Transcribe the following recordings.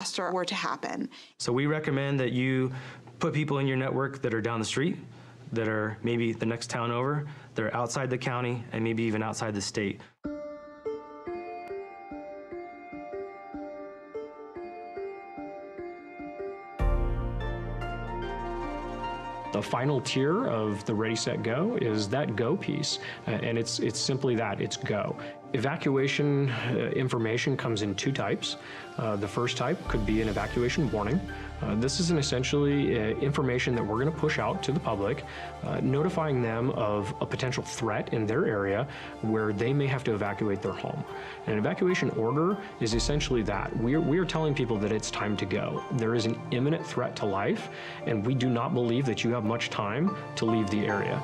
disaster were to happen. So we recommend that you put people in your network that are down the street, that are maybe the next town over, that are outside the county, and maybe even outside the state. The final tier of the Ready, Set, Go is that go piece, and it's simply that, it's go. Evacuation information comes in two types. The first type could be an evacuation warning. This is essentially information that we're going to push out to the public, notifying them of a potential threat in their area where they may have to evacuate their home. And an evacuation order is essentially that. We are telling people that it's time to go. There is an imminent threat to life, and we do not believe that you have much time to leave the area.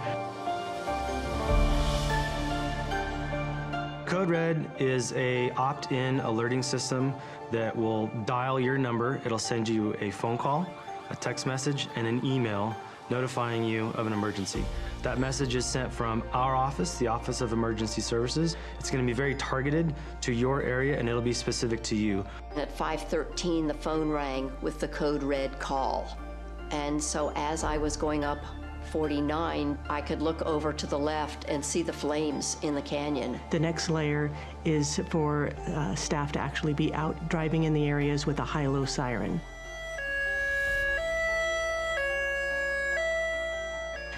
Code Red is a opt-in alerting system that will dial your number. It'll send you a phone call, a text message, and an email notifying you of an emergency. That message is sent from our office, the Office of Emergency Services. It's going to be very targeted to your area, and it'll be specific to you. At 5:13, the phone rang with the Code Red call. And so as I was going up 49, I could look over to the left and see the flames in the canyon. The next layer is for staff to actually be out driving in the areas with a high-low siren.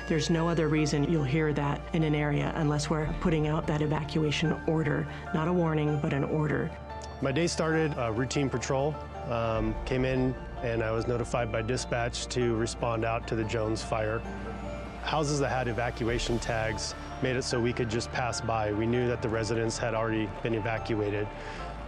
There's no other reason you'll hear that in an area unless we're putting out that evacuation order, not a warning, but an order. My day started routine patrol, came in and I was notified by dispatch to respond out to the Jones fire. Houses that had evacuation tags made it so we could just pass by. We knew that the residents had already been evacuated.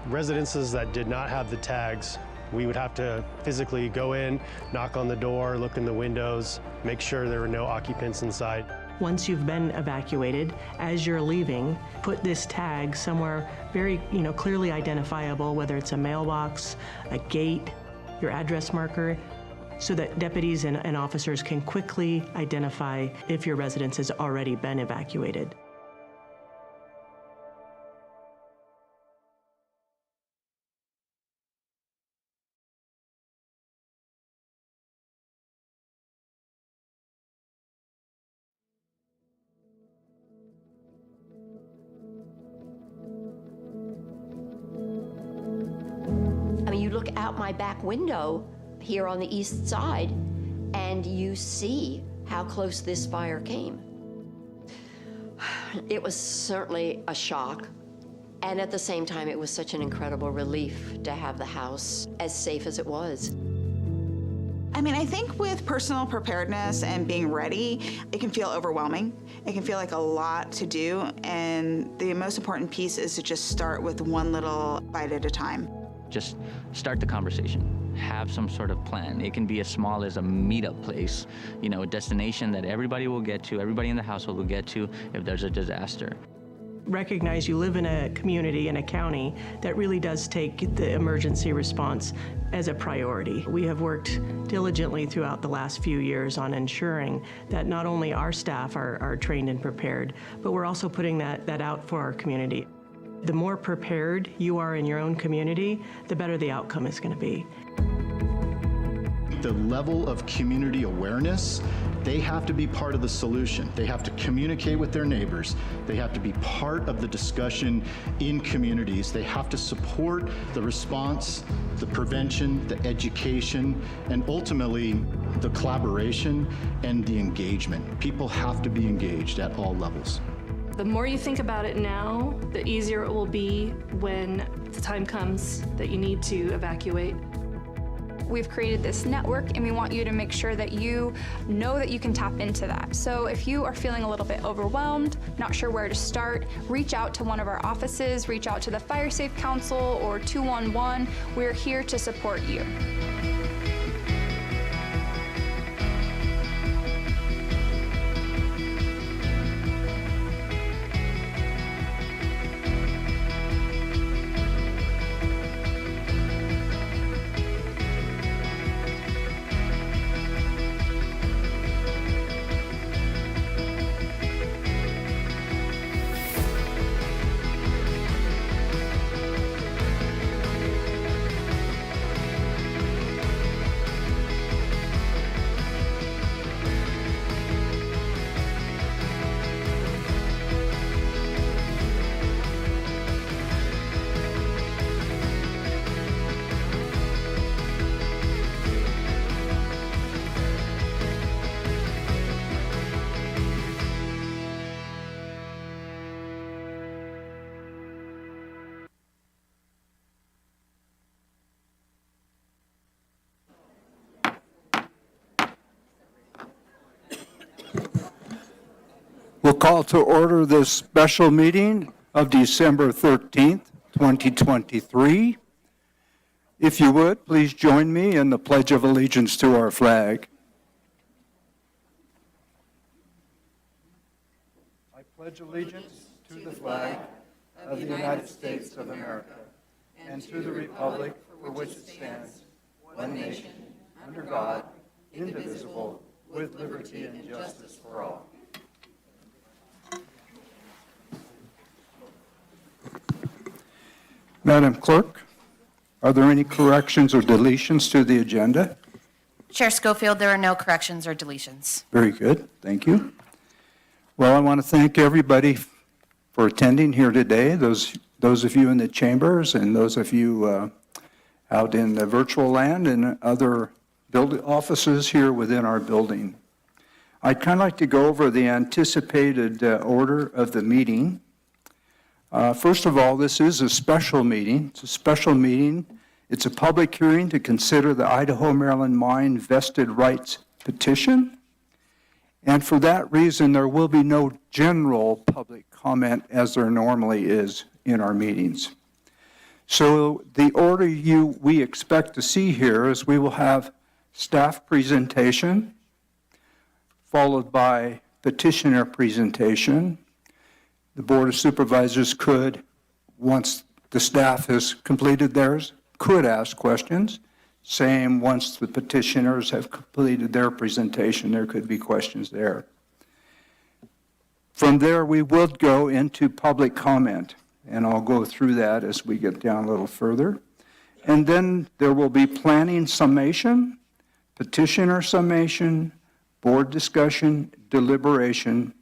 Residences that did not have the tags, we would have to physically go in, knock on the door, look in the windows, make sure there were no occupants inside. Once you've been evacuated, as you're leaving, put this tag somewhere very, clearly identifiable, whether it's a mailbox, a gate, your address marker, so that deputies and officers can quickly identify if your residence has already been evacuated. I mean, you look out my back window here on the east side, and you see how close this fire came. It was certainly a shock, and at the same time, it was such an incredible relief to have the house as safe as it was. I mean, I think with personal preparedness and being ready, it can feel overwhelming. It can feel like a lot to do, and the most important piece is to just start with one little bite at a time. Just start the conversation. Have some sort of plan. It can be as small as a meetup place, a destination that everybody will get to, everybody in the household will get to if there's a disaster. Recognize you live in a community, in a county, that really does take the emergency response as a priority. We have worked diligently throughout the last few years on ensuring that not only our staff are trained and prepared, but we're also putting that out for our community. The more prepared you are in your own community, the better the outcome is going to be. The level of community awareness, they have to be part of the solution. They have to communicate with their neighbors. They have to be part of the discussion in communities. They have to support the response, the prevention, the education, and ultimately the collaboration and the engagement. People have to be engaged at all levels. The more you think about it now, the easier it will be when the time comes that you need to evacuate. We've created this network, and we want you to make sure that you know that you can tap into that. So if you are feeling a little bit overwhelmed, not sure where to start, reach out to one of our offices, reach out to the Fire Safe Council or 211. We're here to support you. call to order this special meeting of December 13th, 2023. If you would, please join me in the Pledge of Allegiance to our flag. I pledge allegiance to the flag of the United States of America and to the republic for which it stands, one nation, under God, indivisible, with liberty and justice for all. Madam Clerk, are there any corrections or deletions to the agenda? Chair Schofield, there are no corrections or deletions. Very good, thank you. Well, I want to thank everybody for attending here today, those of you in the chambers and those of you out in the virtual land and other offices here within our building. I'd kind of like to go over the anticipated order of the meeting. First of all, this is a special meeting. It's a special meeting. It's a public hearing to consider the Idaho-Maryland Mine Vested Rights petition. And for that reason, there will be no general public comment as there normally is in our meetings. So the order we expect to see here is we will have staff presentation, followed by petitioner presentation. The Board of Supervisors could, once the staff has completed theirs, could ask questions. Same, once the petitioners have completed their presentation, there could be questions there. From there, we will go into public comment, and I'll go through that as we get down a little further. And then there will be planning summation, petitioner summation, board discussion, deliberation,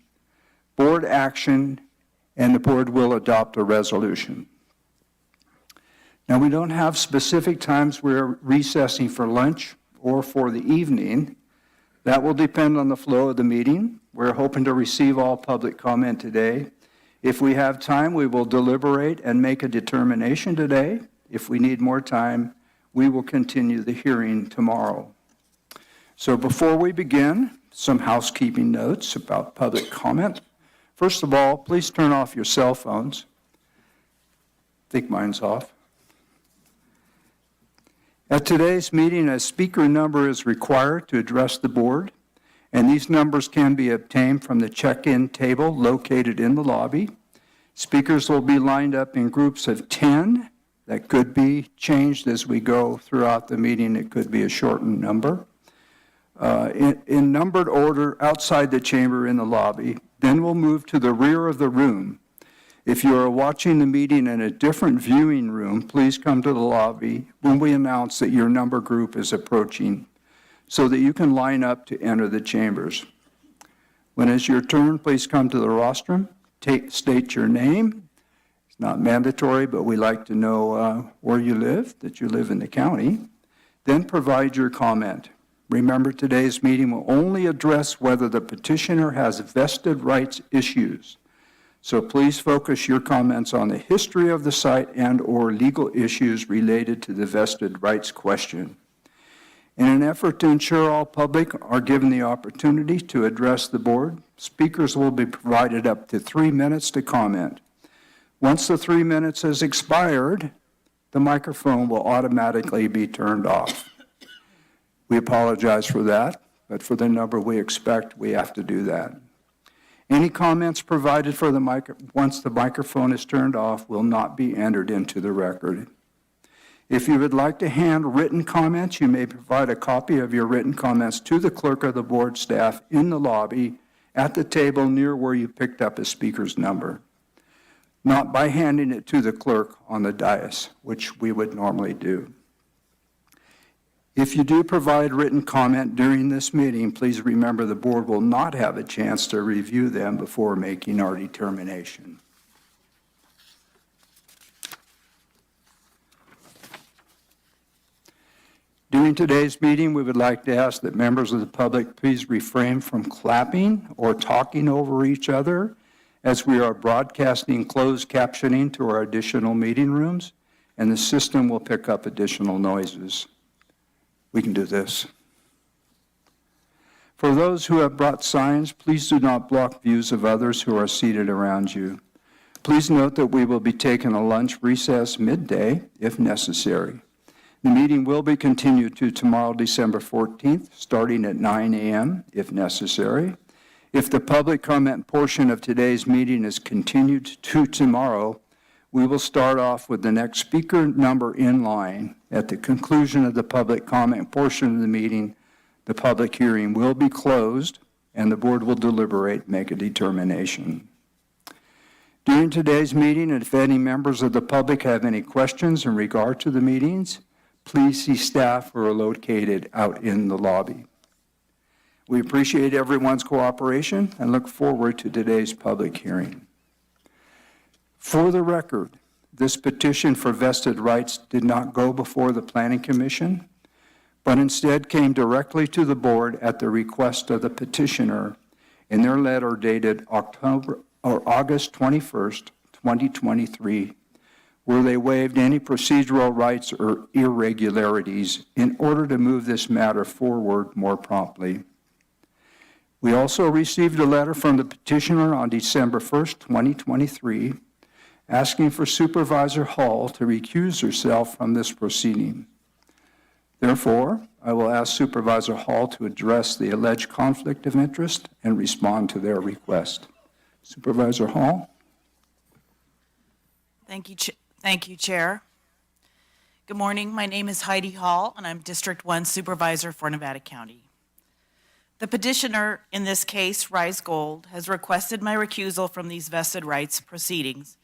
board action, and the board will adopt a resolution. Now, we don't have specific times we're recessing for lunch or for the evening. That will depend on the flow of the meeting. We're hoping to receive all public comment today. If we have time, we will deliberate and make a determination today. If we need more time, we will continue the hearing tomorrow. So before we begin, some housekeeping notes about public comment. First of all, please turn off your cell phones. I think mine's off. At today's meeting, a speaker number is required to address the board, and these numbers can be obtained from the check-in table located in the lobby. Speakers will be lined up in groups of 10. That could be changed as we go throughout the meeting. It could be a shortened number. In numbered order outside the chamber in the lobby. Then we'll move to the rear of the room. If you are watching the meeting in a different viewing room, please come to the lobby when we announce that your number group is approaching so that you can line up to enter the chambers. When it's your turn, please come to the rostrum, state your name. It's not mandatory, but we like to know where you live, that you live in the county. Then provide your comment. Remember, today's meeting will only address whether the petitioner has vested rights issues. So please focus your comments on the history of the site and/or legal issues related to the vested rights question. In an effort to ensure all public are given the opportunity to address the board, speakers will be provided up to 3 minutes to comment. Once the 3 minutes has expired, the microphone will automatically be turned off. We apologize for that, but for the number we expect, we have to do that. Any comments provided for once the microphone is turned off will not be entered into the record. If you would like to hand written comments, you may provide a copy of your written comments to the clerk or the board staff in the lobby at the table near where you picked up a speaker's number, not by handing it to the clerk on the dais, which we would normally do. If you do provide written comment during this meeting, please remember the board will not have a chance to review them before making our determination. During today's meeting, we would like to ask that members of the public please refrain from clapping or talking over each other as we are broadcasting closed captioning to our additional meeting rooms, and the system will pick up additional noises. We can do this. For those who have brought signs, please do not block views of others who are seated around you. Please note that we will be taking a lunch recess midday if necessary. The meeting will be continued to tomorrow, December 14th, starting at 9 a.m. if necessary. If the public comment portion of today's meeting is continued to tomorrow, we will start off with the next speaker number in line. At the conclusion of the public comment portion of the meeting, the public hearing will be closed and the board will deliberate and make a determination. During today's meeting, if any members of the public have any questions in regard to the meetings, please see staff who are located out in the lobby. We appreciate everyone's cooperation and look forward to today's public hearing. For the record, this petition for vested rights did not go before the Planning Commission, but instead came directly to the board at the request of the petitioner in their letter dated August 21st, 2023, where they waived any procedural rights or irregularities in order to move this matter forward more promptly. We also received a letter from the petitioner on December 1st, 2023, asking for Supervisor Hall to recuse herself from this proceeding. Therefore, I will ask Supervisor Hall to address the alleged conflict of interest and respond to their request. Supervisor Hall. Thank you, Chair. Good morning. My name is Heidi Hall, and I'm District 1 Supervisor for Nevada County. The petitioner in this case, Rise Gold, has requested my recusal from these vested rights proceedings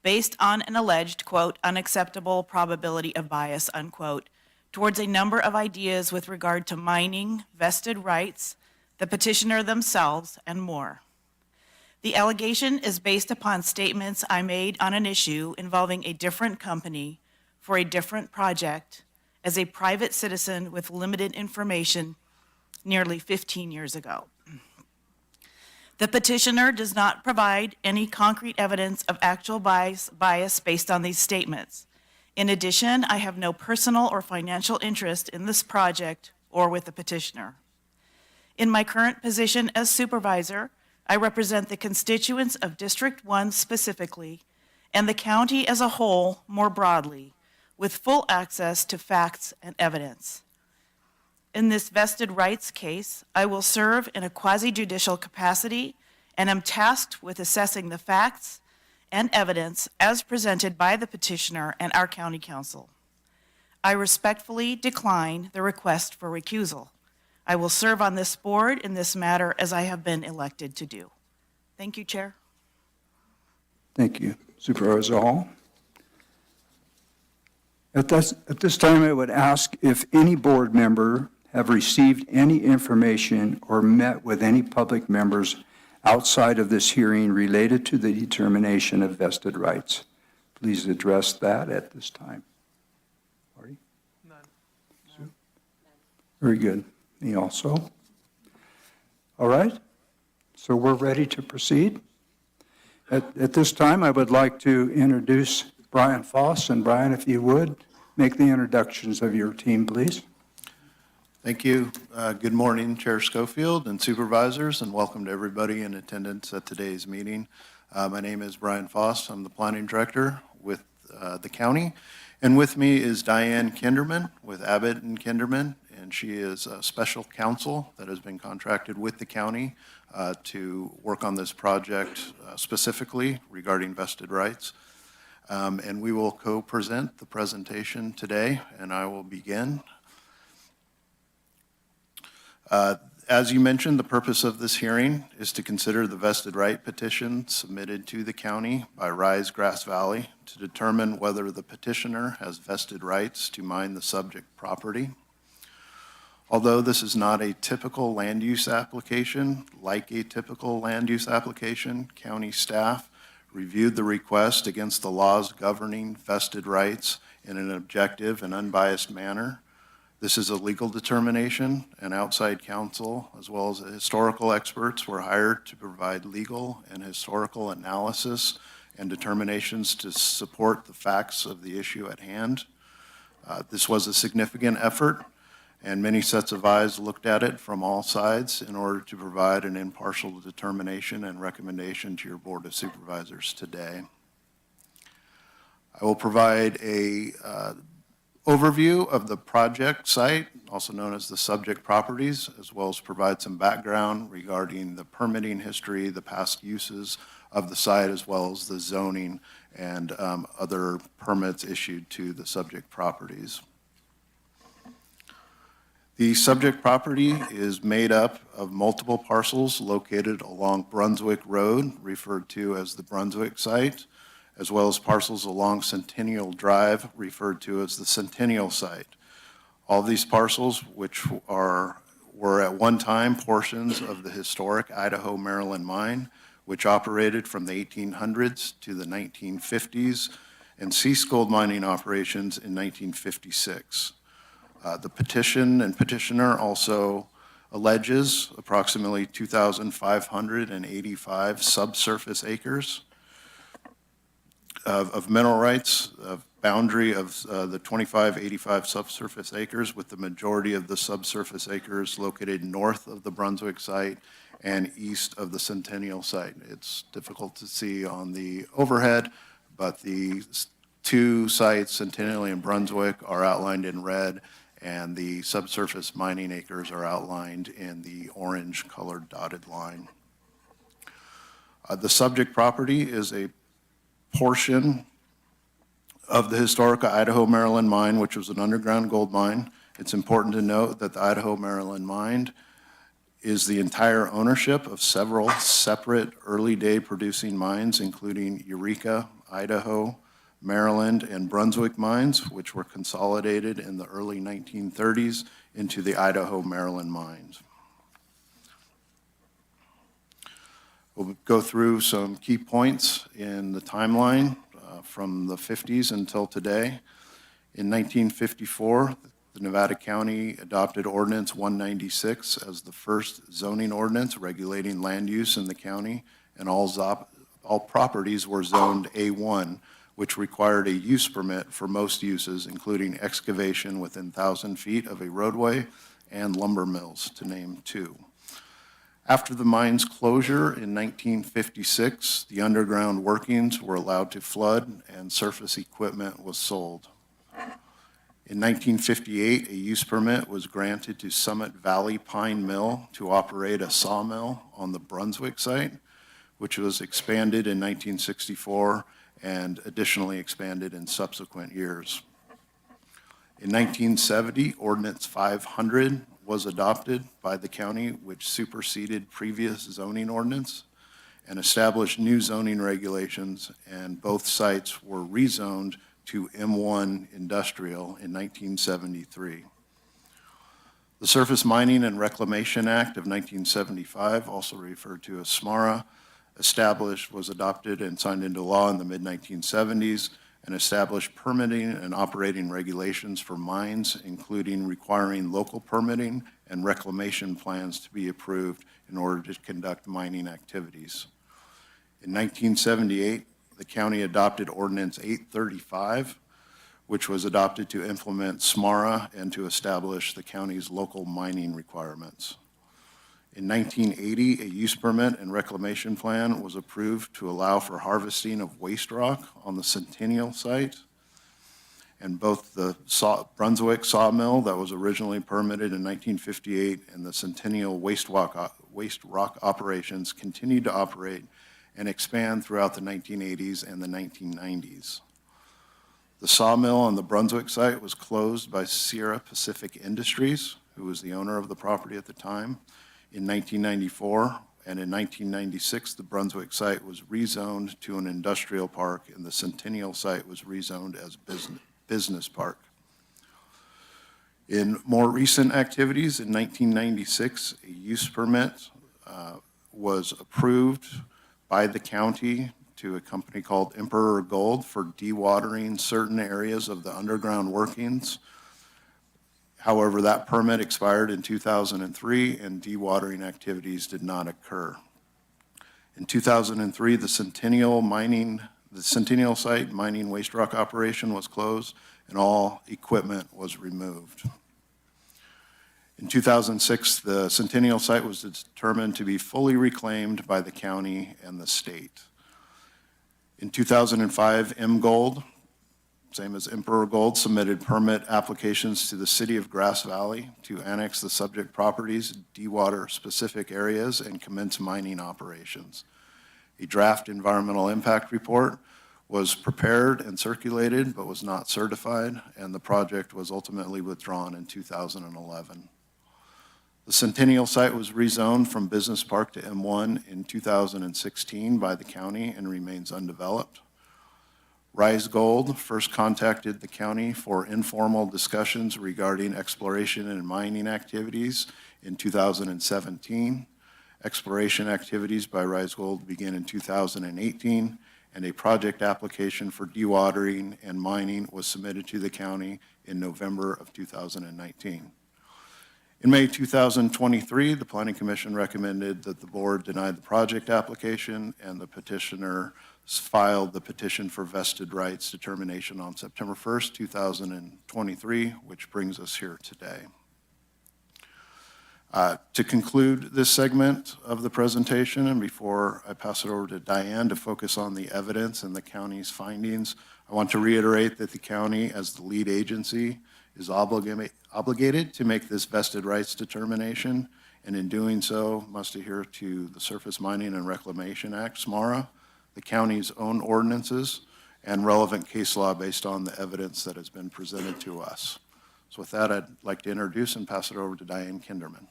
based on an alleged, quote, unacceptable probability of bias, unquote, towards a number of ideas with regard to mining, vested rights, the petitioner themselves, and more. The allegation is based upon statements I made on an issue involving a different company for a different project as a private citizen with limited information nearly 15 years ago. The petitioner does not provide any concrete evidence of actual bias based on these statements. In addition, I have no personal or financial interest in this project or with the petitioner. In my current position as supervisor, I represent the constituents of District 1 specifically, and the county as a whole more broadly, with full access to facts and evidence. In this vested rights case, I will serve in a quasi-judicial capacity and am tasked with assessing the facts and evidence as presented by the petitioner and our county council. I respectfully decline the request for recusal. I will serve on this board in this matter as I have been elected to do. Thank you, Chair. Thank you, Supervisor Hall. At this time, I would ask if any board member have received any information or met with any public members outside of this hearing related to the determination of vested rights. Please address that at this time. Marty? None. Sue? Very good. Me also. All right. So we're ready to proceed. At this time, I would like to introduce Brian Foss. And Brian, if you would, make the introductions of your team, please. Thank you. Good morning, Chair Schofield and supervisors, and welcome to everybody in attendance at today's meeting. My name is Brian Foss. I'm the planning director with the county. And with me is Diane Kinderman with Abbott and Kinderman, and she is a special counsel that has been contracted with the county to work on this project specifically regarding vested rights. And we will co-present the presentation today, and I will begin. As you mentioned, the purpose of this hearing is to consider the vested right petition submitted to the county by Rise Grass Valley to determine whether the petitioner has vested rights to mine the subject property. Although this is not a typical land use application, like a typical land use application, county staff reviewed the request against the laws governing vested rights in an objective and unbiased manner. This is a legal determination, and outside counsel, as well as historical experts, were hired to provide legal and historical analysis and determinations to support the facts of the issue at hand. This was a significant effort, and many sets of eyes looked at it from all sides in order to provide an impartial determination and recommendation to your Board of Supervisors today. I will provide a overview of the project site, also known as the subject properties, as well as provide some background regarding the permitting history, the past uses of the site, as well as the zoning and other permits issued to the subject properties. The subject property is made up of multiple parcels located along Brunswick Road, referred to as the Brunswick site, as well as parcels along Centennial Drive, referred to as the Centennial site. All these parcels, which were at one time portions of the historic Idaho-Maryland mine, which operated from the 1800s to the 1950s, and ceased gold mining operations in 1956. The petition and petitioner also alleges approximately 2,585 subsurface acres of mineral rights, of boundary of the 2,585 subsurface acres, with the majority of the subsurface acres located north of the Brunswick site and east of the Centennial site. It's difficult to see on the overhead, but the two sites, Centennial and Brunswick, are outlined in red, and the subsurface mining acres are outlined in the orange colored dotted line. The subject property is a portion of the historic Idaho-Maryland mine, which was an underground gold mine. It's important to note that the Idaho-Maryland mine is the entire ownership of several separate early day producing mines, including Eureka, Idaho, Maryland, and Brunswick mines, which were consolidated in the early 1930s into the Idaho-Maryland mines. We'll go through some key points in the timeline from the 50s until today. In 1954, the Nevada County adopted Ordinance 196 as the first zoning ordinance regulating land use in the county, and all properties were zoned A1, which required a use permit for most uses, including excavation within 1,000 feet of a roadway and lumber mills, to name two. After the mine's closure in 1956, the underground workings were allowed to flood and surface equipment was sold. In 1958, a use permit was granted to Summit Valley Pine Mill to operate a sawmill on the Brunswick site, which was expanded in 1964 and additionally expanded in subsequent years. In 1970, Ordinance 500 was adopted by the county, which superseded previous zoning ordinance and established new zoning regulations, and both sites were rezoned to M1 Industrial in 1973. The Surface Mining and Reclamation Act of 1975, also referred to as SMARA, was adopted and signed into law in the mid-1970s and established permitting and operating regulations for mines, including requiring local permitting and reclamation plans to be approved in order to conduct mining activities. In 1978, the county adopted Ordinance 835, which was adopted to implement SMARA and to establish the county's local mining requirements. In 1980, a use permit and reclamation plan was approved to allow for harvesting of waste rock on the Centennial site. And both the Brunswick sawmill that was originally permitted in 1958 and the Centennial waste rock operations continued to operate and expand throughout the 1980s and the 1990s. The sawmill on the Brunswick site was closed by Sierra Pacific Industries, who was the owner of the property at the time, in 1994, and in 1996, the Brunswick site was rezoned to an industrial park, and the Centennial site was rezoned as business park. In more recent activities, in 1996, a use permit was approved by the county to a company called Emperor Gold for dewatering certain areas of the underground workings. However, that permit expired in 2003 and dewatering activities did not occur. In 2003, the Centennial site mining waste rock operation was closed and all equipment was removed. In 2006, the Centennial site was determined to be fully reclaimed by the county and the state. In 2005, M Gold, same as Emperor Gold, submitted permit applications to the city of Grass Valley to annex the subject properties, dewater specific areas, and commence mining operations. A draft environmental impact report was prepared and circulated, but was not certified, and the project was ultimately withdrawn in 2011. The Centennial site was rezoned from Business Park to M1 in 2016 by the county and remains undeveloped. Rise Gold first contacted the county for informal discussions regarding exploration and mining activities in 2017. Exploration activities by Rise Gold began in 2018, and a project application for dewatering and mining was submitted to the county in November of 2019. In May 2023, the Planning Commission recommended that the board deny the project application, and the petitioner filed the petition for vested rights determination on September 1st, 2023, which brings us here today. To conclude this segment of the presentation, and before I pass it over to Diane to focus on the evidence and the county's findings, I want to reiterate that the county, as the lead agency, is obligated to make this vested rights determination, and in doing so must adhere to the Surface Mining and Reclamation Act, SMARA, the county's own ordinances, and relevant case law based on the evidence that has been presented to us. So with that, I'd like to introduce and pass it over to Diane Kinderman.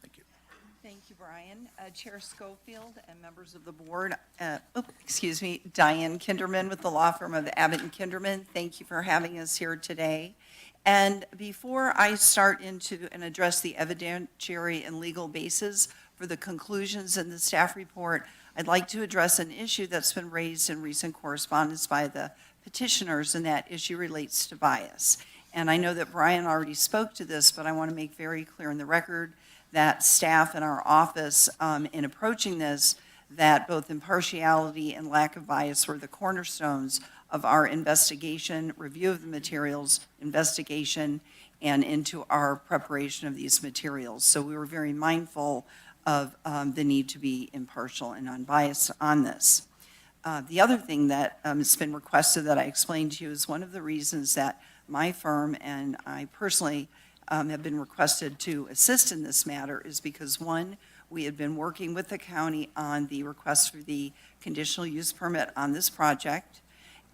Thank you. Thank you, Brian. Chair Schofield and members of the board, Diane Kinderman with the law firm of Abbott and Kinderman. Thank you for having us here today. And before I start into and address the evidentiary and legal basis for the conclusions in the staff report, I'd like to address an issue that's been raised in recent correspondence by the petitioners, and that issue relates to bias. And I know that Brian already spoke to this, but I want to make very clear in the record that staff in our office, in approaching this, that both impartiality and lack of bias were the cornerstones of our investigation, review of the materials, investigation, and into our preparation of these materials. So we were very mindful of the need to be impartial and unbiased on this. The other thing that has been requested that I explained to you is one of the reasons that my firm and I personally have been requested to assist in this matter is because, one, we had been working with the county on the request for the conditional use permit on this project,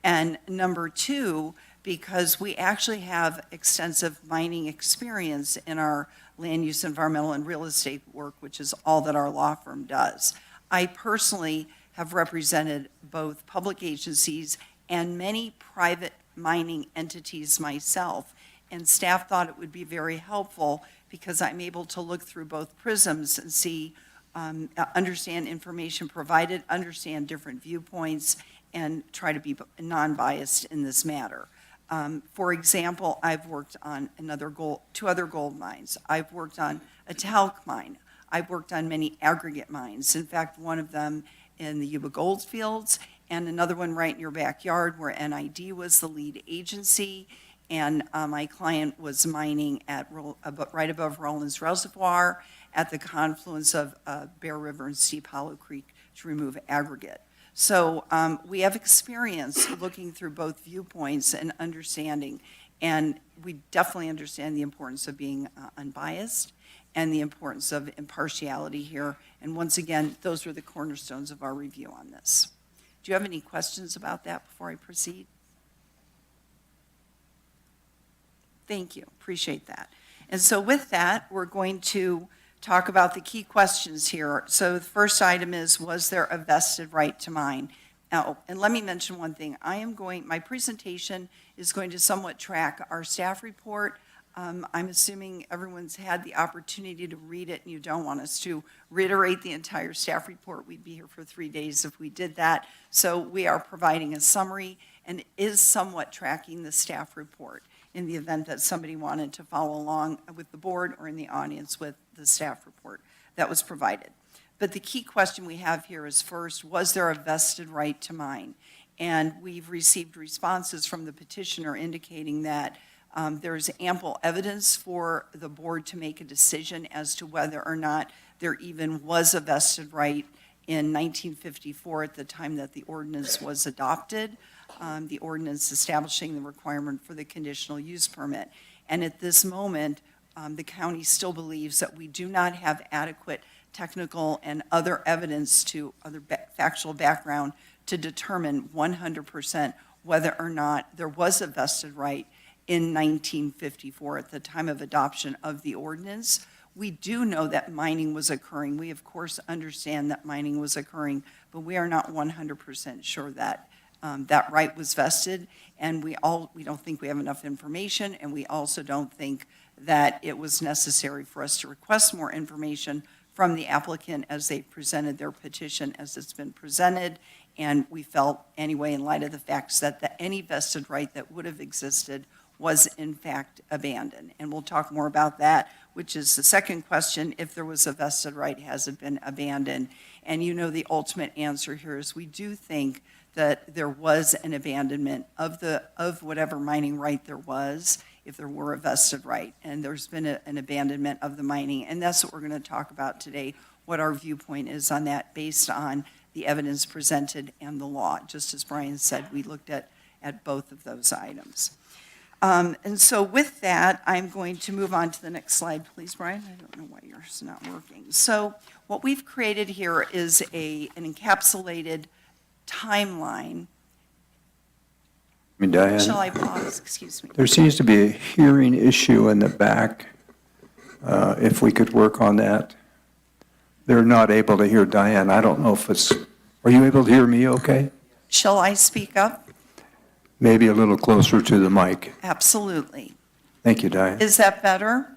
and number two, because we actually have extensive mining experience in our land use, environmental, and real estate work, which is all that our law firm does. I personally have represented both public agencies and many private mining entities myself, and staff thought it would be very helpful because I'm able to look through both prisms and see, understand information provided, understand different viewpoints, and try to be non-biased in this matter. For example, I've worked on two other gold mines. I've worked on a talc mine. I've worked on many aggregate mines. In fact, one of them in the Yuba Gold Fields, and another one right in your backyard where NID was the lead agency, and my client was mining at right above Rollins Reservoir at the confluence of Bear River and Steep Hollow Creek to remove aggregate. So we have experience looking through both viewpoints and understanding, and we definitely understand the importance of being unbiased and the importance of impartiality here. And once again, those were the cornerstones of our review on this. Do you have any questions about that before I proceed? Thank you, appreciate that. And so with that, we're going to talk about the key questions here. So the first item is, was there a vested right to mine? Now, and let me mention one thing. My presentation is going to somewhat track our staff report. I'm assuming everyone's had the opportunity to read it, and you don't want us to reiterate the entire staff report. We'd be here for 3 days if we did that. So we are providing a summary, and it is somewhat tracking the staff report in the event that somebody wanted to follow along with the board or in the audience with the staff report that was provided. But the key question we have here is, first, was there a vested right to mine? And we've received responses from the petitioner indicating that There's ample evidence for the board to make a decision as to whether or not there even was a vested right in 1954 at the time that the ordinance was adopted, the ordinance establishing the requirement for the conditional use permit. And at this moment, the county still believes that we do not have adequate technical and other evidence to other factual background to determine 100% whether or not there was a vested right in 1954 at the time of adoption of the ordinance. We do know that mining was occurring. We, of course, understand that mining was occurring, but we are not 100% sure that that right was vested. And we don't think we have enough information, and we also don't think that it was necessary for us to request more information from the applicant as they presented their petition as it's been presented. And we felt, anyway, in light of the facts that any vested right that would have existed was in fact abandoned. And we'll talk more about that, which is the second question: if there was a vested right, has it been abandoned? And you know the ultimate answer here is we do think that there was an abandonment of whatever mining right there was, if there were a vested right. And there's been an abandonment of the mining. And that's what we're going to talk about today, what our viewpoint is on that based on the evidence presented and the law. Just as Brian said, we looked at both of those items. And so with that, I'm going to move on to the next slide, please, Brian. I don't know why yours is not working. So what we've created here is an encapsulated timeline. Diane, Shall I pause? Excuse me. there seems to be a hearing issue in the back. If we could work on that. They're not able to hear Diane. I don't know if it's, are you able to hear me okay? Shall I speak up? Maybe a little closer to the mic. Absolutely. Thank you, Diane. Is that better?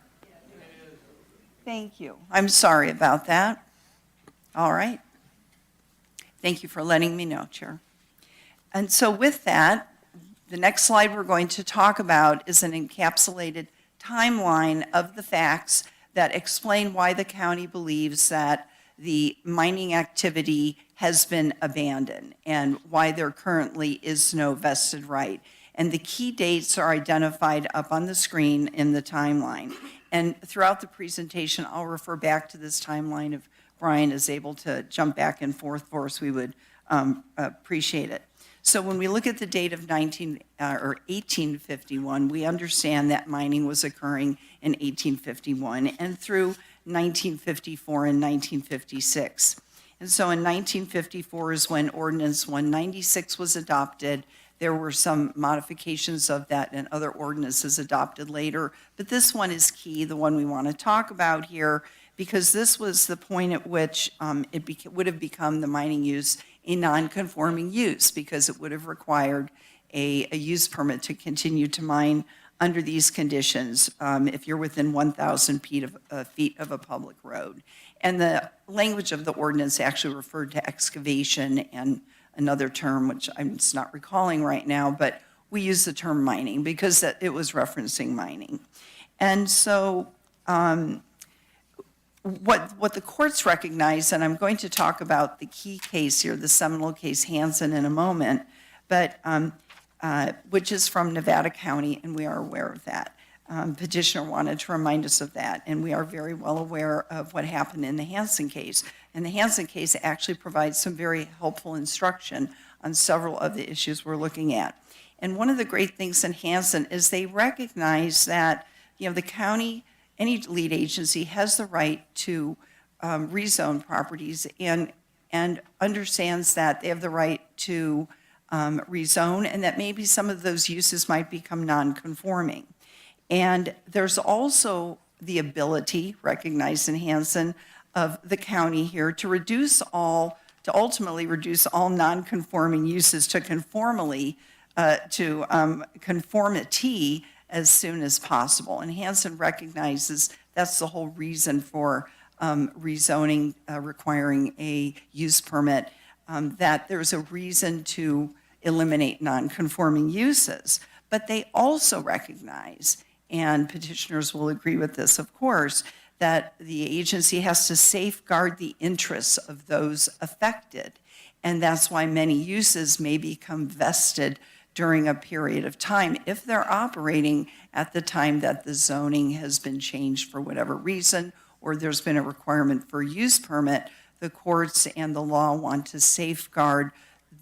Thank you. I'm sorry about that. All right. Thank you for letting me know, Chair. And so with that, the next slide we're going to talk about is an encapsulated timeline of the facts that explain why the county believes that the mining activity has been abandoned and why there currently is no vested right. And the key dates are identified up on the screen in the timeline. And throughout the presentation, I'll refer back to this timeline. If Brian is able to jump back and forth for us, we would appreciate it. So when we look at the date of 1851, we understand that mining was occurring in 1851 and through 1954 and 1956. And so in 1954 is when Ordinance 196 was adopted. There were some modifications of that and other ordinances adopted later. But this one is key, the one we want to talk about here, because this was the point at which it would have become the mining use a non-conforming use, because it would have required a use permit to continue to mine under these conditions if you're within 1,000 feet of a public road. And the language of the ordinance actually referred to excavation and another term, which I'm just not recalling right now, but we use the term mining because it was referencing mining. And so what the courts recognize, and I'm going to talk about the key case here, the seminal case Hansen, in a moment, but which is from Nevada County, and we are aware of that. Petitioner wanted to remind us of that, and we are very well aware of what happened in the Hansen case. And the Hansen case actually provides some very helpful instruction on several of the issues we're looking at. And one of the great things in Hansen is they recognize that, the county, any lead agency has the right to rezone properties and understands that they have the right to rezone, and that maybe some of those uses might become non-conforming. And there's also the ability, recognized in Hansen, of the county here to ultimately reduce all non-conforming uses to conformity as soon as possible. And Hansen recognizes that's the whole reason for rezoning requiring a use permit, that there's a reason to eliminate non-conforming uses. But they also recognize, and petitioners will agree with this, of course, that the agency has to safeguard the interests of those affected. And that's why many uses may become vested during a period of time. If they're operating at the time that the zoning has been changed for whatever reason, or there's been a requirement for a use permit, the courts and the law want to safeguard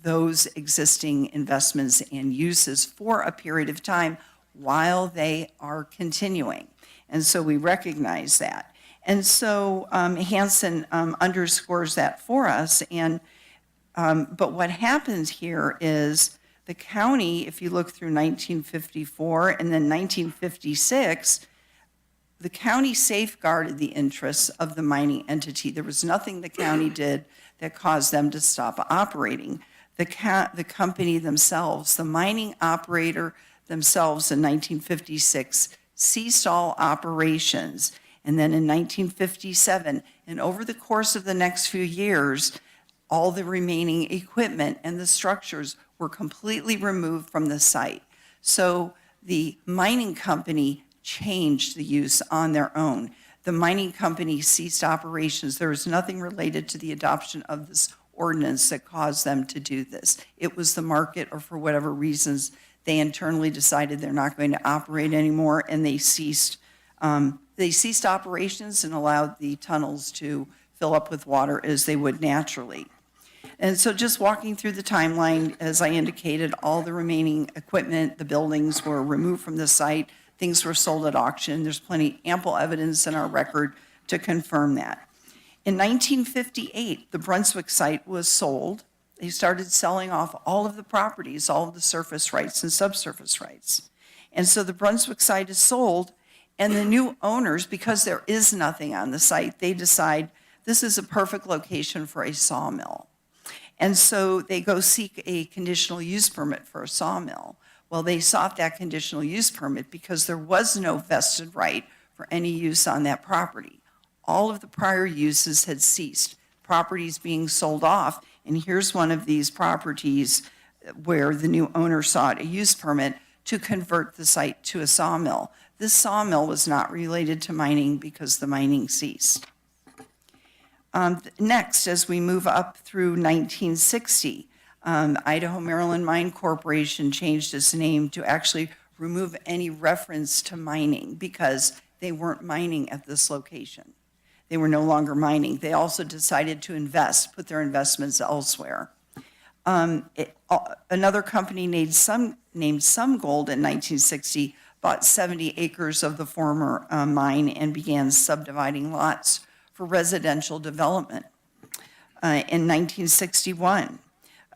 those existing investments and uses for a period of time while they are continuing. And so we recognize that. And so Hansen underscores that for us. And but what happens here is the county, if you look through 1954 and then 1956, the county safeguarded the interests of the mining entity. There was nothing the county did that caused them to stop operating. The company themselves, the mining operator themselves in 1956 ceased all operations. And then in 1957, and over the course of the next few years, all the remaining equipment and the structures were completely removed from the site. So the mining company changed the use on their own. The mining company ceased operations. There was nothing related to the adoption of this ordinance that caused them to do this. It was the market, or for whatever reasons, they internally decided they're not going to operate anymore, and they ceased operations and allowed the tunnels to fill up with water as they would naturally. And so just walking through the timeline, as I indicated, all the remaining equipment, the buildings were removed from the site. Things were sold at auction. There's ample evidence in our record to confirm that. In 1958, the Brunswick site was sold. They started selling off all of the properties, all of the surface rights and subsurface rights. And so the Brunswick site is sold, and the new owners, because there is nothing on the site, they decide this is a perfect location for a sawmill. And so they go seek a conditional use permit for a sawmill. Well, they sought that conditional use permit because there was no vested right for any use on that property. All of the prior uses had ceased, properties being sold off, and here's one of these properties where the new owner sought a use permit to convert the site to a sawmill. This sawmill was not related to mining because the mining ceased. Next, as we move up through 1960, Idaho Maryland Mine Corporation changed its name to actually remove any reference to mining because they weren't mining at this location. They were no longer mining. They also decided to put their investments elsewhere. Another company named Some Gold in 1960 bought 70 acres of the former mine and began subdividing lots for residential development. In 1961,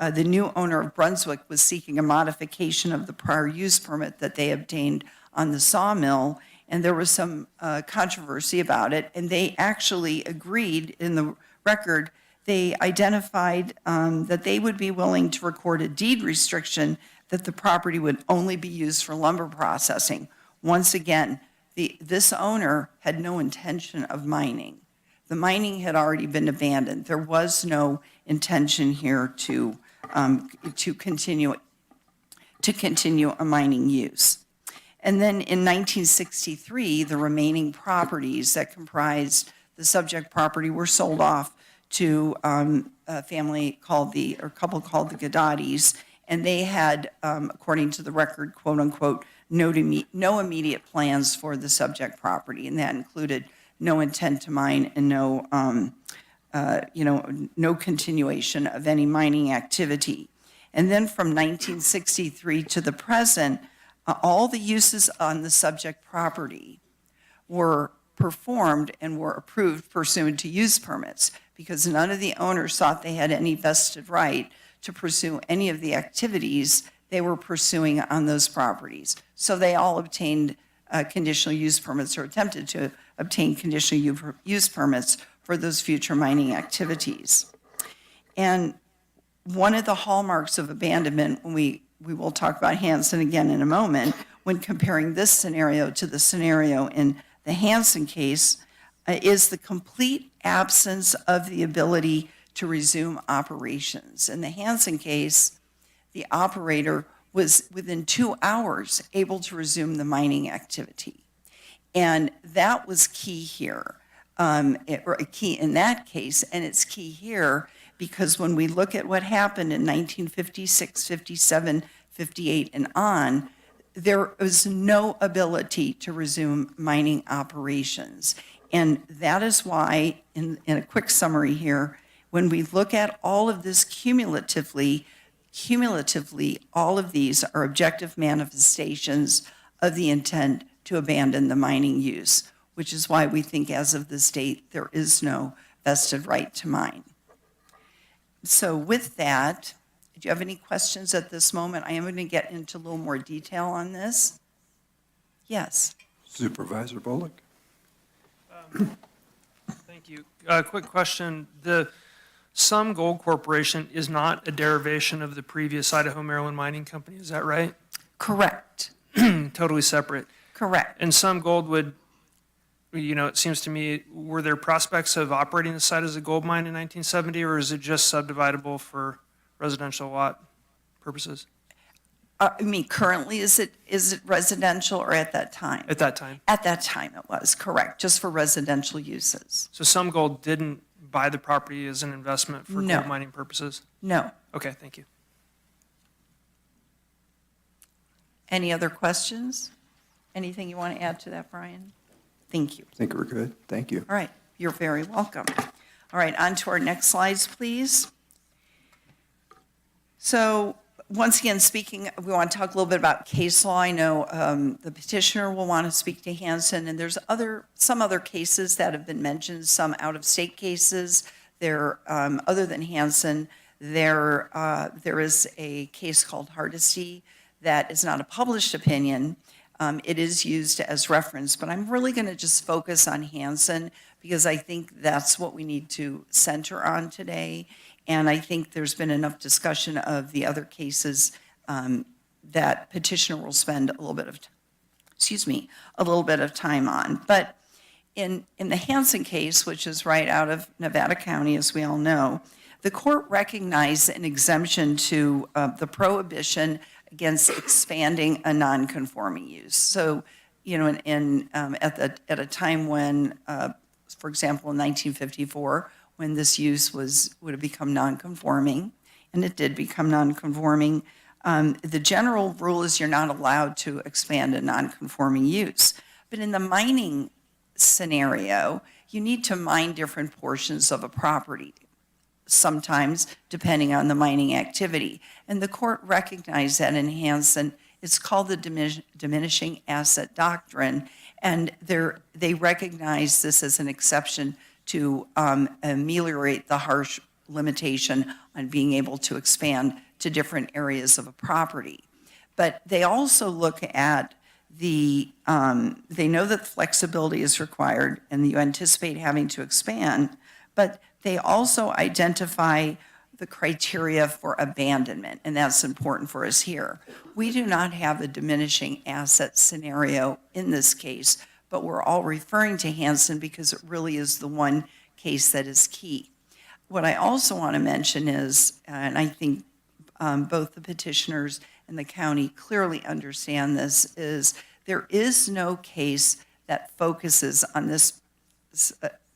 the new owner of Brunswick was seeking a modification of the prior use permit that they obtained on the sawmill, and there was some controversy about it, and they actually agreed in the record. They identified that they would be willing to record a deed restriction that the property would only be used for lumber processing. Once again, this owner had no intention of mining. The mining had already been abandoned. There was no intention here to continue a mining use. And then in 1963, the remaining properties that comprised the subject property were sold off to a family called a couple called the Gaddatis, and they had, according to the record, quote unquote, no immediate plans for the subject property, and that included no intent to mine and no continuation of any mining activity. And then from 1963 to the present, all the uses on the subject property were performed and were approved pursuant to use permits because none of the owners thought they had any vested right to pursue any of the activities they were pursuing on those properties. So they all obtained conditional use permits or attempted to obtain conditional use permits for those future mining activities. And one of the hallmarks of abandonment, when we will talk about Hansen again in a moment, when comparing this scenario to the scenario in the Hansen case, is the complete absence of the ability to resume operations. In the Hansen case, the operator was within 2 hours able to resume the mining activity. And that was key here, key in that case, and it's key here because when we look at what happened in 1956, 57, 58 and on, there was no ability to resume mining operations. And that is why, in a quick summary here, when we look at all of this cumulatively, all of these are objective manifestations of the intent to abandon the mining use, which is why we think as of this date, there is no vested right to mine. So with that, do you have any questions at this moment? I am going to get into a little more detail on this. Yes. Supervisor Bullock. Thank you. Quick question. The Some Gold Corporation is not a derivation of the previous Idaho Maryland Mining Company, is that right? Correct. Totally separate. Correct. And Some Gold would, it seems to me, were there prospects of operating the site as a gold mine in 1970, or is it just subdividable for residential lot purposes? I mean, currently, is it residential or at that time? At that time. At that time, it was, correct, just for residential uses. So Some Gold didn't buy the property as an investment for No. gold mining purposes? No. Okay, thank you. Any other questions? Anything you want to add to that, Brian? Thank you. I think we're good. Thank you. All right, you're very welcome. All right, on to our next slides, please. So once again, we want to talk a little bit about case law. I know the petitioner will want to speak to Hansen, and there's some other cases that have been mentioned, some out-of-state cases. Other than Hansen, there is a case called Hardesty that is not a published opinion. It is used as reference, but I'm really going to just focus on Hansen because I think that's what we need to center on today. And I think there's been enough discussion of the other cases that petitioner will spend a little bit of time on. But in the Hansen case, which is right out of Nevada County, as we all know, the court recognized an exemption to the prohibition against expanding a non-conforming use. So, at a time when, for example, in 1954, when this use would have become non-conforming, and it did become non-conforming, the general rule is you're not allowed to expand a non-conforming use. But in the mining scenario, you need to mine different portions of a property, sometimes depending on the mining activity. And the court recognized that in Hansen. It's called the diminishing asset doctrine, and they recognize this as an exception to ameliorate the harsh limitation on being able to expand to different areas of a property. But they also look at they know that flexibility is required and you anticipate having to expand, but they also identify the criteria for abandonment, and that's important for us here. We do not have a diminishing asset scenario in this case, but we're all referring to Hansen because it really is the one case that is key. What I also want to mention is, and I think both the petitioners and the county clearly understand this, is there is no case that focuses on this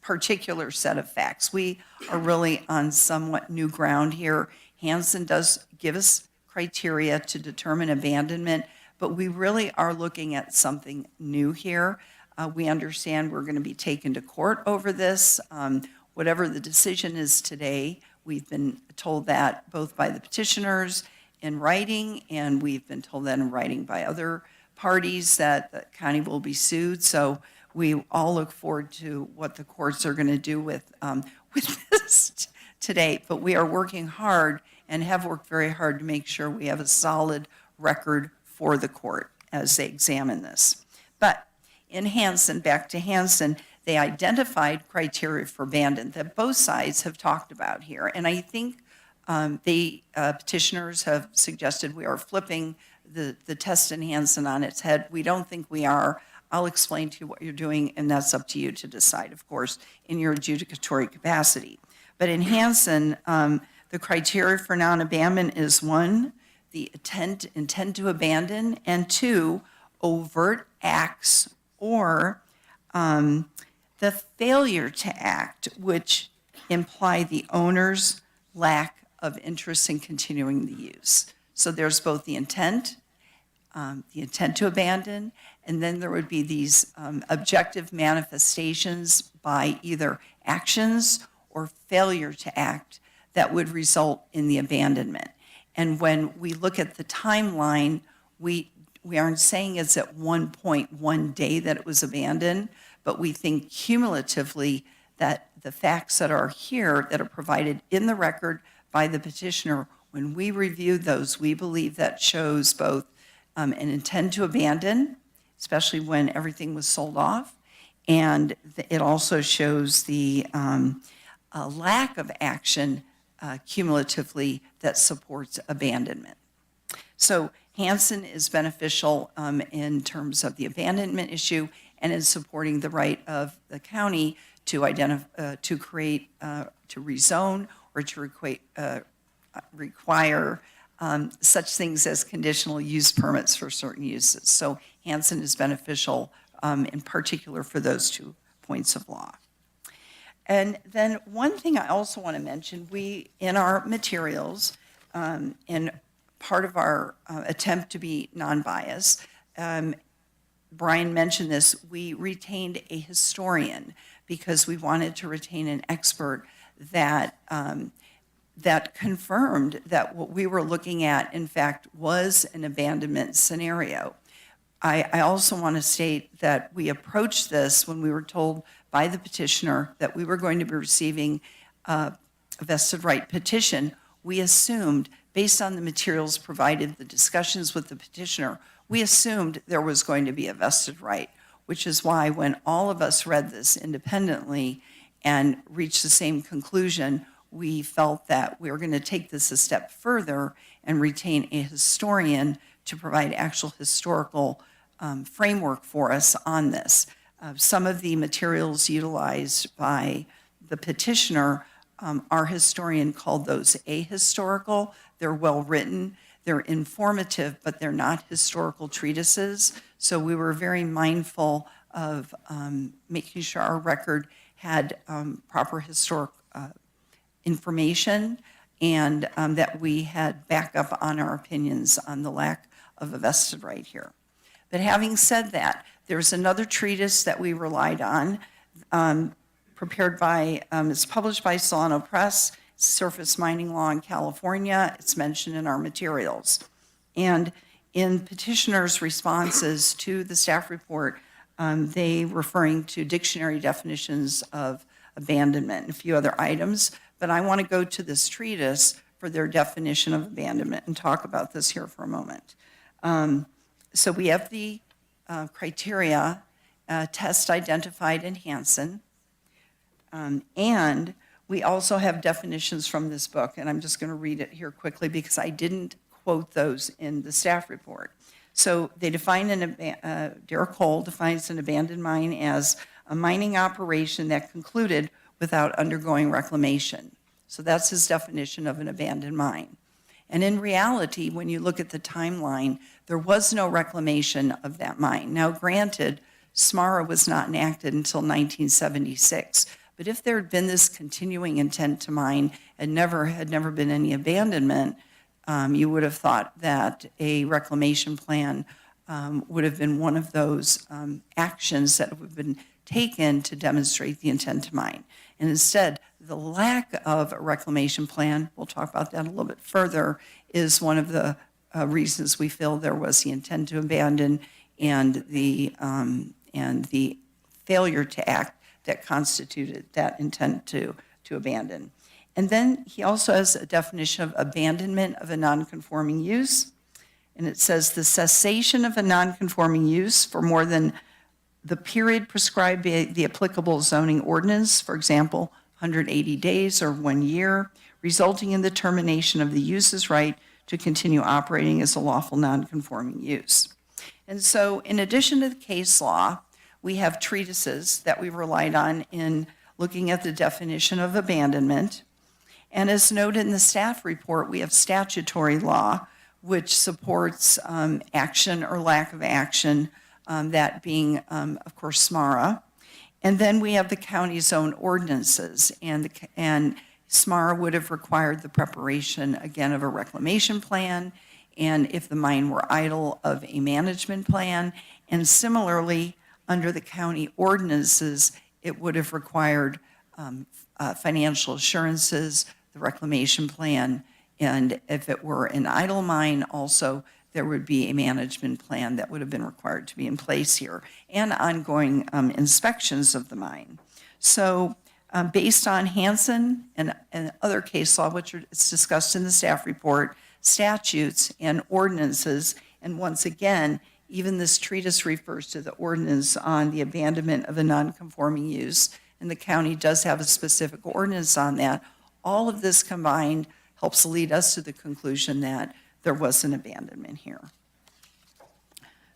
particular set of facts. We are really on somewhat new ground here. Hansen does give us criteria to determine abandonment, but we really are looking at something new here. We understand we're going to be taken to court over this. Whatever the decision is today, we've been told that both by the petitioners in writing, and we've been told that in writing by other parties that the county will be sued. So we all look forward to what the courts are going to do with this today. But we are working hard and have worked very hard to make sure we have a solid record for the court as they examine this. But in Hansen, back to Hansen, they identified criteria for abandonment that both sides have talked about here. And I think the petitioners have suggested we are flipping the test in Hansen on its head. We don't think we are. I'll explain to you what you're doing, and that's up to you to decide, of course, in your adjudicatory capacity. But in Hansen, the criteria for non-abandonment is 1, the intent to abandon, and 2, overt acts or the failure to act, which imply the owner's lack of interest in continuing the use. So there's both the intent to abandon, and then there would be these objective manifestations by either actions or failure to act that would result in the abandonment. And when we look at the timeline, we aren't saying it's at one point, one day that it was abandoned, but we think cumulatively that the facts that are here, that are provided in the record by the petitioner, when we review those, we believe that shows both an intent to abandon, especially when everything was sold off, and it also shows the lack of action cumulatively that supports abandonment. So Hansen is beneficial in terms of the abandonment issue and in supporting the right of the county to create, to rezone or to require such things as conditional use permits for certain uses. So Hansen is beneficial in particular for those 2 points of law. And then one thing I also want to mention, we, in our materials, and part of our attempt to be non-biased, Brian mentioned this, we retained a historian because we wanted to retain an expert that that confirmed that what we were looking at, in fact, was an abandonment scenario. I also want to state that we approached this when we were told by the petitioner that we were going to be receiving a vested right petition. We assumed, based on the materials provided, the discussions with the petitioner, we assumed there was going to be a vested right, which is why when all of us read this independently and reached the same conclusion, we felt that we were going to take this a step further and retain a historian to provide actual historical framework for us on this. Some of the materials utilized by the petitioner, our historian called those ahistorical. They're well written, they're informative, but they're not historical treatises. So we were very mindful of making sure our record had proper historic information and that we had backup on our opinions on the lack of a vested right here. But having said that, there's another treatise that we relied on, prepared by, it's published by Solano Press, Surface Mining Law in California. It's mentioned in our materials. And in petitioners' responses to the staff report, they referring to dictionary definitions of abandonment and a few other items. But I want to go to this treatise for their definition of abandonment and talk about this here for a moment. So we have the criteria test identified in Hansen, and we also have definitions from this book, and I'm just going to read it here quickly because I didn't quote those in the staff report. So they define Derek Cole defines an abandoned mine as a mining operation that concluded without undergoing reclamation. So that's his definition of an abandoned mine. And in reality, when you look at the timeline, there was no reclamation of that mine. Now, granted, SMARA was not enacted until 1976, but if there had been this continuing intent to mine and had never been any abandonment, you would have thought that a reclamation plan would have been one of those actions that would have been taken to demonstrate the intent to mine. And instead, the lack of a reclamation plan, we'll talk about that a little bit further, is one of the reasons we feel there was the intent to abandon and the failure to act that constituted that intent to abandon. And then he also has a definition of abandonment of a nonconforming use. And it says the cessation of a nonconforming use for more than the period prescribed by the applicable zoning ordinance, for example, 180 days or 1 year, resulting in the termination of the user's right to continue operating as a lawful nonconforming use. And so in addition to the case law, we have treatises that we relied on in looking at the definition of abandonment. And as noted in the staff report, we have statutory law, which supports action or lack of action, that being, of course, SMARA. And then we have the county's own ordinances, and SMARA would have required the preparation, again, of a reclamation plan and if the mine were idle, of a management plan. And similarly, under the county ordinances, it would have required financial assurances, the reclamation plan, and if it were an idle mine, also there would be a management plan that would have been required to be in place here, and ongoing inspections of the mine. So based on Hansen and other case law, which is discussed in the staff report, statutes and ordinances, and once again, even this treatise refers to the ordinance on the abandonment of a non-conforming use, and the county does have a specific ordinance on that. All of this combined helps lead us to the conclusion that there was an abandonment here.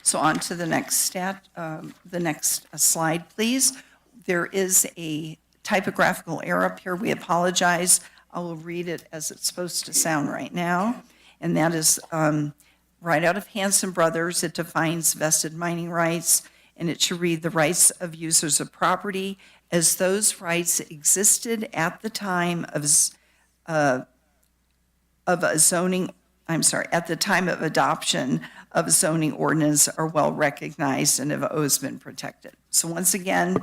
So on to the next slide, please. There is a typographical error up here. We apologize. I will read it as it's supposed to sound right now, and that is right out of Hansen Brothers. It defines vested mining rights, and it should read the rights of users of property as those rights existed at the time of at the time of adoption of a zoning ordinance are well recognized and have always been protected. So once again,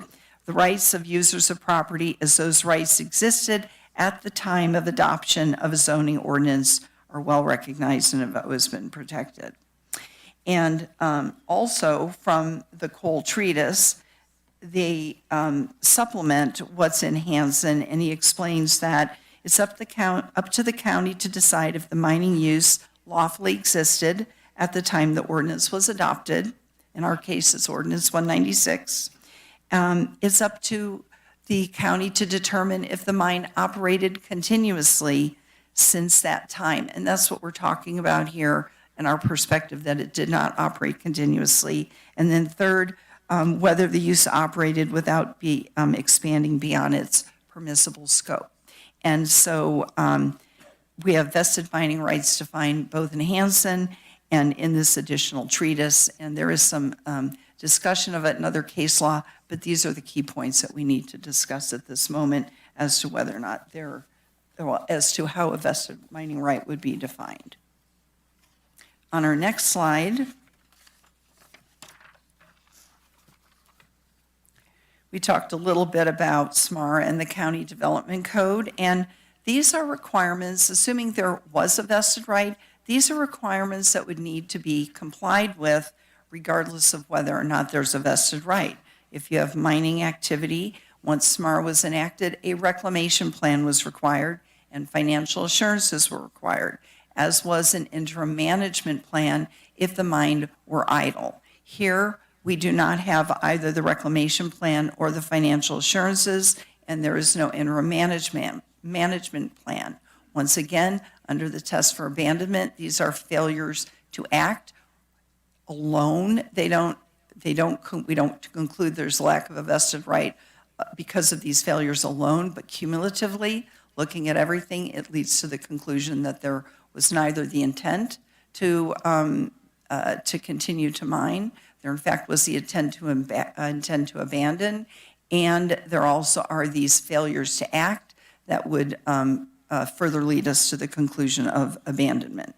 the rights of users of property as those rights existed at the time of adoption of a zoning ordinance are well recognized and have always been protected. And also from the Cole Treatise, they supplement what's in Hansen, and he explains that it's up to the county to decide if the mining use lawfully existed at the time the ordinance was adopted. In our case, it's Ordinance 196. It's up to the county to determine if the mine operated continuously since that time. And that's what we're talking about here in our perspective, that it did not operate continuously. And then third, whether the use operated without expanding beyond its permissible scope. And so we have vested mining rights defined both in Hansen and in this additional treatise, and there is some discussion of it in other case law, but these are the key points that we need to discuss at this moment as to whether or not as to how a vested mining right would be defined. On our next slide, we talked a little bit about SMAR and the County Development Code, and these are requirements, assuming there was a vested right, these are requirements that would need to be complied with regardless of whether or not there's a vested right. If you have mining activity, once SMAR was enacted, a reclamation plan was required and financial assurances were required, as was an interim management plan if the mine were idle. Here, we do not have either the reclamation plan or the financial assurances, and there is no interim management plan. Once again, under the test for abandonment, these are failures to act alone. We don't conclude there's lack of a vested right because of these failures alone, but cumulatively, looking at everything, it leads to the conclusion that there was neither the intent to continue to mine. There, in fact, was the intent to abandon, and there also are these failures to act that would further lead us to the conclusion of abandonment.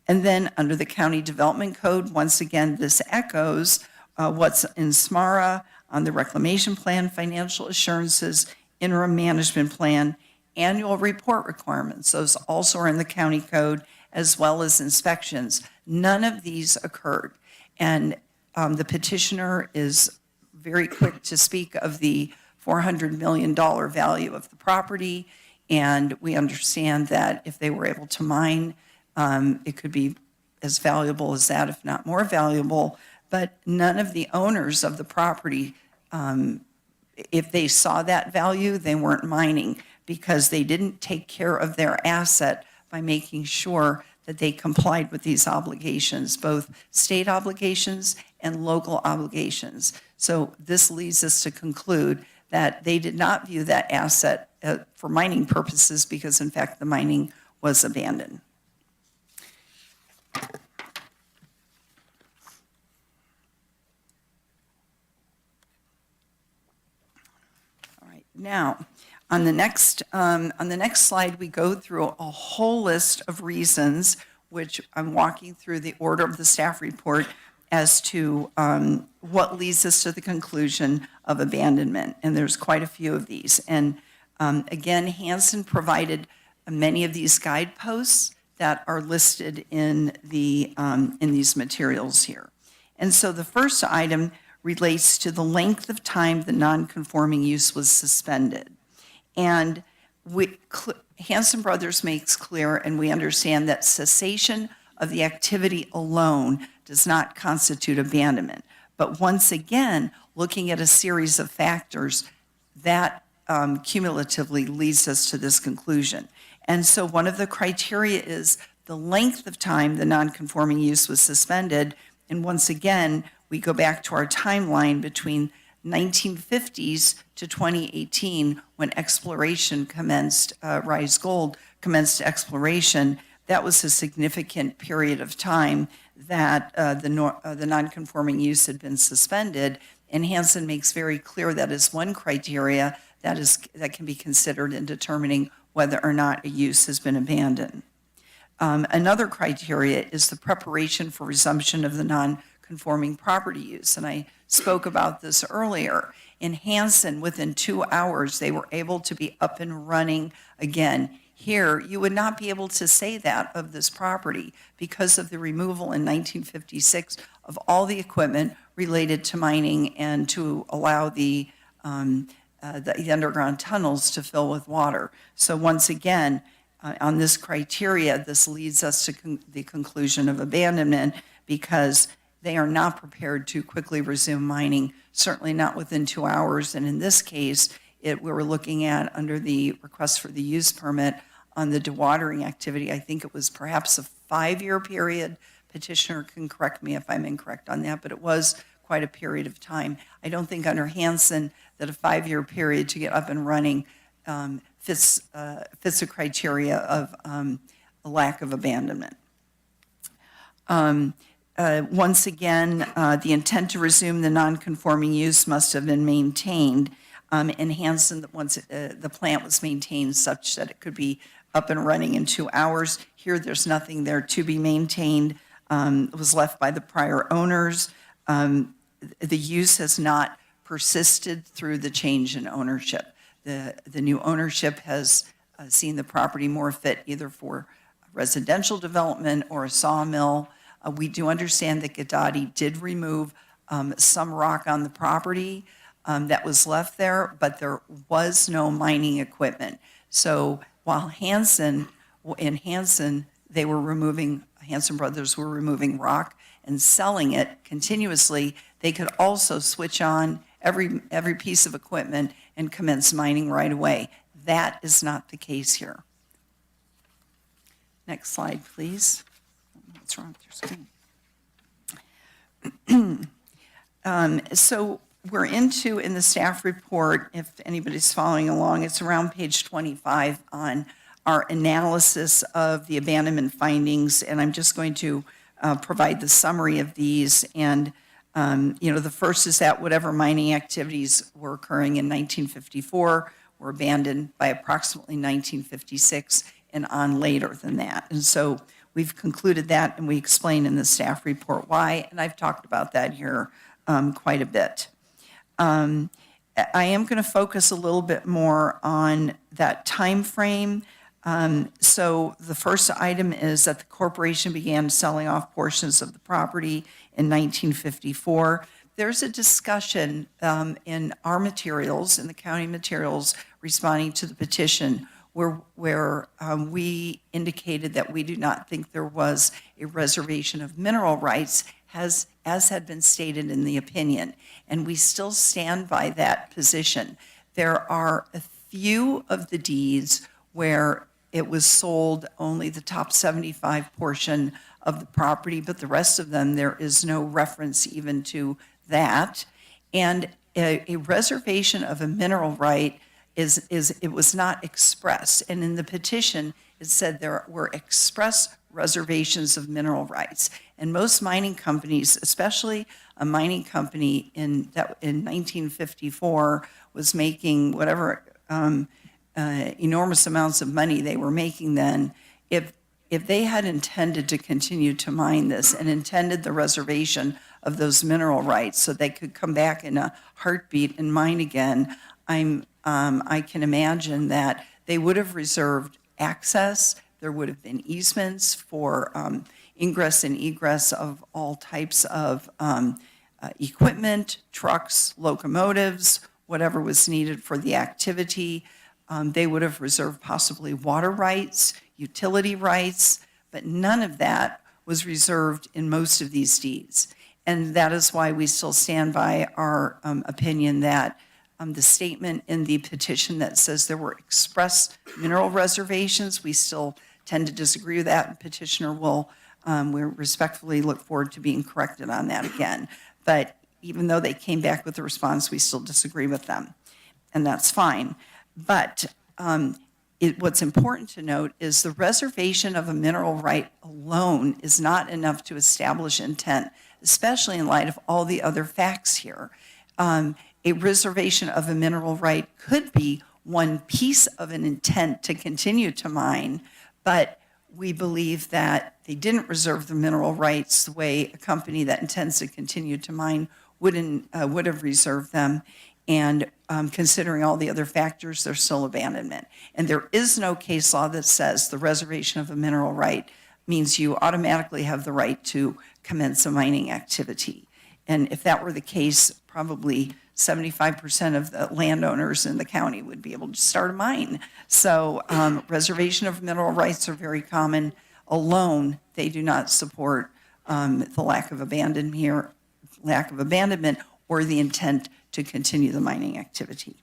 And then under the County Development Code, once again, this echoes what's in SMARA on the reclamation plan, financial assurances, interim management plan, annual report requirements. Those also are in the county code, as well as inspections. None of these occurred. And the petitioner is very quick to speak of the $400 million value of the property, and we understand that if they were able to mine, it could be as valuable as that, if not more valuable, but none of the owners of the property, if they saw that value, they weren't mining because they didn't take care of their asset by making sure that they complied with these obligations, both state obligations and local obligations. So this leads us to conclude that they did not view that asset for mining purposes because, in fact, the mining was abandoned. All right, now, on the next slide, we go through a whole list of reasons which I'm walking through the order of the staff report as to what leads us to the conclusion of abandonment. And there's quite a few of these. And again, Hansen provided many of these guideposts that are listed in these materials here. And so the first item relates to the length of time the non-conforming use was suspended. And Hansen Brothers makes clear, and we understand, that cessation of the activity alone does not constitute abandonment. But once again, looking at a series of factors, that cumulatively leads us to this conclusion. And so one of the criteria is the length of time the non-conforming use was suspended. And once again, we go back to our timeline between 1950s to 2018, when exploration commenced, Rise Gold commenced exploration. That was a significant period of time that the non-conforming use had been suspended. And Hansen makes very clear that is one criteria that can be considered in determining whether or not a use has been abandoned. Another criteria is the preparation for resumption of the non-conforming property use. And I spoke about this earlier. In Hansen, within 2 hours, they were able to be up and running again. Here, you would not be able to say that of this property because of the removal in 1956 of all the equipment related to mining and to allow the underground tunnels to fill with water. So once again, on this criteria, this leads us to the conclusion of abandonment because they are not prepared to quickly resume mining, certainly not within 2 hours. And in this case, we were looking at, under the request for the use permit on the dewatering activity, I think it was perhaps a 5-year period. Petitioner can correct me if I'm incorrect on that, but it was quite a period of time. I don't think under Hansen that a 5-year period to get up and running fits the criteria of a lack of abandonment. Once again, the intent to resume the non-conforming use must have been maintained. In Hansen, once the plant was maintained such that it could be up and running in 2 hours. Here, there's nothing there to be maintained. It was left by the prior owners. The use has not persisted through the change in ownership. The new ownership has seen the property more fit either for residential development or a sawmill. We do understand that Gadati did remove some rock on the property that was left there, but there was no mining equipment. So while Hansen Brothers were removing rock and selling it continuously, they could also switch on every piece of equipment and commence mining right away. That is not the case here. Next slide, please. What's wrong with your screen? So we're into, in the staff report, if anybody's following along, it's around page 25 on our analysis of the abandonment findings, and I'm just going to provide the summary of these. And the first is that whatever mining activities were occurring in 1954 were abandoned by approximately 1956 and on later than that. And so we've concluded that, and we explain in the staff report why, and I've talked about that here quite a bit. I am going to focus a little bit more on that time frame. So the first item is that the corporation began selling off portions of the property in 1954. There's a discussion in our materials, in the county materials responding to the petition, where we indicated that we do not think there was a reservation of mineral rights, as had been stated in the opinion. And we still stand by that position. There are a few of the deeds where it was sold only the top 75 portion of the property, but the rest of them, there is no reference even to that. And a reservation of a mineral right it was not expressed. And in the petition, it said there were express reservations of mineral rights. And most mining companies, especially a mining company in 1954, was making whatever enormous amounts of money they were making then. If if they had intended to continue to mine this and intended the reservation of those mineral rights so they could come back in a heartbeat and mine again, I can imagine that they would have reserved access. There would have been easements for ingress and egress of all types of equipment, trucks, locomotives, whatever was needed for the activity. They would have reserved possibly water rights, utility rights, but none of that was reserved in most of these deeds. And that is why we still stand by our opinion that the statement in the petition that says there were express mineral reservations, we still tend to disagree with that. And petitioner will, we respectfully look forward to being corrected on that again. But even though they came back with a response, we still disagree with them, and that's fine. But what's important to note is the reservation of a mineral right alone is not enough to establish intent, especially in light of all the other facts here. A reservation of a mineral right could be one piece of an intent to continue to mine, but we believe that they didn't reserve the mineral rights the way a company that intends to continue to mine would have reserved them. And considering all the other factors, there's still abandonment. And there is no case law that says the reservation of a mineral right means you automatically have the right to commence a mining activity. And if that were the case, probably 75% of the landowners in the county would be able to start a mine. So reservation of mineral rights are very common. Alone, they do not support the lack of abandonment or the intent to continue the mining activity.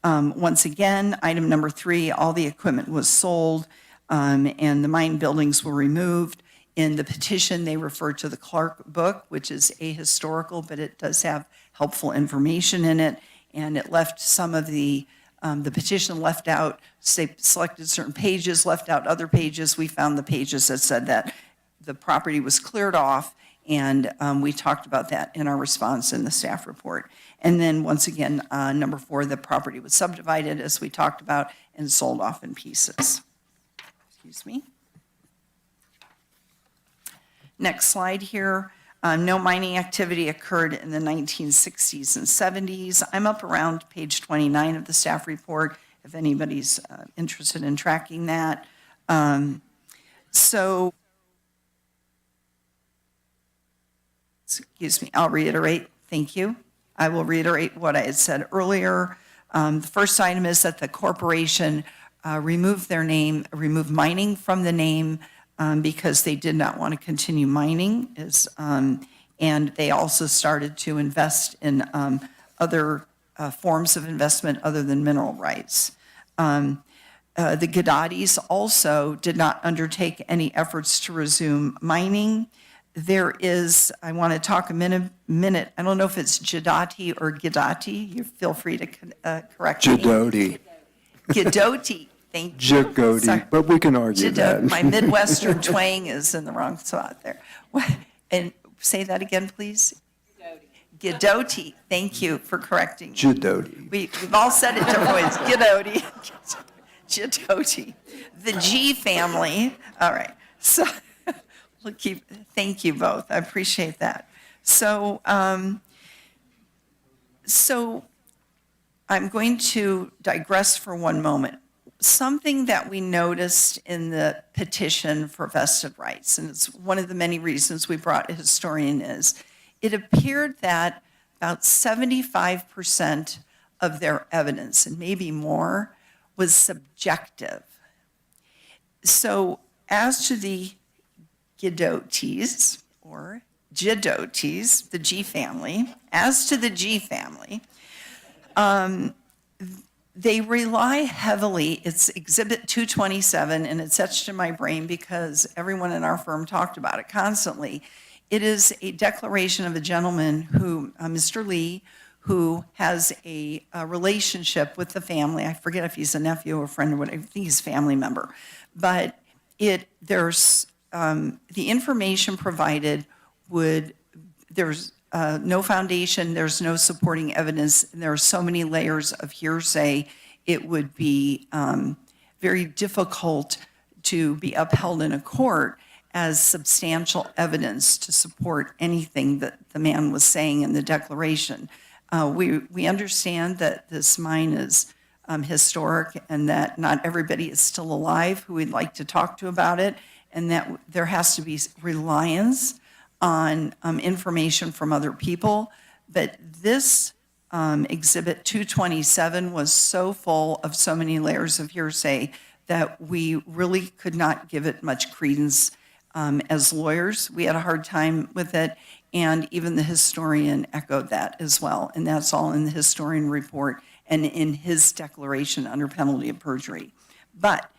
Once again, item number 3, all the equipment was sold and the mine buildings were removed. In the petition, they refer to the Clark book, which is ahistorical, but it does have helpful information in it. And it left some of the petition left out, say, selected certain pages, left out other pages. We found the pages that said that the property was cleared off, and we talked about that in our response in the staff report. And then once again, number 4, the property was subdivided, as we talked about, and sold off in pieces. Excuse me. Next slide here. No mining activity occurred in the 1960s and 70s. I'm up around page 29 of the staff report if anybody's interested in tracking that. Excuse me, I'll reiterate. Thank you. I will reiterate what I had said earlier. The first item is that the corporation removed mining from the name because they did not want to continue mining, and they also started to invest in other forms of investment other than mineral rights. The Gaddatis also did not undertake any efforts to resume mining. There is, I want to talk a minute, I don't know if it's Jadati or Gadati. You feel free to correct me. Jadoti. Gadoti. Thank you. Jagoti, but we can argue that. My Midwestern twang is in the wrong spot there. And say that again, please. Gadoti. Thank you for correcting me. Jadoti. We've all said it different ways. Gadoti. Jadoti. The G family. All right. So thank you both. I appreciate that. So I'm going to digress for one moment. Something that we noticed in the petition for vested rights, and it's one of the many reasons we brought a historian, is it appeared that about 75% of their evidence, and maybe more, was subjective. So as to the Gaddotis, or Jaddotis, the G family, as to the G family, they rely heavily, it's Exhibit 227, and it's etched in my brain because everyone in our firm talked about it constantly. It is a declaration of a gentleman who, Mr. Lee, who has a relationship with the family. I forget if he's a nephew or a friend or whatever, I think he's a family member. But there's the information provided there's no foundation, there's no supporting evidence, and there are so many layers of hearsay, it would be very difficult to be upheld in a court as substantial evidence to support anything that the man was saying in the declaration. We understand that this mine is historic and that not everybody is still alive who we'd like to talk to about it, and that there has to be reliance on information from other people. But this Exhibit 227 was so full of so many layers of hearsay that we really could not give it much credence as lawyers. We had a hard time with it, and even the historian echoed that as well, and that's all in the historian report and in his declaration under penalty of perjury. But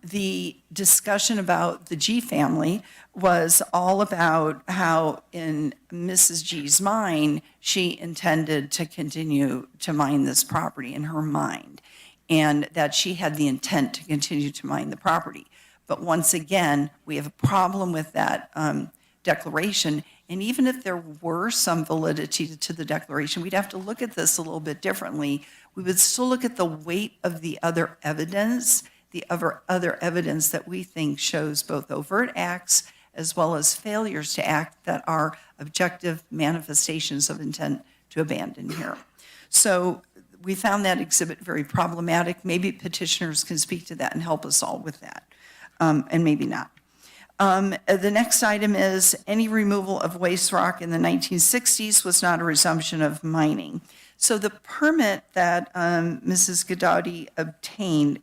the discussion about the G family was all about how in Mrs. G's mind, she intended to continue to mine this property in her mind, and that she had the intent to continue to mine the property. But once again, we have a problem with that declaration. And even if there were some validity to the declaration, we'd have to look at this a little bit differently. We would still look at the weight of the other evidence, other evidence that we think shows both overt acts as well as failures to act that are objective manifestations of intent to abandon here. So we found that exhibit very problematic. Maybe petitioners can speak to that and help us all with that, and maybe not. The next item is any removal of waste rock in the 1960s was not a resumption of mining. So the permit that Mrs. Gudotti obtained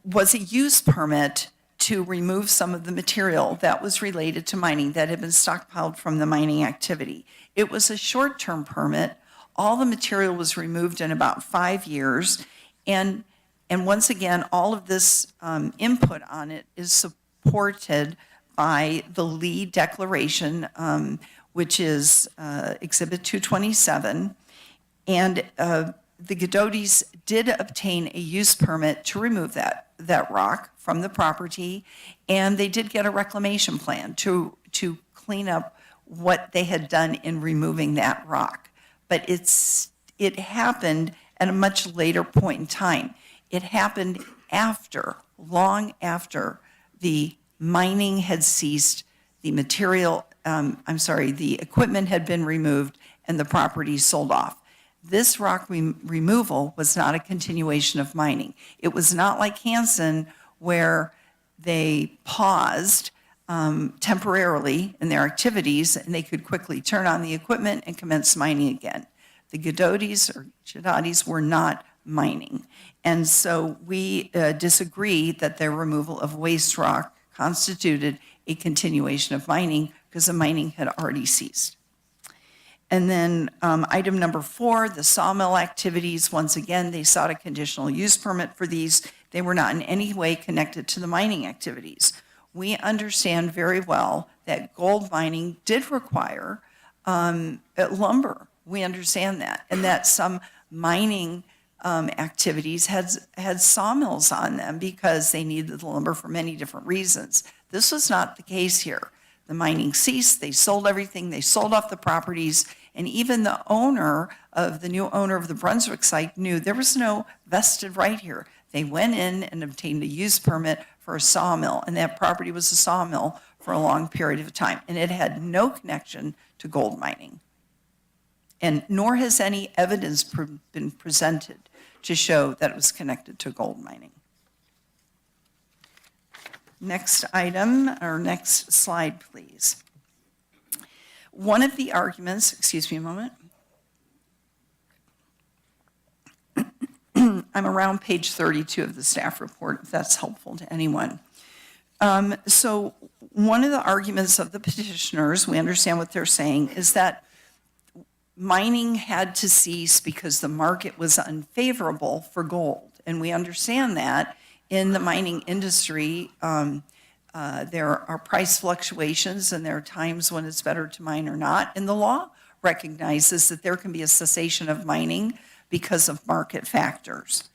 was a use permit to remove some of the material that was related to mining that had been stockpiled from the mining activity. It was a short-term permit. All the material was removed in about 5 years, and once again, all of this input on it is supported by the Lee Declaration, which is Exhibit 227. And the Gudottis did obtain a use permit to remove that rock from the property, and they did get a reclamation plan to clean up what they had done in removing that rock. But it happened at a much later point in time. It happened long after the mining had ceased, the equipment had been removed, and the property sold off. This rock removal was not a continuation of mining. It was not like Hansen, where they paused temporarily in their activities and they could quickly turn on the equipment and commence mining again. The Gudottis were not mining. And so we disagree that their removal of waste rock constituted a continuation of mining because the mining had already ceased. And then item number 4, the sawmill activities. Once again, they sought a conditional use permit for these. They were not in any way connected to the mining activities. We understand very well that gold mining did require lumber. We understand that, and that some mining activities had sawmills on them because they needed the lumber for many different reasons. This was not the case here. The mining ceased, they sold everything, they sold off the properties, and even the new owner of the Brunswick site knew there was no vested right here. They went in and obtained a use permit for a sawmill, and that property was a sawmill for a long period of time, and it had no connection to gold mining. And nor has any evidence been presented to show that it was connected to gold mining. Next item, or next slide, please. One of the arguments, excuse me a moment. I'm around page 32 of the staff report, if that's helpful to anyone. So one of the arguments of the petitioners, we understand what they're saying, is that mining had to cease because the market was unfavorable for gold. And we understand that in the mining industry, there are price fluctuations and there are times when it's better to mine or not. And the law recognizes that there can be a cessation of mining because of market factors.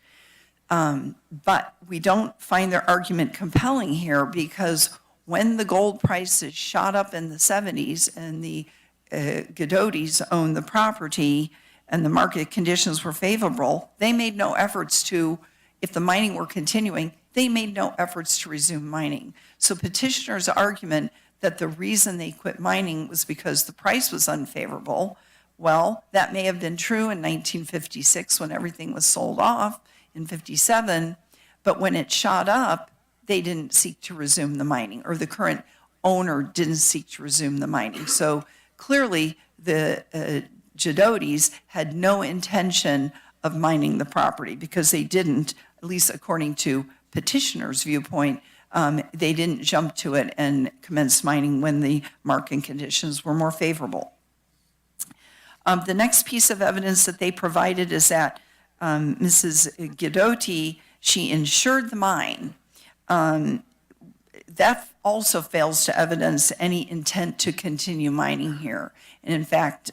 But we don't find their argument compelling here because when the gold prices shot up in the 70s and the Gudottis owned the property, and the market conditions were favorable, they made no efforts to, if the mining were continuing, they made no efforts to resume mining. So petitioner's argument that the reason they quit mining was because the price was unfavorable, well, that may have been true in 1956 when everything was sold off, in 57, but when it shot up, they didn't seek to resume the mining, or the current owner didn't seek to resume the mining. So clearly, the Jadotis had no intention of mining the property because they didn't, at least according to petitioner's viewpoint, they didn't jump to it and commence mining when the market conditions were more favorable. The next piece of evidence that they provided is that Mrs. Guidotti, she insured the mine. That also fails to evidence any intent to continue mining here. And in fact,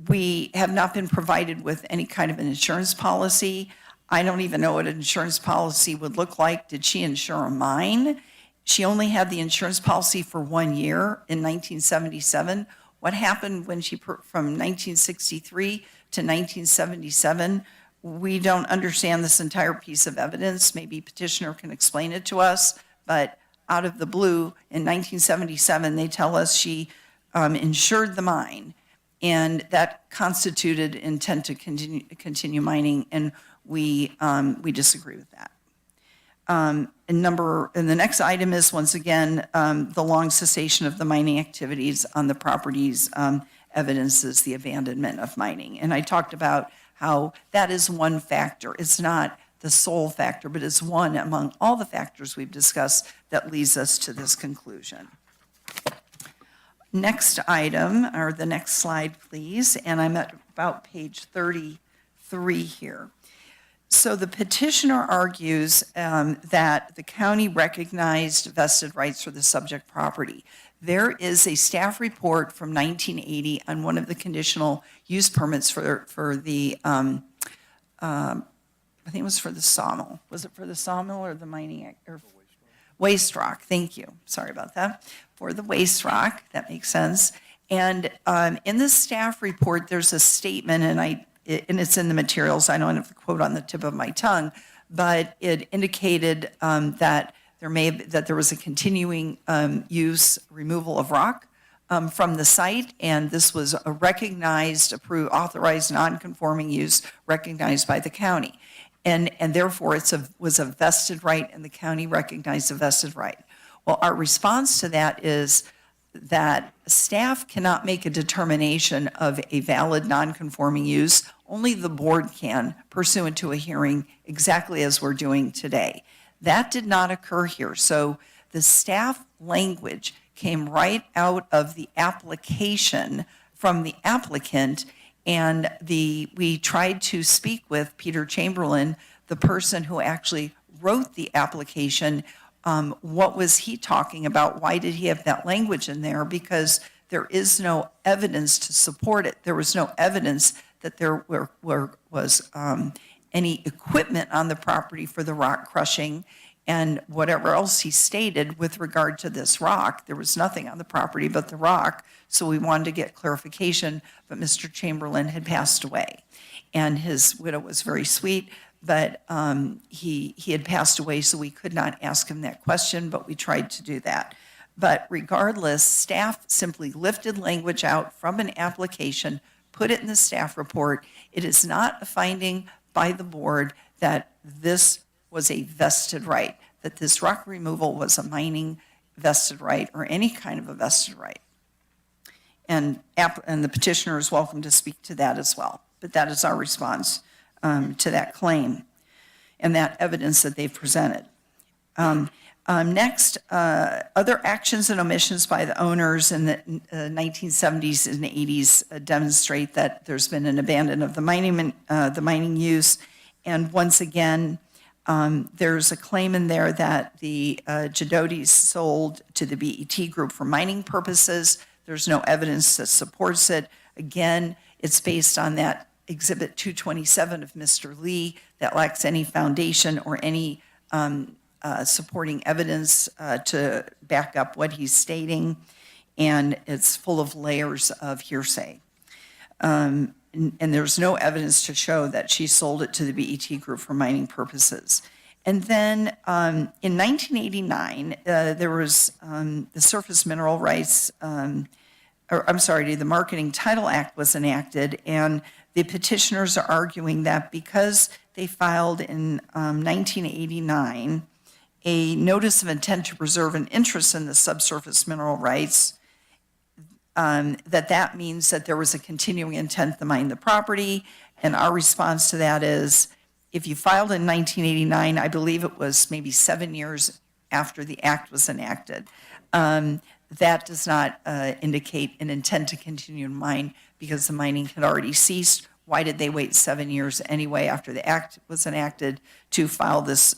we have not been provided with any kind of an insurance policy. I don't even know what an insurance policy would look like. Did she insure a mine? She only had the insurance policy for 1 year in 1977. What happened when she, from 1963 to 1977? We don't understand this entire piece of evidence. Maybe petitioner can explain it to us, but out of the blue, in 1977, they tell us she insured the mine, and that constituted intent to continue mining, and we disagree with that. And the next item is, once again, the long cessation of the mining activities on the properties evidences the abandonment of mining. And I talked about how that is one factor. It's not the sole factor, but it's one among all the factors we've discussed that leads us to this conclusion. Next item, or the next slide, please, and I'm at about page 33 here. So the petitioner argues that the county recognized vested rights for the subject property. There is a staff report from 1980 on one of the conditional use permits for the, I think it was for the sawmill. Was it for the sawmill or the mining? Or waste rock, thank you. Sorry about that. For the waste rock, that makes sense. And in the staff report, there's a statement, and it's in the materials. I don't have the quote on the tip of my tongue, but it indicated that there was a continuing use removal of rock from the site, and this was a recognized, approved, authorized, non-conforming use recognized by the county, and therefore was a vested right, and the county recognized a vested right. Well, our response to that is that staff cannot make a determination of a valid non-conforming use. Only the board can, pursuant to a hearing, exactly as we're doing today. That did not occur here. So the staff language came right out of the application from the applicant, and we tried to speak with Peter Chamberlain, the person who actually wrote the application. What was he talking about? Why did he have that language in there? Because there is no evidence to support it. There was no evidence that there was any equipment on the property for the rock crushing, and whatever else he stated with regard to this rock, there was nothing on the property but the rock, so we wanted to get clarification, but Mr. Chamberlain had passed away. And his widow was very sweet, but he had passed away, so we could not ask him that question, but we tried to do that. But regardless, staff simply lifted language out from an application, put it in the staff report. It is not a finding by the board that this was a vested right, that this rock removal was a mining vested right or any kind of a vested right. And the petitioner is welcome to speak to that as well. But that is our response to that claim and that evidence that they've presented. Next, other actions and omissions by the owners in the 1970s and 80s demonstrate that there's been an abandonment of the mining use. And once again, there's a claim in there that the Jadotis sold to the BET group for mining purposes. There's no evidence that supports it. Again, it's based on that Exhibit 227 of Mr. Lee that lacks any foundation or any supporting evidence to back up what he's stating, and it's full of layers of hearsay. and there's no evidence to show that she sold it to the BET group for mining purposes. And then in 1989, there was the Surface Mineral Rights, the Marketing Title Act was enacted, and the petitioners are arguing that because they filed in 1989 a notice of intent to preserve an interest in the subsurface mineral rights, that means that there was a continuing intent to mine the property. And our response to that is, if you filed in 1989, I believe it was maybe 7 years after the act was enacted, that does not indicate an intent to continue to mine because the mining had already ceased. Why did they wait 7 years anyway after the act was enacted to file this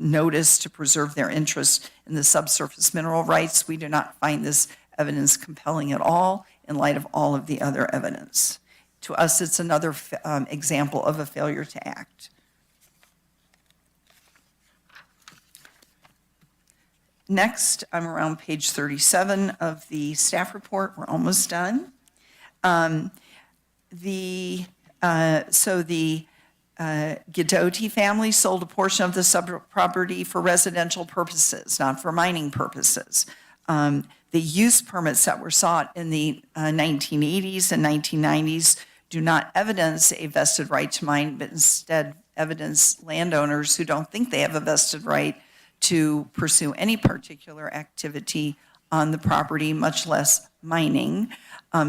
notice to preserve their interest in the subsurface mineral rights? We do not find this evidence compelling at all in light of all of the other evidence. To us, it's another example of a failure to act. Next, I'm around page 37 of the staff report. We're almost done. The Guidotti family sold a portion of the sub-property for residential purposes, not for mining purposes. The use permits that were sought in the 1980s and 1990s do not evidence a vested right to mine, but instead evidence landowners who don't think they have a vested right to pursue any particular activity on the property, much less mining,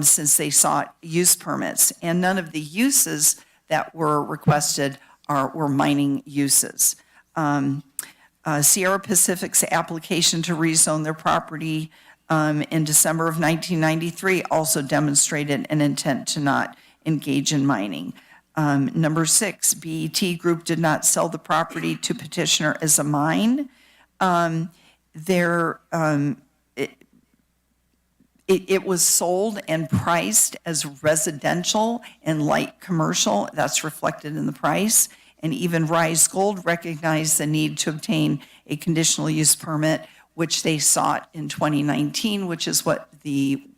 since they sought use permits. And none of the uses that were requested were mining uses. Sierra Pacific's application to rezone their property in December of 1993 also demonstrated an intent to not engage in mining. Number 6, BET Group did not sell the property to petitioner as a mine. It was sold and priced as residential and light commercial. That's reflected in the price. And even Rise Gold recognized the need to obtain a conditional use permit, which they sought in 2019, which is what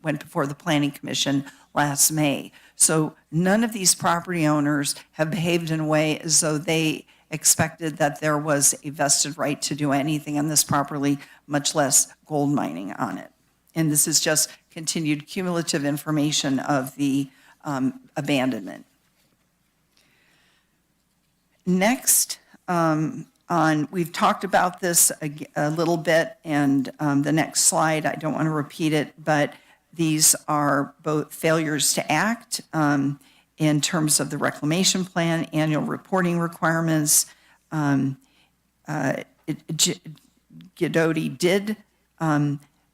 went before the Planning Commission last May. So none of these property owners have behaved in a way as though they expected that there was a vested right to do anything on this property, much less gold mining on it. And this is just continued cumulative information of the abandonment. Next, we've talked about this a little bit, and the next slide, I don't want to repeat it, but these are both failures to act in terms of the reclamation plan, annual reporting requirements. Guidotti did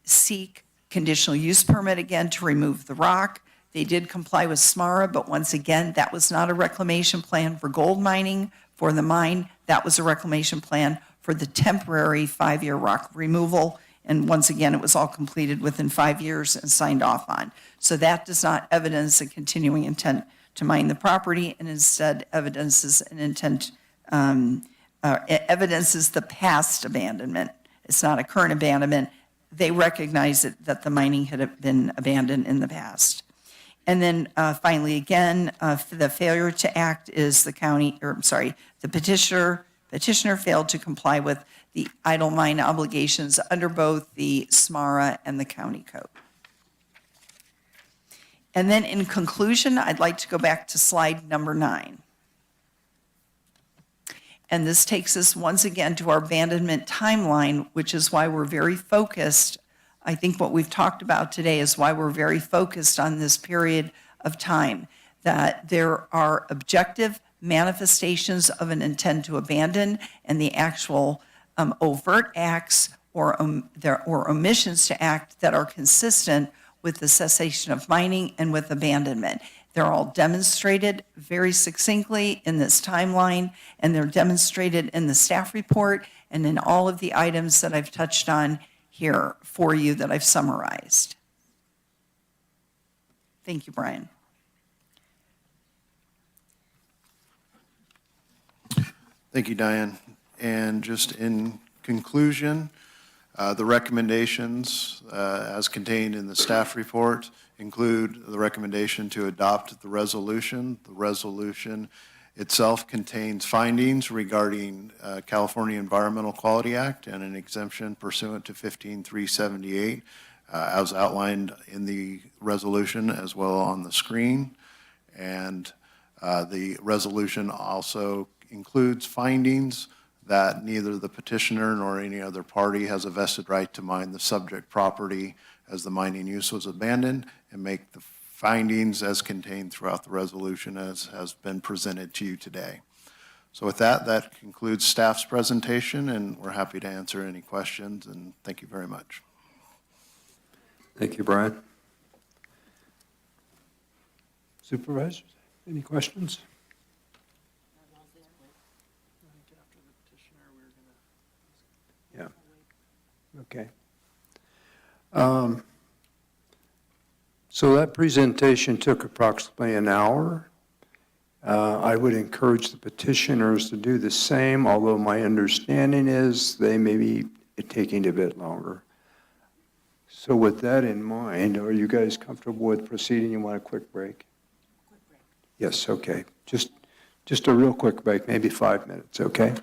seek conditional use permit again to remove the rock. They did comply with SMARA, but once again, that was not a reclamation plan for gold mining for the mine. That was a reclamation plan for the temporary 5-year rock removal. And once again, it was all completed within 5 years and signed off on. So that does not evidence a continuing intent to mine the property, and instead evidences an intent, evidences the past abandonment. It's not a current abandonment. They recognize that the mining had been abandoned in the past. And then finally, again, the failure to act is the petitioner failed to comply with the idle mine obligations under both the SMARA and the county code. And then in conclusion, I'd like to go back to slide number 9. And this takes us once again to our abandonment timeline, which is why we're very focused. I think what we've talked about today is why we're very focused on this period of time, that there are objective manifestations of an intent to abandon and the actual overt acts or omissions to act that are consistent with the cessation of mining and with abandonment. They're all demonstrated very succinctly in this timeline, and they're demonstrated in the staff report and in all of the items that I've touched on here for you that I've summarized. Thank you, Brian. Thank you, Diane. And just in conclusion, The recommendations, as contained in the staff report, include the recommendation to adopt the resolution. The resolution itself contains findings regarding California Environmental Quality Act and an exemption pursuant to 15378, as outlined in the resolution as well on the screen. And the resolution also includes findings that neither the petitioner nor any other party has a vested right to mine the subject property as the mining use was abandoned, and make the findings as contained throughout the resolution as has been presented to you today. So with that, that concludes staff's presentation, and we're happy to answer any questions, and thank you very much. Thank you, Brian. Supervisors, any questions? Yeah. Okay. So that presentation took approximately an hour. I would encourage the petitioners to do the same, although my understanding is they may be taking a bit longer. So with that in mind, are you guys comfortable with proceeding? You want a quick break? Yes, okay. Just a real quick break, maybe 5 minutes, okay?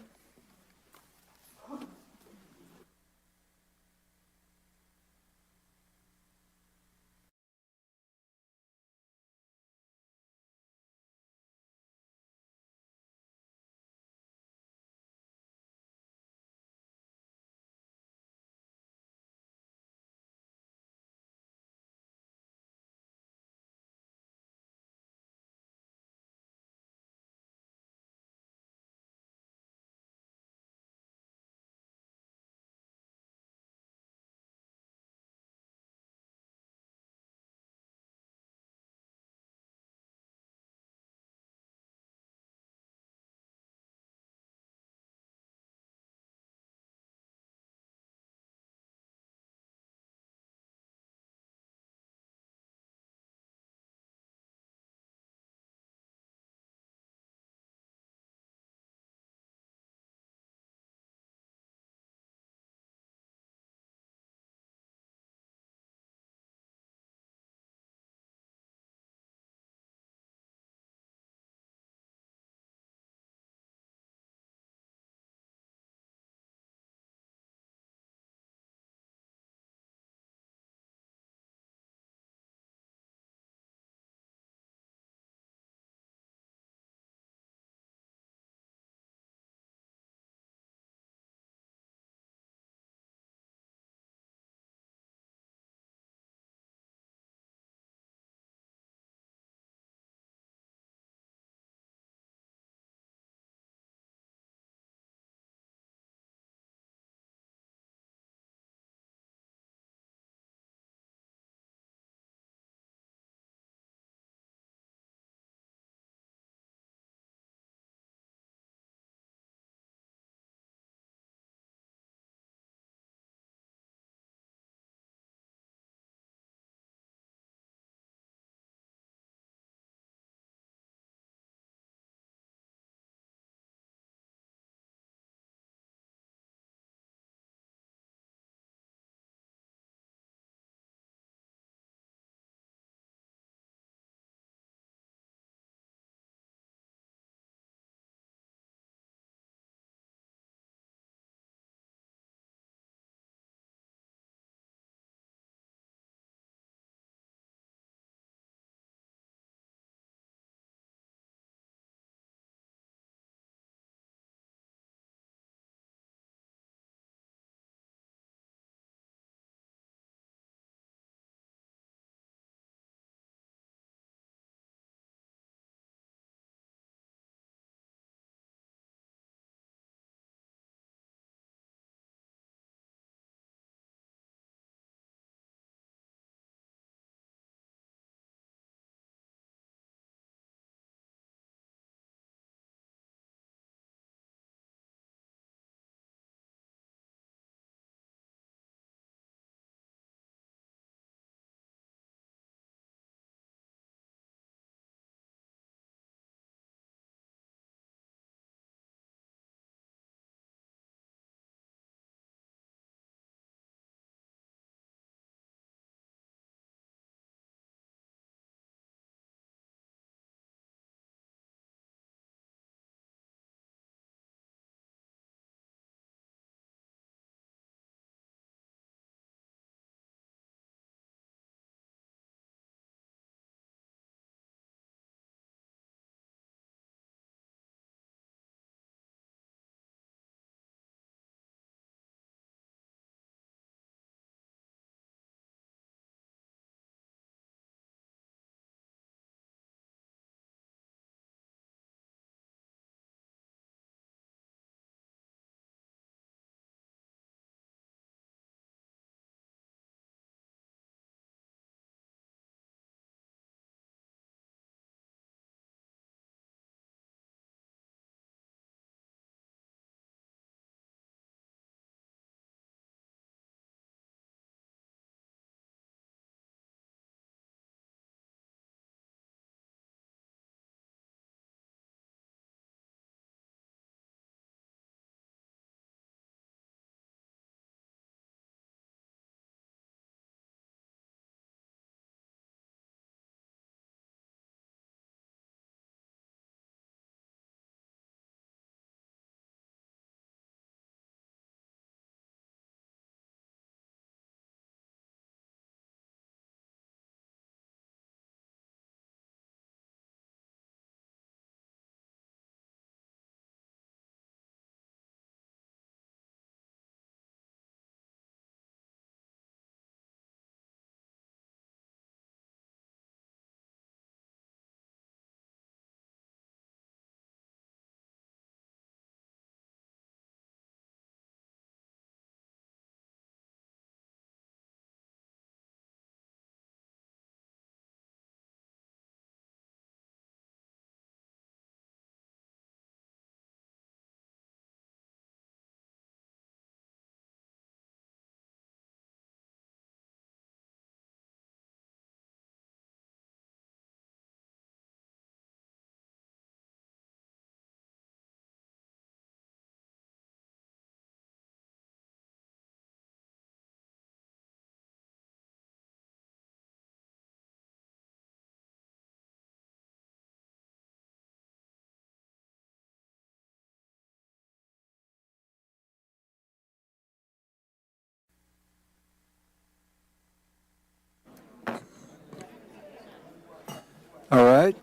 All right.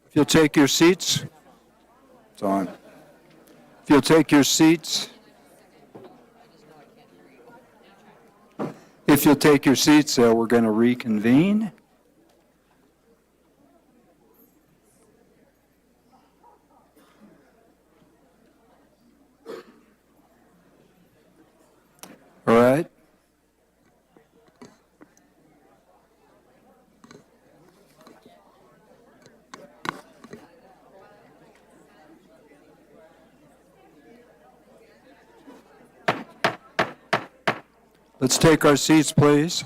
If you'll take your seats. It's on. If you'll take your seats. If you'll take your seats, we're going to reconvene. All right. Let's take our seats, please.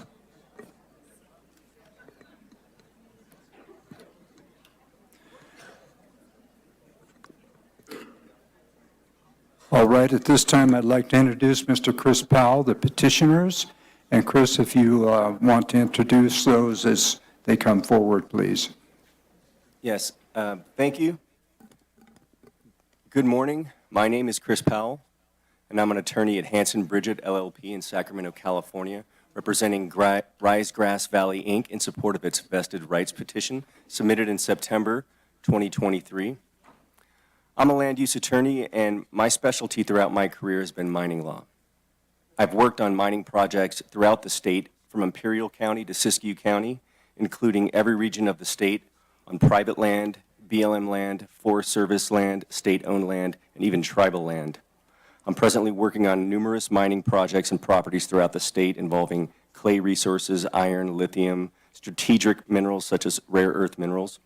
All right, at this time, I'd like to introduce Mr. Chris Powell, the petitioners. And Chris, if you want to introduce those as they come forward, please. Yes, thank you. Good morning. My name is Chris Powell, and I'm an attorney at Hanson Bridget LLP in Sacramento, California, representing Rise Grass Valley, Inc. in support of its vested rights petition submitted in September 2023. I'm a land use attorney, and my specialty throughout my career has been mining law. I've worked on mining projects throughout the state, from Imperial County to Siskiyou County, including every region of the state, on private land, BLM land, Forest Service land, state-owned land, and even tribal land. I'm presently working on numerous mining projects and properties throughout the state involving clay resources, iron, lithium, strategic minerals such as rare earth minerals.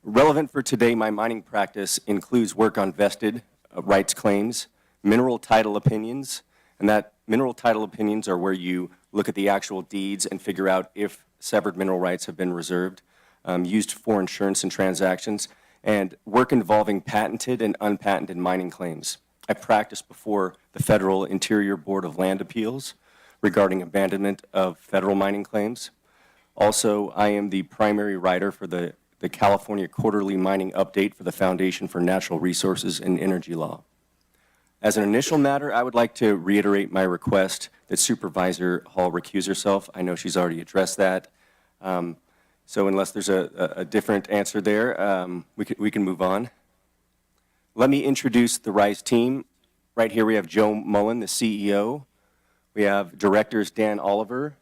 Relevant for today, my mining practice includes work on vested rights claims, mineral title opinions, and that mineral title opinions are where you look at the actual deeds and figure out if severed mineral rights have been reserved, used for insurance and transactions, and work involving patented and unpatented mining claims. I practiced before the Federal Interior Board of Land Appeals regarding abandonment of federal mining claims. Also, I am the primary writer for the California Quarterly Mining Update for the Foundation for Natural Resources and Energy Law. As an initial matter, I would like to reiterate my request that Supervisor Hall recuse herself. I know she's already addressed that. So unless there's a different answer there, we can move on. Let me introduce the RISE team. Right here we have Joe Mullen, the CEO. We have directors Dan Oliver,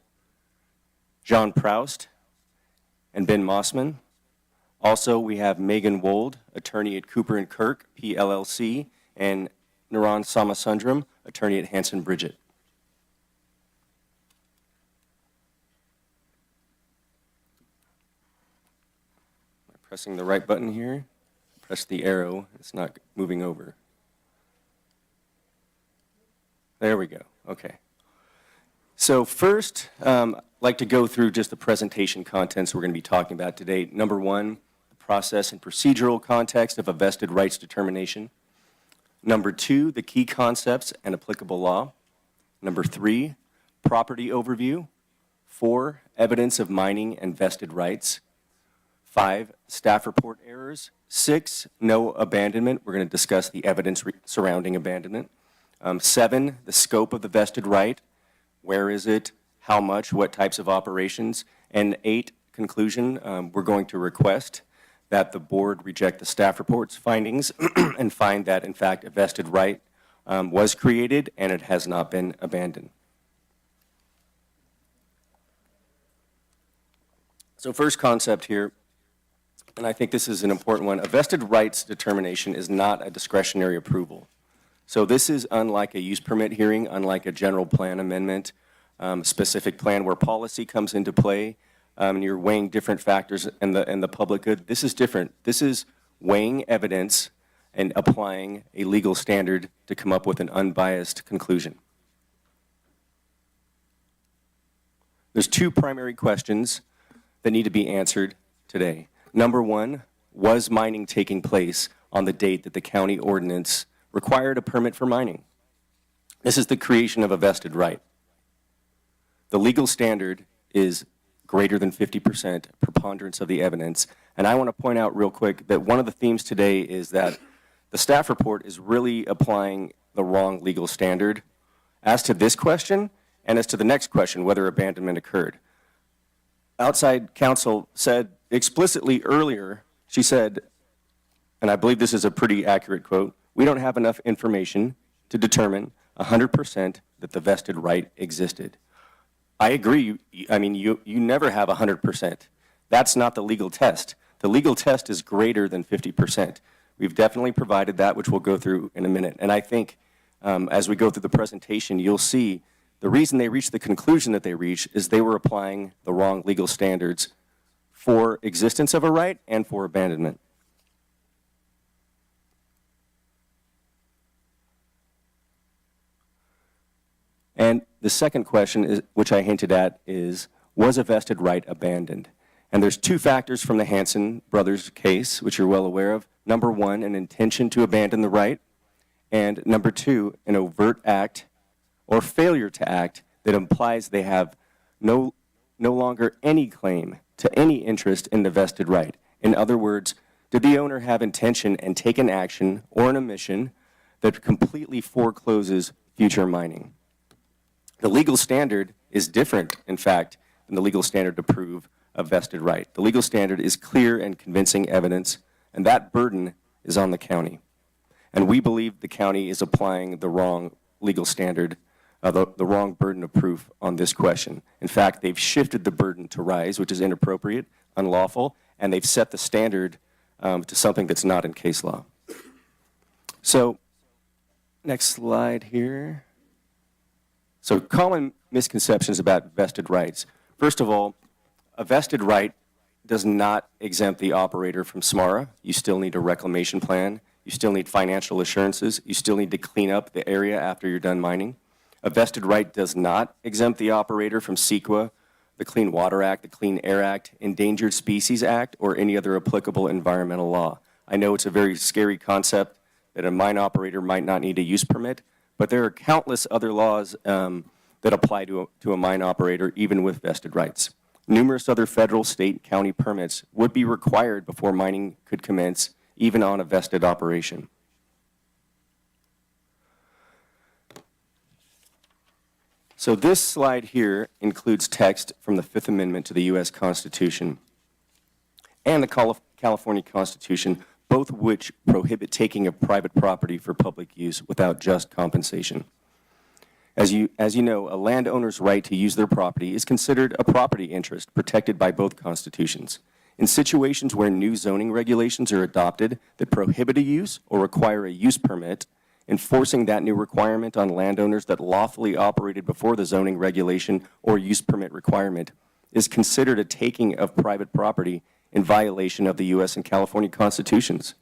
John Proust, and Ben Mossman. Also, we have Megan Wold, attorney at Cooper & Kirk, PLLC, and Naran Samasundram, attorney at Hanson Bridget. Am I pressing the right button here? Press the arrow. It's not moving over. There we go. Okay. So first, I'd like to go through just the presentation contents we're going to be talking about today. Number one, process and procedural context of a vested rights determination. Number two, the key concepts and applicable law. Number three, property overview. 4, evidence of mining and vested rights. 5, staff report errors. 6, no abandonment. We're going to discuss the evidence surrounding abandonment. 7, the scope of the vested right. Where is it? How much? What types of operations? And 8, conclusion. We're going to request that the board reject the staff report's findings and find that, in fact, a vested right was created and it has not been abandoned. So first concept here, and I think this is an important one, a vested rights determination is not a discretionary approval. So this is unlike a use permit hearing, unlike a general plan amendment, specific plan where policy comes into play. And you're weighing different factors in the public good. This is different. This is weighing evidence and applying a legal standard to come up with an unbiased conclusion. There's 2 primary questions that need to be answered today. Number one, was mining taking place on the date that the county ordinance required a permit for mining? This is the creation of a vested right. The legal standard is greater than 50% preponderance of the evidence. And I want to point out real quick that one of the themes today is that the staff report is really applying the wrong legal standard as to this question and as to the next question, whether abandonment occurred. Outside counsel said explicitly earlier, she said, and I believe this is a pretty accurate quote, "We don't have enough information to determine 100% that the vested right existed." I agree. I mean, you never have 100%. That's not the legal test. The legal test is greater than 50%. We've definitely provided that, which we'll go through in a minute. And I think as we go through the presentation, you'll see the reason they reached the conclusion that they reached is they were applying the wrong legal standards for existence of a right and for abandonment. And the second question, is, which I hinted at, is, was a vested right abandoned? And there's two factors from the Hansen brothers case, which you're well aware of. Number one, an intention to abandon the right. And number two, an overt act or failure to act that implies they have no longer any claim to any interest in the vested right. In other words, did the owner have intention and take an action or an omission that completely forecloses future mining? The legal standard is different, in fact, than the legal standard to prove a vested right. The legal standard is clear and convincing evidence, and that burden is on the county. And we believe the county is applying the wrong legal standard, the wrong burden of proof on this question. In fact, they've shifted the burden to RISE, which is inappropriate, unlawful, and they've set the standard to something that's not in case law. So, next slide here. So common misconceptions about vested rights. First of all, a vested right does not exempt the operator from SMARA. You still need a reclamation plan. You still need financial assurances. You still need to clean up the area after you're done mining. A vested right does not exempt the operator from CEQA, the Clean Water Act, the Clean Air Act, Endangered Species Act, or any other applicable environmental law. I know it's a very scary concept that a mine operator might not need a use permit, but there are countless other laws that apply to a mine operator, even with vested rights. Numerous other federal, state, county permits would be required before mining could commence, even on a vested operation. So this slide here includes text from the Fifth Amendment to the U.S. Constitution and the California Constitution, both of which prohibit taking of private property for public use without just compensation. As you know, a landowner's right to use their property is considered a property interest protected by both constitutions. In situations where new zoning regulations are adopted that prohibit a use or require a use permit, enforcing that new requirement on landowners that lawfully operated before the zoning regulation or use permit requirement is considered a taking of private property in violation of the U.S. and California constitutions.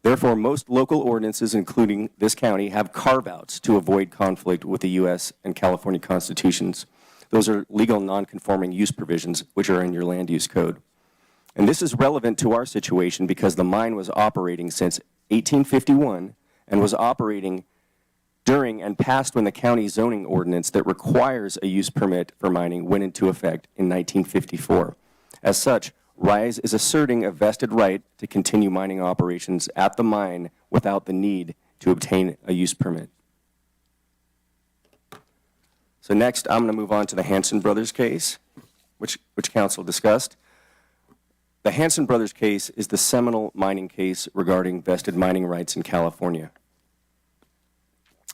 Therefore, most local ordinances, including this county, have carve-outs to avoid conflict with the U.S. and California constitutions. Those are legal non-conforming use provisions, which are in your land use code. And this is relevant to our situation because the mine was operating since 1851 and was operating during and past when the county zoning ordinance that requires a use permit for mining went into effect in 1954. As such, RISE is asserting a vested right to continue mining operations at the mine without the need to obtain a use permit. So next, I'm going to move on to the Hansen brothers case, which council discussed. The Hansen brothers case is the seminal mining case regarding vested mining rights in California.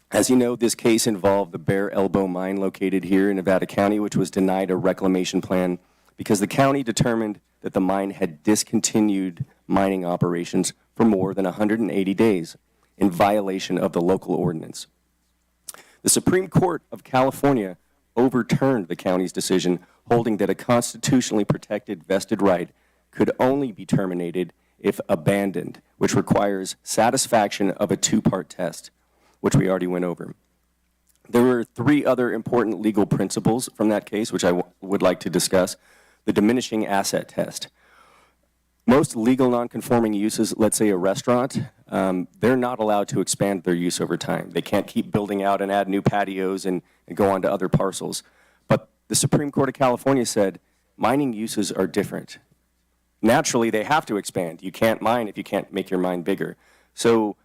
As you know, this case involved the Bear Elbow mine located here in Nevada County, which was denied a reclamation plan because the county determined that the mine had discontinued mining operations for more than 180 days in violation of the local ordinance. The Supreme Court of California overturned the county's decision, holding that a constitutionally protected vested right could only be terminated if abandoned, which requires satisfaction of a two-part test, which we already went over. There were three other important legal principles from that case, which I would like to discuss. The diminishing asset test. Most legal nonconforming uses, let's say a restaurant, they're not allowed to expand their use over time. They can't keep building out and add new patios and go on to other parcels. But the Supreme Court of California said mining uses are different. Naturally, they have to expand. You can't mine if you can't make your mine bigger. So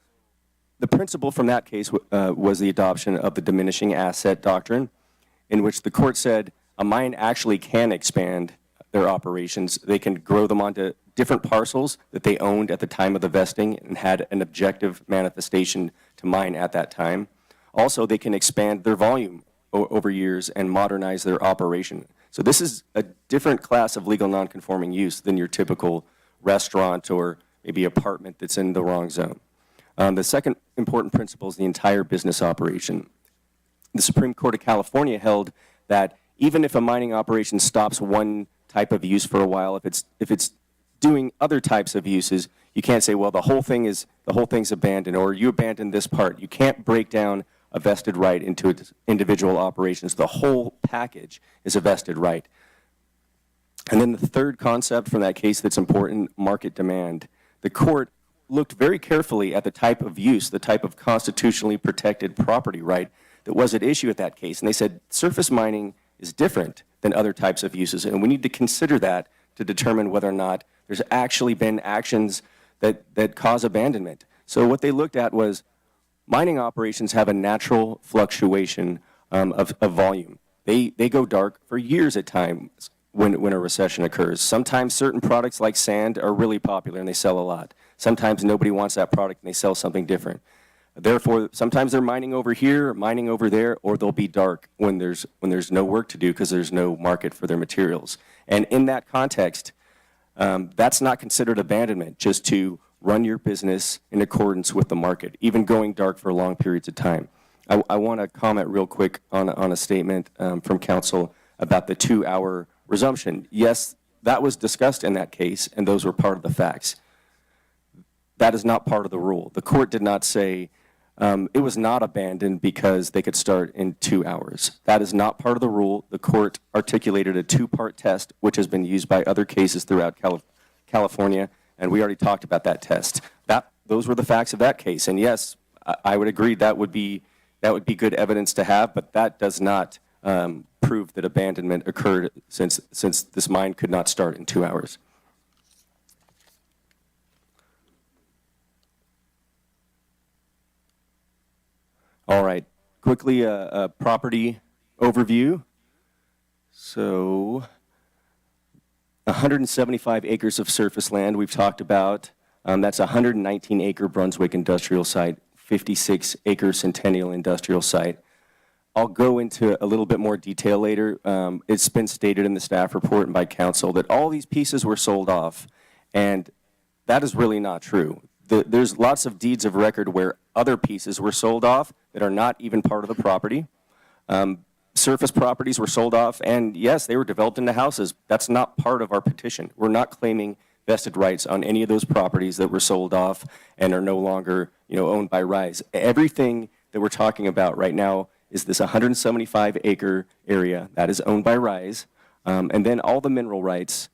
the principle from that case was the adoption of the diminishing asset doctrine, in which the court said a mine actually can expand their operations. They can grow them onto different parcels that they owned at the time of the vesting and had an objective manifestation to mine at that time. Also, they can expand their volume over years and modernize their operation. So this is a different class of legal nonconforming use than your typical restaurant or maybe apartment that's in the wrong zone. The second important principle is the entire business operation. The Supreme Court of California held that even if a mining operation stops one type of use for a while, if it's doing other types of uses, you can't say, well, the whole thing's abandoned, or you abandoned this part. You can't break down a vested right into its individual operations. The whole package is a vested right. And then the third concept from that case that's important, market demand. The court looked very carefully at the type of use, the type of constitutionally protected property right that was at issue at that case. And they said surface mining is different than other types of uses, and we need to consider that to determine whether or not there's actually been actions that cause abandonment. So what they looked at was mining operations have a natural fluctuation of volume. They go dark for years at times when a recession occurs. Sometimes certain products like sand are really popular and they sell a lot. Sometimes nobody wants that product and they sell something different. Therefore, sometimes they're mining over here, mining over there, or they'll be dark when there's no work to do because there's no market for their materials. And in that context, that's not considered abandonment, just to run your business in accordance with the market, even going dark for long periods of time. I want to comment real quick on a statement from counsel about the 2-hour resumption. Yes, that was discussed in that case, and those were part of the facts. That is not part of the rule. The court did not say it was not abandoned because they could start in 2 hours. That is not part of the rule. The court articulated a 2-part test, which has been used by other cases throughout California, and we already talked about that test. Those were the facts of that case. And yes, I would agree that would be good evidence to have, but that does not prove that abandonment occurred since this mine could not start in 2 hours. All right, quickly a property overview. So 175 acres of surface land we've talked about. That's a 119-acre Brunswick industrial site, 56-acre Centennial industrial site. I'll go into a little bit more detail later. It's been stated in the staff report and by counsel that all these pieces were sold off, and that is really not true. There's lots of deeds of record where other pieces were sold off that are not even part of the property. Surface properties were sold off, and yes, they were developed into houses. That's not part of our petition. We're not claiming vested rights on any of those properties that were sold off and are no longer, owned by Rise. Everything that we're talking about right now is this 175-acre area that is owned by Rise, and then all the mineral rights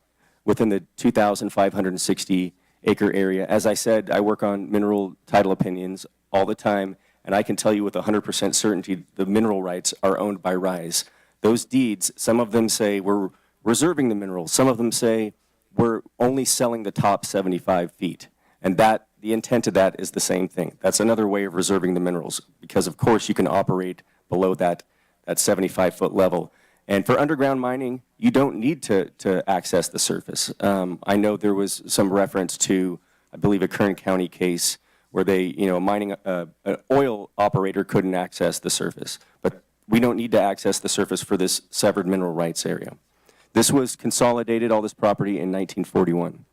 within the 2,560-acre area. As I said, I work on mineral title opinions all the time, and I can tell you with 100% certainty the mineral rights are owned by Rise. Those deeds, some of them say we're reserving the minerals. Some of them say we're only selling the top 75 feet. And the intent of that is the same thing. That's another way of reserving the minerals because, of course, you can operate below that 75-foot level. And for underground mining, you don't need to access the surface. I know there was some reference to, I believe, a Kern County case where an oil operator couldn't access the surface. But we don't need to access the surface for this severed mineral rights area. This was consolidated, all this property, in 1941.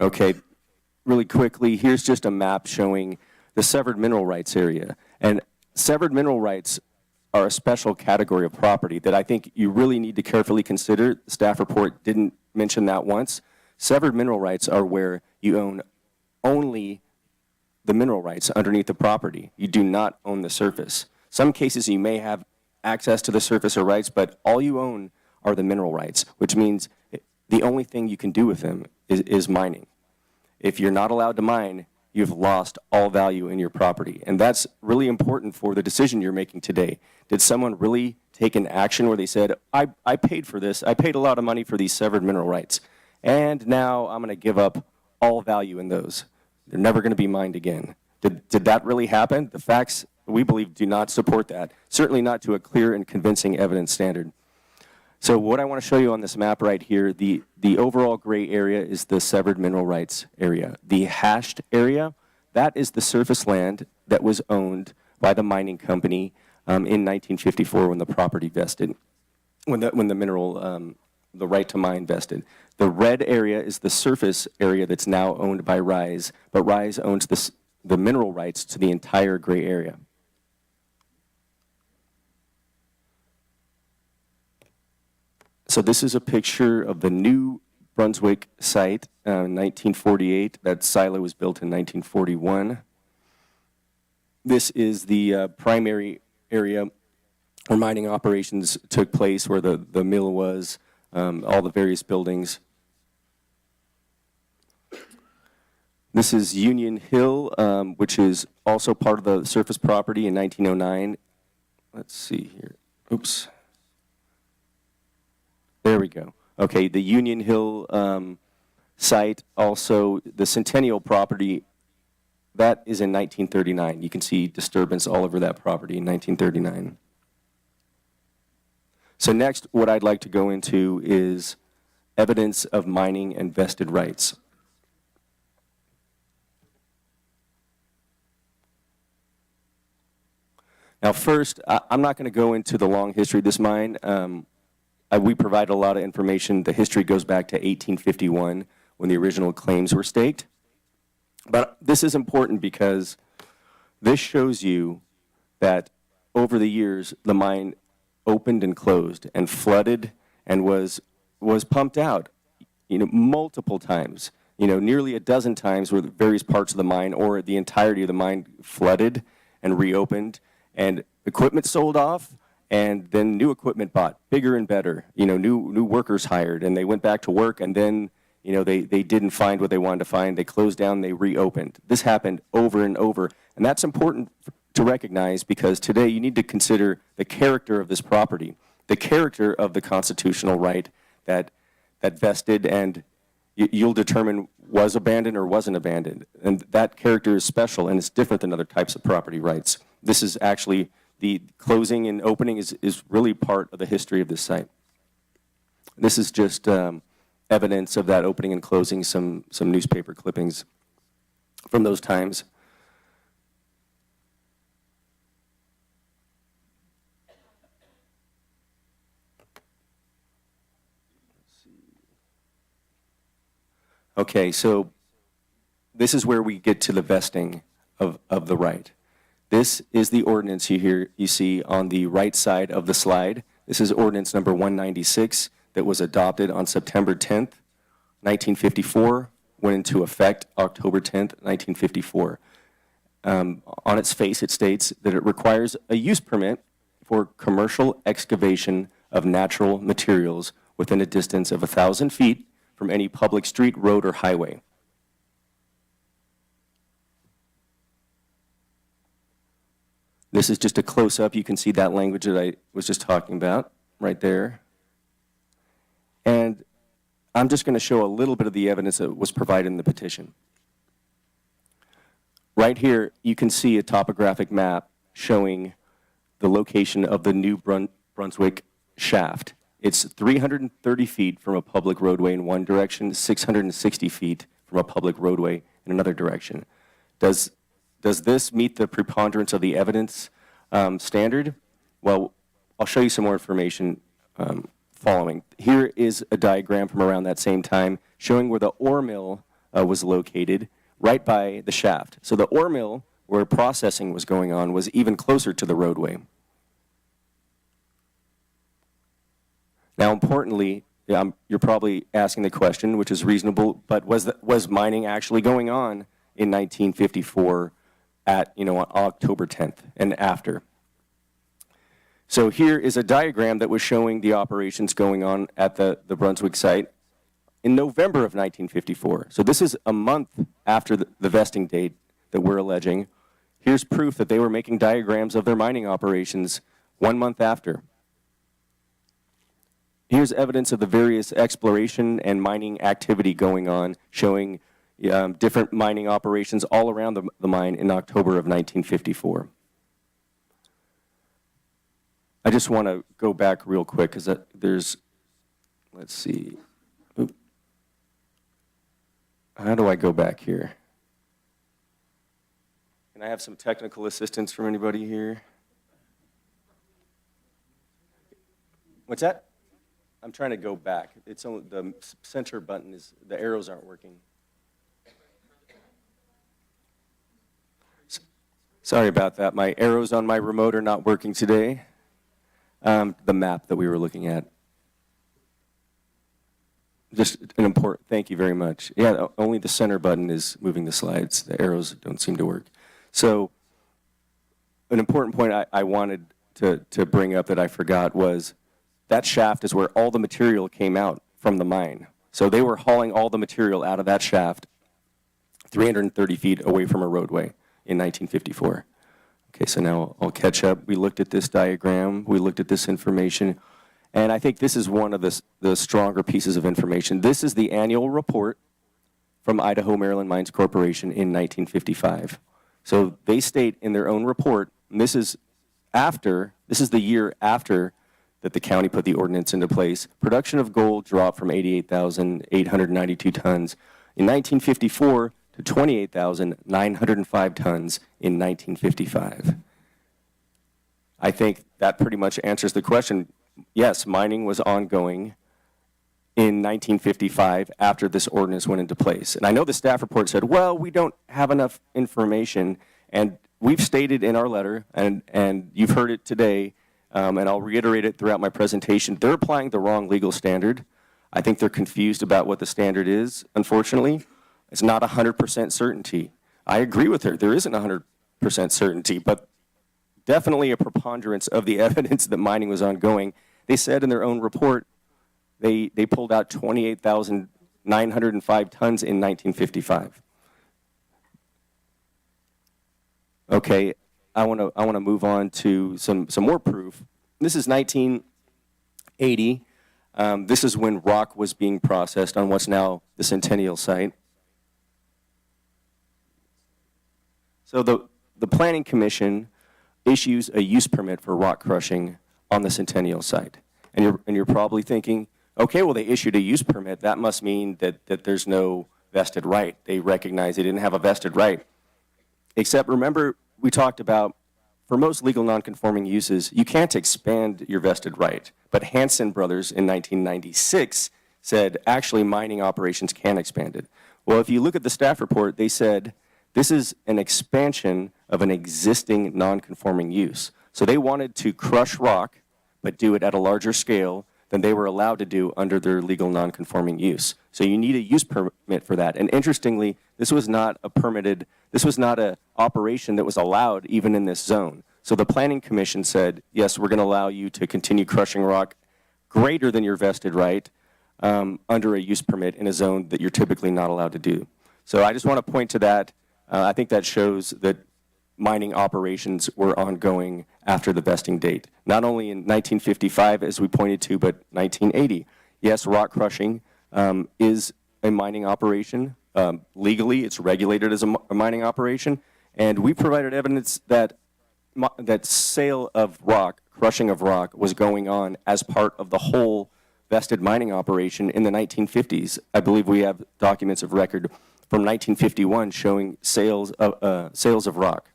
Okay, really quickly, here's just a map showing the severed mineral rights area. And severed mineral rights are a special category of property that I think you really need to carefully consider. The staff report didn't mention that once. Severed mineral rights are where you own only the mineral rights underneath the property. You do not own the surface. Some cases you may have access to the surface or rights, but all you own are the mineral rights, which means the only thing you can do with them is mining. If you're not allowed to mine, you've lost all value in your property. And that's really important for the decision you're making today. Did someone really take an action where they said, I paid for this, I paid a lot of money for these severed mineral rights, and now I'm going to give up all value in those. They're never going to be mined again. Did that really happen? The facts, we believe, do not support that. Certainly not to a clear and convincing evidence standard. So what I want to show you on this map right here, the overall gray area is the severed mineral rights area. The hashed area, that is the surface land that was owned by the mining company in 1954 when the property vested, when the mineral, the right to mine vested. The red area is the surface area that's now owned by Rise, but Rise owns the mineral rights to the entire gray area. So this is a picture of the New Brunswick site, 1948. That silo was built in 1941. This is the primary area where mining operations took place, where the mill was, all the various buildings. This is Union Hill, which is also part of the surface property in 1909. Let's see here. Oops. There we go. Okay, the Union Hill site, also the Centennial property, that is in 1939. You can see disturbance all over that property in 1939. So next, what I'd like to go into is evidence of mining and vested rights. Now first, I'm not going to go into the long history of this mine. We provide a lot of information. The history goes back to 1851 when the original claims were staked. But this is important because this shows you that over the years, the mine opened and closed and flooded and was pumped out, multiple times. Nearly a dozen times where various parts of the mine or the entirety of the mine flooded and reopened, and equipment sold off, and then new equipment bought, bigger and better, new workers hired, and they went back to work, and then, they didn't find what they wanted to find. They closed down, they reopened. This happened over and over, and that's important to recognize because today you need to consider the character of this property, the character of the constitutional right that vested, and you'll determine was abandoned or wasn't abandoned. And that character is special, and it's different than other types of property rights. This is actually, the closing and opening is really part of the history of this site. This is just evidence of that opening and closing, some newspaper clippings from those times. Okay, so this is where we get to the vesting of the right. This is the ordinance you see on the right side of the slide. This is ordinance number 196 that was adopted on September 10th, 1954, went into effect October 10th, 1954. On its face, it states that it requires a use permit for commercial excavation of natural materials within a distance of 1,000 feet from any public street, road, or highway. This is just a close-up. You can see that language that I was just talking about right there. And I'm just going to show a little bit of the evidence that was provided in the petition. Right here, you can see a topographic map showing the location of the New Brunswick shaft. It's 330 feet from a public roadway in one direction, 660 feet from a public roadway in another direction. Does this meet the preponderance of the evidence standard? Well, I'll show you some more information following. Here is a diagram from around that same time showing where the ore mill was located right by the shaft. So the ore mill, where processing was going on, was even closer to the roadway. Now, importantly, you're probably asking the question, which is reasonable, but was mining actually going on in 1954 at, on October 10th and after? So here is a diagram that was showing the operations going on at the Brunswick site in November of 1954. So this is a month after the vesting date that we're alleging. Here's proof that they were making diagrams of their mining operations 1 month after. Here's evidence of the various exploration and mining activity going on, showing different mining operations all around the mine in October of 1954. I just want to go back real quick because there's let's see. Oop. How do I go back here? Can I have some technical assistance from anybody here? What's that? I'm trying to go back. It's only, the center button is, the arrows aren't working. Sorry about that. My arrows on my remote are not working today. The map that we were looking at. Just an important, thank you very much. Yeah, only the center button is moving the slides. The arrows don't seem to work. So an important point I wanted to bring up that I forgot was that shaft is where all the material came out from the mine. So they were hauling all the material out of that shaft 330 feet away from a roadway in 1954. Okay, so now I'll catch up. We looked at this diagram. We looked at this information. And I think this is one of the stronger pieces of information. This is the annual report from Idaho Maryland Mines Corporation in 1955. So they state in their own report, and this is the year after that the county put the ordinance into place, production of gold dropped from 88,892 tons in 1954 to 28,905 tons in 1955. I think that pretty much answers the question. Yes, mining was ongoing in 1955 after this ordinance went into place. And I know the staff report said, well, we don't have enough information, and we've stated in our letter, and you've heard it today, and I'll reiterate it throughout my presentation, they're applying the wrong legal standard. I think they're confused about what the standard is, unfortunately. It's not 100% certainty. I agree with her. There isn't 100% certainty, but definitely a preponderance of the evidence that mining was ongoing. They said in their own report they pulled out 28,905 tons in 1955. Okay, I want to move on to some more proof. This is 1980. This is when rock was being processed on what's now the Centennial site. So the Planning Commission issues a use permit for rock crushing on the Centennial site. And you're probably thinking, okay, well, they issued a use permit. That must mean that there's no vested right. They recognize they didn't have a vested right. Except remember, we talked about, for most legal nonconforming uses, you can't expand your vested right. But Hansen Brothers in 1996 said, actually, mining operations can expand it. Well, if you look at the staff report, they said, this is an expansion of an existing nonconforming use. So they wanted to crush rock, but do it at a larger scale than they were allowed to do under their legal nonconforming use. So you need a use permit for that. And interestingly, this was not an operation that was allowed even in this zone. So the Planning Commission said, yes, we're going to allow you to continue crushing rock greater than your vested right under a use permit in a zone that you're typically not allowed to do. So I just want to point to that. I think that shows that mining operations were ongoing after the vesting date. Not only in 1955, as we pointed to, but 1980. Yes, rock crushing is a mining operation. Legally, it's regulated as a mining operation. And we provided evidence that sale of rock, crushing of rock, was going on as part of the whole vested mining operation in the 1950s. I believe we have documents of record from 1951 showing sales of rock.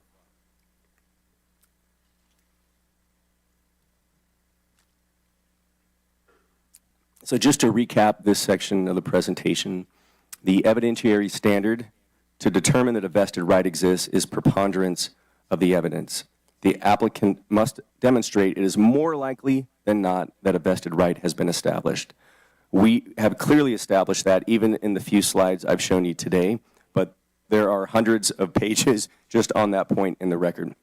So just to recap this section of the presentation, the evidentiary standard to determine that a vested right exists is preponderance of the evidence. The applicant must demonstrate it is more likely than not that a vested right has been established. We have clearly established that even in the few slides I've shown you today, but there are hundreds of pages just on that point in the record.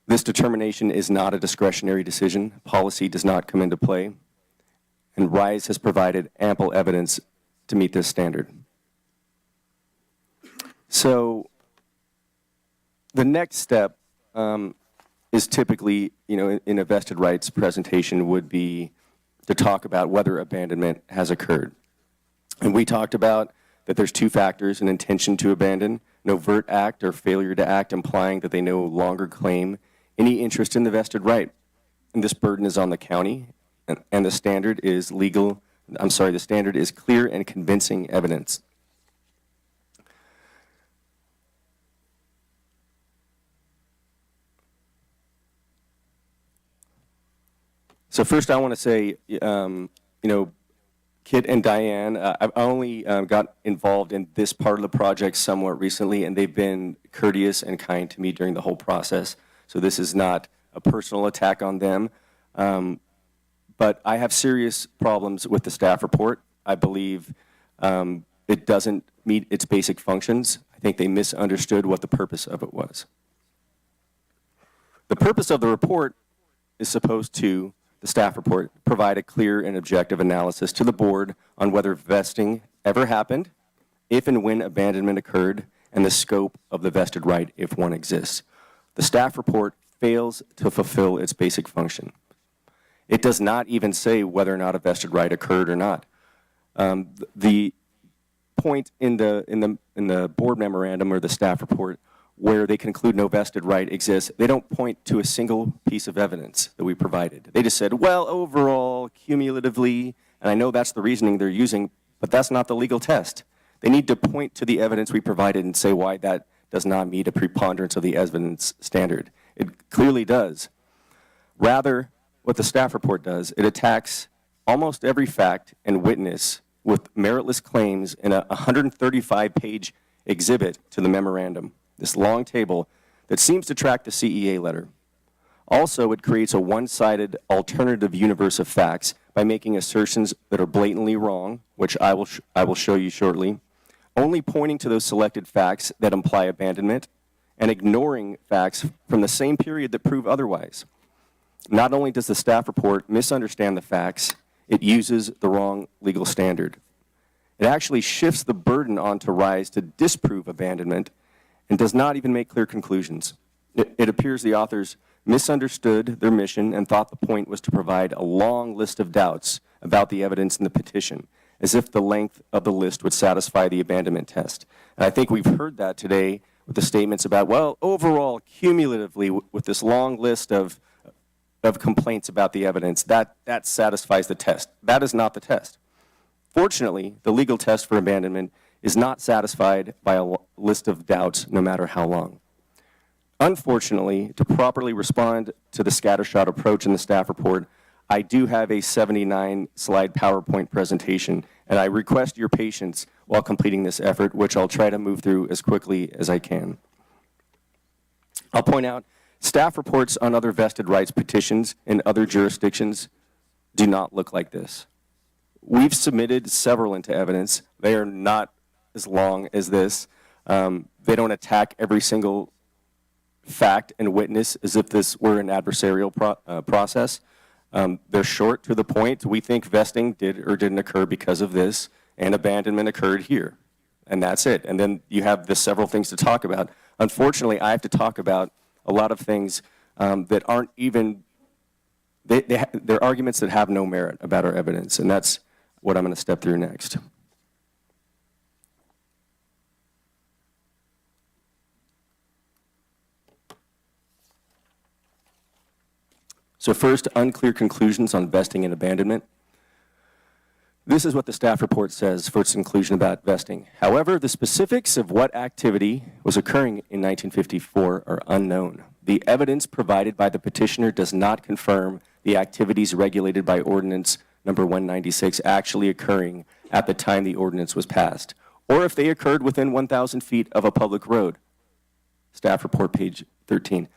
This determination is not a discretionary decision. Policy does not come into play, and RISE has provided ample evidence to meet this standard. So the next step is typically, in a vested rights presentation would be to talk about whether abandonment has occurred. And we talked about that there's two factors: an intention to abandon, an overt act or failure to act implying that they no longer claim any interest in the vested right. And this burden is on the county and the standard is the standard is clear and convincing evidence. So first I want to say, Kit and Diane, I only got involved in this part of the project somewhat recently, and they've been courteous and kind to me during the whole process. So this is not a personal attack on them. But I have serious problems with the staff report. I believe it doesn't meet its basic functions. I think they misunderstood what the purpose of it was. The purpose of the report is supposed to, the staff report, provide a clear and objective analysis to the board on whether vesting ever happened, if and when abandonment occurred, and the scope of the vested right if one exists. The staff report fails to fulfill its basic function. It does not even say whether or not a vested right occurred or not. The point in the board memorandum or the staff report where they conclude no vested right exists, they don't point to a single piece of evidence that we provided. They just said, well, overall, cumulatively, and I know that's the reasoning they're using, but that's not the legal test. They need to point to the evidence we provided and say why that does not meet a preponderance of the evidence standard. It clearly does. Rather, what the staff report does, it attacks almost every fact and witness with meritless claims in a 135-page exhibit to the memorandum, this long table that seems to track the CEA letter. Also, it creates a one-sided alternative universe of facts by making assertions that are blatantly wrong, which I will show you shortly, only pointing to those selected facts that imply abandonment, and ignoring facts from the same period that prove otherwise. Not only does the staff report misunderstand the facts, it uses the wrong legal standard. It actually shifts the burden onto RISE to disprove abandonment and does not even make clear conclusions. It appears the authors misunderstood their mission and thought the point was to provide a long list of doubts about the evidence in the petition, as if the length of the list would satisfy the abandonment test. And I think we've heard that today with the statements about, well, overall, cumulatively, with this long list of complaints about the evidence, that satisfies the test. That is not the test. Fortunately, the legal test for abandonment is not satisfied by a list of doubts, no matter how long. Unfortunately, to properly respond to the scattershot approach in the staff report, I do have a 79-slide PowerPoint presentation, and I request your patience while completing this effort, which I'll try to move through as quickly as I can. I'll point out, staff reports on other vested rights petitions in other jurisdictions do not look like this. We've submitted several into evidence. They are not as long as this. They don't attack every single fact and witness as if this were an adversarial process. They're short, to the point. We think vesting did or didn't occur because of this, and abandonment occurred here. And that's it. And then you have the several things to talk about. Unfortunately, I have to talk about a lot of things that aren't even, they're arguments that have no merit about our evidence, and that's what I'm going to step through next. So first, unclear conclusions on vesting and abandonment. This is what the staff report says for its conclusion about vesting. However, the specifics of what activity was occurring in 1954 are unknown. The evidence provided by the petitioner does not confirm the activities regulated by Ordinance number 196 actually occurring at the time the ordinance was passed, or if they occurred within 1,000 feet of a public road. Staff report, page 13.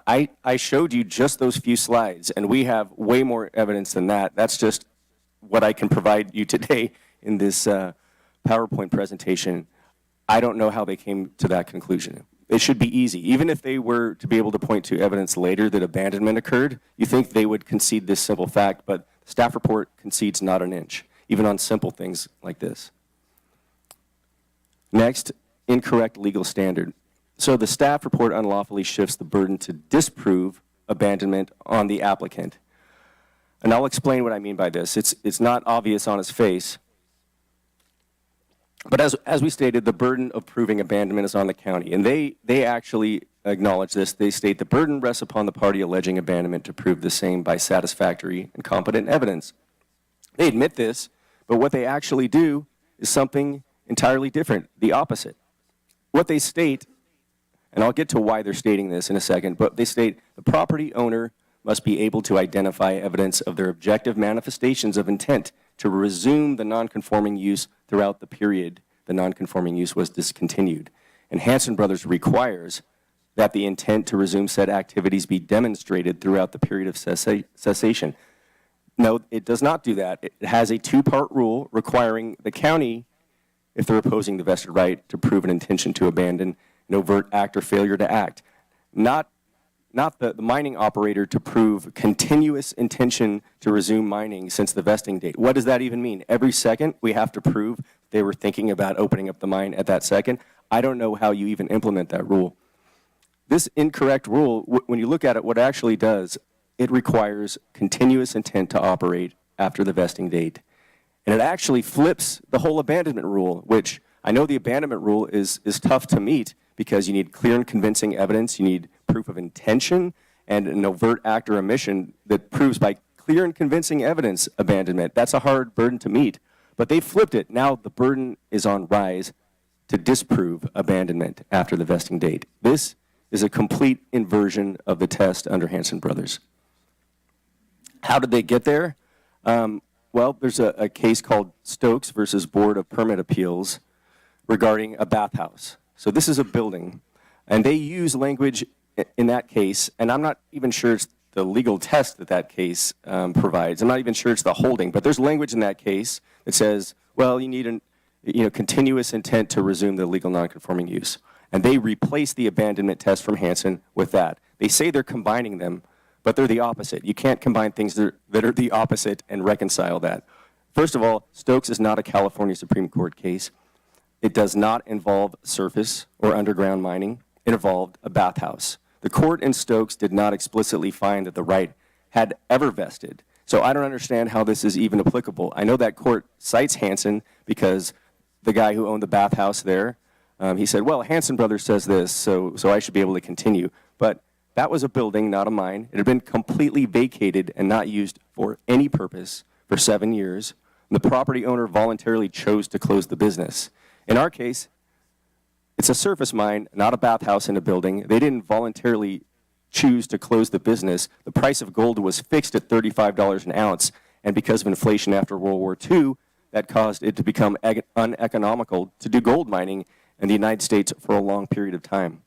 I showed you just those few slides, and we have way more evidence than that. That's just what I can provide you today in this PowerPoint presentation. I don't know how they came to that conclusion. It should be easy. Even if they were to be able to point to evidence later that abandonment occurred, you think they would concede this simple fact, but the staff report concedes not an inch, even on simple things like this. Next, incorrect legal standard. So the staff report unlawfully shifts the burden to disprove abandonment on the applicant. And I'll explain what I mean by this. It's not obvious on its face, But as we stated, the burden of proving abandonment is on the county, and they actually acknowledge this. They state the burden rests upon the party alleging abandonment to prove the same by satisfactory and competent evidence. They admit this, but what they actually do is something entirely different, the opposite. What they state, and I'll get to why they're stating this in a second, but they state the property owner must be able to identify evidence of their objective manifestations of intent to resume the nonconforming use throughout the period the nonconforming use was discontinued. And Hansen Brothers requires that the intent to resume said activities be demonstrated throughout the period of cessation. No, it does not do that. It has a two-part rule requiring the county, if they're opposing the vested right, to prove an intention to abandon an overt act or failure to act. Not the mining operator to prove continuous intention to resume mining since the vesting date. What does that even mean? Every second we have to prove they were thinking about opening up the mine at that second? I don't know how you even implement that rule. This incorrect rule, when you look at it, what it actually does, it requires continuous intent to operate after the vesting date. And it actually flips the whole abandonment rule, which I know the abandonment rule is tough to meet because you need clear and convincing evidence, you need proof of intention, and an overt act or omission that proves by clear and convincing evidence abandonment. That's a hard burden to meet. But they flipped it. Now the burden is on Rise to disprove abandonment after the vesting date. This is a complete inversion of the test under Hansen Brothers. How did they get there? Well, there's a case called Stokes versus Board of Permit Appeals regarding a bathhouse. So this is a building, and they use language in that case, and I'm not even sure it's the legal test that case provides. I'm not even sure it's the holding, but there's language in that case that says, well, you need continuous intent to resume the legal nonconforming use. And they replace the abandonment test from Hansen with that. They say they're combining them, but they're the opposite. You can't combine things that are the opposite and reconcile that. First of all, Stokes is not a California Supreme Court case. It does not involve surface or underground mining. It involved a bathhouse. The court in Stokes did not explicitly find that the right had ever vested. So I don't understand how this is even applicable. I know that court cites Hansen because the guy who owned the bathhouse there, he said, well, Hansen Brothers says this, so I should be able to continue. But that was a building, not a mine. It had been completely vacated and not used for any purpose for 7 years. The property owner voluntarily chose to close the business. In our case, it's a surface mine, not a bathhouse in a building. They didn't voluntarily choose to close the business. The price of gold was fixed at $35 an ounce, and because of inflation after World War II, that caused it to become uneconomical to do gold mining in the United States for a long period of time.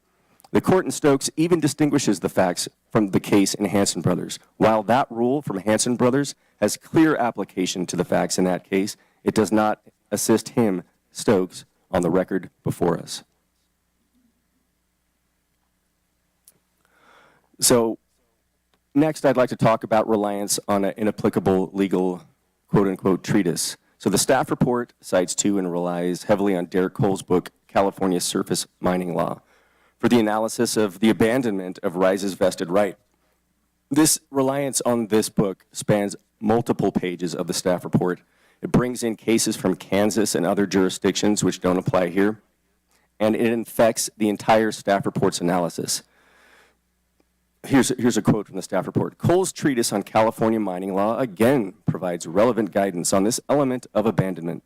The court in Stokes even distinguishes the facts from the case in Hansen Brothers. While that rule from Hansen Brothers has clear application to the facts in that case, it does not assist him, Stokes, on the record before us. So next, I'd like to talk about reliance on an inapplicable legal quote-unquote treatise. So the staff report cites to and relies heavily on Derek Cole's book, California Surface Mining Law, for the analysis of the abandonment of Rise's vested right. This reliance on this book spans multiple pages of the staff report. It brings in cases from Kansas and other jurisdictions which don't apply here, and it infects the entire staff report's analysis. Here's a quote from the staff report. Cole's treatise on California mining law again provides relevant guidance on this element of abandonment.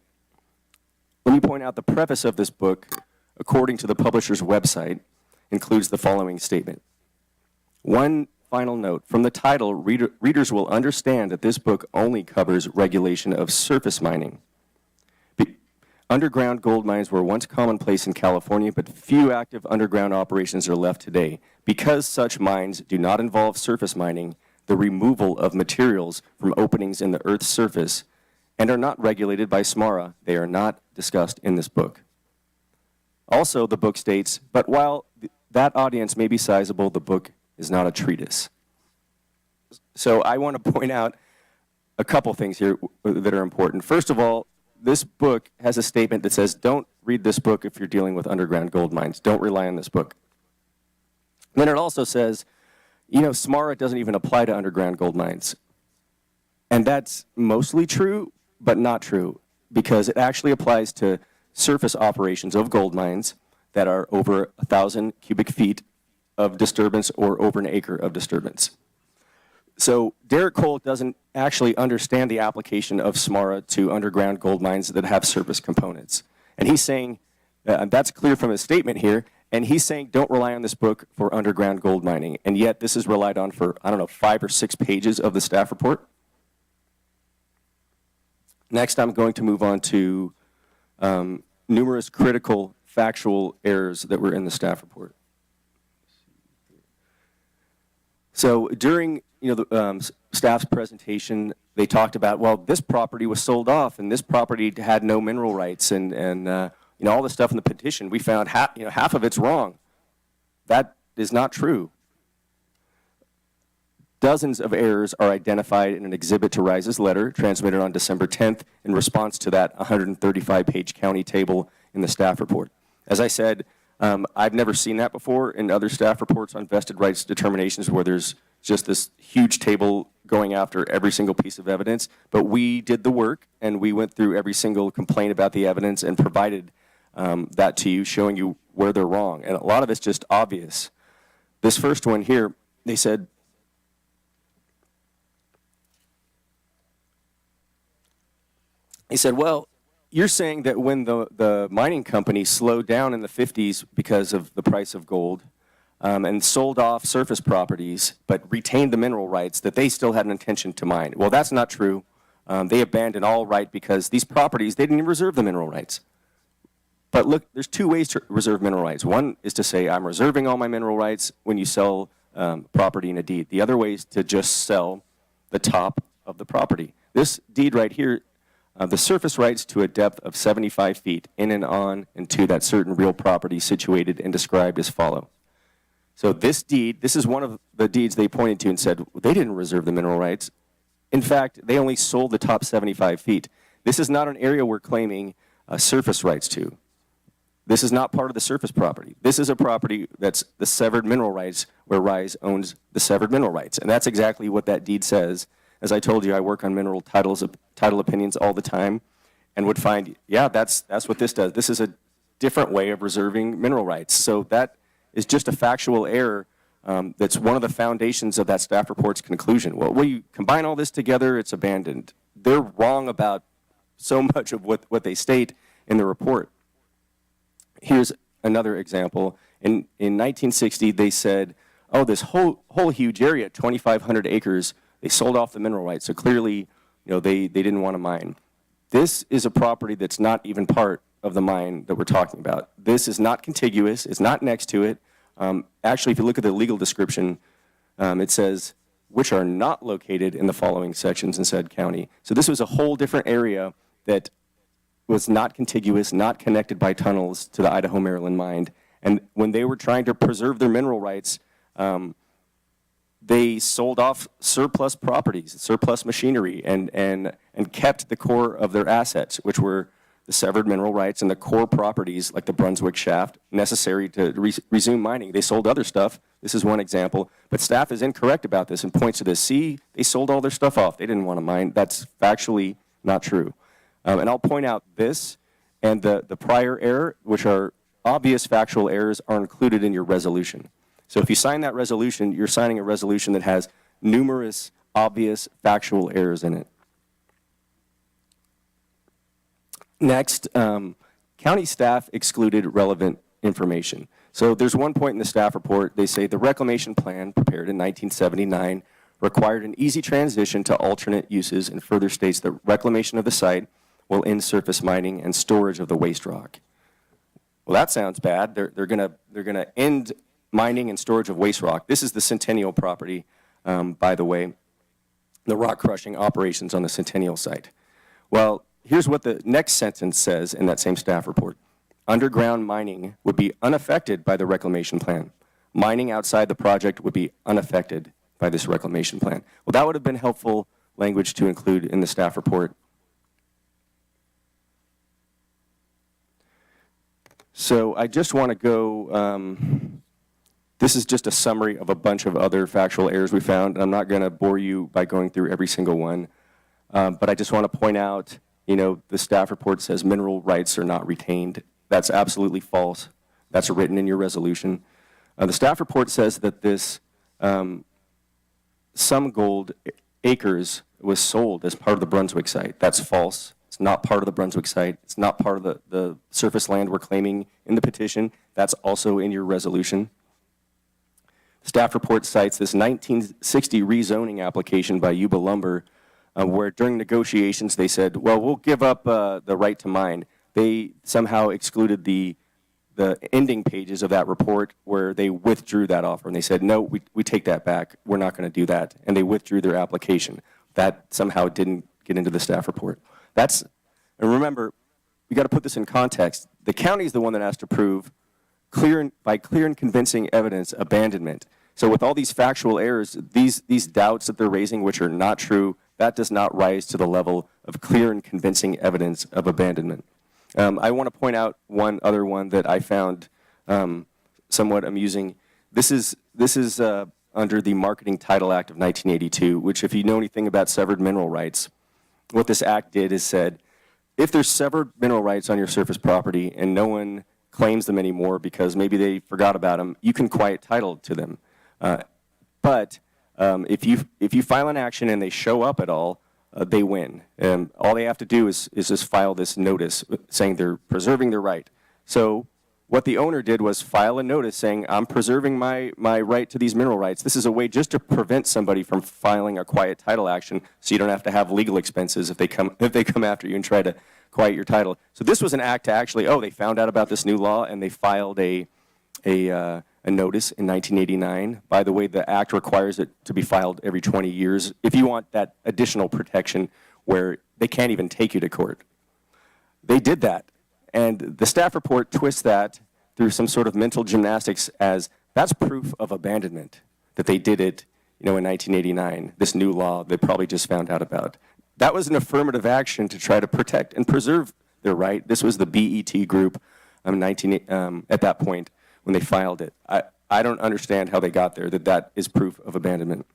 Let me point out the preface of this book, according to the publisher's website, includes the following statement. One final note, from the title, readers will understand that this book only covers regulation of surface mining. Underground gold mines were once commonplace in California, but few active underground operations are left today. Because such mines do not involve surface mining, the removal of materials from openings in the Earth's surface, and are not regulated by SMARA, they are not discussed in this book. Also, the book states, but while that audience may be sizable, the book is not a treatise. So I want to point out a couple things here that are important. First of all, this book has a statement that says, don't read this book if you're dealing with underground gold mines. Don't rely on this book. And then it also says, SMARA doesn't even apply to underground gold mines. And that's mostly true, but not true, because it actually applies to surface operations of gold mines that are over 1,000 cubic feet of disturbance or over an acre of disturbance. So Derek Cole doesn't actually understand the application of SMARA to underground gold mines that have surface components. And he's saying, that's clear from his statement here, and he's saying don't rely on this book for underground gold mining. And yet this is relied on for, I don't know, 5 or 6 pages of the staff report. Next, I'm going to move on to numerous critical factual errors that were in the staff report. So during the staff's presentation, they talked about, well, this property was sold off and this property had no mineral rights and all the stuff in the petition. We found half of it's wrong. That is not true. Dozens of errors are identified in an exhibit to RISE's letter transmitted on December 10th in response to that 135-page county table in the staff report. As I said, I've never seen that before in other staff reports on vested rights determinations where there's just this huge table going after every single piece of evidence. But we did the work, and we went through every single complaint about the evidence and provided that to you, showing you where they're wrong. And a lot of it's just obvious. This first one here, they said, well, you're saying that when the mining company slowed down in the 50s because of the price of gold and sold off surface properties but retained the mineral rights, that they still had an intention to mine. Well, that's not true. They abandoned all right because these properties, they didn't even reserve the mineral rights. But look, there's 2 ways to reserve mineral rights. One is to say, I'm reserving all my mineral rights when you sell property in a deed. The other way is to just sell the top of the property. This deed right here, the surface rights to a depth of 75 feet in and on and to that certain real property situated and described as follow. So this deed, this is one of the deeds they pointed to and said, well, they didn't reserve the mineral rights. In fact, they only sold the top 75 feet. This is not an area we're claiming surface rights to. This is not part of the surface property. This is a property that's the severed mineral rights where RISE owns the severed mineral rights. And that's exactly what that deed says. As I told you, I work on mineral title opinions all the time and would find, yeah, that's what this does. This is a different way of reserving mineral rights. So that is just a factual error that's one of the foundations of that staff report's conclusion. Well, when you combine all this together, it's abandoned. They're wrong about so much of what they state in the report. Here's another example. In 1960, they said, oh, this whole huge area, 2,500 acres, they sold off the mineral rights. So clearly, they didn't want to mine. This is a property that's not even part of the mine that we're talking about. This is not contiguous. It's not next to it. Actually, if you look at the legal description, it says, which are not located in the following sections in said county. So this was a whole different area that was not contiguous, not connected by tunnels to the Idaho-Maryland mine. And when they were trying to preserve their mineral rights, they sold off surplus properties, surplus machinery, and kept the core of their assets, which were the severed mineral rights and the core properties like the Brunswick shaft necessary to resume mining. They sold other stuff. This is one example. But staff is incorrect about this and points to this. See, they sold all their stuff off. They didn't want to mine. That's factually not true. And I'll point out this and the prior error, which are obvious factual errors, are included in your resolution. So if you sign that resolution, you're signing a resolution that has numerous obvious factual errors in it. Next, county staff excluded relevant information. So there's one point in the staff report, they say the reclamation plan prepared in 1979 required an easy transition to alternate uses and further states that reclamation of the site will end surface mining and storage of the waste rock. Well, that sounds bad. They're gonna end mining and storage of waste rock. This is the Centennial property, by the way, the rock crushing operations on the Centennial site. Well, here's what the next sentence says in that same staff report. Underground mining would be unaffected by the reclamation plan. Mining outside the project would be unaffected by this reclamation plan. Well, that would have been helpful language to include in the staff report. So I just want to go, this is just a summary of a bunch of other factual errors we found. I'm not going to bore you by going through every single one, but I just want to point out the staff report says mineral rights are not retained. That's absolutely false. That's written in your resolution. The staff report says that this some gold acres was sold as part of the Brunswick site. That's false. It's not part of the Brunswick site. It's not part of the surface land we're claiming in the petition. That's also in your resolution. Staff report cites this 1960 rezoning application by Yuba Lumber, where during negotiations they said, well, we'll give up the right to mine. They somehow excluded the ending pages of that report where they withdrew that offer. And they said, no, we take that back. We're not going to do that. And they withdrew their application. That somehow didn't get into the staff report. And remember, we got to put this in context. The county is the one that has to prove by clear and convincing evidence abandonment. So with all these factual errors, these doubts that they're raising, which are not true, that does not rise to the level of clear and convincing evidence of abandonment. I want to point out one other one that I found somewhat amusing. This is under the Marketing Title Act of 1982, which, if you know anything about severed mineral rights, what this act did is said, if there's severed mineral rights on your surface property and no one claims them anymore because maybe they forgot about them, you can quiet title to them. But if you file an action and they show up at all, they win. All they have to do is just file this notice saying they're preserving their right. So what the owner did was file a notice saying, I'm preserving my right to these mineral rights. This is a way just to prevent somebody from filing a quiet title action so you don't have to have legal expenses if they come after you and try to quiet your title. So this was an act to actually, they found out about this new law and they filed a notice in 1989. By the way, the act requires it to be filed every 20 years if you want that additional protection where they can't even take you to court. They did that. And the staff report twists that through some sort of mental gymnastics as that's proof of abandonment, that they did it in 1989, this new law they probably just found out about. That was an affirmative action to try to protect and preserve their right. This was the BET group at that point when they filed it. I don't understand how they got there, that is proof of abandonment.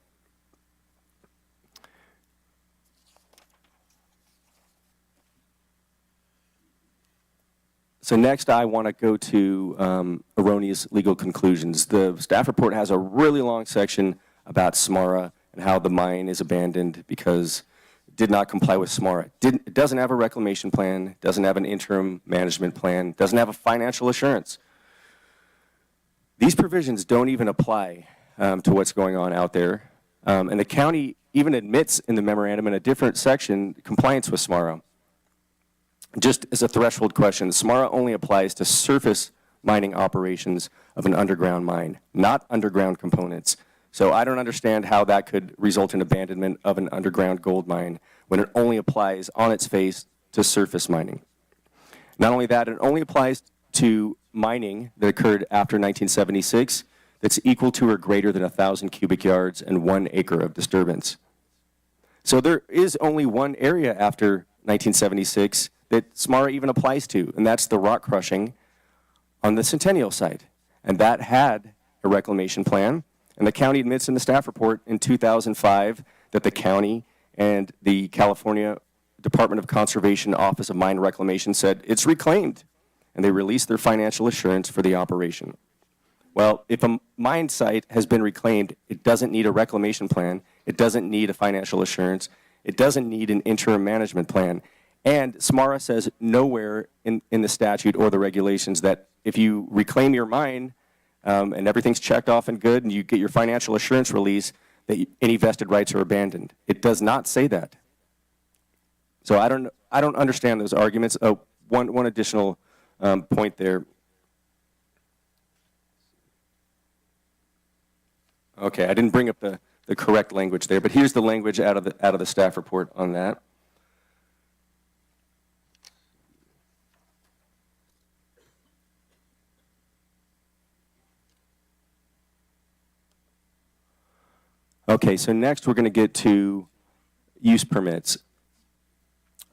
So next I want to go to erroneous legal conclusions. The staff report has a really long section about SMARA and how the mine is abandoned because it did not comply with SMARA. It doesn't have a reclamation plan, doesn't have an interim management plan, doesn't have a financial assurance. These provisions don't even apply to what's going on out there. And the county even admits in the memorandum in a different section compliance with SMARA. Just as a threshold question, SMARA only applies to surface mining operations of an underground mine, not underground components. So I don't understand how that could result in abandonment of an underground gold mine when it only applies on its face to surface mining. Not only that, it only applies to mining that occurred after 1976 that's equal to or greater than 1,000 cubic yards and 1 acre of disturbance. So there is only one area after 1976 that SMARA even applies to, and that's the rock crushing on the Centennial site. And that had a reclamation plan, and the county admits in the staff report in 2005 that the county and the California Department of Conservation Office of Mine Reclamation said it's reclaimed, and they released their financial assurance for the operation. Well, if a mine site has been reclaimed, it doesn't need a reclamation plan, it doesn't need a financial assurance, it doesn't need an interim management plan. And SMARA says nowhere in the statute or the regulations that if you reclaim your mine and everything's checked off and good and you get your financial assurance release, that any vested rights are abandoned. It does not say that. So I don't understand those arguments. Oh, one additional point there. Okay, I didn't bring up the correct language there, but here's the language out of the staff report on that. Okay, so next we're going to get to use permits.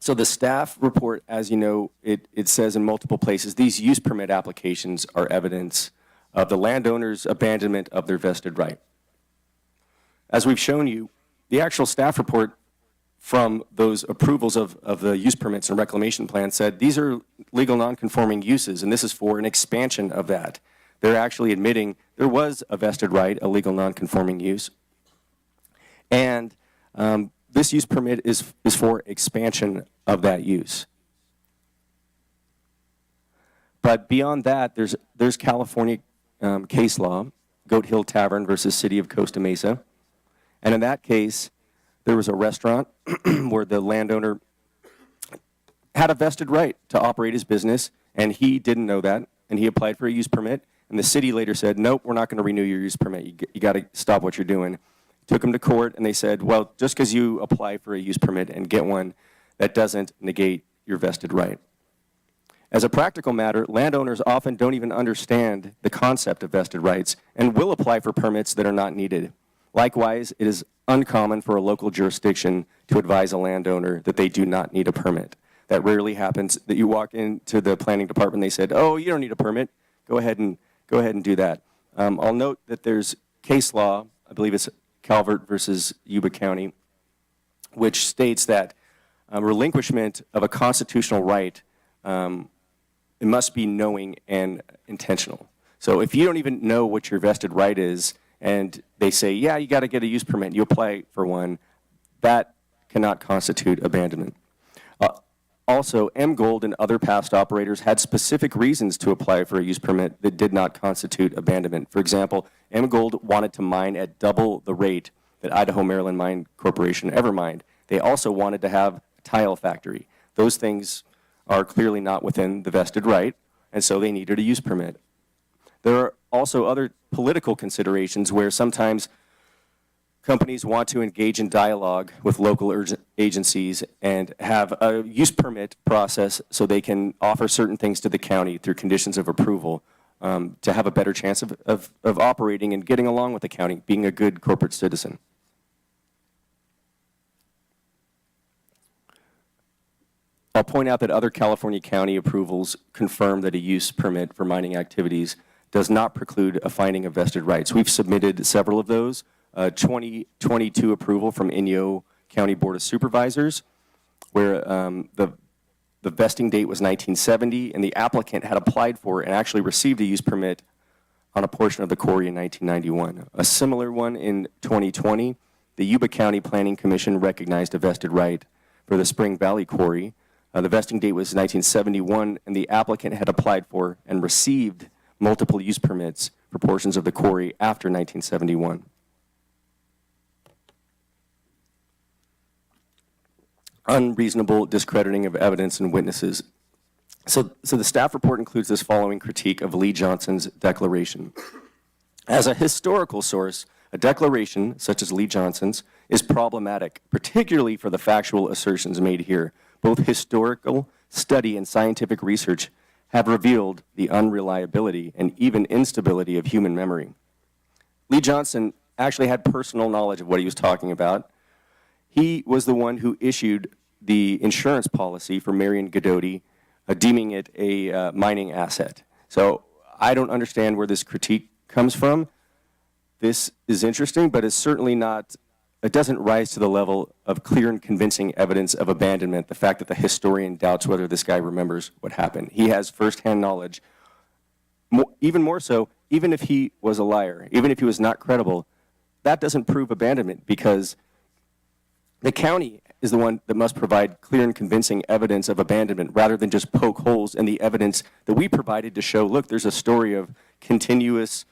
So the staff report, as you know, it says in multiple places, these use permit applications are evidence of the landowner's abandonment of their vested right. As we've shown you, the actual staff report from those approvals of the use permits and reclamation plans said these are legal non-conforming uses, and this is for an expansion of that. They're actually admitting there was a vested right, a legal non-conforming use, and this use permit is for expansion of that use. But beyond that, there's California case law, Goat Hill Tavern versus City of Costa Mesa, and in that case, there was a restaurant where the landowner had a vested right to operate his business, and he didn't know that, and he applied for a use permit, and the city later said, nope, we're not going to renew your use permit. You got to stop what you're doing. Took him to court, and they said, well, just because you apply for a use permit and get one, that doesn't negate your vested right. As a practical matter, landowners often don't even understand the concept of vested rights and will apply for permits that are not needed. Likewise, it is uncommon for a local jurisdiction to advise a landowner that they do not need a permit. That rarely happens, that you walk into the planning department and they said, oh, you don't need a permit. Go ahead and do that. I'll note that there's case law, I believe it's Calvert versus Yuba County, which states that relinquishment of a constitutional right, it must be knowing and intentional. So if you don't even know what your vested right is, and they say, yeah, you got to get a use permit, you apply for one, that cannot constitute abandonment. Also, M. Gold and other past operators had specific reasons to apply for a use permit that did not constitute abandonment. For example, M. Gold wanted to mine at double the rate that Idaho Maryland Mine Corporation ever mined. They also wanted to have a tile factory. Those things are clearly not within the vested right, and so they needed a use permit. There are also other political considerations where sometimes companies want to engage in dialogue with local agencies and have a use permit process so they can offer certain things to the county through conditions of approval to have a better chance of operating and getting along with the county, being a good corporate citizen. I'll point out that other California county approvals confirm that a use permit for mining activities does not preclude a finding of vested rights. We've submitted several of those. 2022 approval from Inyo County Board of Supervisors, where the vesting date was 1970, and the applicant had applied for and actually received a use permit on a portion of the quarry in 1991. A similar one in 2020, the Yuba County Planning Commission recognized a vested right for the Spring Valley Quarry. The vesting date was 1971, and the applicant had applied for and received multiple use permits for portions of the quarry after 1971. Unreasonable discrediting of evidence and witnesses. So the staff report includes this following critique of Lee Johnson's declaration. As a historical source, a declaration, such as Lee Johnson's, is problematic, particularly for the factual assertions made here. Both historical study and scientific research have revealed the unreliability and even instability of human memory. Lee Johnson actually had personal knowledge of what he was talking about. He was the one who issued the insurance policy for Marion Godoti, deeming it a mining asset. So I don't understand where this critique comes from. This is interesting, but it's certainly not, it doesn't rise to the level of clear and convincing evidence of abandonment, the fact that the historian doubts whether this guy remembers what happened. He has firsthand knowledge. Even more so, even if he was a liar, even if he was not credible, that doesn't prove abandonment, because the county is the one that must provide clear and convincing evidence of abandonment rather than just poke holes in the evidence that we provided to show, look, there's a story of continuous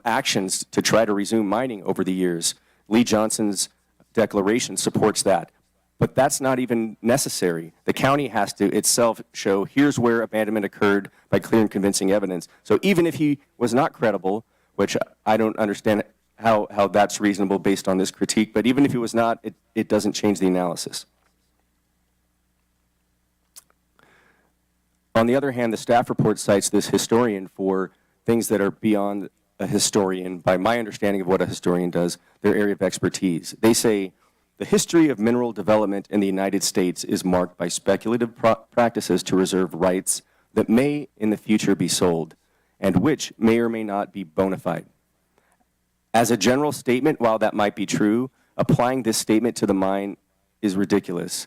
actions to try to resume mining over the years. Lee Johnson's declaration supports that. But that's not even necessary. The county has to itself show, here's where abandonment occurred by clear and convincing evidence. So even if he was not credible, which I don't understand how that's reasonable based on this critique, but even if he was not, it doesn't change the analysis. On the other hand, the staff report cites this historian for things that are beyond a historian, by my understanding of what a historian does, their area of expertise. They say, the history of mineral development in the United States is marked by speculative practices to reserve rights that may in the future be sold, and which may or may not be bona fide. As a general statement, while that might be true, applying this statement to the mine is ridiculous.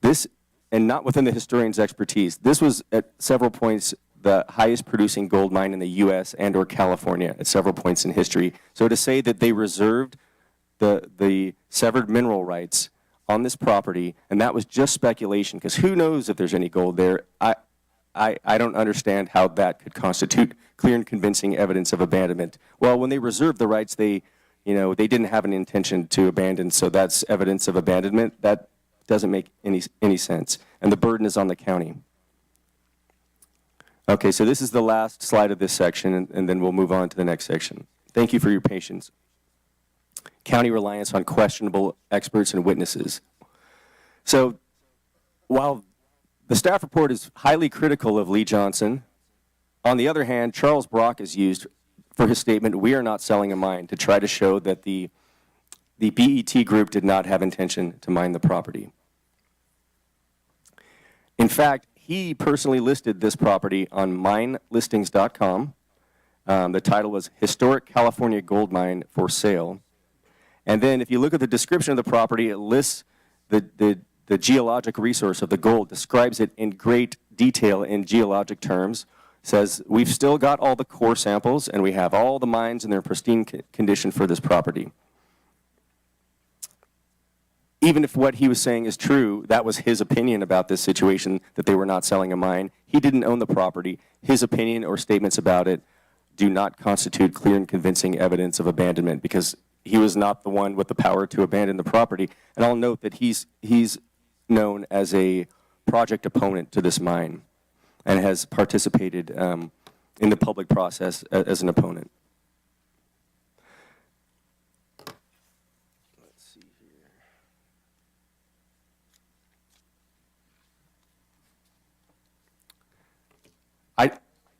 This, and not within the historian's expertise, this was at several points the highest producing gold mine in the U.S. and or California at several points in history. So to say that they reserved the severed mineral rights on this property, and that was just speculation, because who knows if there's any gold there, I don't understand how that could constitute clear and convincing evidence of abandonment. Well, when they reserved the rights, they didn't have an intention to abandon, so that's evidence of abandonment. That doesn't make any sense, and the burden is on the county. Okay, so this is the last slide of this section, and then we'll move on to the next section. Thank you for your patience. County reliance on questionable experts and witnesses. So while the staff report is highly critical of Lee Johnson, on the other hand, Charles Brock is used for his statement, "We are not selling a mine," to try to show that the BET group did not have intention to mine the property. In fact, he personally listed this property on minelistings.com. The title was Historic California Gold Mine for Sale. And then if you look at the description of the property, it lists the geologic resource of the gold, describes it in great detail in geologic terms, says we've still got all the core samples and we have all the mines in their pristine condition for this property. Even if what he was saying is true, that was his opinion about this situation, that they were not selling a mine. He didn't own the property. His opinion or statements about it do not constitute clear and convincing evidence of abandonment, because he was not the one with the power to abandon the property. And I'll note that he's known as a project opponent to this mine and has participated in the public process as an opponent.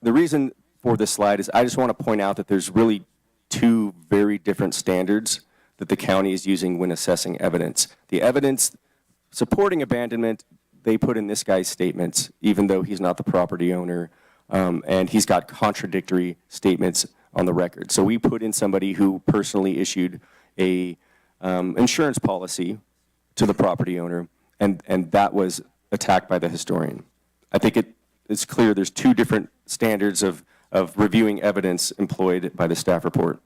The reason for this slide is I just want to point out that there's really two very different standards that the county is using when assessing evidence. The evidence supporting abandonment, they put in this guy's statements, even though he's not the property owner, and he's got contradictory statements on the record. So we put in somebody who personally issued a insurance policy to the property owner, and that was attacked by the historian. I think it's clear there's two different standards of reviewing evidence employed by the staff report.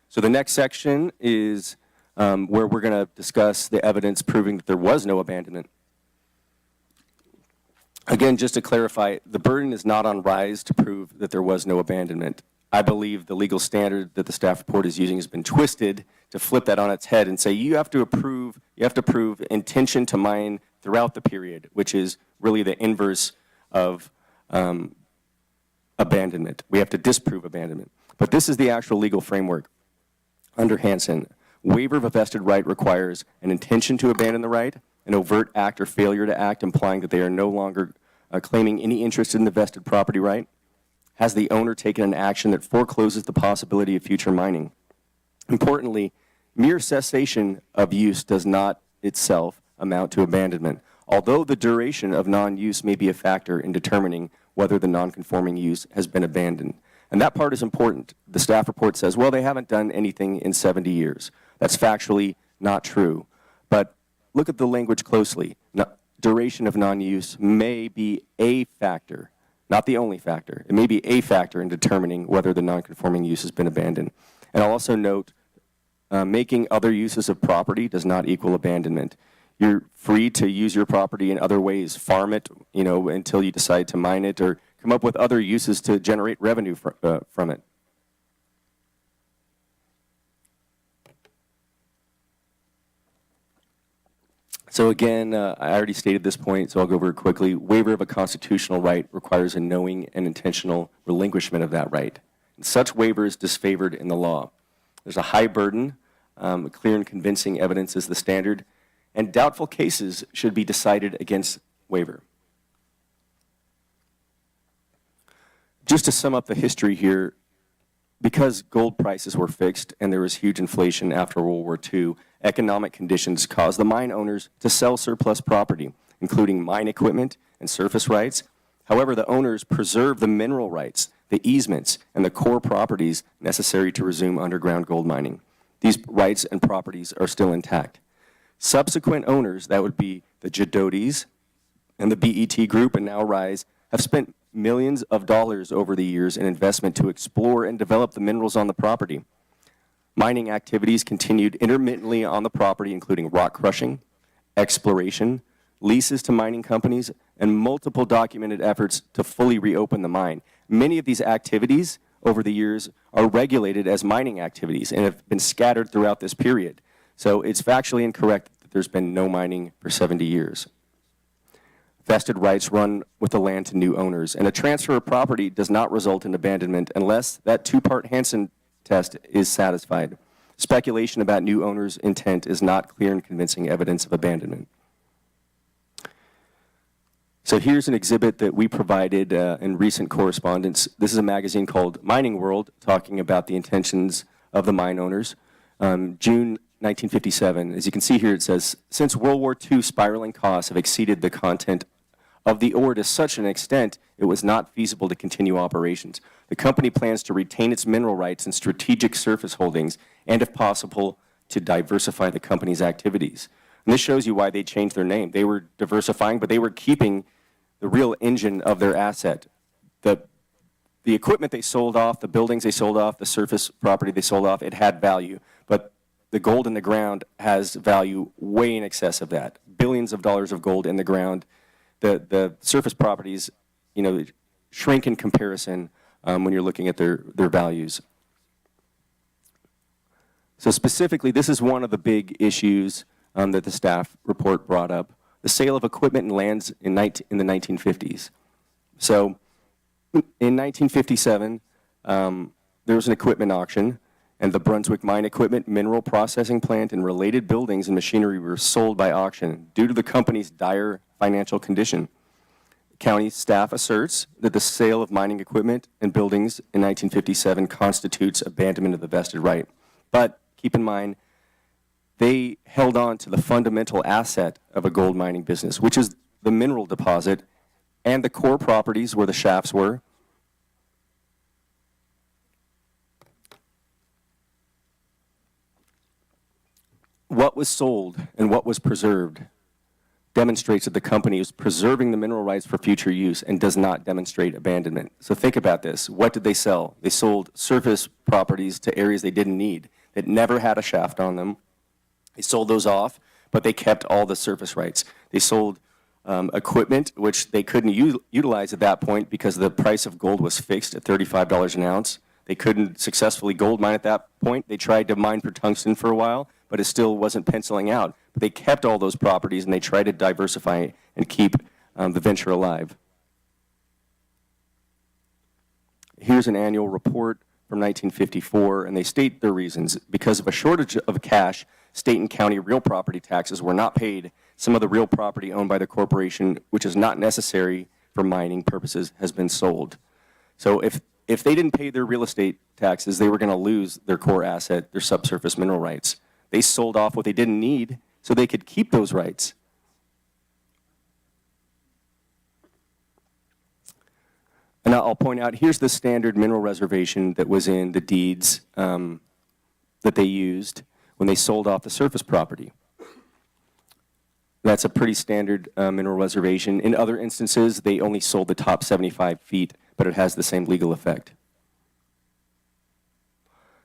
So the next section is where we're going to discuss the evidence proving that there was no abandonment. Again, just to clarify, the burden is not on RISE to prove that there was no abandonment. I believe the legal standard that the staff report is using has been twisted to flip that on its head and say you have to prove intention to mine throughout the period, which is really the inverse of abandonment. We have to disprove abandonment. But this is the actual legal framework. Under Hansen, waiver of a vested right requires an intention to abandon the right, an overt act or failure to act implying that they are no longer claiming any interest in the vested property right. Has the owner taken an action that forecloses the possibility of future mining? Importantly, mere cessation of use does not itself amount to abandonment, although the duration of non-use may be a factor in determining whether the non-conforming use has been abandoned. And that part is important. The staff report says, well, they haven't done anything in 70 years. That's factually not true. But look at the language closely. Duration of non-use may be a factor, not the only factor. It may be a factor in determining whether the non-conforming use has been abandoned. And I'll also note, making other uses of property does not equal abandonment. You're free to use your property in other ways, farm it, until you decide to mine it, or come up with other uses to generate revenue from it. So again, I already stated this point, so I'll go over it quickly. Waiver of a constitutional right requires a knowing and intentional relinquishment of that right. And such waiver is disfavored in the law. There's a high burden, clear and convincing evidence is the standard, and doubtful cases should be decided against waiver. Just to sum up the history here, because gold prices were fixed and there was huge inflation after World War II, economic conditions caused the mine owners to sell surplus property, including mine equipment and surface rights. However, the owners preserved the mineral rights, the easements, and the core properties necessary to resume underground gold mining. These rights and properties are still intact. Subsequent owners, that would be the Jadotis and the BET Group and now Rise, have spent millions of dollars over the years in investment to explore and develop the minerals on the property. Mining activities continued intermittently on the property, including rock crushing, exploration, leases to mining companies, and multiple documented efforts to fully reopen the mine. Many of these activities over the years are regulated as mining activities and have been scattered throughout this period. So it's factually incorrect that there's been no mining for 70 years. Vested rights run with the land to new owners, and a transfer of property does not result in abandonment unless that two-part Hansen test is satisfied. Speculation about new owners' intent is not clear and convincing evidence of abandonment. So here's an exhibit that we provided in recent correspondence. This is a magazine called Mining World, talking about the intentions of the mine owners. June 1957, as you can see here, it says, since World War II, spiraling costs have exceeded the content of the ore to such an extent it was not feasible to continue operations. The company plans to retain its mineral rights and strategic surface holdings, and if possible, to diversify the company's activities. And this shows you why they changed their name. They were diversifying, but they were keeping the real engine of their asset. The equipment they sold off, the buildings they sold off, the surface property they sold off, it had value. But the gold in the ground has value way in excess of that. Billions of dollars of gold in the ground. The surface properties, you know, shrink in comparison when you're looking at their values. So specifically, this is one of the big issues that the staff report brought up. The sale of equipment and lands in the 1950s. So in 1957, there was an equipment auction, and the Brunswick mine equipment, mineral processing plant, and related buildings and machinery were sold by auction due to the company's dire financial condition. County staff asserts that the sale of mining equipment and buildings in 1957 constitutes abandonment of the vested right. But keep in mind, they held on to the fundamental asset of a gold mining business, which is the mineral deposit and the core properties where the shafts were. What was sold and what was preserved demonstrates that the company is preserving the mineral rights for future use and does not demonstrate abandonment. So think about this. What did they sell? They sold surface properties to areas they didn't need, that never had a shaft on them. They sold those off, but they kept all the surface rights. They sold equipment, which they couldn't utilize at that point because the price of gold was fixed at $35 an ounce. They couldn't successfully gold mine at that point. They tried to mine for tungsten for a while, but it still wasn't penciling out. But they kept all those properties, and they tried to diversify and keep the venture alive. Here's an annual report from 1954, and they state their reasons. Because of a shortage of cash, state and county real property taxes were not paid. Some of the real property owned by the corporation, which is not necessary for mining purposes, has been sold. So if they didn't pay their real estate taxes, they were going to lose their core asset, their subsurface mineral rights. They sold off what they didn't need so they could keep those rights. And I'll point out, here's the standard mineral reservation that was in the deeds that they used when they sold off the surface property. That's a pretty standard mineral reservation. In other instances, they only sold the top 75 feet, but it has the same legal effect.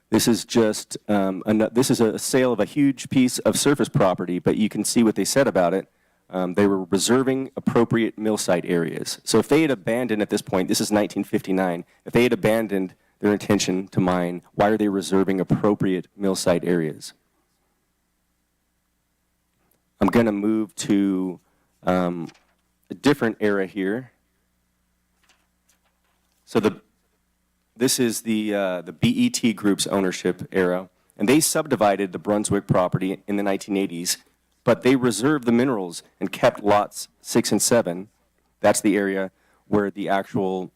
This is just this is a sale of a huge piece of surface property, but you can see what they said about it. They were reserving appropriate mill site areas. So if they had abandoned at this point, this is 1959, if they had abandoned their intention to mine, why are they reserving appropriate mill site areas? I'm going to move to a different era here. So this is the BET Group's ownership era, and they subdivided the Brunswick property in the 1980s, but they reserved the minerals and kept lots 6 and 7. That's the area where the actual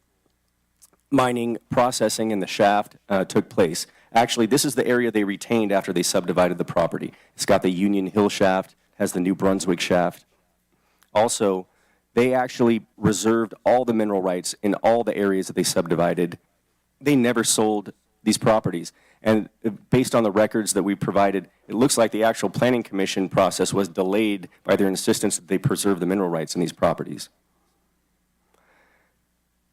mining, processing, and the shaft took place. Actually, this is the area they retained after they subdivided the property. It's got the Union Hill shaft, has the New Brunswick shaft. Also, they actually reserved all the mineral rights in all the areas that they subdivided. They never sold these properties. And based on the records that we provided, it looks like the actual planning commission process was delayed by their insistence that they preserve the mineral rights in these properties.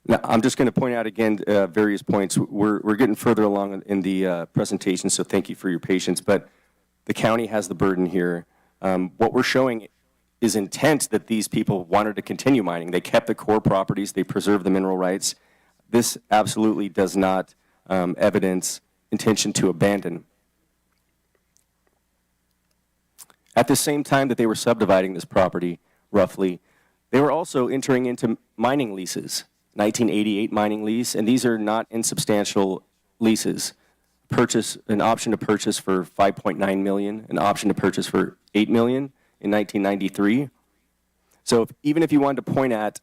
Now, I'm just going to point out again various points. We're getting further along in the presentation, so thank you for your patience. But the county has the burden here. What we're showing is intent that these people wanted to continue mining. They kept the core properties. They preserved the mineral rights. This absolutely does not evidence intention to abandon. At the same time that they were subdividing this property, roughly, they were also entering into mining leases. 1988 mining lease, and these are not insubstantial leases. An option to purchase for $5.9 million, an option to purchase for $8 million in 1993. So even if you wanted to point at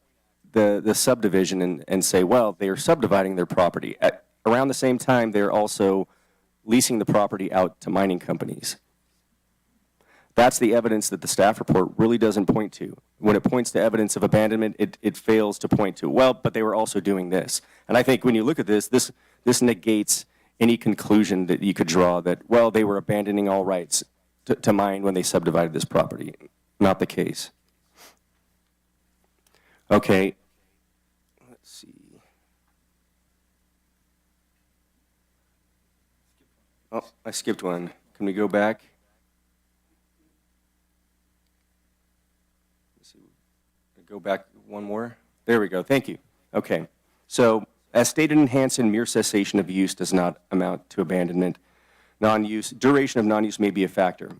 the subdivision and say, well, they are subdividing their property, around the same time, they're also leasing the property out to mining companies. That's the evidence that the staff report really doesn't point to. When it points to evidence of abandonment, it fails to point to, well, but they were also doing this. And I think when you look at this negates any conclusion that you could draw that, well, they were abandoning all rights to mine when they subdivided this property. Not the case. Okay. Let's see. Oh, I skipped one. Can we go back? Go back one more. There we go. Thank you. Okay. So as stated in Hansen, mere cessation of use does not amount to abandonment. Non-use, duration of non-use may be a factor.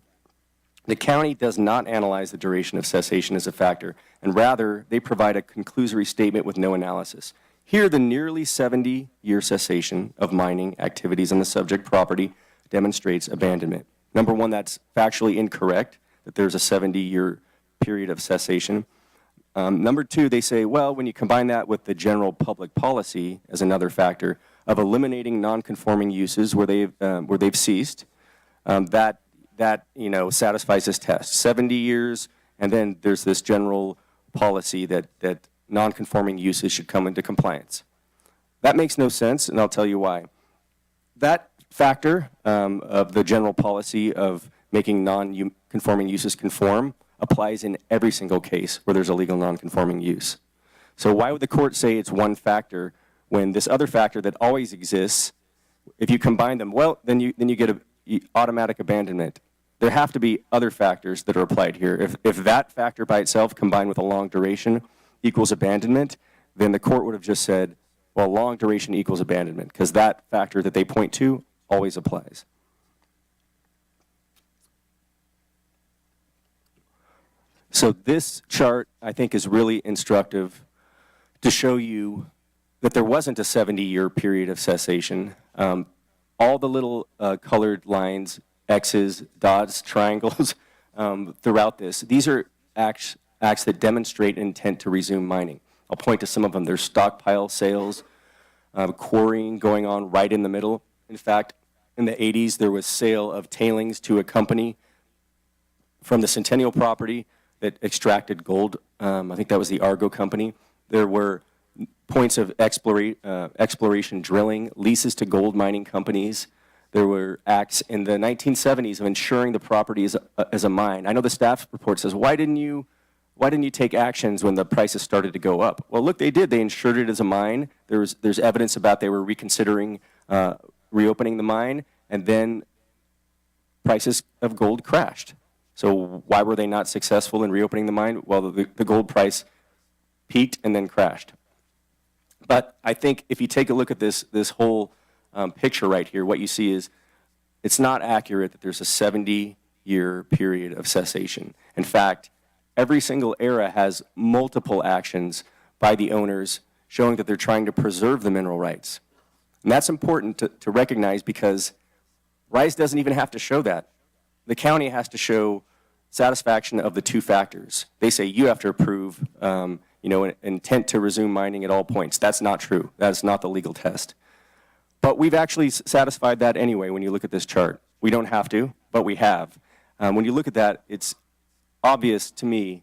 The county does not analyze the duration of cessation as a factor, and rather they provide a conclusory statement with no analysis. Here, the nearly 70-year cessation of mining activities on the subject property demonstrates abandonment. Number one, that's factually incorrect, that there's a 70-year period of cessation. Number two, they say, well, when you combine that with the general public policy as another factor of eliminating non-conforming uses where they've ceased, that satisfies this test. 70 years, and then there's this general policy that non-conforming uses should come into compliance. That makes no sense, and I'll tell you why. That factor of the general policy of making non-conforming uses conform applies in every single case where there's a legal non-conforming use. So why would the court say it's one factor when this other factor that always exists, if you combine them, well, then you get an automatic abandonment. There have to be other factors that are applied here. If that factor by itself combined with a long duration equals abandonment, then the court would have just said, well, long duration equals abandonment, because that factor that they point to always applies. So this chart, I think, is really instructive to show you that there wasn't a 70-year period of cessation. All the little colored lines, X's, dots, triangles throughout this, these are acts that demonstrate intent to resume mining. I'll point to some of them. There's stockpile sales, quarrying going on right in the middle. In fact, in the 80s, there was sale of tailings to a company from the Centennial property that extracted gold. I think that was the Argo company. There were points of exploration drilling, leases to gold mining companies. There were acts in the 1970s of ensuring the property as a mine. I know the staff report says, why didn't you take actions when the prices started to go up? Well, look, they did. They insured it as a mine. There's evidence about they were reconsidering reopening the mine, and then prices of gold crashed. So why were they not successful in reopening the mine? Well, the gold price peaked and then crashed. But I think if you take a look at this whole picture right here, what you see is it's not accurate that there's a 70-year period of cessation. In fact, every single era has multiple actions by the owners showing that they're trying to preserve the mineral rights. And that's important to recognize because RISE doesn't even have to show that. The county has to show satisfaction of the two factors. They say you have to prove an intent to resume mining at all points. That's not true. That's not the legal test. But we've actually satisfied that anyway when you look at this chart. We don't have to, but we have. When you look at that, it's obvious to me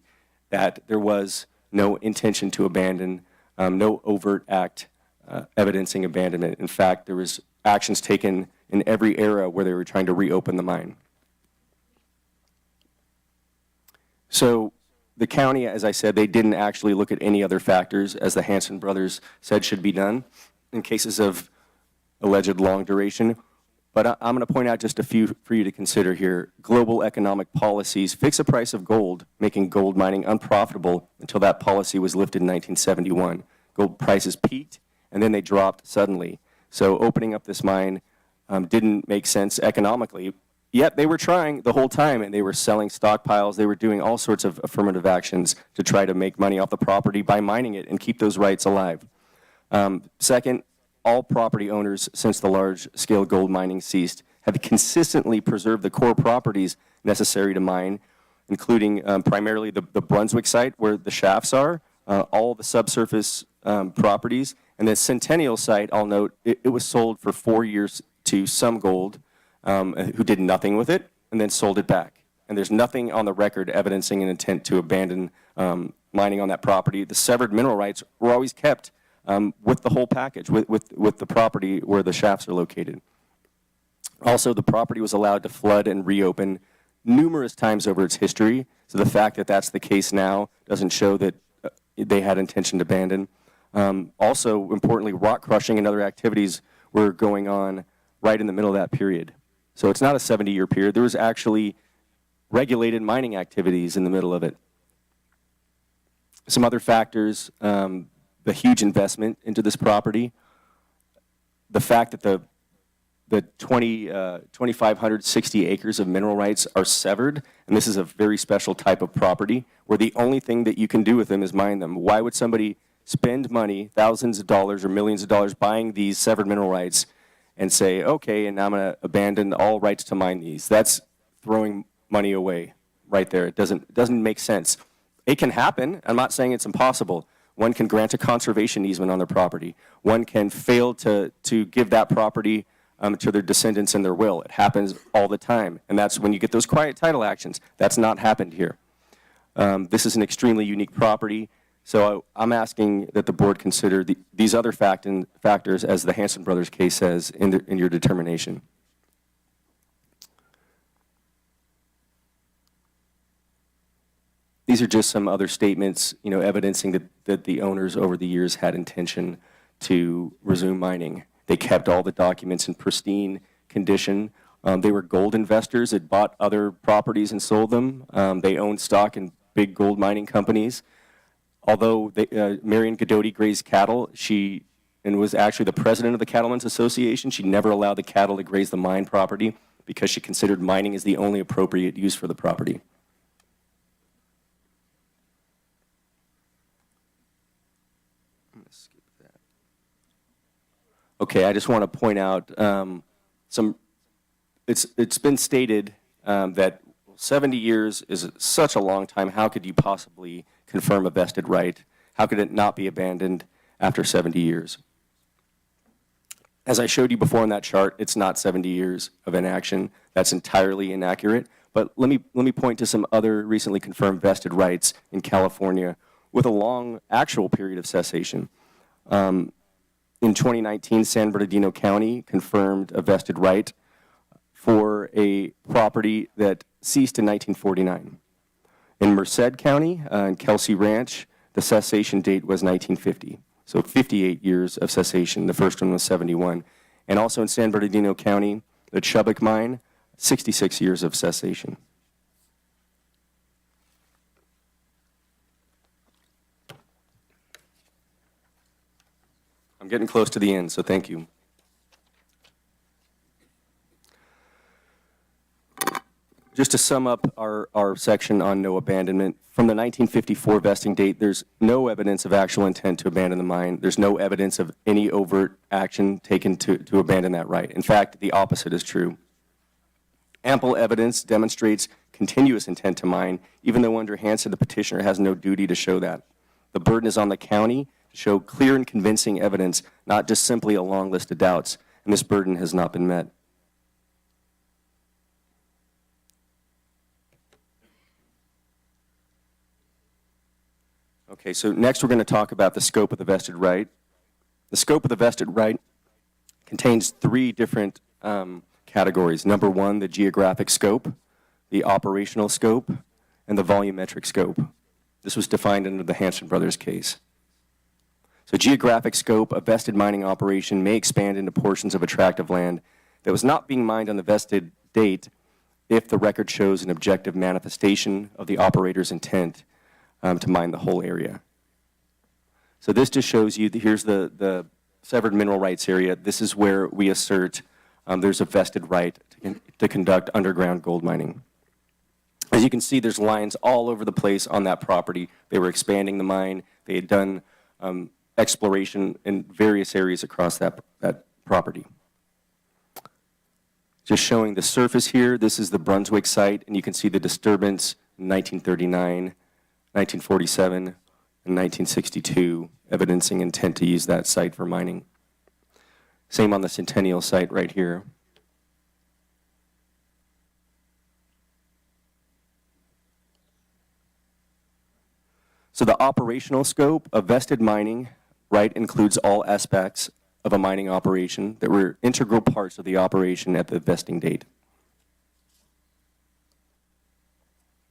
that there was no intention to abandon, no overt act evidencing abandonment. In fact, there was actions taken in every era where they were trying to reopen the mine. So the county, as I said, they didn't actually look at any other factors, as the Hansen brothers said should be done in cases of alleged long duration. But I'm going to point out just a few for you to consider here. Global economic policies fix a price of gold, making gold mining unprofitable until that policy was lifted in 1971. Gold prices peaked, and then they dropped suddenly. So opening up this mine didn't make sense economically. Yet they were trying the whole time, and they were selling stockpiles. They were doing all sorts of affirmative actions to try to make money off the property by mining it and keep those rights alive. Second, all property owners since the large-scale gold mining ceased have consistently preserved the core properties necessary to mine, including primarily the Brunswick site where the shafts are, all the subsurface properties, and the Centennial site, I'll note, it was sold for 4 years to Some Gold, who did nothing with it, and then sold it back. And there's nothing on the record evidencing an intent to abandon mining on that property. The severed mineral rights were always kept with the whole package, with the property where the shafts are located. Also, the property was allowed to flood and reopen numerous times over its history, so the fact that that's the case now doesn't show that they had intention to abandon. Also, importantly, rock crushing and other activities were going on right in the middle of that period. So it's not a 70-year period. There was actually regulated mining activities in the middle of it. Some other factors, the huge investment into this property, the fact that the 2,560 acres of mineral rights are severed, and this is a very special type of property where the only thing that you can do with them is mine them. Why would somebody spend money, thousands of dollars or millions of dollars, buying these severed mineral rights and say, okay, and I'm going to abandon all rights to mine these? That's throwing money away right there. It doesn't make sense. It can happen. I'm not saying it's impossible. One can grant a conservation easement on their property. One can fail to give that property to their descendants in their will. It happens all the time, and that's when you get those quiet title actions. That's not happened here. This is an extremely unique property, so I'm asking that the board consider these other factors, as the Hansen brothers case says, in your determination. These are just some other statements, evidencing that the owners over the years had intention to resume mining. They kept all the documents in pristine condition. They were gold investors that bought other properties and sold them. They owned stock in big gold mining companies. Although Marion Godoti grazed cattle, and was actually the president of the Cattlemen's Association, she never allowed the cattle to graze the mine property because she considered mining as the only appropriate use for the property. Okay, I just want to point out it's been stated that 70 years is such a long time. How could you possibly confirm a vested right? How could it not be abandoned after 70 years? As I showed you before on that chart, it's not 70 years of inaction. That's entirely inaccurate. But let me point to some other recently confirmed vested rights in California with a long actual period of cessation. In 2019, San Bernardino County confirmed a vested right for a property that ceased in 1949. In Merced County, in Kelsey Ranch, the cessation date was 1950. So 58 years of cessation. The first one was 71. And also in San Bernardino County, the Chubbuck Mine, 66 years of cessation. I'm getting close to the end, so thank you. Just to sum up our section on no abandonment, from the 1954 vesting date, there's no evidence of actual intent to abandon the mine. There's no evidence of any overt action taken to abandon that right. In fact, the opposite is true. Ample evidence demonstrates continuous intent to mine, even though under Hansen, the petitioner has no duty to show that. The burden is on the county to show clear and convincing evidence, not just simply a long list of doubts, and this burden has not been met. Okay, so next we're going to talk about the scope of the vested right. The scope of the vested right contains three different categories. Number one, the geographic scope, the operational scope, and the volumetric scope. This was defined under the Hanson Brothers case. So geographic scope, a vested mining operation may expand into portions of a tract of land that was not being mined on the vested date if the record shows an objective manifestation of the operator's intent to mine the whole area. So this just shows you, here's the severed mineral rights area. This is where we assert there's a vested right to conduct underground gold mining. As you can see, there's lines all over the place on that property. They were expanding the mine. They had done exploration in various areas across that property. Just showing the surface here, this is the Brunswick site, and you can see the disturbance in 1939, 1947, and 1962, evidencing intent to use that site for mining. Same on the Centennial site right here. So the operational scope of vested mining right includes all aspects of a mining operation that were integral parts of the operation at the vesting date.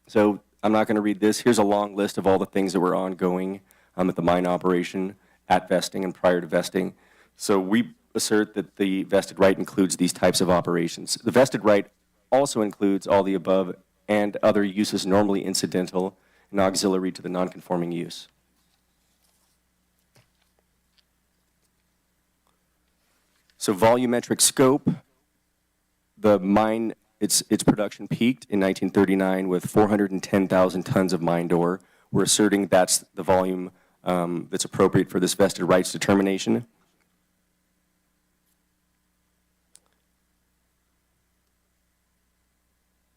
So I'm not going to read this. Here's a long list of all the things that were ongoing at the mine operation at vesting and prior to vesting. So we assert that the vested right includes these types of operations. The vested right also includes all the above and other uses normally incidental and auxiliary to the non-conforming use. So volumetric scope, the mine, its production peaked in 1939 with 410,000 tons of mined ore. We're asserting that's the volume that's appropriate for this vested rights determination.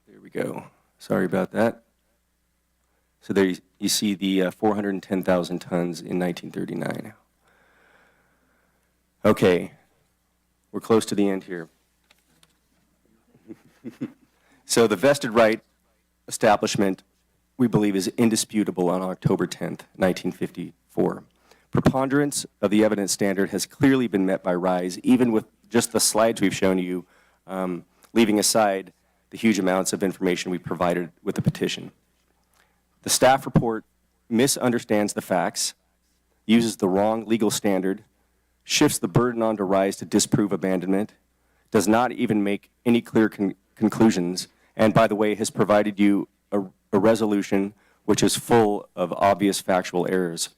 There we go. Sorry about that. So there you see the 410,000 tons in 1939. Okay, we're close to the end here. So the vested right establishment, we believe, is indisputable on October 10th, 1954. Preponderance of the evidence standard has clearly been met by RISE, even with just the slides we've shown you, leaving aside the huge amounts of information we provided with the petition. The staff report misunderstands the facts, uses the wrong legal standard, shifts the burden onto RISE to disprove abandonment, does not even make any clear conclusions, and by the way, has provided you a resolution which is full of obvious factual errors.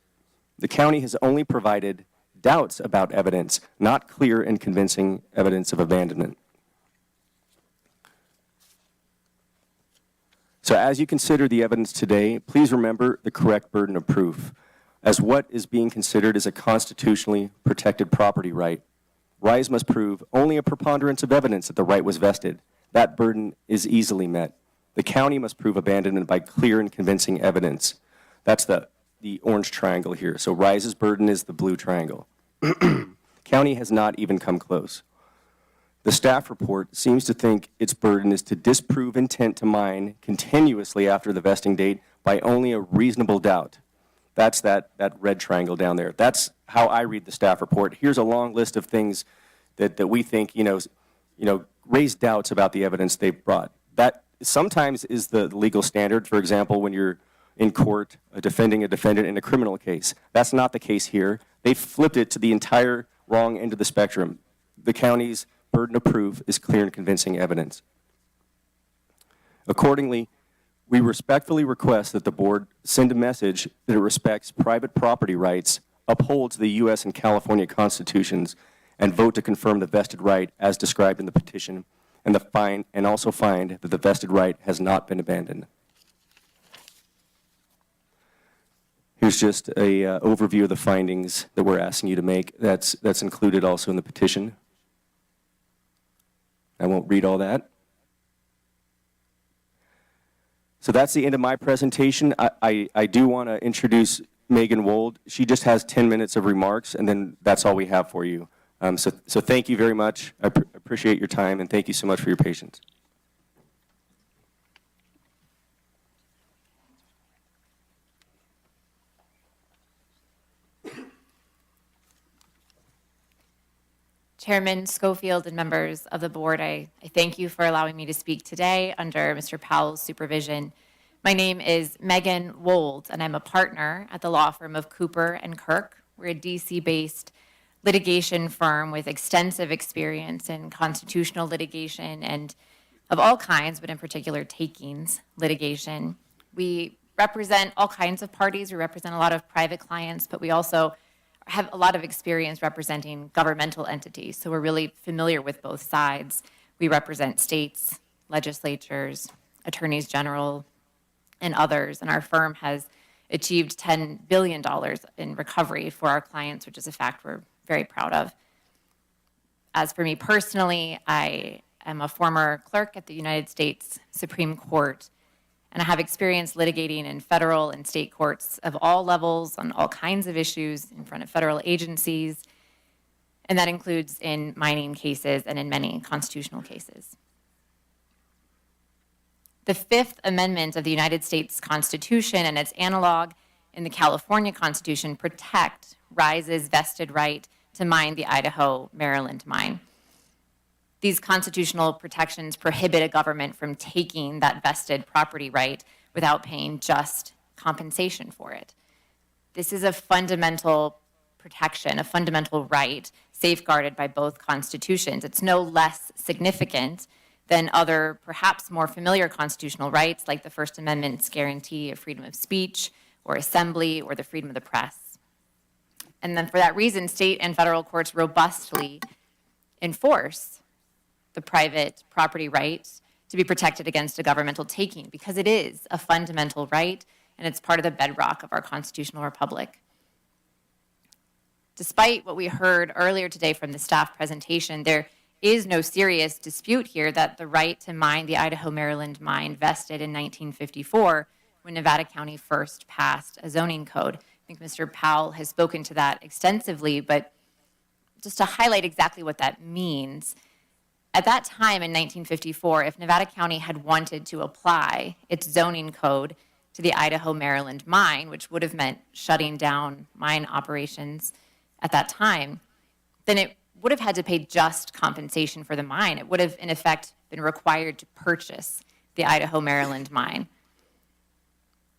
The county has only provided doubts about evidence, not clear and convincing evidence of abandonment. So as you consider the evidence today, please remember the correct burden of proof, as what is being considered is a constitutionally protected property right. RISE must prove only a preponderance of evidence that the right was vested. That burden is easily met. The county must prove abandonment by clear and convincing evidence. That's the orange triangle here. So RISE's burden is the blue triangle. County has not even come close. The staff report seems to think its burden is to disprove intent to mine continuously after the vesting date by only a reasonable doubt. That's that red triangle down there. That's how I read the staff report. Here's a long list of things that we think, raise doubts about the evidence they've brought. That sometimes is the legal standard. For example, when you're in court defending a defendant in a criminal case. That's not the case here. They flipped it to the entire wrong end of the spectrum. The county's burden of proof is clear and convincing evidence. Accordingly, we respectfully request that the board send a message that it respects private property rights, upholds the U.S. and California constitutions, and vote to confirm the vested right as described in the petition, and also find that the vested right has not been abandoned. Here's just a overview of the findings that we're asking you to make. That's included also in the petition. I won't read all that. So that's the end of my presentation. I do want to introduce Megan Wold. She just has 10 minutes of remarks, and then that's all we have for you. So thank you very much. I appreciate your time, and thank you so much for your patience. Chairman Schofield and members of the board, I thank you for allowing me to speak today under Mr. Powell's supervision. My name is Megan Wold, and I'm a partner at the law firm of Cooper and Kirk. We're a DC-based litigation firm with extensive experience in constitutional litigation and of all kinds, but in particular takings litigation. We represent all kinds of parties. We represent a lot of private clients, but we also have a lot of experience representing governmental entities. So we're really familiar with both sides. We represent states, legislatures, attorneys general, and others. And our firm has achieved $10 billion in recovery for our clients, which is a fact we're very proud of. As for me personally, I am a former clerk at the United States Supreme Court, and I have experience litigating in federal and state courts of all levels on all kinds of issues in front of federal agencies, and that includes in mining cases and in many constitutional cases. The Fifth Amendment of the United States Constitution and its analog in the California Constitution protect RISE's vested right to mine the Idaho-Maryland mine. These constitutional protections prohibit a government from taking that vested property right without paying just compensation for it. This is a fundamental protection, a fundamental right safeguarded by both constitutions. It's no less significant than other, perhaps more familiar constitutional rights, like the First Amendment's guarantee of freedom of speech or assembly or the freedom of the press. And then for that reason, state and federal courts robustly enforce the private property right to be protected against a governmental taking, because it is a fundamental right and it's part of the bedrock of our constitutional republic. Despite what we heard earlier today from the staff presentation, there is no serious dispute here that the right to mine the Idaho-Maryland mine vested in 1954 when Nevada County first passed a zoning code. I think Mr. Powell has spoken to that extensively, but just to highlight exactly what that means, at that time in 1954, if Nevada County had wanted to apply its zoning code to the Idaho-Maryland mine, which would have meant shutting down mine operations at that time, then it would have had to pay just compensation for the mine. It would have, in effect, been required to purchase the Idaho-Maryland mine.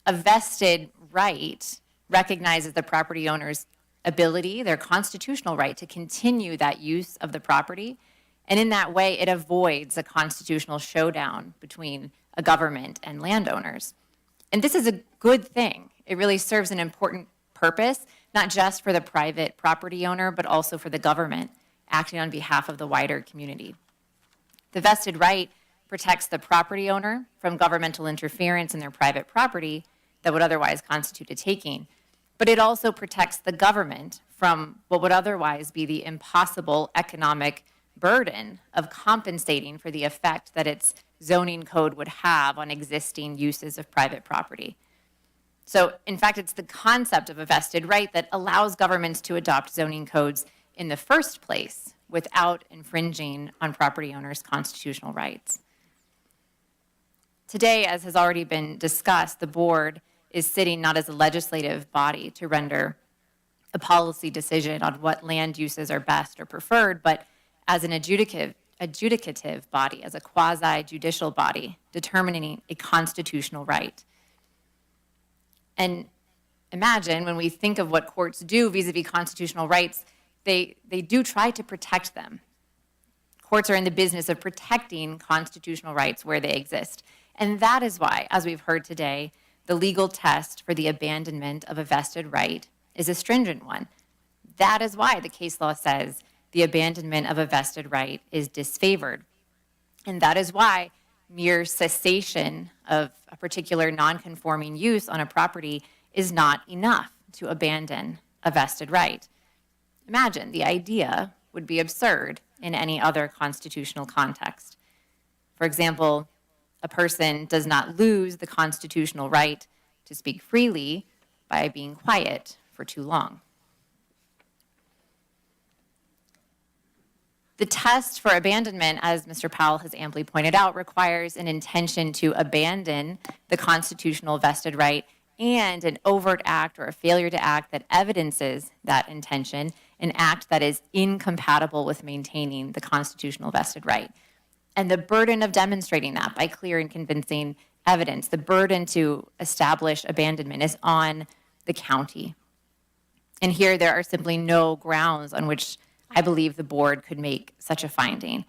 A vested right recognizes the property owner's ability, their constitutional right, to continue that use of the property. And in that way, it avoids a constitutional showdown between a government and landowners. And this is a good thing. It really serves an important purpose, not just for the private property owner, but also for the government acting on behalf of the wider community. The vested right protects the property owner from governmental interference in their private property that would otherwise constitute a taking, but it also protects the government from what would otherwise be the impossible economic burden of compensating for the effect that its zoning code would have on existing uses of private property. So, in fact, it's the concept of a vested right that allows governments to adopt zoning codes in the first place without infringing on property owners' constitutional rights. Today, as has already been discussed, the board is sitting not as a legislative body to render a policy decision on what land uses are best or preferred, but as an adjudicative body, as a quasi-judicial body, determining a constitutional right. And imagine when we think of what courts do vis-a-vis constitutional rights, they do try to protect them. Courts are in the business of protecting constitutional rights where they exist. And that is why, as we've heard today, the legal test for the abandonment of a vested right is a stringent one. That is why the case law says the abandonment of a vested right is disfavored. And that is why mere cessation of a particular non-conforming use on a property is not enough to abandon a vested right. Imagine, the idea would be absurd in any other constitutional context. For example, a person does not lose the constitutional right to speak freely by being quiet for too long. The test for abandonment, as Mr. Powell has amply pointed out, requires an intention to abandon the constitutional vested right and an overt act or a failure to act that evidences that intention, an act that is incompatible with maintaining the constitutional vested right. And the burden of demonstrating that by clear and convincing evidence, the burden to establish abandonment is on the county. And here there are simply no grounds on which I believe the board could make such a finding.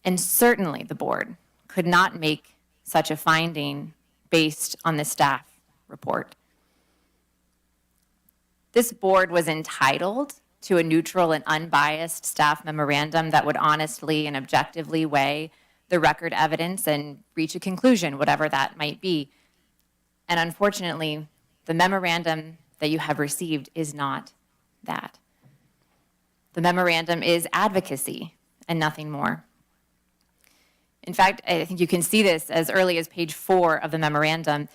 And certainly the board could not make such a finding based on the staff report. This board was entitled to a neutral and unbiased staff memorandum that would honestly and objectively weigh the record evidence and reach a conclusion, whatever that might be. And unfortunately, the memorandum that you have received is not that. The memorandum is advocacy and nothing more. In fact, I think you can see this as early as page 4 of the memorandum.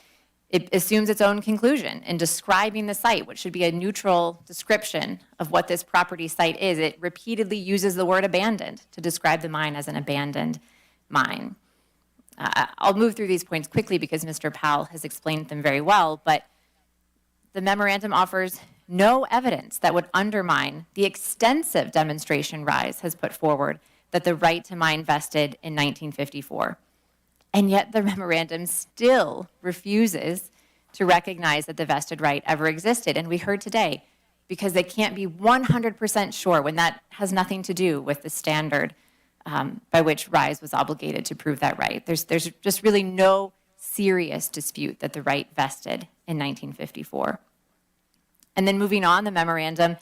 It assumes its own conclusion in describing the site, which should be a neutral description of what this property site is. It repeatedly uses the word abandoned to describe the mine as an abandoned mine. I'll move through these points quickly because Mr. Powell has explained them very well, but the memorandum offers no evidence that would undermine the extensive demonstration RISE has put forward that the right to mine vested in 1954. And yet the memorandum still refuses to recognize that the vested right ever existed. And we heard today, because they can't be 100% sure when that has nothing to do with the standard by which RISE was obligated to prove that right. There's just really no serious dispute that the right vested in 1954. And then moving on, the memorandum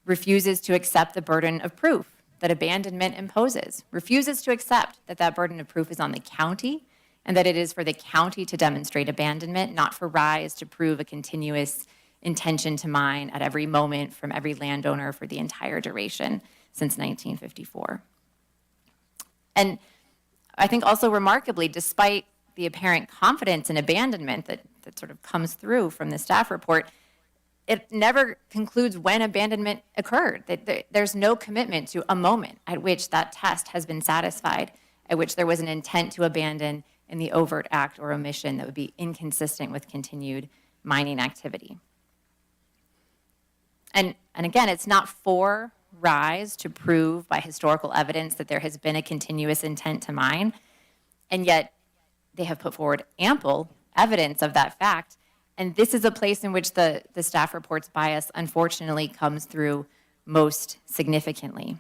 refuses to accept the burden of proof that abandonment imposes, refuses to accept that that burden of proof is on the county and that it is for the county to demonstrate abandonment, not for RISE to prove a continuous intention to mine at every moment from every landowner for the entire duration since 1954. And I think also remarkably, despite the apparent confidence in abandonment that sort of comes through from the staff report, it never concludes when abandonment occurred. There's no commitment to a moment at which that test has been satisfied, at which there was an intent to abandon in the overt act or omission that would be inconsistent with continued mining activity. And again, it's not for RISE to prove by historical evidence that there has been a continuous intent to mine, and yet they have put forward ample evidence of that fact. And this is a place in which the staff report's bias, unfortunately, comes through most significantly.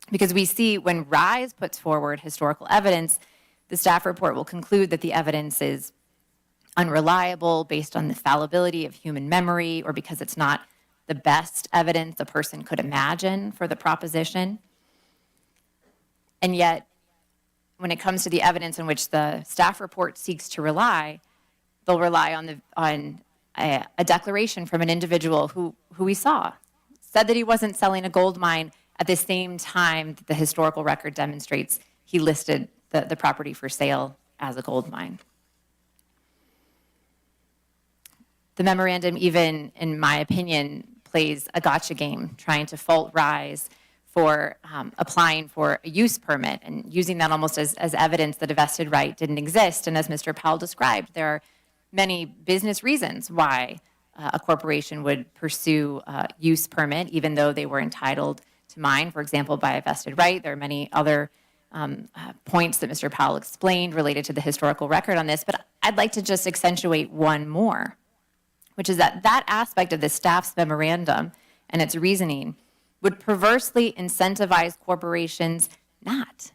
Because we see when RISE puts forward historical evidence, the staff report will conclude that the evidence is unreliable based on the fallibility of human memory or because it's not the best evidence a person could imagine for the proposition. And yet, when it comes to the evidence in which the staff report seeks to rely, they'll rely on a declaration from an individual who we saw, said that he wasn't selling a gold mine at the same time that the historical record demonstrates he listed the property for sale as a gold mine. The memorandum even, in my opinion, plays a gotcha game, trying to fault RISE for applying for a use permit and using that almost as evidence that a vested right didn't exist. And as Mr. Powell described, there are many business reasons why a corporation would pursue a use permit, even though they were entitled to mine, for example, by a vested right. There are many other points that Mr. Powell explained related to the historical record on this, but I'd like to just accentuate one more, which is that that aspect of the staff's memorandum and its reasoning would perversely incentivize corporations not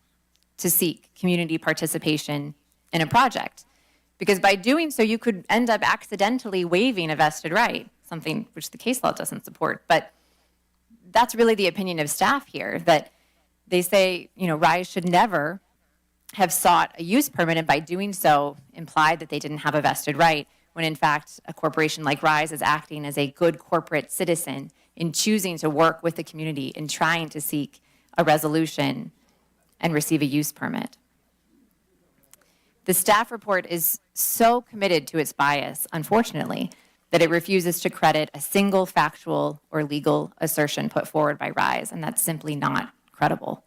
to seek community participation in a project. Because by doing so, you could end up accidentally waiving a vested right, something which the case law doesn't support. But that's really the opinion of staff here, that they say, RISE should never have sought a use permit, and by doing so, implied that they didn't have a vested right, when in fact, a corporation like RISE is acting as a good corporate citizen in choosing to work with the community in trying to seek a resolution and receive a use permit. The staff report is so committed to its bias, unfortunately, that it refuses to credit a single factual or legal assertion put forward by RISE, and that's simply not credible.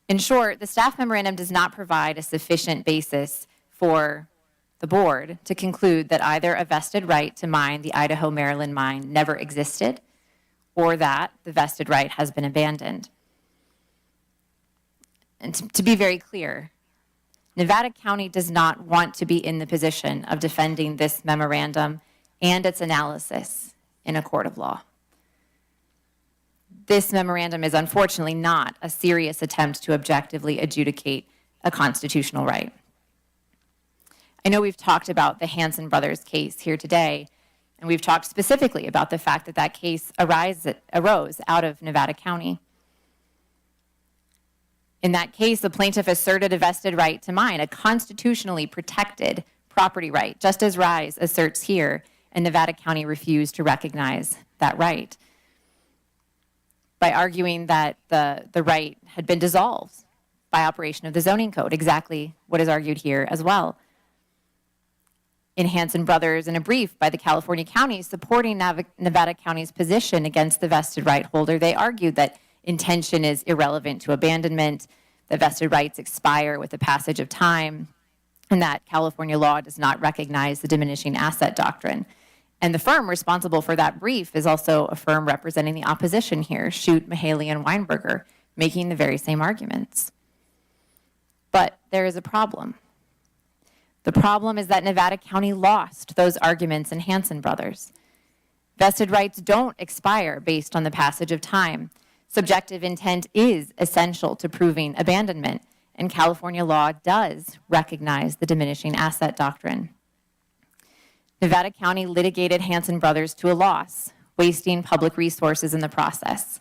In short, the staff memorandum does not provide a sufficient basis for the board, to conclude that either a vested right to mine the Idaho-Maryland mine never existed, or that the vested right has been abandoned. And to be very clear, Nevada County does not want to be in the position of defending this memorandum and its analysis in a court of law. This memorandum is unfortunately not a serious attempt to objectively adjudicate a constitutional right. I know we've talked about the Hansen brothers case here today, and we've talked specifically about the fact that that case arose out of Nevada County. In that case, the plaintiff asserted a vested right to mine, a constitutionally protected property right, just as Rise asserts here, and Nevada County refused to recognize that right by arguing that the right had been dissolved by operation of the zoning code, exactly what is argued here as well. In Hansen Brothers, in a brief by the California counties supporting Nevada County's position against the vested right holder, they argued that intention is irrelevant to abandonment, that vested rights expire with the passage of time, and that California law does not recognize the diminishing asset doctrine. And the firm responsible for that brief is also a firm representing the opposition here, Schutt, Mahaley, and Weinberger, making the very same arguments. But there is a problem. The problem is that Nevada County lost those arguments in Hansen Brothers. Vested rights don't expire based on the passage of time. Subjective intent is essential to proving abandonment, and California law does recognize the diminishing asset doctrine. Nevada County litigated Hansen Brothers to a loss, wasting public resources in the process.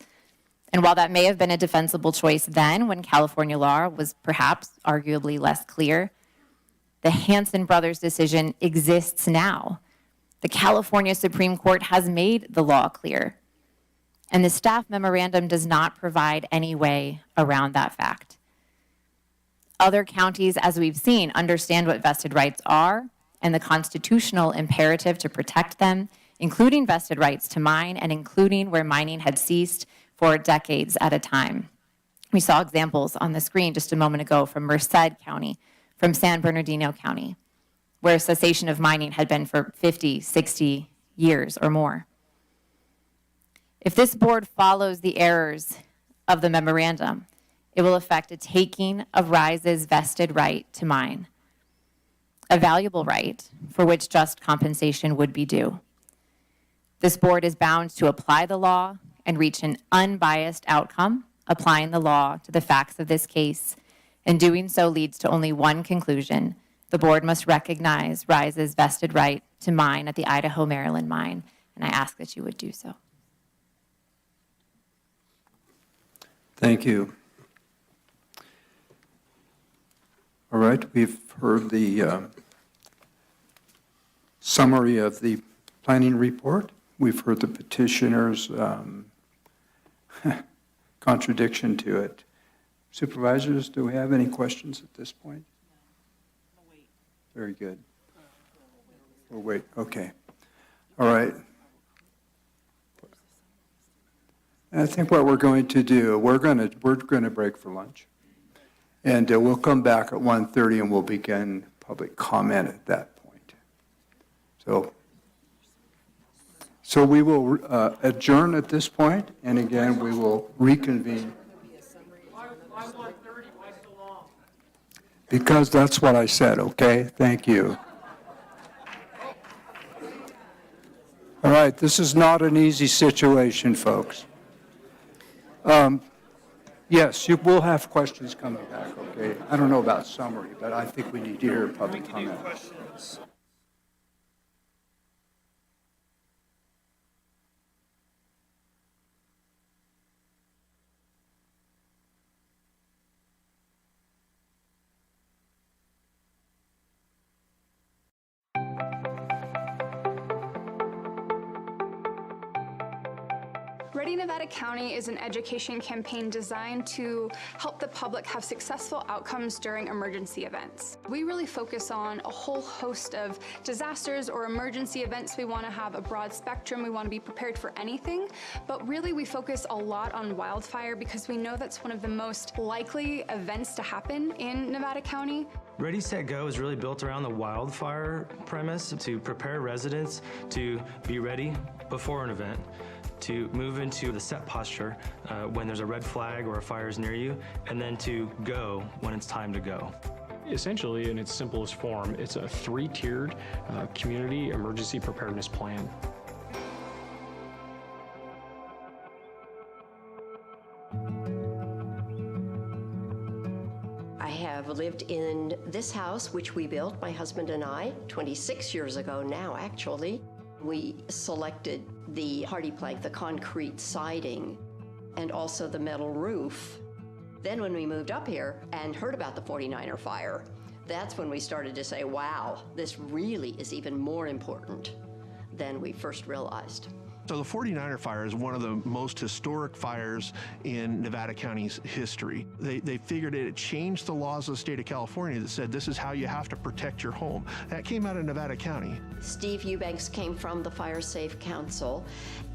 And while that may have been a defensible choice then, when California law was perhaps arguably less clear, the Hansen Brothers decision exists now. The California Supreme Court has made the law clear, and the staff memorandum does not provide any way around that fact. Other counties, as we've seen, understand what vested rights are and the constitutional imperative to protect them, including vested rights to mine and including where mining had ceased for decades at a time. We saw examples on the screen just a moment ago from Merced County, from San Bernardino County, where cessation of mining had been for 50, 60 years or more. If this board follows the errors of the memorandum, it will affect a taking of Rise's vested right to mine, a valuable right for which just compensation would be due. This board is bound to apply the law and reach an unbiased outcome, applying the law to the facts of this case, and doing so leads to only one conclusion. The board must recognize Rise's vested right to mine at the Idaho-Maryland mine, and I ask that you would do so. Thank you. All right, we've heard the summary of the planning report. We've heard the petitioner's contradiction to it. Supervisors, do we have any questions at this point? Very good. We'll wait, okay. All right. I think what we're going to do, we're going to break for lunch. And we'll come back at 1:30 and we'll begin public comment at that point. So we will adjourn at this point, and again, we will reconvene. Because that's what I said, okay? Thank you. All right, this is not an easy situation, folks. Yes, you will have questions coming back, okay? I don't know about summary, but I think we need to hear public comment. Ready Nevada County is an education campaign designed to help the public have successful outcomes during emergency events. We really focus on a whole host of disasters or emergency events. We want to have a broad spectrum. We want to be prepared for anything, but really we focus a lot on wildfire because we know that's one of the most likely events to happen in Nevada County. Ready, Set, Go is really built around the wildfire premise to prepare residents to be ready before an event, to move into the set posture when there's a red flag or a fire is near you, and then to go when it's time to go. Essentially, in its simplest form, it's a 3-tiered community emergency preparedness plan. I have lived in this house, which we built, my husband and I, 26 years ago now, actually. We selected the hardy plank, the concrete siding, and also the metal roof. Then when we moved up here and heard about the 49er fire, that's when we started to say, wow, this really is even more important than we first realized. So the 49er fire is one of the most historic fires in Nevada County's history. They figured it changed the laws of the state of California that said this is how you have to protect your home. That came out of Nevada County. Steve Eubanks came from the Fire Safe Council,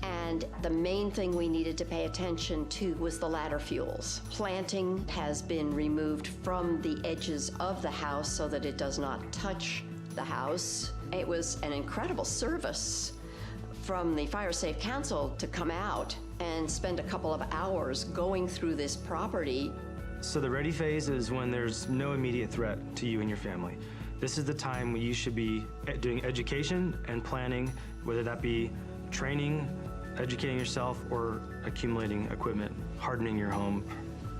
and the main thing we needed to pay attention to was the ladder fuels. Planting has been removed from the edges of the house so that it does not touch the house. It was an incredible service from the Fire Safe Council to come out and spend a couple of hours going through this property. So the ready phase is when there's no immediate threat to you and your family. This is the time when you should be doing education and planning, whether that be training, educating yourself, or accumulating equipment, hardening your home,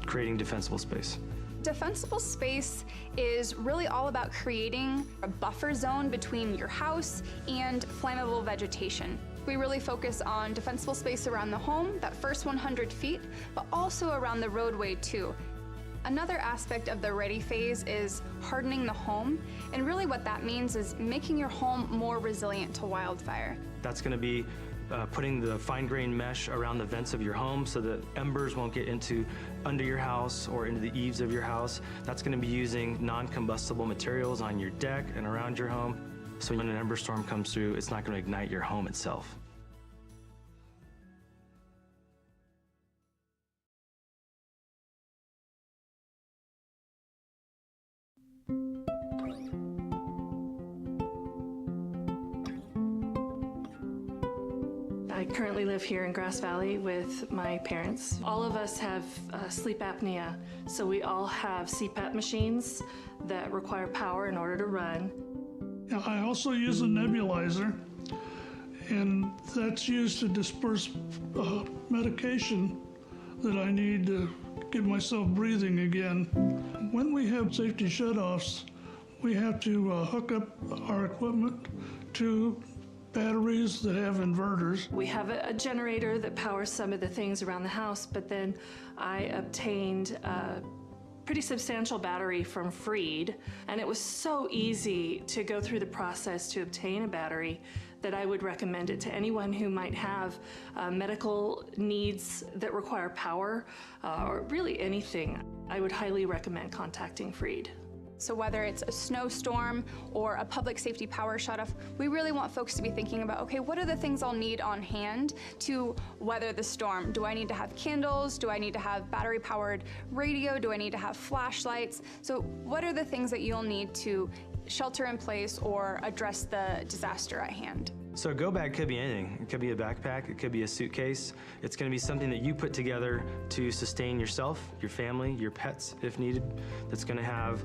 creating defensible space. Defensible space is really all about creating a buffer zone between your house and flammable vegetation. We really focus on defensible space around the home, that first 100 feet, but also around the roadway too. Another aspect of the ready phase is hardening the home, and really what that means is making your home more resilient to wildfire. That's going to be putting the fine-grained mesh around the vents of your home so that embers won't get under your house or into the eaves of your house. That's going to be using non-combustible materials on your deck and around your home, so when an ember storm comes through, it's not going to ignite your home itself. I currently live here in Grass Valley with my parents. All of us have sleep apnea, so we all have CPAP machines that require power in order to run. I also use a nebulizer, and that's used to disperse medication that I need to get myself breathing again. When we have safety shutoffs, we have to hook up our equipment to batteries that have inverters. We have a generator that powers some of the things around the house, but then I obtained a pretty substantial battery from Freed, and it was so easy to go through the process to obtain a battery that I would recommend it to anyone who might have medical needs that require power, or really anything. I would highly recommend contacting Freed. So whether it's a snowstorm or a public safety power shutoff, we really want folks to be thinking about, okay, what are the things I'll need on hand to weather the storm? Do I need to have candles? Do I need to have battery-powered radio? Do I need to have flashlights? So what are the things that you'll need to shelter in place or address the disaster at hand? So a go bag could be anything. It could be a backpack, it could be a suitcase. It's going to be something that you put together to sustain yourself, your family, your pets if needed. That's going to have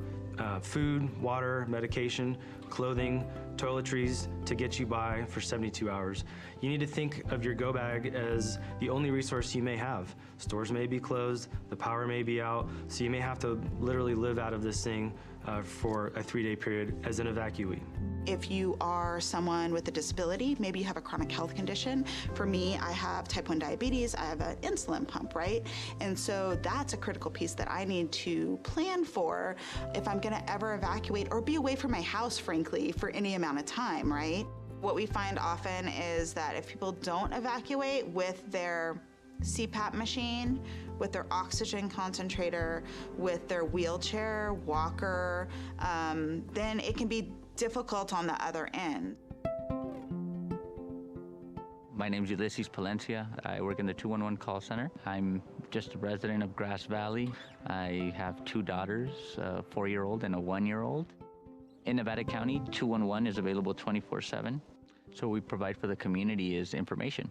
food, water, medication, clothing, toiletries to get you by for 72 hours. You need to think of your go bag as the only resource you may have. Stores may be closed, the power may be out, so you may have to literally live out of this thing for a 3-day period as an evacuee. If you are someone with a disability, maybe you have a chronic health condition. For me, I have type 1 diabetes, I have an insulin pump, right? And so that's a critical piece that I need to plan for if I'm gonna ever evacuate or be away from my house, frankly, for any amount of time, right? What we find often is that if people don't evacuate with their CPAP machine, with their oxygen concentrator, with their wheelchair, walker, then it can be difficult on the other end. My name's Ulysses Palencia. I work in the 211 call center. I'm just a resident of Grass Valley. I have 2 daughters, a 4-year-old and a 1-year-old. In Nevada County, 211 is available 24/7. So what we provide for the community is information.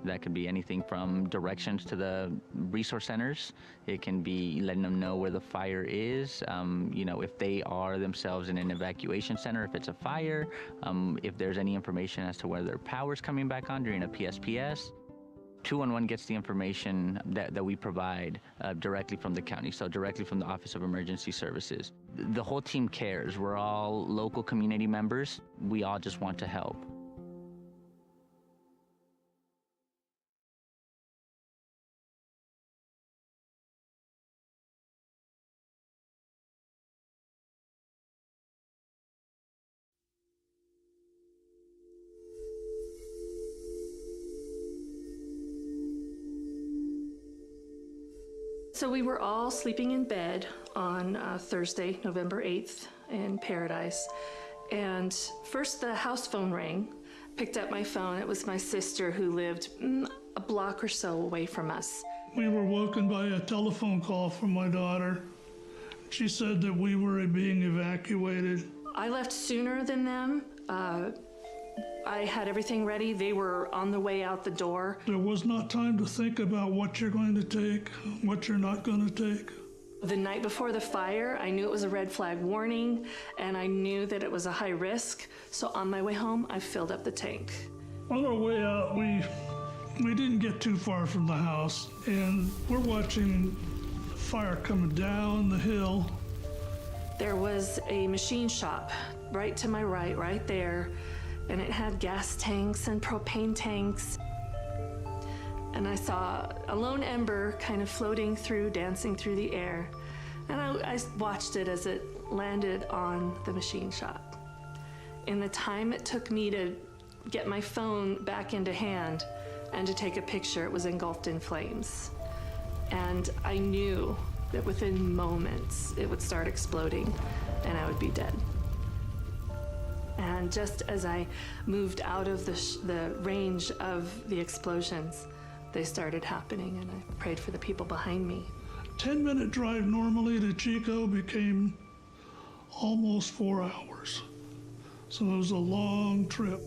That could be anything from directions to the resource centers. It can be letting them know where the fire is, if they are themselves in an evacuation center, if it's a fire, if there's any information as to whether their power's coming back on during a PSPS. 211 gets the information that we provide directly from the county, so directly from the Office of Emergency Services. The whole team cares. We're all local community members. We all just want to help. So we were all sleeping in bed on Thursday, November 8th in Paradise. And first the house phone rang. Picked up my phone. It was my sister who lived a block or so away from us. We were woken by a telephone call from my daughter. She said that we were being evacuated. I left sooner than them. I had everything ready. They were on the way out the door. There was not time to think about what you're going to take, what you're not going to take. The night before the fire, I knew it was a red flag warning, and I knew that it was a high risk. So on my way home, I filled up the tank. On our way out, we didn't get too far from the house, and we're watching fire coming down the hill. There was a machine shop right to my right there, and it had gas tanks and propane tanks. And I saw a lone ember kind of floating through, dancing through the air. And I watched it as it landed on the machine shop. In the time it took me to get my phone back into hand and to take a picture, it was engulfed in flames. And I knew that within moments it would start exploding and I would be dead. And just as I moved out of the range of the explosions, they started happening, and I prayed for the people behind me. 10-minute drive normally to Chico became almost 4 hours. So it was a long trip.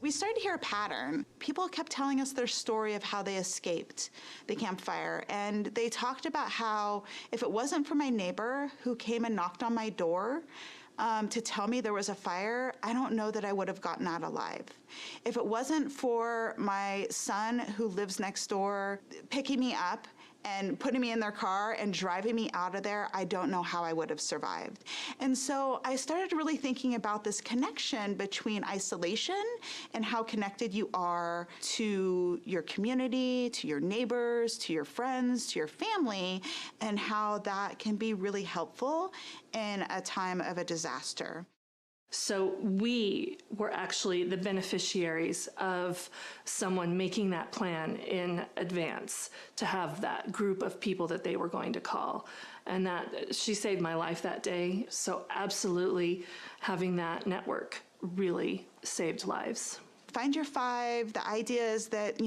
We started to hear a pattern. People kept telling us their story of how they escaped the campfire. And they talked about how if it wasn't for my neighbor who came and knocked on my door to tell me there was a fire, I don't know that I would have gotten out alive. If it wasn't for my son who lives next door picking me up and putting me in their car and driving me out of there, I don't know how I would have survived. And so I started really thinking about this connection between isolation and how connected you are to your community, to your neighbors, to your friends, to your family, and how that can be really helpful in a time of a disaster. So we were actually the beneficiaries of someone making that plan in advance to have that group of people that they were going to call. And that she saved my life that day. So absolutely having that network really saved lives. Find your 5. The idea is that,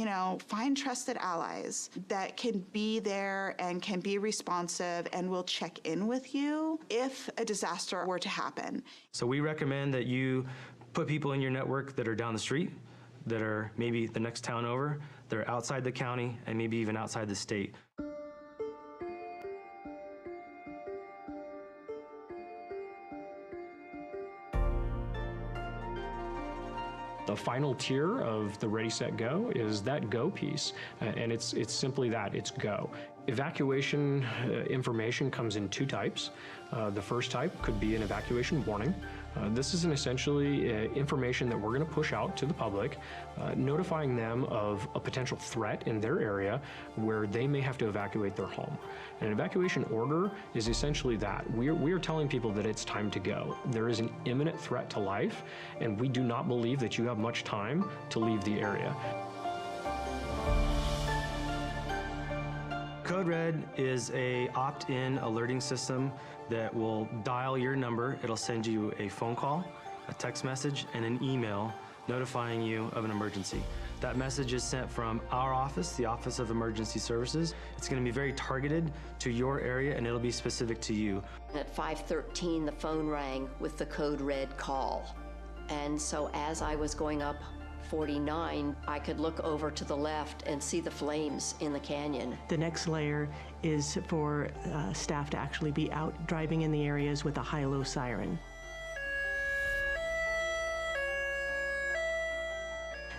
find trusted allies that can be there and can be responsive and will check in with you if a disaster were to happen. So we recommend that you put people in your network that are down the street, that are maybe the next town over, that are outside the county, and maybe even outside the state. The final tier of the Ready, Set, Go is that go piece, and it's simply that, it's go. Evacuation information comes in 2 types. The first type could be an evacuation warning. This is essentially information that we're going to push out to the public, notifying them of a potential threat in their area where they may have to evacuate their home. An evacuation order is essentially that. We are telling people that it's time to go. There is an imminent threat to life, and we do not believe that you have much time to leave the area. Code Red is a opt-in alerting system that will dial your number. It'll send you a phone call, a text message, and an email notifying you of an emergency. That message is sent from our office, the Office of Emergency Services. It's going to be very targeted to your area, and it'll be specific to you. At 5:13, the phone rang with the code red call. And so as I was going up 49, I could look over to the left and see the flames in the canyon. The next layer is for staff to actually be out driving in the areas with a high-low siren.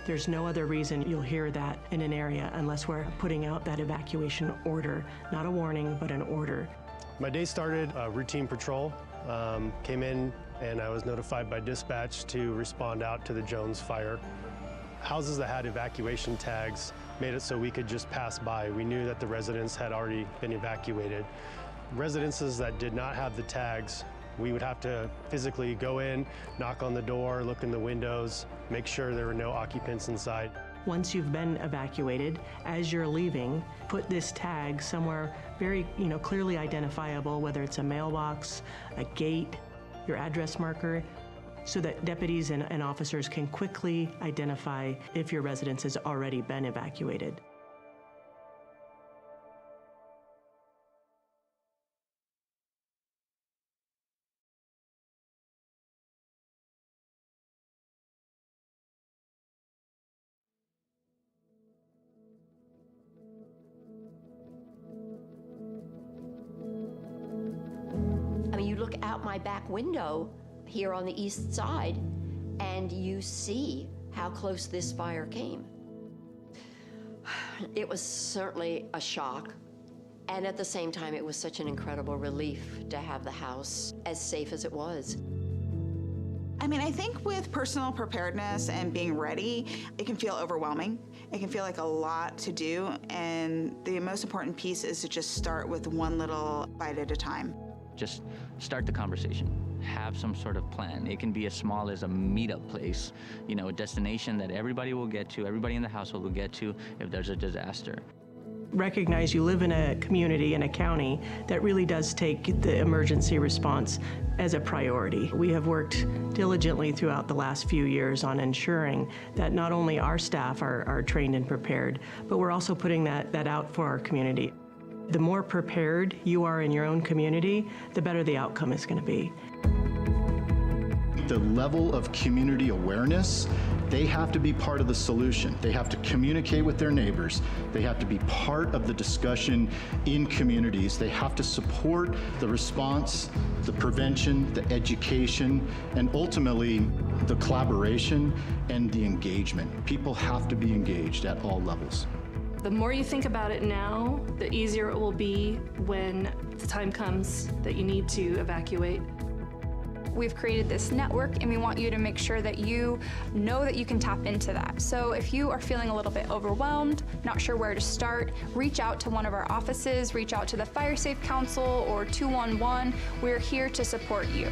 There's no other reason you'll hear that in an area unless we're putting out that evacuation order, not a warning, but an order. My day started routine patrol. Came in and I was notified by dispatch to respond out to the Jones fire. Houses that had evacuation tags made it so we could just pass by. We knew that the residents had already been evacuated. Residences that did not have the tags, we would have to physically go in, knock on the door, look in the windows, make sure there were no occupants inside. Once you've been evacuated, as you're leaving, put this tag somewhere very, clearly identifiable, whether it's a mailbox, a gate, your address marker, so that deputies and officers can quickly identify if your residence has already been evacuated. You look out my back window here on the east side, and you see how close this fire came. It was certainly a shock, and at the same time, it was such an incredible relief to have the house as safe as it was. I think with personal preparedness and being ready, it can feel overwhelming. It can feel like a lot to do, and the most important piece is to just start with one little bite at a time. Just start the conversation. Have some sort of plan. It can be as small as a meetup place, a destination that everybody will get to, everybody in the household will get to if there's a disaster. Recognize you live in a community, in a county, that really does take the emergency response as a priority. We have worked diligently throughout the last few years on ensuring that not only our staff are trained and prepared, but we're also putting that out for our community. The more prepared you are in your own community, the better the outcome is going to be. The level of community awareness, they have to be part of the solution. They have to communicate with their neighbors. They have to be part of the discussion in communities. They have to support the response, the prevention, the education, and ultimately the collaboration and the engagement. People have to be engaged at all levels. The more you think about it now, the easier it will be when the time comes that you need to evacuate. We've created this network, and we want you to make sure that you know that you can tap into that. So if you are feeling a little bit overwhelmed, not sure where to start, reach out to one of our offices, reach out to the Fire Safe Council or 211. We're here to support you.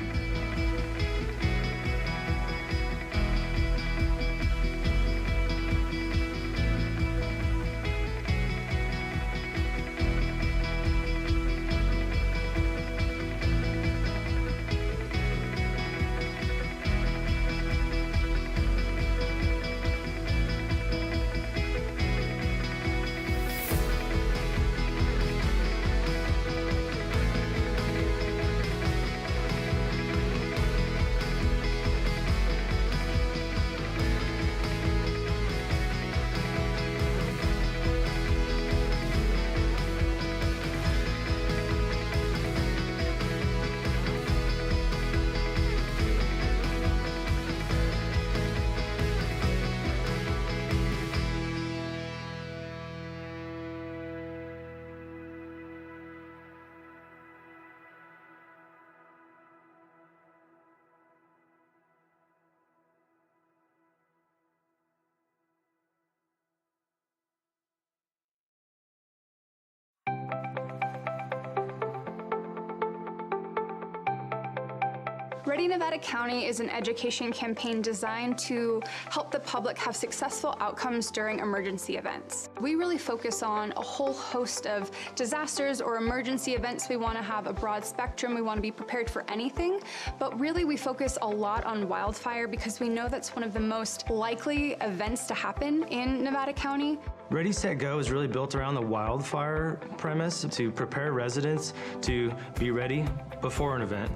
Ready Nevada County is an education campaign designed to help the public have successful outcomes during emergency events. We really focus on a whole host of disasters or emergency events. We want to have a broad spectrum. We want to be prepared for anything, but really we focus a lot on wildfire because we know that's one of the most likely events to happen in Nevada County. Ready, Set, Go is really built around the wildfire premise to prepare residents to be ready before an event,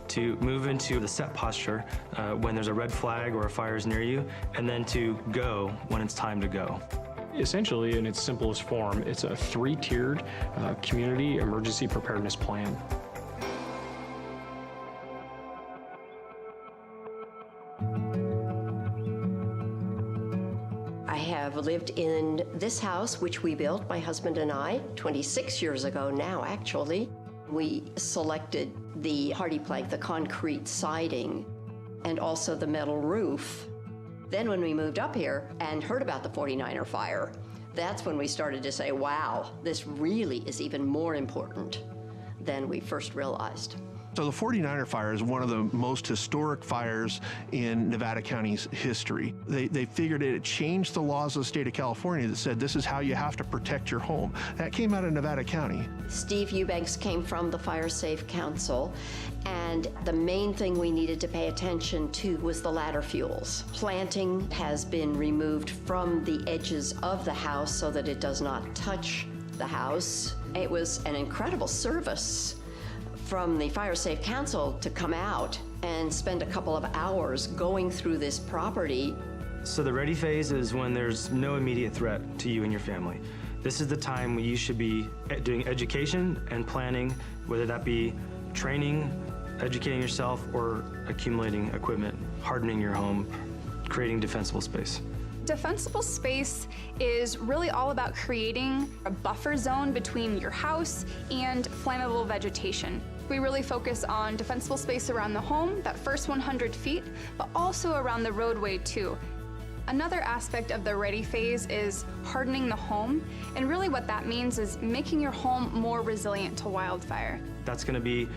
to move into the set posture when there's a red flag or a fire is near you, and then to go when it's time to go. Essentially, in its simplest form, it's a 3-tiered community emergency preparedness plan. I have lived in this house, which we built, my husband and I, 26 years ago now, actually. We selected the hardy plank, the concrete siding, and also the metal roof. Then when we moved up here and heard about the 49er fire, that's when we started to say, wow, this really is even more important than we first realized. So the 49er fire is one of the most historic fires in Nevada County's history. They figured it changed the laws of the state of California that said this is how you have to protect your home. That came out of Nevada County. Steve Eubanks came from the Fire Safe Council, and the main thing we needed to pay attention to was the ladder fuels. Planting has been removed from the edges of the house so that it does not touch the house. It was an incredible service from the Fire Safe Council to come out and spend a couple of hours going through this property. So the ready phase is when there's no immediate threat to you and your family. This is the time when you should be doing education and planning, whether that be training, educating yourself, or accumulating equipment, hardening your home, creating defensible space. Defensible space is really all about creating a buffer zone between your house and flammable vegetation. We really focus on defensible space around the home, that first 100 feet, but also around the roadway too. Another aspect of the ready phase is hardening the home, and really what that means is making your home more resilient to wildfire. That's going to be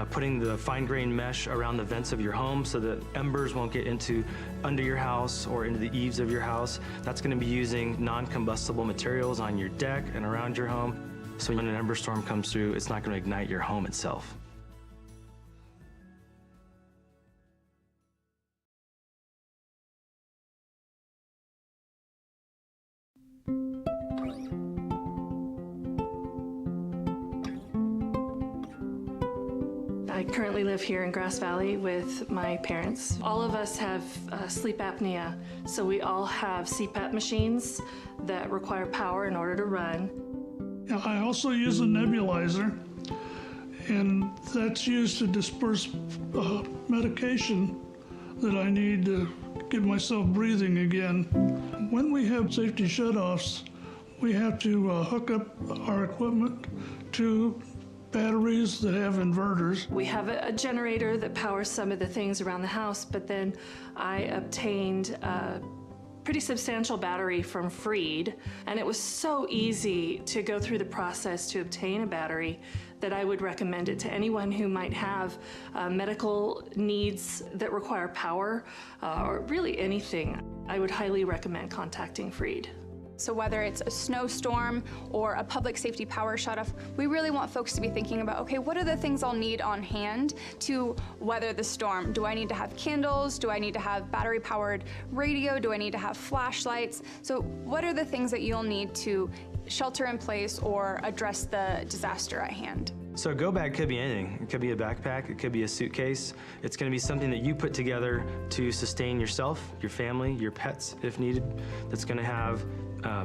putting the fine-grained mesh around the vents of your home so that embers won't get under your house or into the eaves of your house. That's going to be using non-combustible materials on your deck and around your home. So when an ember storm comes through, it's not going to ignite your home itself. I currently live here in Grass Valley with my parents. All of us have sleep apnea, so we all have CPAP machines that require power in order to run. I also use a nebulizer, and that's used to disperse medication that I need to get myself breathing again. When we have safety shutoffs, we have to hook up our equipment to batteries that have inverters. We have a generator that powers some of the things around the house, but then I obtained a pretty substantial battery from Freed, and it was so easy to go through the process to obtain a battery that I would recommend it to anyone who might have medical needs that require power, or really anything. I would highly recommend contacting Freed. So whether it's a snowstorm or a public safety power shutoff, we really want folks to be thinking about, okay, what are the things I'll need on hand to weather the storm? Do I need to have candles? Do I need to have battery-powered radio? Do I need to have flashlights? So what are the things that you'll need to shelter in place or address the disaster at hand? So a go bag could be anything. It could be a backpack, it could be a suitcase. It's going to be something that you put together to sustain yourself, your family, your pets if needed. That's going to have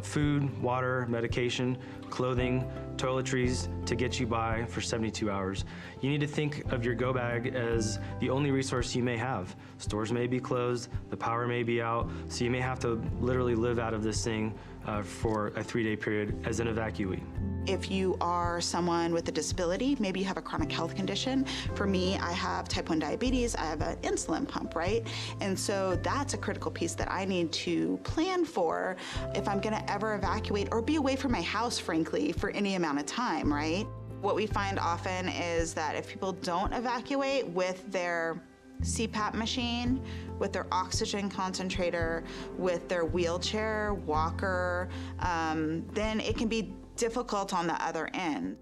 food, water, medication, clothing, toiletries to get you by for 72 hours. You need to think of your go bag as the only resource you may have. Stores may be closed, the power may be out, so you may have to literally live out of this thing for a 3-day period as an evacuee. If you are someone with a disability, maybe you have a chronic health condition. For me, I have type 1 diabetes, I have an insulin pump, right? And so that's a critical piece that I need to plan for if I'm gonna ever evacuate or be away from my house, frankly, for any amount of time, right? What we find often is that if people don't evacuate with their CPAP machine, with their oxygen concentrator, with their wheelchair, walker, then it can be difficult on the other end.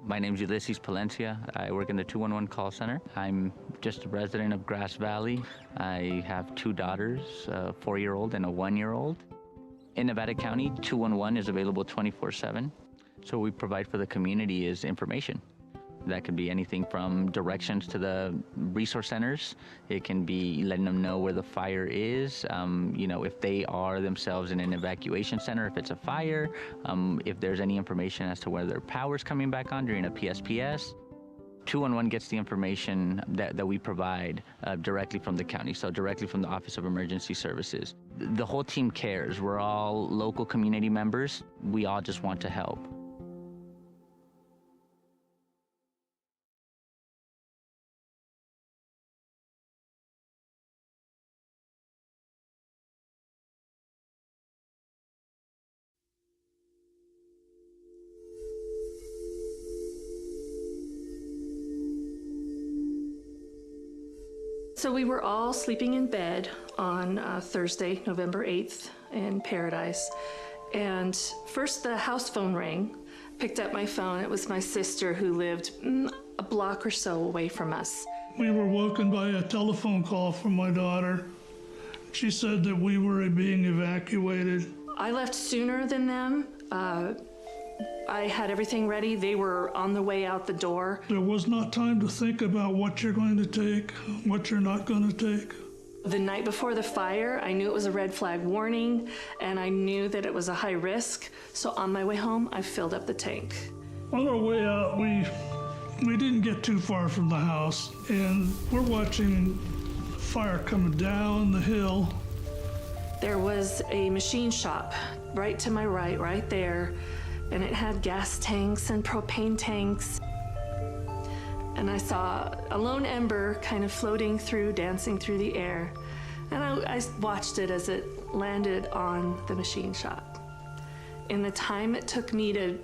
My name's Ulysses Palencia. I work in the 211 call center. I'm just a resident of Grass Valley. I have 2 daughters, a 4-year-old and a 1-year-old. In Nevada County, 211 is available 24/7. So what we provide for the community is information. That could be anything from directions to the resource centers. It can be letting them know where the fire is, if they are themselves in an evacuation center, if it's a fire, if there's any information as to whether their power's coming back on during a PSPS. 211 gets the information that we provide directly from the county, so directly from the Office of Emergency Services. The whole team cares. We're all local community members. We all just want to help. So we were all sleeping in bed on Thursday, November 8th in Paradise. And first the house phone rang. Picked up my phone. It was my sister who lived a block or so away from us. We were woken by a telephone call from my daughter. She said that we were being evacuated. I left sooner than them. I had everything ready. They were on the way out the door. There was not time to think about what you're going to take, what you're not going to take. The night before the fire, I knew it was a red flag warning, and I knew that it was a high risk. So on my way home, I filled up the tank. On our way out, we didn't get too far from the house, and we're watching fire coming down the hill. There was a machine shop right to my right there, and it had gas tanks and propane tanks. And I saw a lone ember kind of floating through, dancing through the air. And I watched it as it landed on the machine shop. In the time it took me to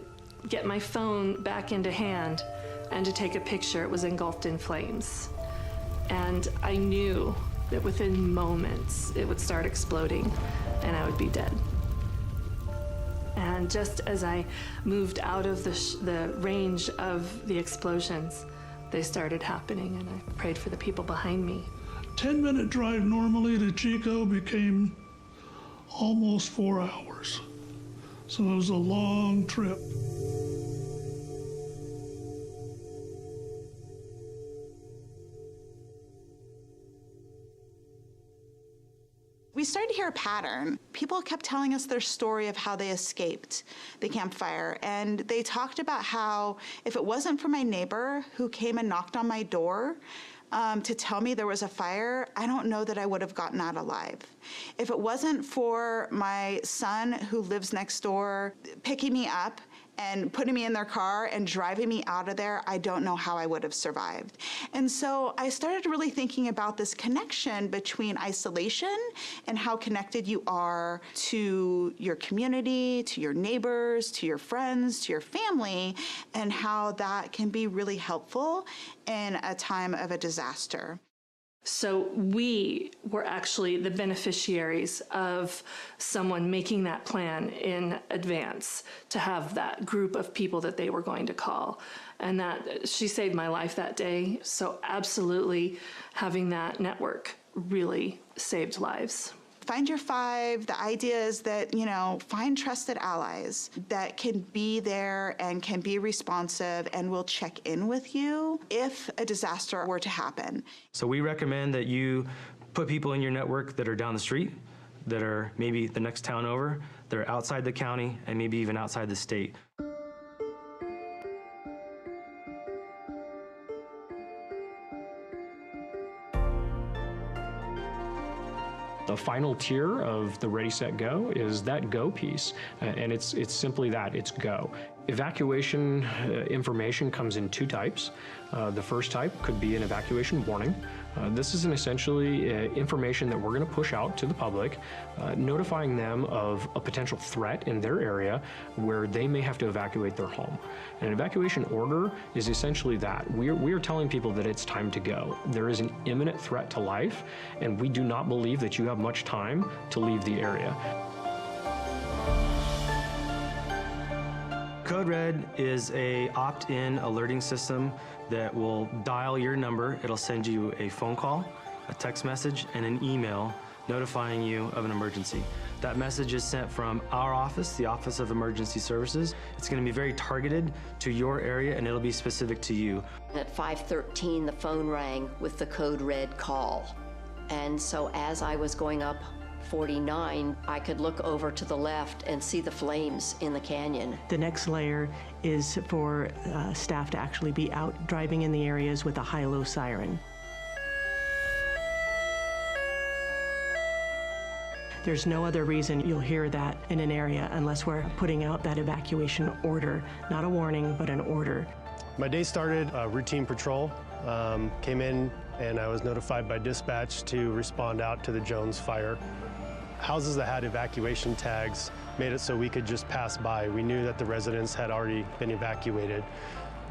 get my phone back into hand and to take a picture, it was engulfed in flames. And I knew that within moments it would start exploding and I would be dead. And just as I moved out of the range of the explosions, they started happening, and I prayed for the people behind me. 10-minute drive normally to Chico became almost 4 hours. So it was a long trip. We started to hear a pattern. People kept telling us their story of how they escaped the campfire. And they talked about how if it wasn't for my neighbor who came and knocked on my door to tell me there was a fire, I don't know that I would have gotten out alive. If it wasn't for my son who lives next door picking me up and putting me in their car and driving me out of there, I don't know how I would have survived. And so I started really thinking about this connection between isolation and how connected you are to your community, to your neighbors, to your friends, to your family, and how that can be really helpful in a time of a disaster. So we were actually the beneficiaries of someone making that plan in advance to have that group of people that they were going to call. And that she saved my life that day. So absolutely having that network really saved lives. Find your five. The idea is that, find trusted allies that can be there and can be responsive and will check in with you if a disaster were to happen. So we recommend that you put people in your network that are down the street, that are maybe the next town over, that are outside the county, and maybe even outside the state. The final tier of the Ready, Set, Go is that go piece, and it's simply that, it's go. Evacuation information comes in two types. The first type could be an evacuation warning. This is essentially information that we're going to push out to the public, notifying them of a potential threat in their area where they may have to evacuate their home. An evacuation order is essentially that. We are telling people that it's time to go. There is an imminent threat to life, and we do not believe that you have much time to leave the area. Code Red is a opt-in alerting system that will dial your number. It'll send you a phone call, a text message, and an email notifying you of an emergency. That message is sent from our office, the Office of Emergency Services. It's going to be very targeted to your area, and it'll be specific to you. At 5:13, the phone rang with the code red call. And so as I was going up 49, I could look over to the left and see the flames in the canyon. The next layer is for staff to actually be out driving in the areas with a high-low siren. There's no other reason you'll hear that in an area unless we're putting out that evacuation order, not a warning, but an order. My day started routine patrol. Came in and I was notified by dispatch to respond out to the Jones fire. Houses that had evacuation tags made it so we could just pass by. We knew that the residents had already been evacuated.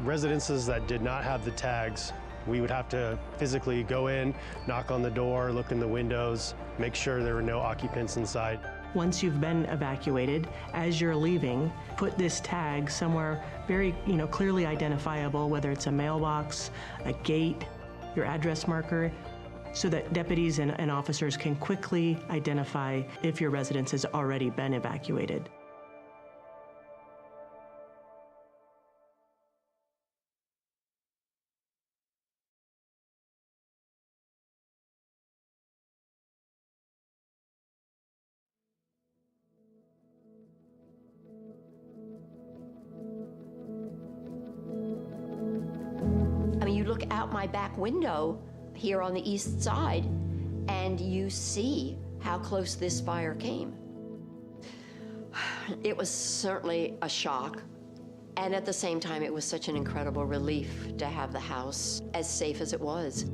Residences that did not have the tags, we would have to physically go in, knock on the door, look in the windows, make sure there were no occupants inside. Once you've been evacuated, as you're leaving, put this tag somewhere very, clearly identifiable, whether it's a mailbox, a gate, your address marker, so that deputies and officers can quickly identify if your residence has already been evacuated. I mean, you look out my back window here on the east side, and you see how close this fire came. It was certainly a shock, and at the same time, it was such an incredible relief to have the house as safe as it was.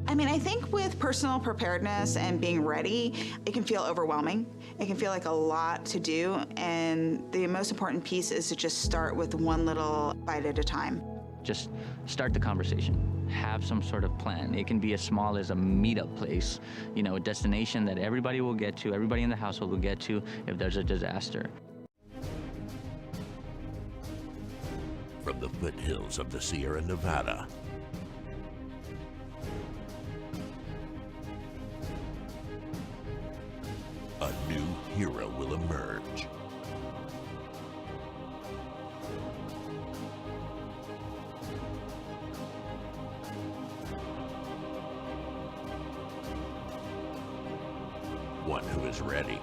I mean, I think with personal preparedness and being ready, it can feel overwhelming. It can feel like a lot to do, and the most important piece is to just start with one little bite at a time. Just start the conversation. Have some sort of plan. It can be as small as a meetup place, a destination that everybody will get to, everybody in the household will get to if there's a disaster. From the foothills of the Sierra Nevada, a new hero will emerge. One who is ready.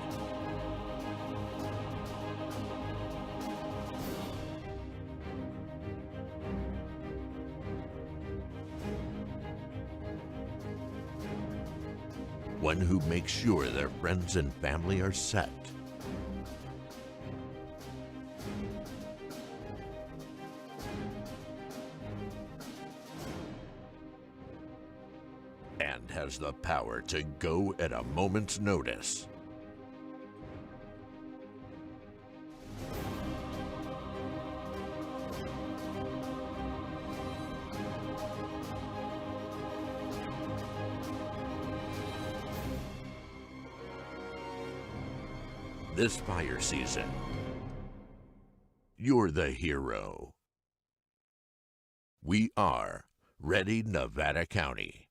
One who makes sure their friends and family are set. And has the power to go at a moment's notice. This fire season, you're the hero. We are Ready Nevada County.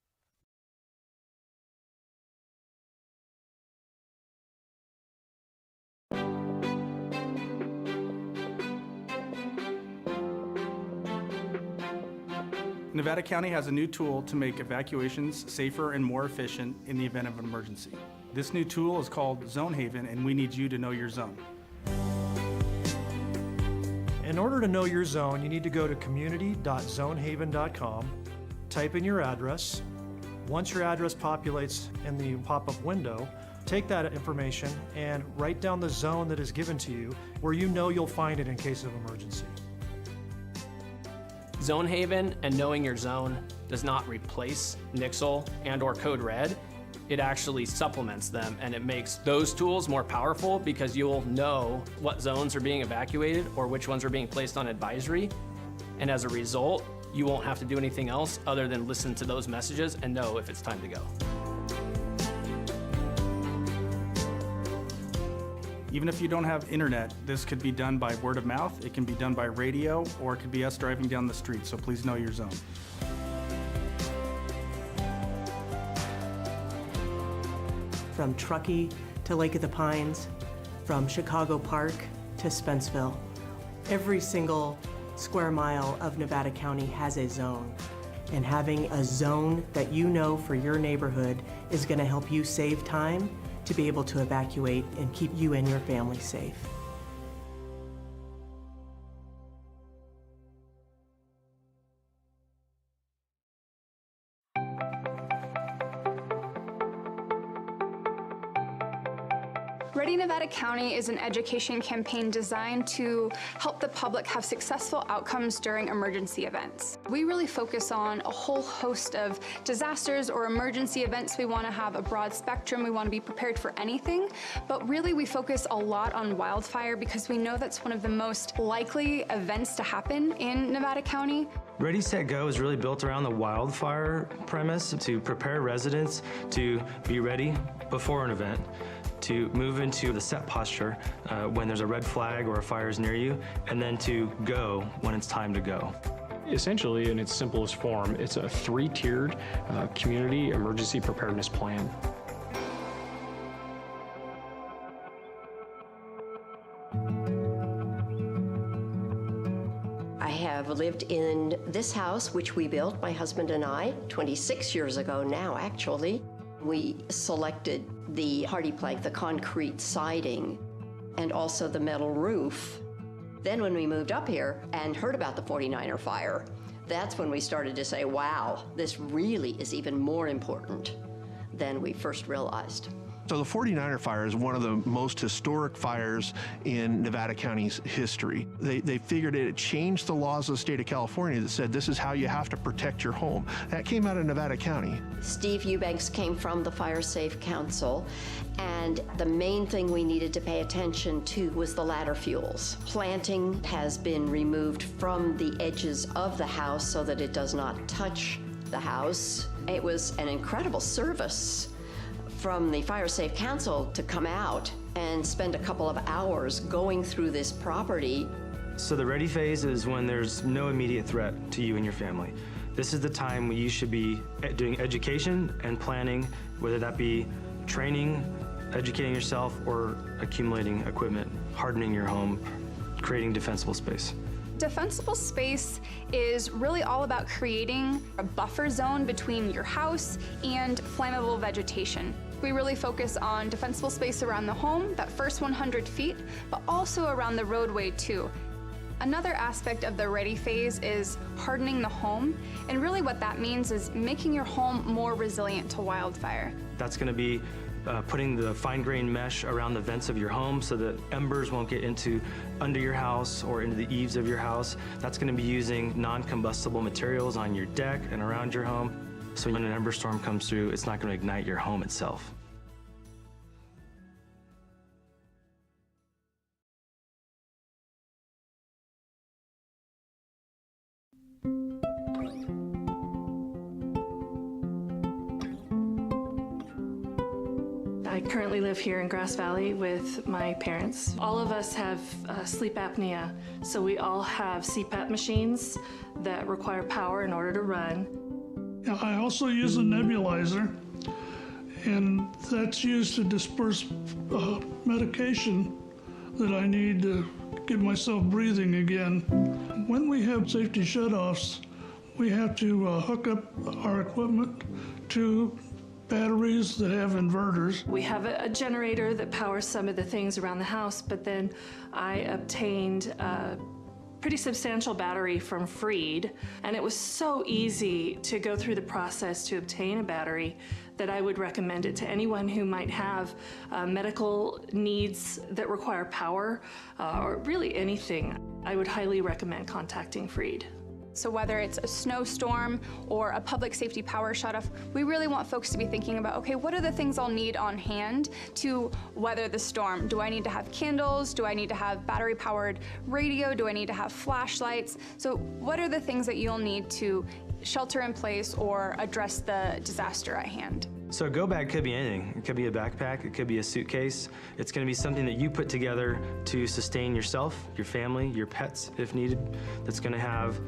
Nevada County has a new tool to make evacuations safer and more efficient in the event of an emergency. This new tool is called Zone Haven, and we need you to know your zone. In order to know your zone, you need to go to community.zonehaven.com, type in your address. Once your address populates in the pop-up window, Take that information and write down the zone that is given to you where you know you'll find it in case of emergency. Zone Haven and knowing your zone does not replace Nixle and/or Code Red. It actually supplements them, and it makes those tools more powerful because you'll know what zones are being evacuated or which ones are being placed on advisory. And as a result, you won't have to do anything else other than listen to those messages and know if it's time to go. Even if you don't have internet, this could be done by word of mouth, it can be done by radio, or it could be us driving down the street, so please know your zone. From Truckee to Lake of the Pines, from Chicago Park to Spenceville, every single square mile of Nevada County has a zone. And having a zone that you know for your neighborhood is going to help you save time to be able to evacuate and keep you and your family safe. Ready Nevada County is an education campaign designed to help the public have successful outcomes during emergency events. We really focus on a whole host of disasters or emergency events. We want to have a broad spectrum. We want to be prepared for anything, but really we focus a lot on wildfire because we know that's one of the most likely events to happen in Nevada County. Ready, Set, Go is really built around the wildfire premise to prepare residents to be ready before an event, to move into the set posture when there's a red flag or a fire is near you, and then to go when it's time to go. Essentially, in its simplest form, it's a 3-tiered community emergency preparedness plan. I have lived in this house, which we built, my husband and I, 26 years ago now, actually. We selected the hardy plank, the concrete siding, and also the metal roof. Then when we moved up here and heard about the 49er fire, that's when we started to say, wow, this really is even more important than we first realized. So the 49er fire is one of the most historic fires in Nevada County's history. They figured it changed the laws of the state of California that said this is how you have to protect your home. That came out of Nevada County. Steve Eubanks came from the Fire Safe Council, and the main thing we needed to pay attention to was the ladder fuels. Planting has been removed from the edges of the house so that it does not touch the house. It was an incredible service from the Fire Safe Council to come out and spend a couple of hours going through this property. So the ready phase is when there's no immediate threat to you and your family. This is the time when you should be doing education and planning, whether that be training, educating yourself, or accumulating equipment, hardening your home, creating defensible space. Defensible space is really all about creating a buffer zone between your house and flammable vegetation. We really focus on defensible space around the home, that first 100 feet, but also around the roadway too. Another aspect of the ready phase is hardening the home, and really what that means is making your home more resilient to wildfire. That's going to be putting the fine-grained mesh around the vents of your home so that embers won't get under your house or into the eaves of your house. That's going to be using non-combustible materials on your deck and around your home. So when an ember storm comes through, it's not going to ignite your home itself. I currently live here in Grass Valley with my parents. All of us have sleep apnea, so we all have CPAP machines that require power in order to run. I also use a nebulizer, and that's used to disperse medication that I need to get myself breathing again. When we have safety shutoffs, we have to hook up our equipment to batteries that have inverters. We have a generator that powers some of the things around the house, but then I obtained a pretty substantial battery from Freed, and it was so easy to go through the process to obtain a battery that I would recommend it to anyone who might have medical needs that require power, or really anything. I would highly recommend contacting Freed. So whether it's a snowstorm or a public safety power shutoff, we really want folks to be thinking about, okay, what are the things I'll need on hand to weather the storm? Do I need to have candles? Do I need to have battery-powered radio? Do I need to have flashlights? So what are the things that you'll need to shelter in place or address the disaster at hand? So a go bag could be anything. It could be a backpack, it could be a suitcase. It's gonna be something that you put together to sustain yourself, your family, your pets if needed. That's gonna have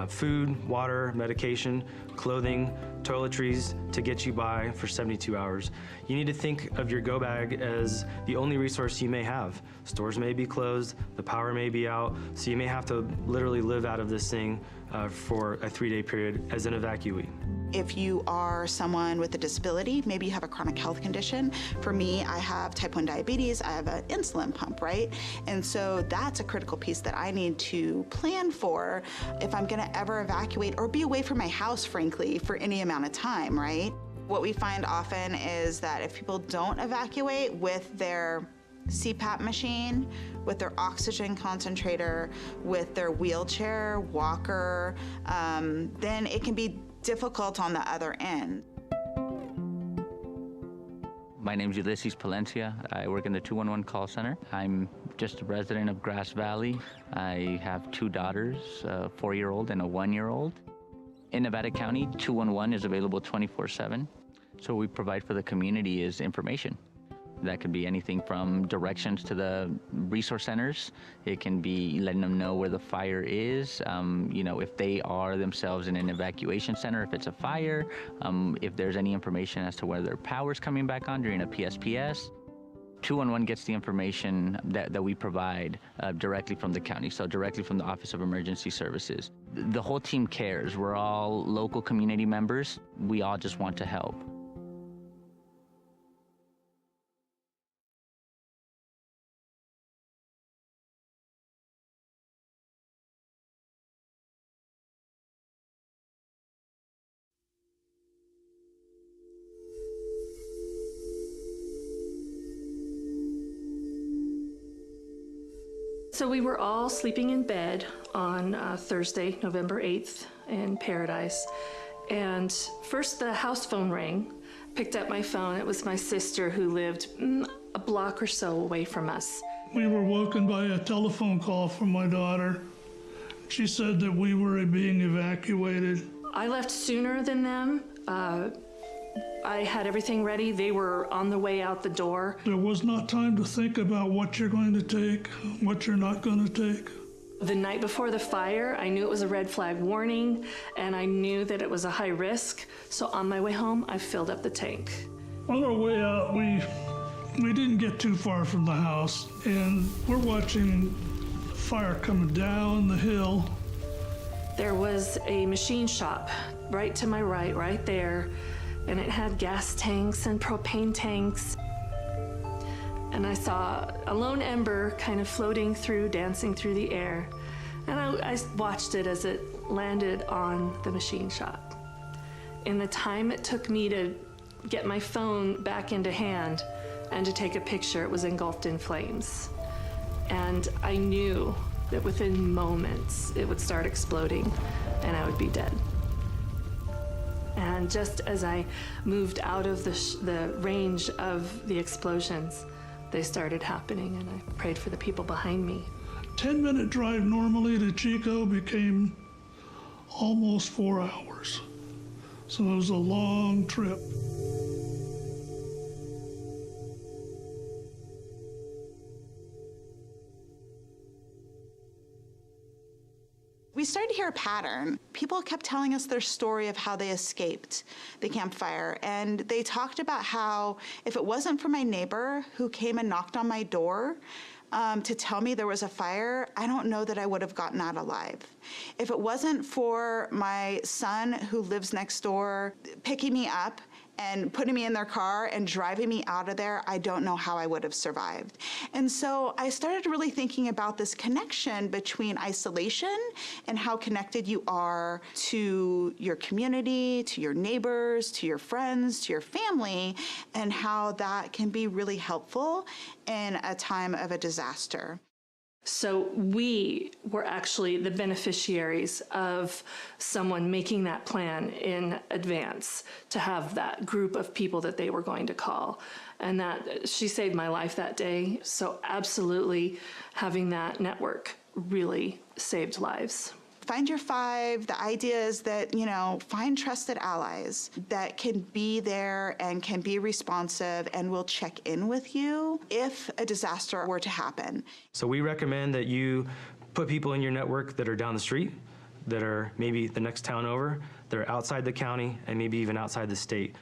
food, water, medication, clothing, toiletries to get you by for 72 hours. You need to think of your go bag as the only resource you may have. Stores may be closed, the power may be out, so you may have to literally live out of this thing for a 3-day period as an evacuee. If you are someone with a disability, maybe you have a chronic health condition. For me, I have type 1 diabetes, I have an insulin pump, right? And so that's a critical piece that I need to plan for if I'm gonna ever evacuate or be away from my house, frankly, for any amount of time, right? What we find often is that if people don't evacuate with their CPAP machine, with their oxygen concentrator, with their wheelchair, walker, then it can be difficult on the other end. My name's Ulysses Palencia. I work in the 211 call center. I'm just a resident of Grass Valley. I have 2 daughters, a 4-year-old and a 1-year-old. In Nevada County, 211 is available 24/7. So what we provide for the community is information. That could be anything from directions to the resource centers. It can be letting them know where the fire is, if they are themselves in an evacuation center, if it's a fire, if there's any information as to whether their power's coming back on during a PSPS. 211 gets the information that we provide directly from the county, so directly from the Office of Emergency Services. The whole team cares. We're all local community members. We all just want to help. So we were all sleeping in bed on Thursday, November 8th in Paradise. And first the house phone rang. Picked up my phone. It was my sister who lived a block or so away from us. We were woken by a telephone call from my daughter. She said that we were being evacuated. I left sooner than them. I had everything ready. They were on the way out the door. There was not time to think about what you're going to take, what you're not going to take. The night before the fire, I knew it was a red flag warning, and I knew that it was a high risk. So on my way home, I filled up the tank. On our way out, we didn't get too far from the house, and we're watching fire coming down the hill. There was a machine shop right to my right there, and it had gas tanks and propane tanks. And I saw a lone ember kind of floating through, dancing through the air. And I watched it as it landed on the machine shop. In the time it took me to get my phone back into hand and to take a picture, it was engulfed in flames. And I knew that within moments it would start exploding and I would be dead. And just as I moved out of the range of the explosions, they started happening, and I prayed for the people behind me. 10-minute drive normally to Chico became almost 4 hours. So it was a long trip. We started to hear a pattern. People kept telling us their story of how they escaped the campfire. And they talked about how if it wasn't for my neighbor who came and knocked on my door to tell me there was a fire, I don't know that I would have gotten out alive. If it wasn't for my son who lives next door picking me up and putting me in their car and driving me out of there, I don't know how I would have survived. And so I started really thinking about this connection between isolation and how connected you are to your community, to your neighbors, to your friends, to your family, and how that can be really helpful in a time of a disaster. So we were actually the beneficiaries of someone making that plan in advance to have that group of people that they were going to call. And that she saved my life that day. So absolutely having that network really saved lives. Find your five. The idea is that, find trusted allies that can be there and can be responsive and will check in with you if a disaster were to happen. So we recommend that you put people in your network that are down the street, that are maybe the next town over, that are outside the county, and maybe even outside the state.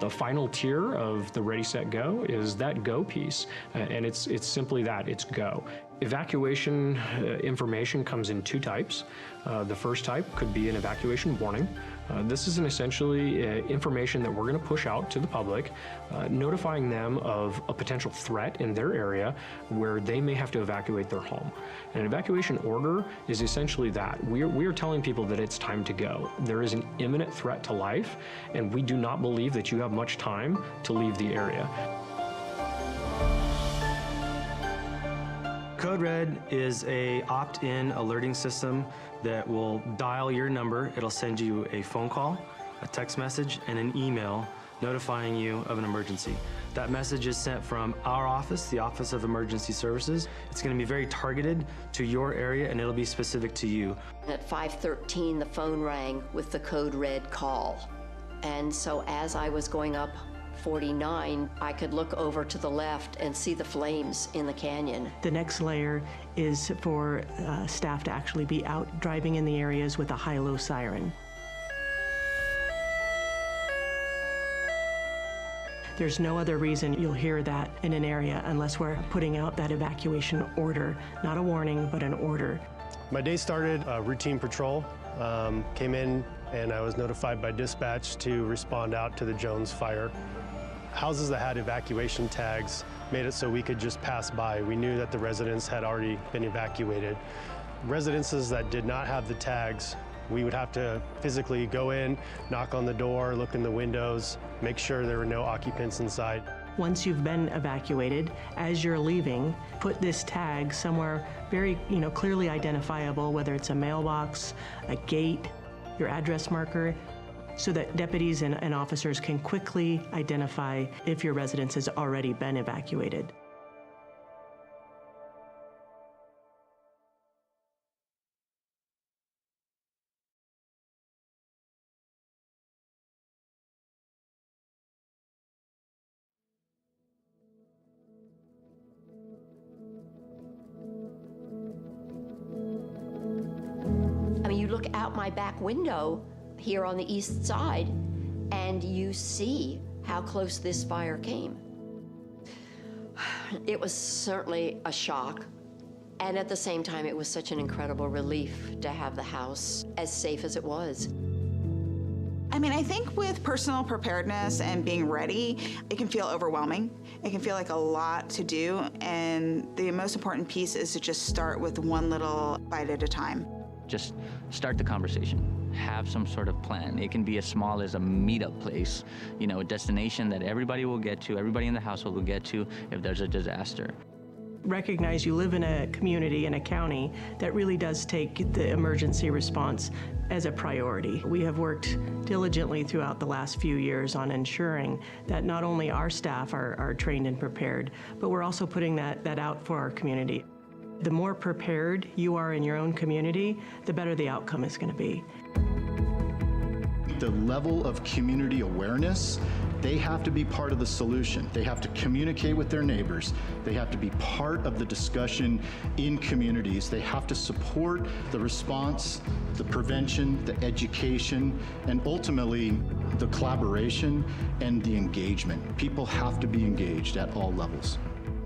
The final tier of the Ready, Set, Go is that go piece, and it's simply that, it's go. Evacuation information comes in two types. The first type could be an evacuation warning. This is essentially information that we're going to push out to the public, notifying them of a potential threat in their area where they may have to evacuate their home. An evacuation order is essentially that. We are telling people that it's time to go. There is an imminent threat to life, and we do not believe that you have much time to leave the area. Code Red is a opt-in alerting system that will dial your number. It'll send you a phone call, a text message, and an email notifying you of an emergency. That message is sent from our office, the Office of Emergency Services. It's going to be very targeted to your area, and it'll be specific to you. At 5:13, the phone rang with the code red call. And so as I was going up 49, I could look over to the left and see the flames in the canyon. The next layer is for staff to actually be out driving in the areas with a high-low siren. There's no other reason you'll hear that in an area unless we're putting out that evacuation order, not a warning, but an order. My day started routine patrol. Came in and I was notified by dispatch to respond out to the Jones fire. Houses that had evacuation tags made it so we could just pass by. We knew that the residents had already been evacuated. Residences that did not have the tags, we would have to physically go in, knock on the door, look in the windows, make sure there were no occupants inside. Once you've been evacuated, as you're leaving, put this tag somewhere very, clearly identifiable, whether it's a mailbox, a gate, your address marker, so that deputies and officers can quickly identify if your residence has already been evacuated. You look out my back window here on the east side, and you see how close this fire came. It was certainly a shock, and at the same time, it was such an incredible relief to have the house as safe as it was. I think with personal preparedness and being ready, it can feel overwhelming. It can feel like a lot to do, and the most important piece is to just start with one little bite at a time. Just start the conversation. Have some sort of plan. It can be as small as a meetup place, a destination that everybody will get to, everybody in the household will get to if there's a disaster. Recognize you live in a community, in a county, that really does take the emergency response as a priority. We have worked diligently throughout the last few years on ensuring that not only our staff are trained and prepared, but we're also putting that out for our community. The more prepared you are in your own community, the better the outcome is going to be. The level of community awareness, they have to be part of the solution. They have to communicate with their neighbors. They have to be part of the discussion in communities. They have to support the response, the prevention, the education, and ultimately the collaboration and the engagement. People have to be engaged at all levels.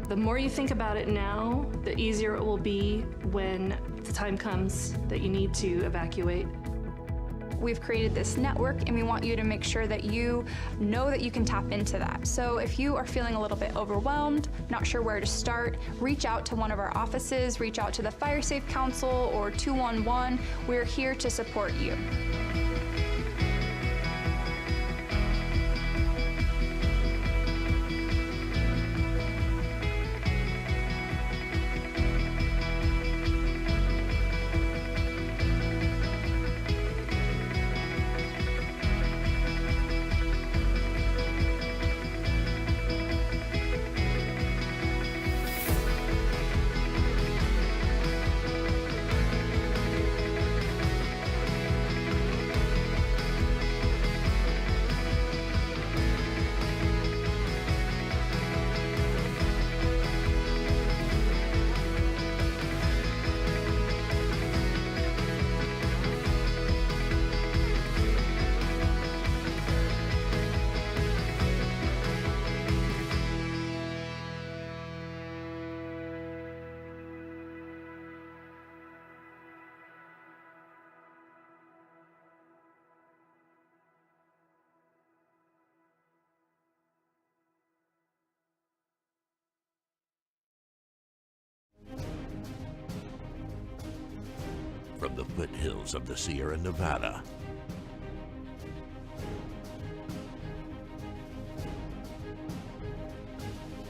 The more you think about it now, the easier it will be when the time comes that you need to evacuate. We've created this network and we want you to make sure that you know that you can tap into that. So if you are feeling a little bit overwhelmed, not sure where to start, reach out to one of our offices, reach out to the Fire Safe Council or 211. We're here to support you. From the foothills of the Sierra Nevada,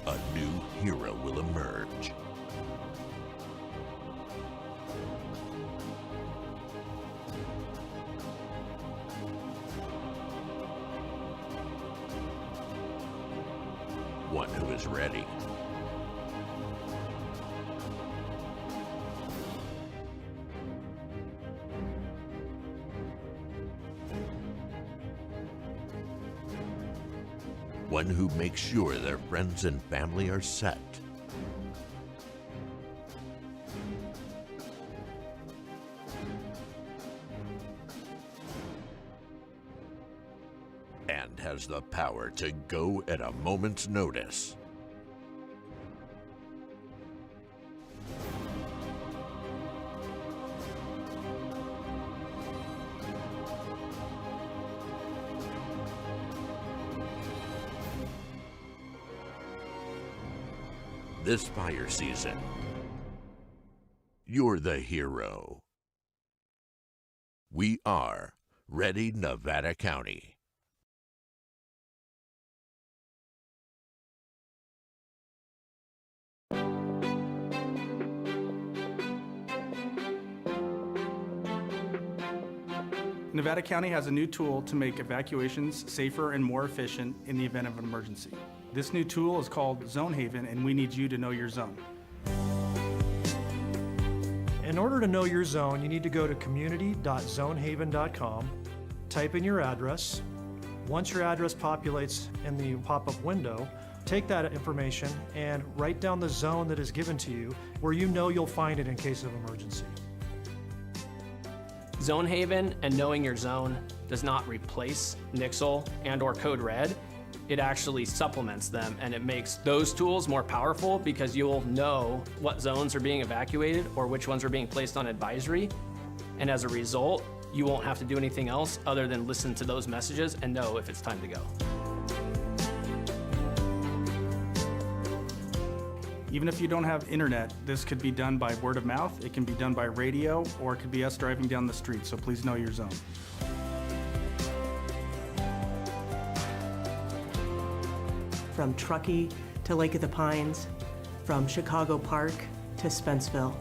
a new hero will emerge. One who is ready. One who makes sure their friends and family are set. And has the power to go at a moment's notice. This fire season, you're the hero. We are Ready Nevada County. Nevada County has a new tool to make evacuations safer and more efficient in the event of an emergency. This new tool is called Zone Haven, and we need you to know your zone. In order to know your zone, you need to go to community.zonehaven.com, type in your address. Once your address populates in the pop-up window, take that information and write down the zone that is given to you where you know you'll find it in case of emergency. Zone Haven and knowing your zone does not replace Nixle and or Code Red. It actually supplements them, and it makes those tools more powerful because you'll know what zones are being evacuated or which ones are being placed on advisory. And as a result, you won't have to do anything else other than listen to those messages and know if it's time to go. Even if you don't have internet, this could be done by word of mouth, it can be done by radio, or it could be us driving down the street, so please know your zone. From Truckee to Lake of the Pines, from Chicago Park to Spenceville.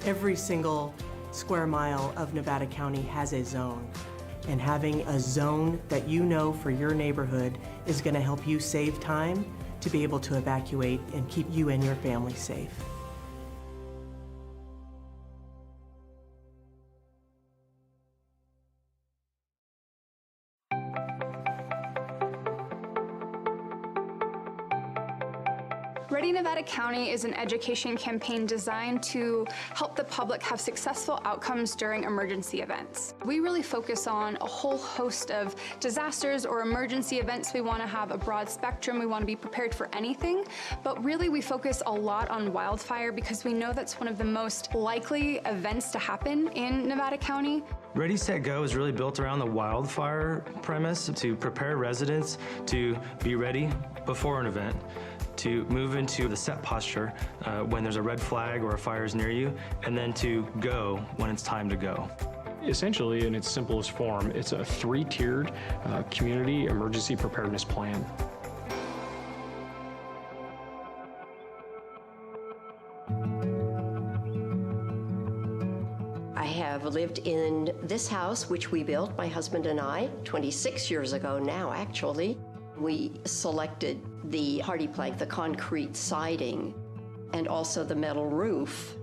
Every single square mile of Nevada County has a zone. And having a zone that you know for your neighborhood is going to help you save time to be able to evacuate and keep you and your family safe. Ready Nevada County is an education campaign designed to help the public have successful outcomes during emergency events. We really focus on a whole host of disasters or emergency events. We want to have a broad spectrum. We want to be prepared for anything, but really we focus a lot on wildfire because we know that's one of the most likely events to happen in Nevada County. Ready, Set, Go is really built around the wildfire premise to prepare residents to be ready before an event, to move into the set posture when there's a red flag or a fire is near you, and then to go when it's time to go. Essentially, in its simplest form, it's a three-tiered community emergency preparedness plan. I have lived in this house, which we built, my husband and I, 26 years ago now, actually. We selected the hardy plank, the concrete siding, and also the metal roof.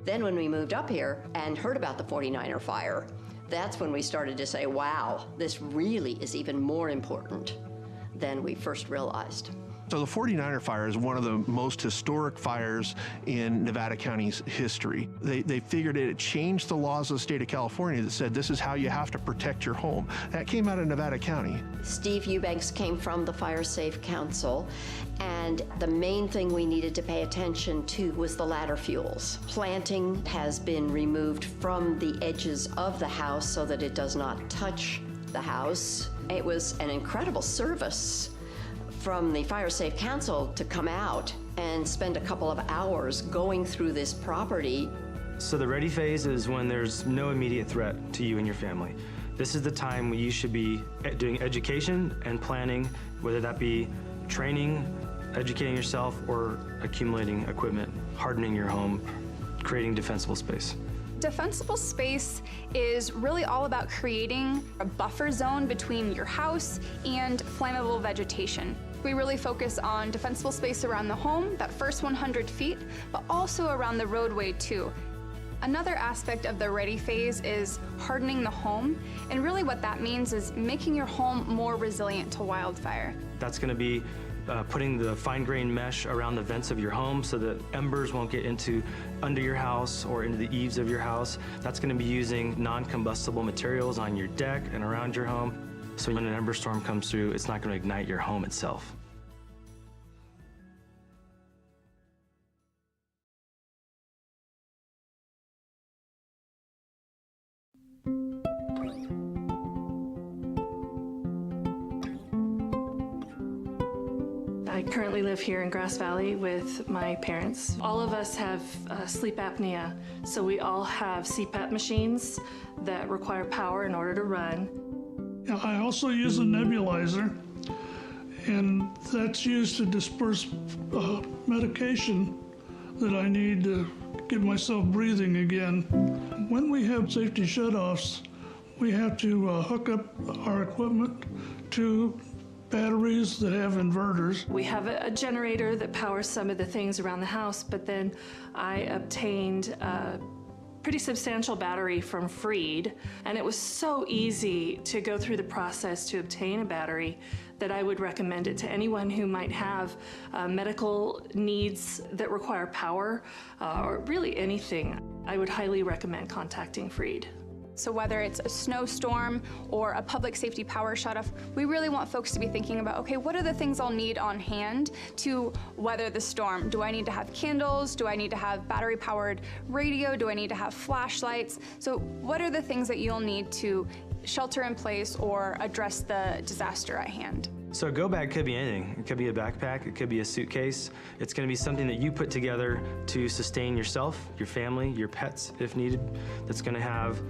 Then when we moved up here and heard about the 49er fire, that's when we started to say, wow, this really is even more important than we first realized. So the 49er fire is one of the most historic fires in Nevada County's history. They figured it changed the laws of the state of California that said this is how you have to protect your home. That came out of Nevada County. Steve Eubanks came from the Fire Safe Council, and the main thing we needed to pay attention to was the ladder fuels. Planting has been removed from the edges of the house so that it does not touch the house. It was an incredible service from the Fire Safe Council to come out and spend a couple of hours going through this property. So the ready phase is when there's no immediate threat to you and your family. This is the time when you should be doing education and planning, whether that be training, educating yourself, or accumulating equipment, hardening your home, creating defensible space. Defensible space is really all about creating a buffer zone between your house and flammable vegetation. We really focus on defensible space around the home, that first 100 feet, but also around the roadway too. Another aspect of the ready phase is hardening the home, and really what that means is making your home more resilient to wildfire. That's going to be putting the fine-grained mesh around the vents of your home so that embers won't get under your house or into the eaves of your house. That's going to be using non-combustible materials on your deck and around your home. So when an ember storm comes through, it's not going to ignite your home itself. I currently live here in Grass Valley with my parents. All of us have sleep apnea, so we all have CPAP machines that require power in order to run. I also use a nebulizer, and that's used to disperse medication that I need to get myself breathing again. When we have safety shutoffs, we have to hook up our equipment to batteries that have inverters. We have a generator that powers some of the things around the house, but then I obtained a pretty substantial battery from Freed, and it was so easy to go through the process to obtain a battery that I would recommend it to anyone who might have medical needs that require power, or really anything. I would highly recommend contacting Freed. So whether it's a snowstorm or a public safety power shutoff, we really want folks to be thinking about, okay, what are the things I'll need on hand to weather the storm? Do I need to have candles? Do I need to have battery-powered radio? Do I need to have flashlights? So what are the things that you'll need to shelter in place or address the disaster at hand? So a go bag could be anything. It could be a backpack, it could be a suitcase. It's going to be something that you put together to sustain yourself, your family, your pets if needed. That's going to have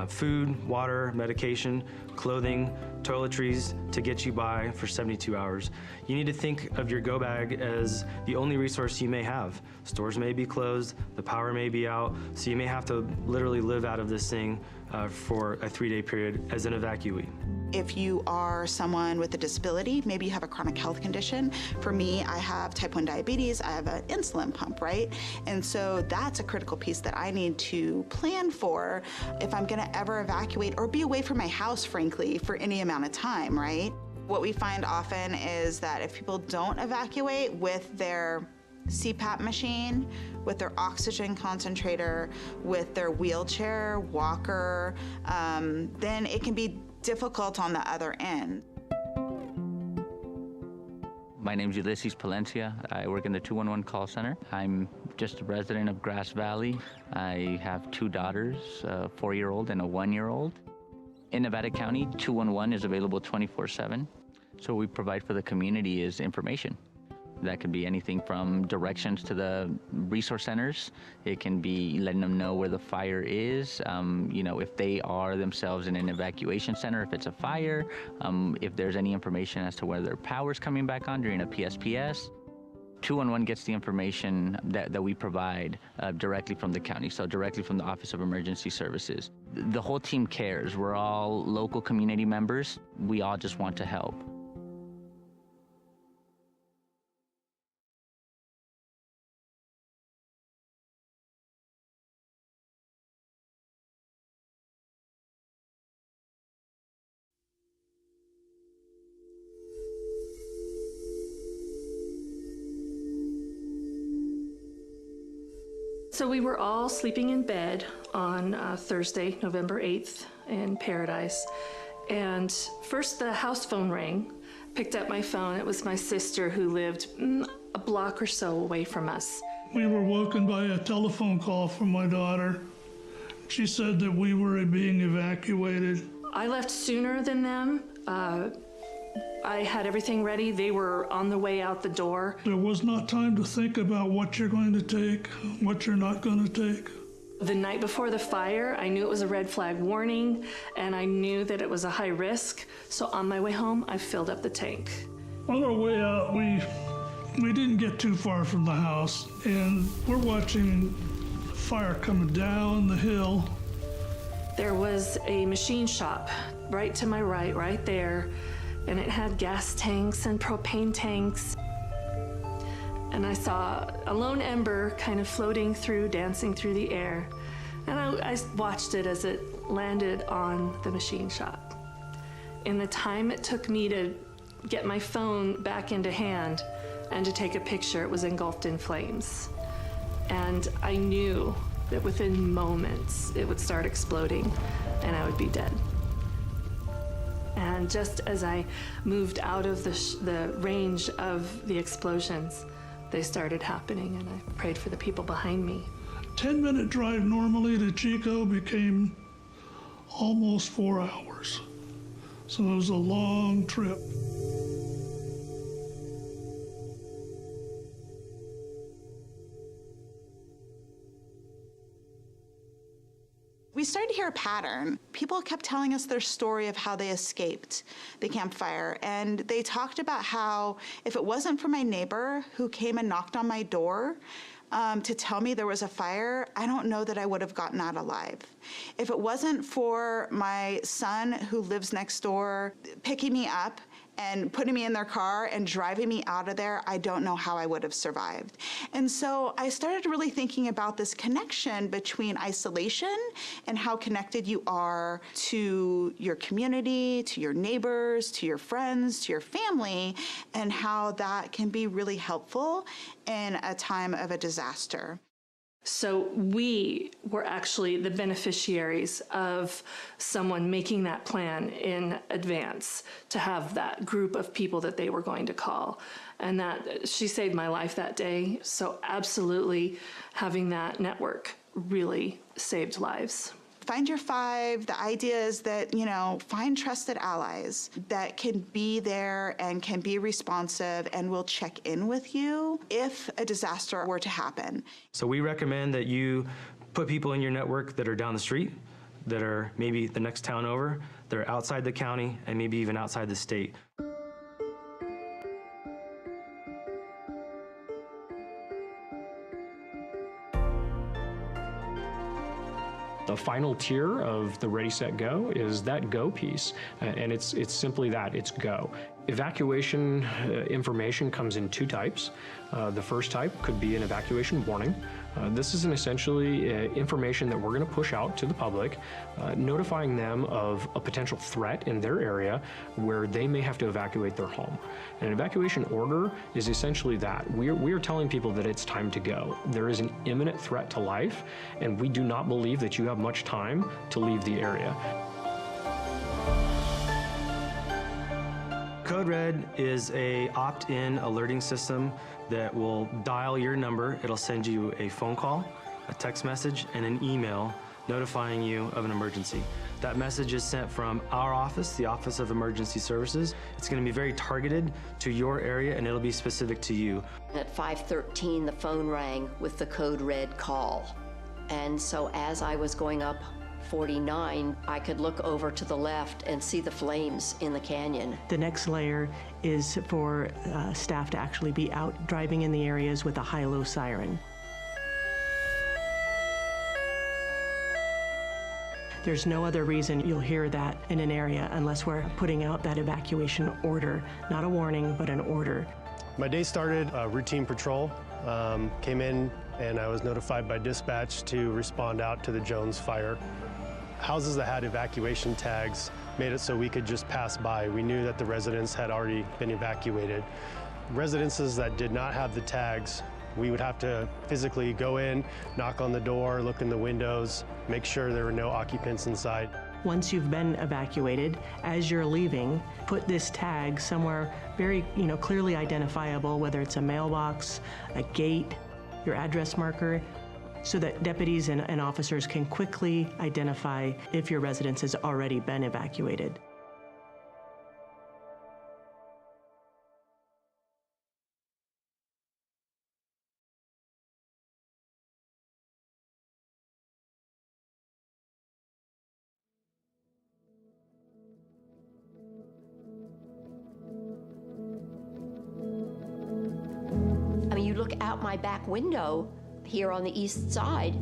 food, water, medication, clothing, toiletries to get you by for 72 hours. You need to think of your go bag as the only resource you may have. Stores may be closed, the power may be out, so you may have to literally live out of this thing for a 3-day period as an evacuee. If you are someone with a disability, maybe you have a chronic health condition. For me, I have type 1 diabetes, I have an insulin pump, right? And so that's a critical piece that I need to plan for if I'm gonna ever evacuate or be away from my house, frankly, for any amount of time, right? What we find often is that if people don't evacuate with their CPAP machine, with their oxygen concentrator, with their wheelchair, walker, then it can be difficult on the other end. My name's Ulysses Palencia. I work in the 211 call center. I'm just a resident of Grass Valley. I have 2 daughters, a 4-year-old and a 1-year-old. In Nevada County, 211 is available 24/7. So what we provide for the community is information. That could be anything from directions to the resource centers. It can be letting them know where the fire is, if they are themselves in an evacuation center, if it's a fire, if there's any information as to whether power's coming back on during a PSPS. 211 gets the information that we provide directly from the county, so directly from the Office of Emergency Services. The whole team cares. We're all local community members. We all just want to help. So we were all sleeping in bed on Thursday, November 8th in Paradise. And first the house phone rang. Picked up my phone. It was my sister who lived a block or so away from us. We were woken by a telephone call from my daughter. She said that we were being evacuated. I left sooner than them. I had everything ready. They were on the way out the door. There was not time to think about what you're going to take, what you're not going to take. The night before the fire, I knew it was a red flag warning, and I knew that it was a high risk. So on my way home, I filled up the tank. On our way out, we didn't get too far from the house, and we're watching fire coming down the hill. There was a machine shop right to my right there, and it had gas tanks and propane tanks. And I saw a lone ember kind of floating through, dancing through the air. And I watched it as it landed on the machine shop. In the time it took me to get my phone back into hand and to take a picture, it was engulfed in flames. And I knew that within moments it would start exploding and I would be dead. And just as I moved out of the range of the explosions, they started happening, and I prayed for the people behind me. 10-minute drive normally to Chico became almost 4 hours. So it was a long trip. We started to hear a pattern. People kept telling us their story of how they escaped the campfire. And they talked about how if it wasn't for my neighbor who came and knocked on my door to tell me there was a fire, I don't know that I would have gotten out alive. If it wasn't for my son who lives next door picking me up and putting me in their car and driving me out of there, I don't know how I would have survived. And so I started really thinking about this connection between isolation and how connected you are to your community, to your neighbors, to your friends, to your family, and how that can be really helpful in a time of a disaster. So we were actually the beneficiaries of someone making that plan in advance to have that group of people that they were going to call. And that she saved my life that day. So absolutely having that network really saved lives. Find your five. The idea is that, find trusted allies that can be there and can be responsive and will check in with you if a disaster were to happen. So we recommend that you put people in your network that are down the street, that are maybe the next town over, that are outside the county, and maybe even outside the state. The final tier of the Ready, Set, Go is that go piece, and it's simply that, it's go. Evacuation information comes in two types. The first type could be an evacuation warning. This is essentially information that we're going to push out to the public, notifying them of a potential threat in their area where they may have to evacuate their home. An evacuation order is essentially that. We are telling people that it's time to go. There is an imminent threat to life, and we do not believe that you have much time to leave the area. Code Red is a opt-in alerting system that will dial your number. It'll send you a phone call, a text message, and an email notifying you of an emergency. That message is sent from our office, the Office of Emergency Services. It's going to be very targeted to your area, and it'll be specific to you. At 5:13, the phone rang with the code red call. And so as I was going up 49, I could look over to the left and see the flames in the canyon. The next layer is for staff to actually be out driving in the areas with a high-low siren. There's no other reason you'll hear that in an area unless we're putting out that evacuation order, not a warning, but an order. My day started routine patrol. Came in and I was notified by dispatch to respond out to the Jones fire. Houses that had evacuation tags made it so we could just pass by. We knew that the residents had already been evacuated. Residences that did not have the tags, we would have to physically go in, knock on the door, look in the windows, make sure there were no occupants inside. Once you've been evacuated, as you're leaving, put this tag somewhere very, clearly identifiable, whether it's a mailbox, a gate, your address marker, so that deputies and officers can quickly identify if your residence has already been evacuated. I mean, you look out my back window here on the east side,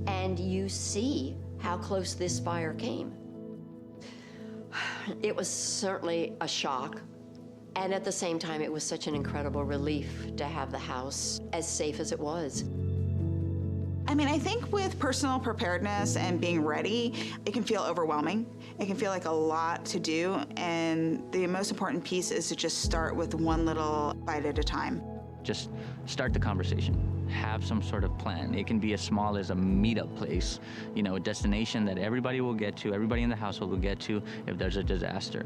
and you see how close this fire came. It was certainly a shock, and at the same time, it was such an incredible relief to have the house as safe as it was. I mean, I think with personal preparedness and being ready, it can feel overwhelming. It can feel like a lot to do, and the most important piece is to just start with one little bite at a time. Just start the conversation. Have some sort of plan. It can be as small as a meetup place, a destination that everybody will get to, everybody in the household will get to if there's a disaster.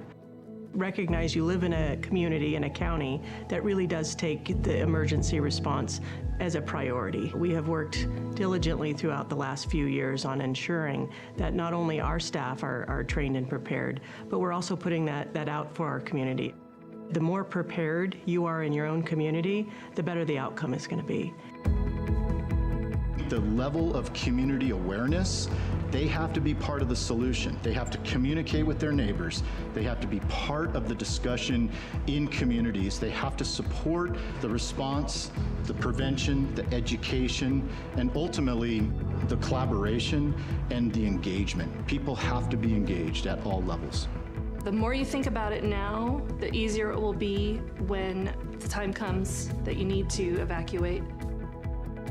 Recognize you live in a community, in a county, that really does take the emergency response as a priority. We have worked diligently throughout the last few years on ensuring that not only our staff are trained and prepared, but we're also putting that out for our community. The more prepared you are in your own community, the better the outcome is going to be. The level of community awareness, they have to be part of the solution. They have to communicate with their neighbors. They have to be part of the discussion in communities. They have to support the response, the prevention, the education, and ultimately the collaboration and the engagement. People have to be engaged at all levels. The more you think about it now, the easier it will be when the time comes that you need to evacuate.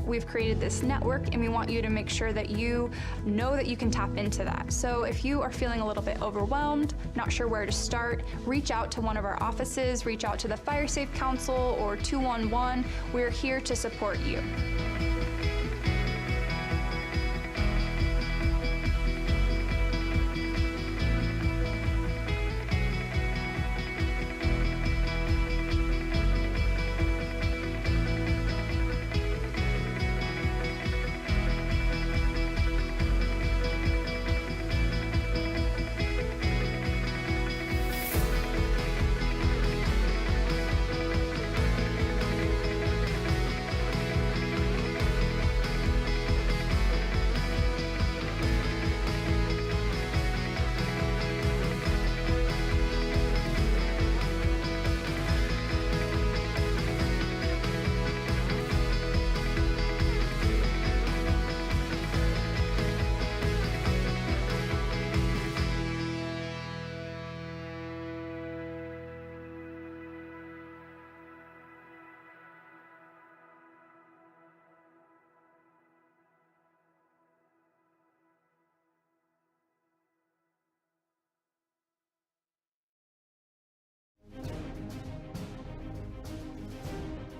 We've created this network, and we want you to make sure that you know that you can tap into that. So if you are feeling a little bit overwhelmed, not sure where to start, reach out to one of our offices, reach out to the Fire Safe Council or 211. We're here to support you.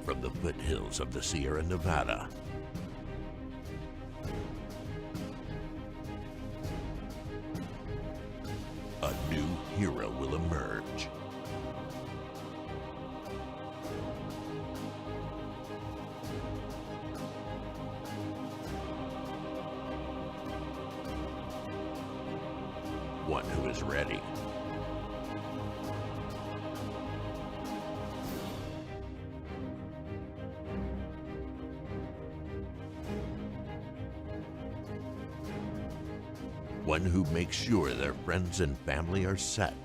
From the foothills of the Sierra Nevada, a new hero will emerge. One who is ready. One who makes sure their friends and family are set.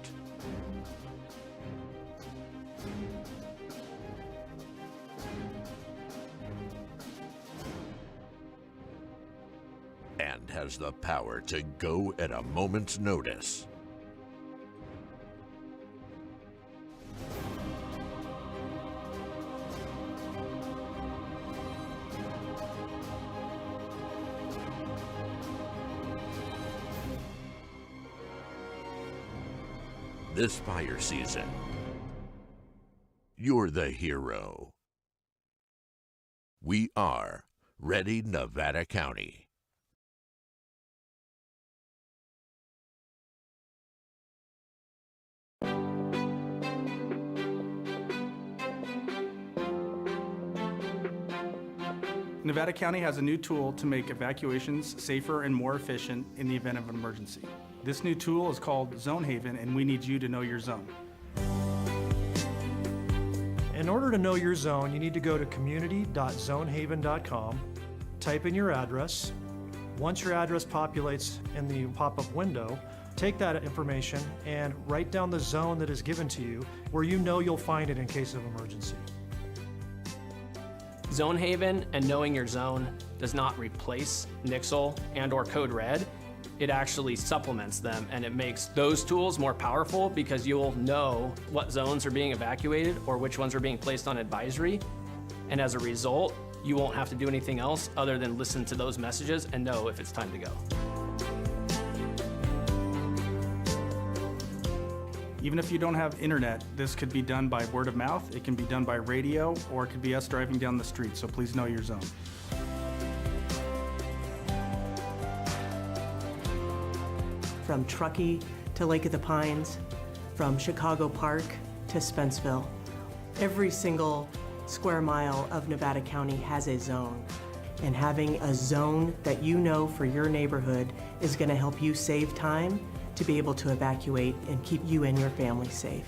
And has the power to go at a moment's notice. This fire season, you're the hero. We are Ready Nevada County. Nevada County has a new tool to make evacuations safer and more efficient in the event of an emergency. This new tool is called Zone Haven, and we need you to know your zone. In order to know your zone, you need to go to community.zonehaven.com, type in your address. Once your address populates in the pop-up window, take that information and write down the zone that is given to you where you know you'll find it in case of emergency. Zone Haven and knowing your zone does not replace Nixle and/or Code Red. It actually supplements them, and it makes those tools more powerful because you'll know what zones are being evacuated or which ones are being placed on advisory. And as a result, you won't have to do anything else other than listen to those messages and know if it's time to go. Even if you don't have internet, this could be done by word of mouth, it can be done by radio, or it could be us driving down the street, so please know your zone. From Truckee to Lake of the Pines, from Chicago Park to Spenceville, every single square mile of Nevada County has a zone. And having a zone that you know for your neighborhood is going to help you save time to be able to evacuate and keep you and your family safe.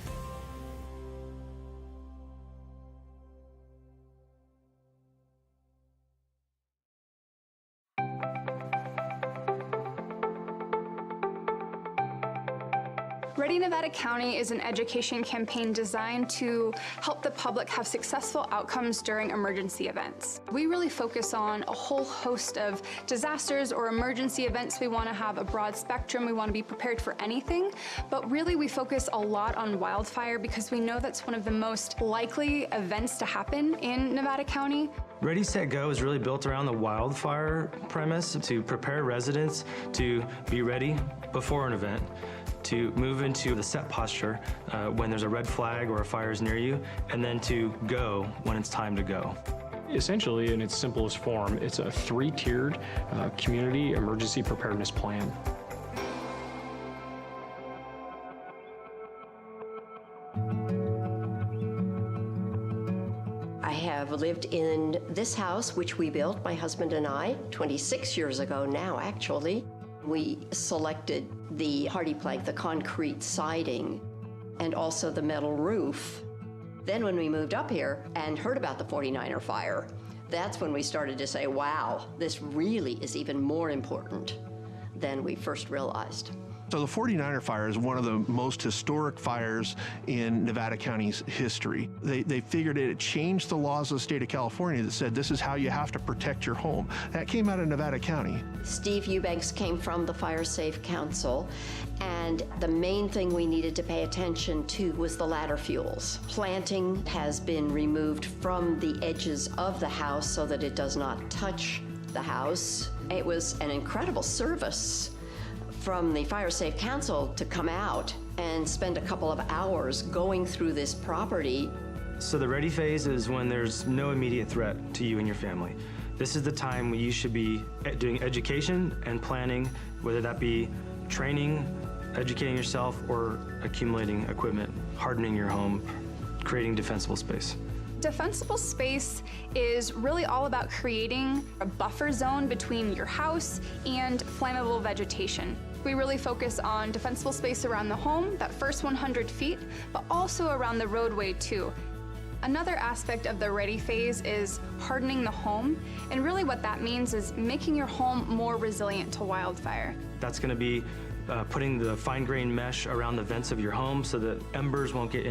Ready Nevada County is an education campaign designed to help the public have successful outcomes during emergency events. We really focus on a whole host of disasters or emergency events. We want to have a broad spectrum. We want to be prepared for anything, but really we focus a lot on wildfire because we know that's one of the most likely events to happen in Nevada County. Ready, Set, Go is really built around the wildfire premise to prepare residents to be ready before an event, to move into the set posture when there's a red flag or a fire is near you, and then to go when it's time to go. Essentially, in its simplest form, it's a three-tiered community emergency preparedness plan. I have lived in this house, which we built, my husband and I, 26 years ago now, actually. We selected the hardy plank, the concrete siding, and also the metal roof. Then when we moved up here and heard about the 49er fire, that's when we started to say, wow, this really is even more important than we first realized. So the 49er fire is one of the most historic fires in Nevada County's history. They figured it changed the laws of the state of California that said this is how you have to protect your home. That came out of Nevada County. Steve Eubanks came from the Fire Safe Council, and the main thing we needed to pay attention to was the ladder fuels. Planting has been removed from the edges of the house so that it does not touch the house. It was an incredible service from the Fire Safe Council to come out and spend a couple of hours going through this property. So the ready phase is when there's no immediate threat to you and your family. This is the time when you should be doing education and planning, whether that be training, educating yourself, or accumulating equipment, hardening your home, creating defensible space. Defensible space is really all about creating a buffer zone between your house and flammable vegetation. We really focus on defensible space around the home, that first 100 feet, but also around the roadway too. Another aspect of the ready phase is hardening the home, and really what that means is making your home more resilient to wildfire. That's going to be putting the fine-grained mesh around the vents of your home so that embers won't get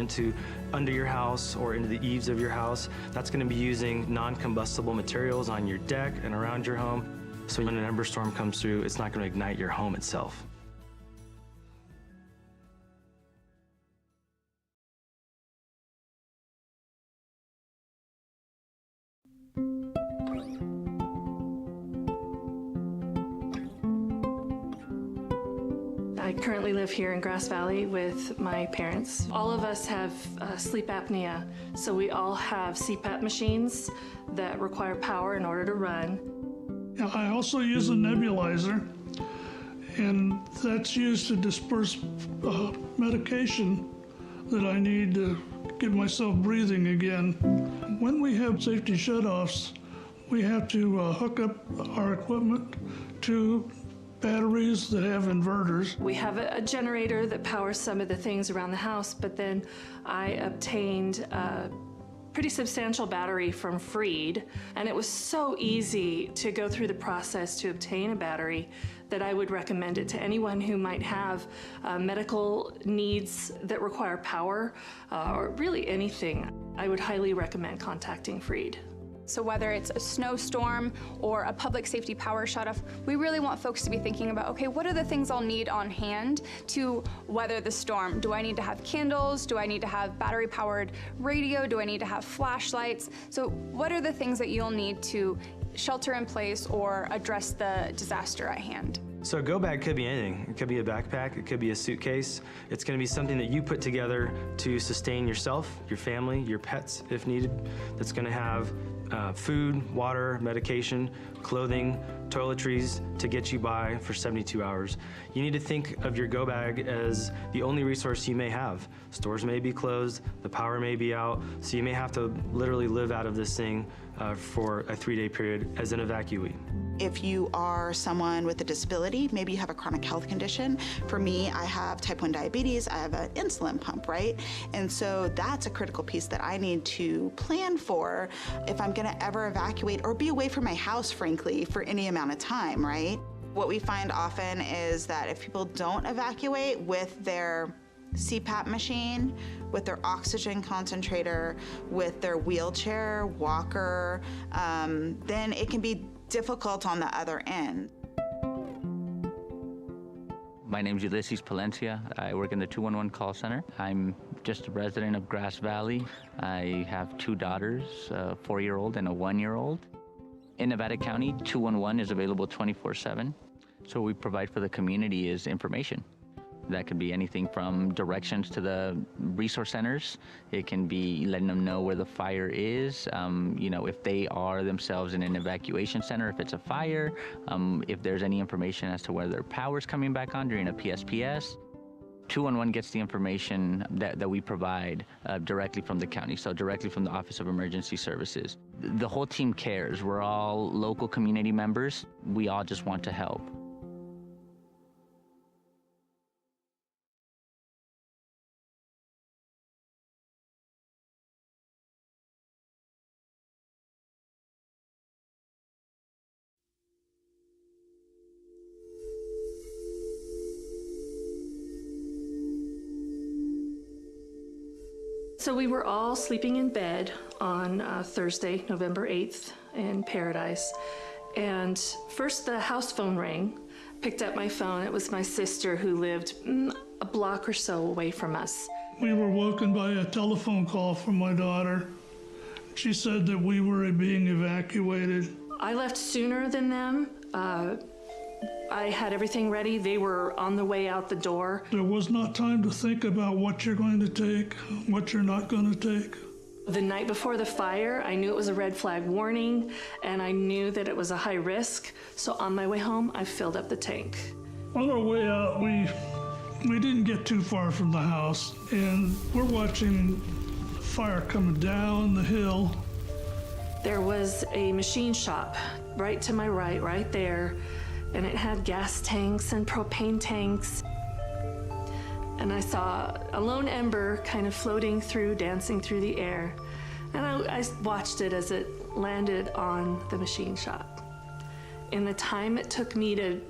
under your house or into the eaves of your house. That's going to be using non-combustible materials on your deck and around your home, so when an ember storm comes through, it's not going to ignite your home itself. I currently live here in Grass Valley with my parents. All of us have sleep apnea, so we all have CPAP machines that require power in order to run. I also use a nebulizer, and that's used to disperse medication that I need to get myself breathing again. When we have safety shutoffs, we have to hook up our equipment to batteries that have inverters. We have a generator that powers some of the things around the house, but then I obtained a pretty substantial battery from Freed, and it was so easy to go through the process to obtain a battery that I would recommend it to anyone who might have medical needs that require power, or really anything. I would highly recommend contacting Freed. So whether it's a snowstorm or a public safety power shutoff, we really want folks to be thinking about, okay, what are the things I'll need on hand to weather the storm? Do I need to have candles? Do I need to have battery-powered radio? Do I need to have flashlights? So what are the things that you'll need to shelter in place or address the disaster at hand? So a go bag could be anything. It could be a backpack, it could be a suitcase. It's going to be something that you put together to sustain yourself, your family, your pets if needed. That's going to have food, water, medication, clothing, toiletries to get you by for 72 hours. You need to think of your go bag as the only resource you may have. Stores may be closed, the power may be out, so you may have to literally live out of this thing for a 3-day period as an evacuee. If you are someone with a disability, maybe you have a chronic health condition. For me, I have type 1 diabetes, I have an insulin pump, right? And so that's a critical piece that I need to plan for if I'm gonna ever evacuate or be away from my house, frankly, for any amount of time, right? What we find often is that if people don't evacuate with their CPAP machine, with their oxygen concentrator, with their wheelchair, walker, then it can be difficult on the other end. My name's Ulysses Palencia. I work in the 211 call center. I'm just a resident of Grass Valley. I have 2 daughters, a 4-year-old and a 1-year-old. In Nevada County, 211 is available 24/7. So what we provide for the community is information. That could be anything from directions to the resource centers. It can be letting them know where the fire is, if they are themselves in an evacuation center, if it's a fire, if there's any information as to whether their power's coming back on during a PSPS. 211 gets the information that we provide directly from the county, so directly from the Office of Emergency Services. The whole team cares. We're all local community members. We all just want to help. So we were all sleeping in bed on Thursday, November 8th in Paradise. And first the house phone rang. Picked up my phone. It was my sister who lived a block or so away from us. We were woken by a telephone call from my daughter. She said that we were being evacuated. I left sooner than them. I had everything ready. They were on the way out the door. There was not time to think about what you're going to take, what you're not going to take. The night before the fire, I knew it was a red flag warning, and I knew that it was a high risk. So on my way home, I filled up the tank. On our way out, we didn't get too far from the house, and we're watching fire coming down the hill. There was a machine shop right to my right there, and it had gas tanks and propane tanks. And I saw a lone ember kind of floating through, dancing through the air. And I watched it as it landed on the machine shop. In the time it took me to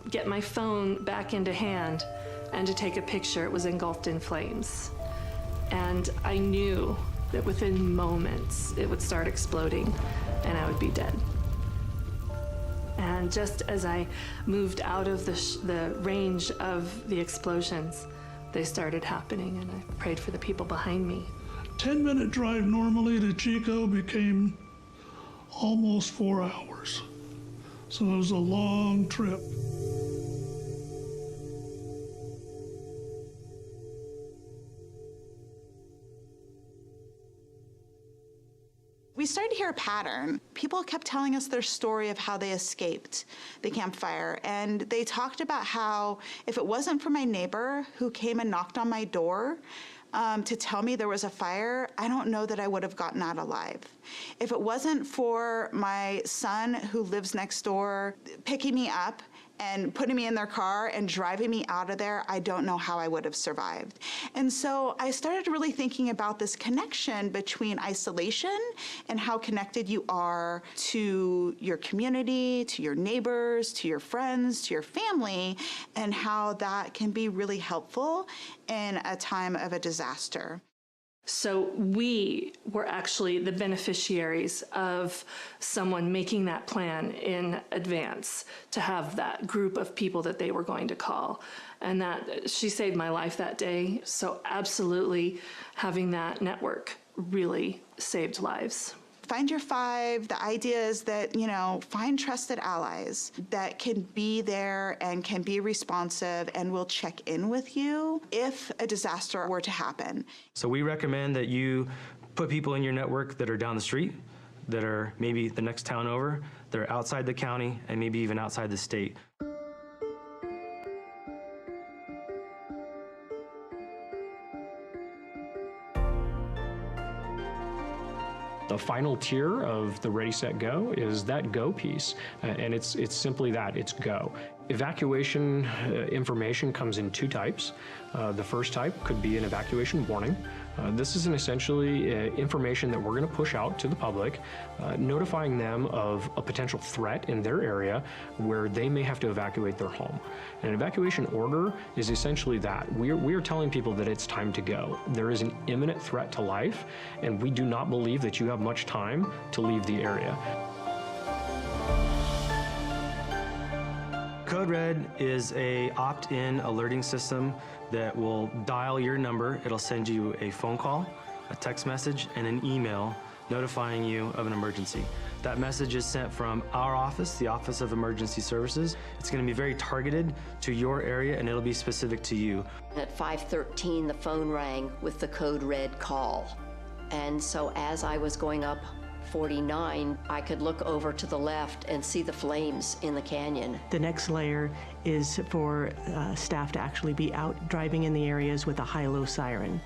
get my phone back into hand and to take a picture, it was engulfed in flames. And I knew that within moments it would start exploding and I would be dead. And just as I moved out of the range of the explosions, they started happening, and I prayed for the people behind me. 10-minute drive normally to Chico became almost 4 hours. So it was a long trip. We started to hear a pattern. People kept telling us their story of how they escaped the campfire. And they talked about how if it wasn't for my neighbor who came and knocked on my door to tell me there was a fire, I don't know that I would have gotten out alive. If it wasn't for my son who lives next door picking me up and putting me in their car and driving me out of there, I don't know how I would have survived. And so I started really thinking about this connection between isolation and how connected you are to your community, to your neighbors, to your friends, to your family, and how that can be really helpful in a time of a disaster. So we were actually the beneficiaries of someone making that plan in advance to have that group of people that they were going to call. And that she saved my life that day. So absolutely having that network really saved lives. Find your five. The idea is that, find trusted allies that can be there and can be responsive and will check in with you if a disaster were to happen. So we recommend that you put people in your network that are down the street, that are maybe the next town over, that are outside the county, and maybe even outside the state. The final tier of the Ready, Set, Go is that go piece, and it's simply that, it's go. Evacuation information comes in two types. The first type could be an evacuation warning. This is essentially information that we're going to push out to the public, notifying them of a potential threat in their area where they may have to evacuate their home. An evacuation order is essentially that. We are telling people that it's time to go. There is an imminent threat to life, and we do not believe that you have much time to leave the area. Code Red is a opt-in alerting system that will dial your number. It'll send you a phone call, a text message, and an email notifying you of an emergency. That message is sent from our office, the Office of Emergency Services. It's going to be very targeted to your area, and it'll be specific to you. At 5:13, the phone rang with the code red call. And so as I was going up 49, I could look over to the left and see the flames in the canyon. The next layer is for staff to actually be out driving in the areas with a high-low siren.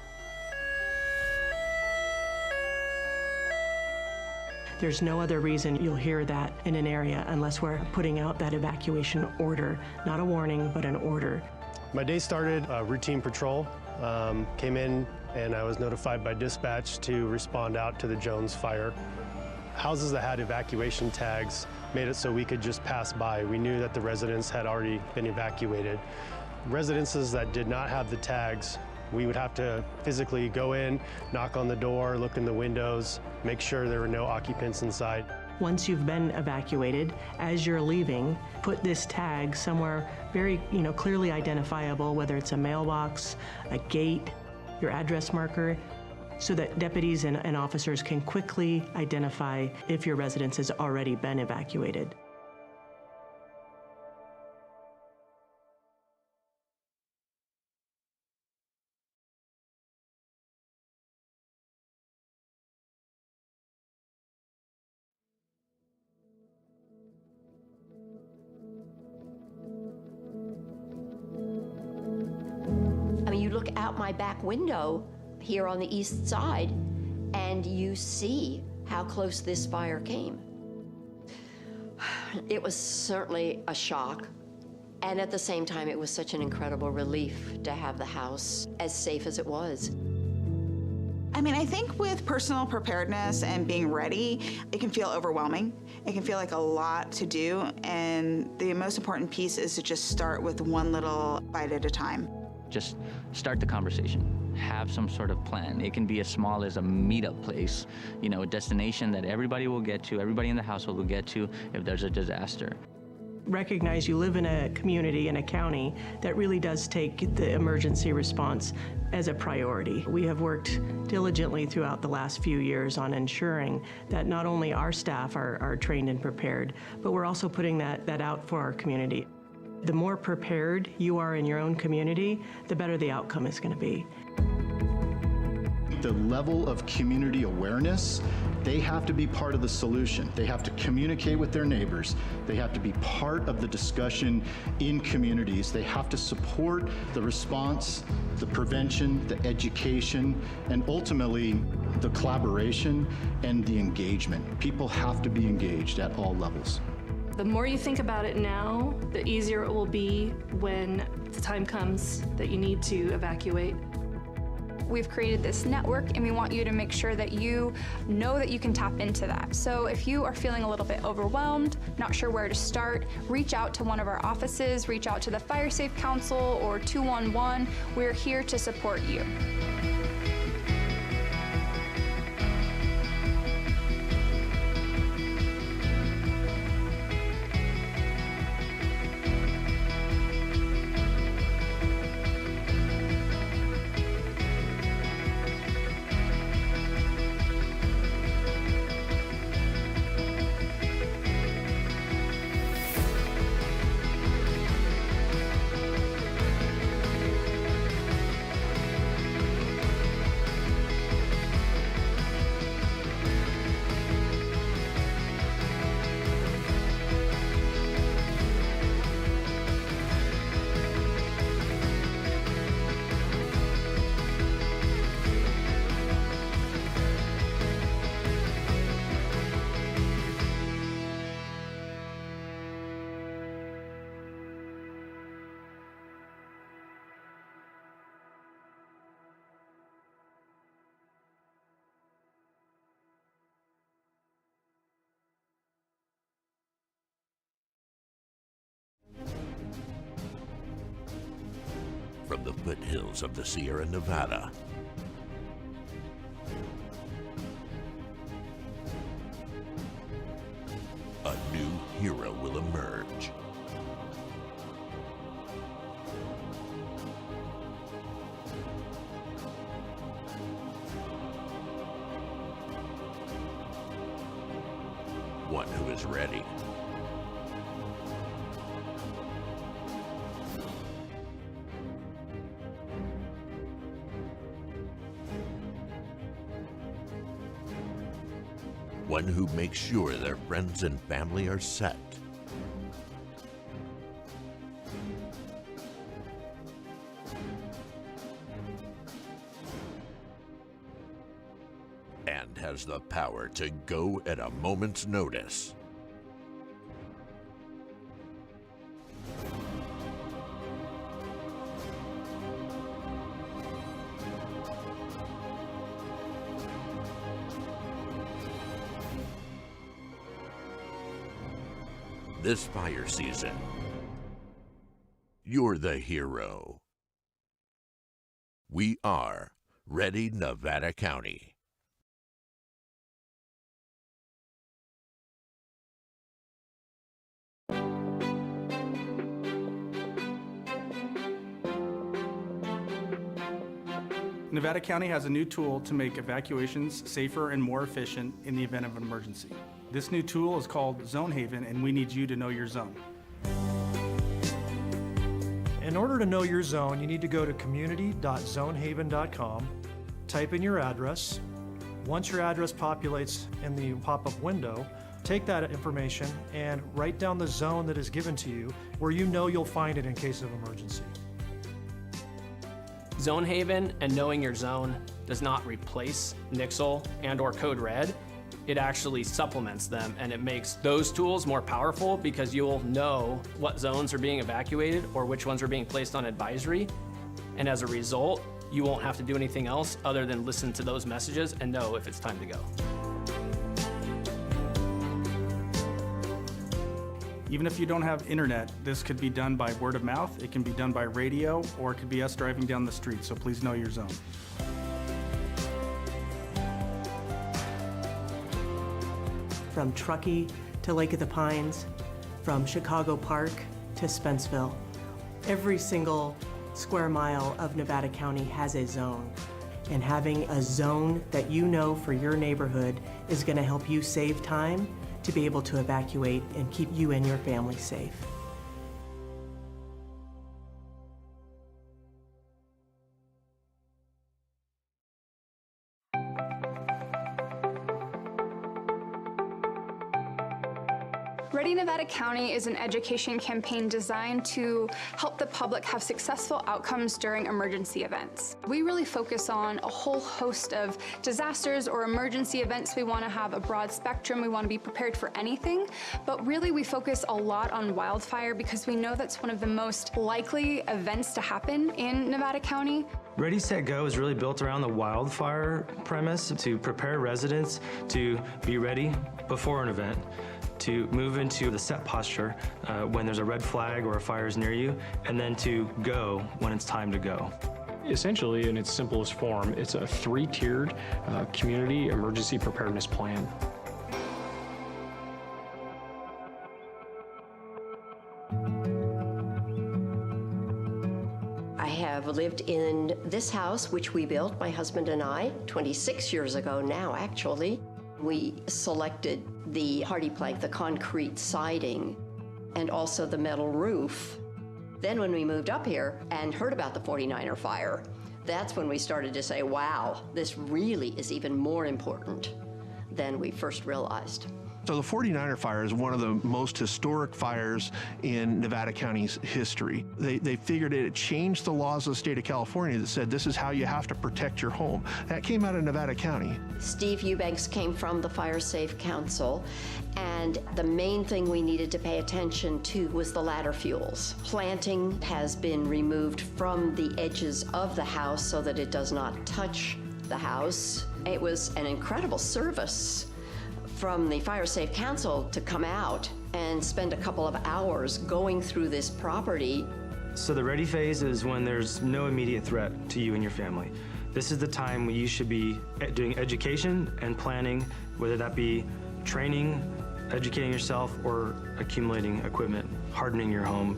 There's no other reason you'll hear that in an area unless we're putting out that evacuation order, not a warning, but an order. My day started routine patrol. Came in and I was notified by dispatch to respond out to the Jones fire. Houses that had evacuation tags made it so we could just pass by. We knew that the residents had already been evacuated. Residences that did not have the tags, we would have to physically go in, knock on the door, look in the windows, make sure there were no occupants inside. Once you've been evacuated, as you're leaving, put this tag somewhere very, clearly identifiable, whether it's a mailbox, a gate, your address marker, so that deputies and officers can quickly identify if your residence has already been evacuated. out my back window here on the east side, and you see how close this fire came. It was certainly a shock. And at the same time, it was such an incredible relief to have the house as safe as it was. I mean, I think with personal preparedness and being ready, it can feel overwhelming. It can feel like a lot to do, and the most important piece is to just start with one little bite at a time. Just start the conversation. Have some sort of plan. It can be as small as a meetup place, you know, a destination that everybody will get to, everybody in the household will get to if there's a disaster. Recognize you live in a community, in a county, that really does take the emergency response as a priority. We have worked diligently throughout the last few years on ensuring that not only our staff are trained and prepared, but we're also putting that out for our community. The more prepared you are in your own community, the better the outcome is going to be. The level of community awareness, they have to be part of the solution. They have to communicate with their neighbors. They have to be part of the discussion in communities. They have to support the response, the prevention, the education, and ultimately the collaboration and the engagement. People have to be engaged at all levels. The more you think about it now, the easier it will be when the time comes that you need to evacuate. We've created this network and we want you to make sure that you know that you can tap into that. So if you are feeling a little bit overwhelmed, not sure where to start, reach out to one of our offices, reach out to the Fire Safe Council or 211. We're here to support you. From the foothills of the Sierra Nevada, a new hero will emerge. One who is ready. One who makes sure their friends and family are set. And has the power to go at a moment's notice. This fire season, you're the hero. We are Ready Nevada County. Nevada County has a new tool to make evacuations safer and more efficient in the event of an emergency. This new tool is called Zone Haven, and we need you to know your zone. In order to know your zone, you need to go to community.zonehaven.com, type in your address. Once your address populates in the pop-up window, take that information and write down the zone that is given to you where you know you'll find it in case of emergency. Zone Haven and knowing your zone does not replace Nixle and or Code Red. It actually supplements them, and it makes those tools more powerful because you'll know what zones are being evacuated or which ones are being placed on advisory. And as a result, you won't have to do anything else other than listen to those messages and know if it's time to go. Even if you don't have internet, this could be done by word of mouth, it can be done by radio, or it could be us driving down the street, so please know your zone. From Truckee to Lake of the Pines, from Chicago Park to Spenceville, every single square mile of Nevada County has a zone. And having a zone that you know for your neighborhood is going to help you save time to be able to evacuate and keep you and your family safe. Ready Nevada County is an education campaign designed to help the public have successful outcomes during emergency events. We really focus on a whole host of disasters or emergency events. We want to have a broad spectrum. We want to be prepared for anything, but really we focus a lot on wildfire because we know that's one of the most likely events to happen in Nevada County. Ready, Set, Go is really built around the wildfire premise to prepare residents to be ready before an event, to move into the set posture when there's a red flag or a fire is near you, and then to go when it's time to go. Essentially, in its simplest form, it's a 3-tiered community emergency preparedness plan. I have lived in this house, which we built, my husband and I, 26 years ago now, actually. We selected the hardy plank, the concrete siding, and also the metal roof. Then when we moved up here and heard about the 49er fire, that's when we started to say, wow, this really is even more important than we first realized. So the 49er fire is one of the most historic fires in Nevada County's history. They figured it changed the laws of the state of California that said this is how you have to protect your home. That came out of Nevada County. Steve Eubanks came from the Fire Safe Council, and the main thing we needed to pay attention to was the ladder fuels. Planting has been removed from the edges of the house so that it does not touch the house. It was an incredible service from the Fire Safe Council to come out and spend a couple of hours going through this property. So the ready phase is when there's no immediate threat to you and your family. This is the time when you should be doing education and planning, whether that be training, educating yourself, or accumulating equipment, hardening your home,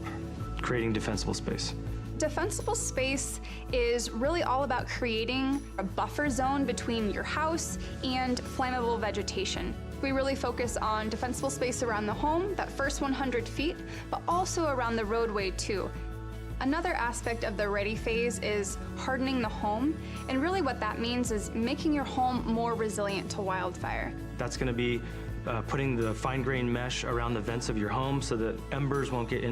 creating defensible space. Defensible space is really all about creating a buffer zone between your house and flammable vegetation. We really focus on defensible space around the home, that first 100 feet, but also around the roadway too. Another aspect of the ready phase is hardening the home, and really what that means is making your home more resilient to wildfire. That's going to be putting the fine-grained mesh around the vents of your home so that embers won't get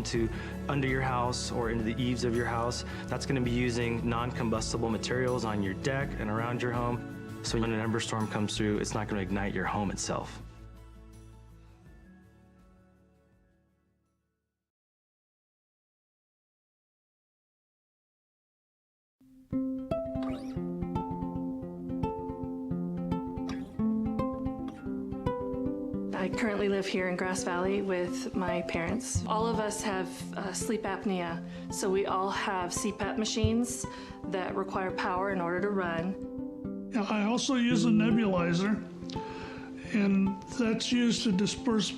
under your house or into the eaves of your house. That's going to be using non-combustible materials on your deck and around your home. So when an ember storm comes through, it's not going to ignite your home itself. I currently live here in Grass Valley with my parents. All of us have sleep apnea, so we all have CPAP machines that require power in order to run. I also use a nebulizer, and that's used to disperse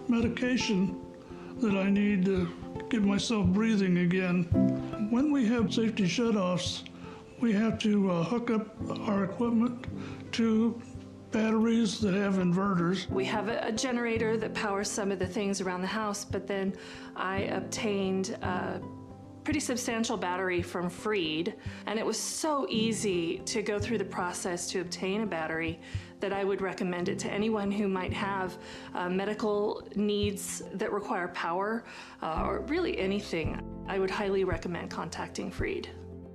medication that I need to get myself breathing again. When we have safety shutoffs, we have to hook up our equipment to batteries that have inverters. We have a generator that powers some of the things around the house, but then I obtained a pretty substantial battery from Freed, and it was so easy to go through the process to obtain a battery that I would recommend it to anyone who might have medical needs that require power or really anything. I would highly recommend contacting Freed.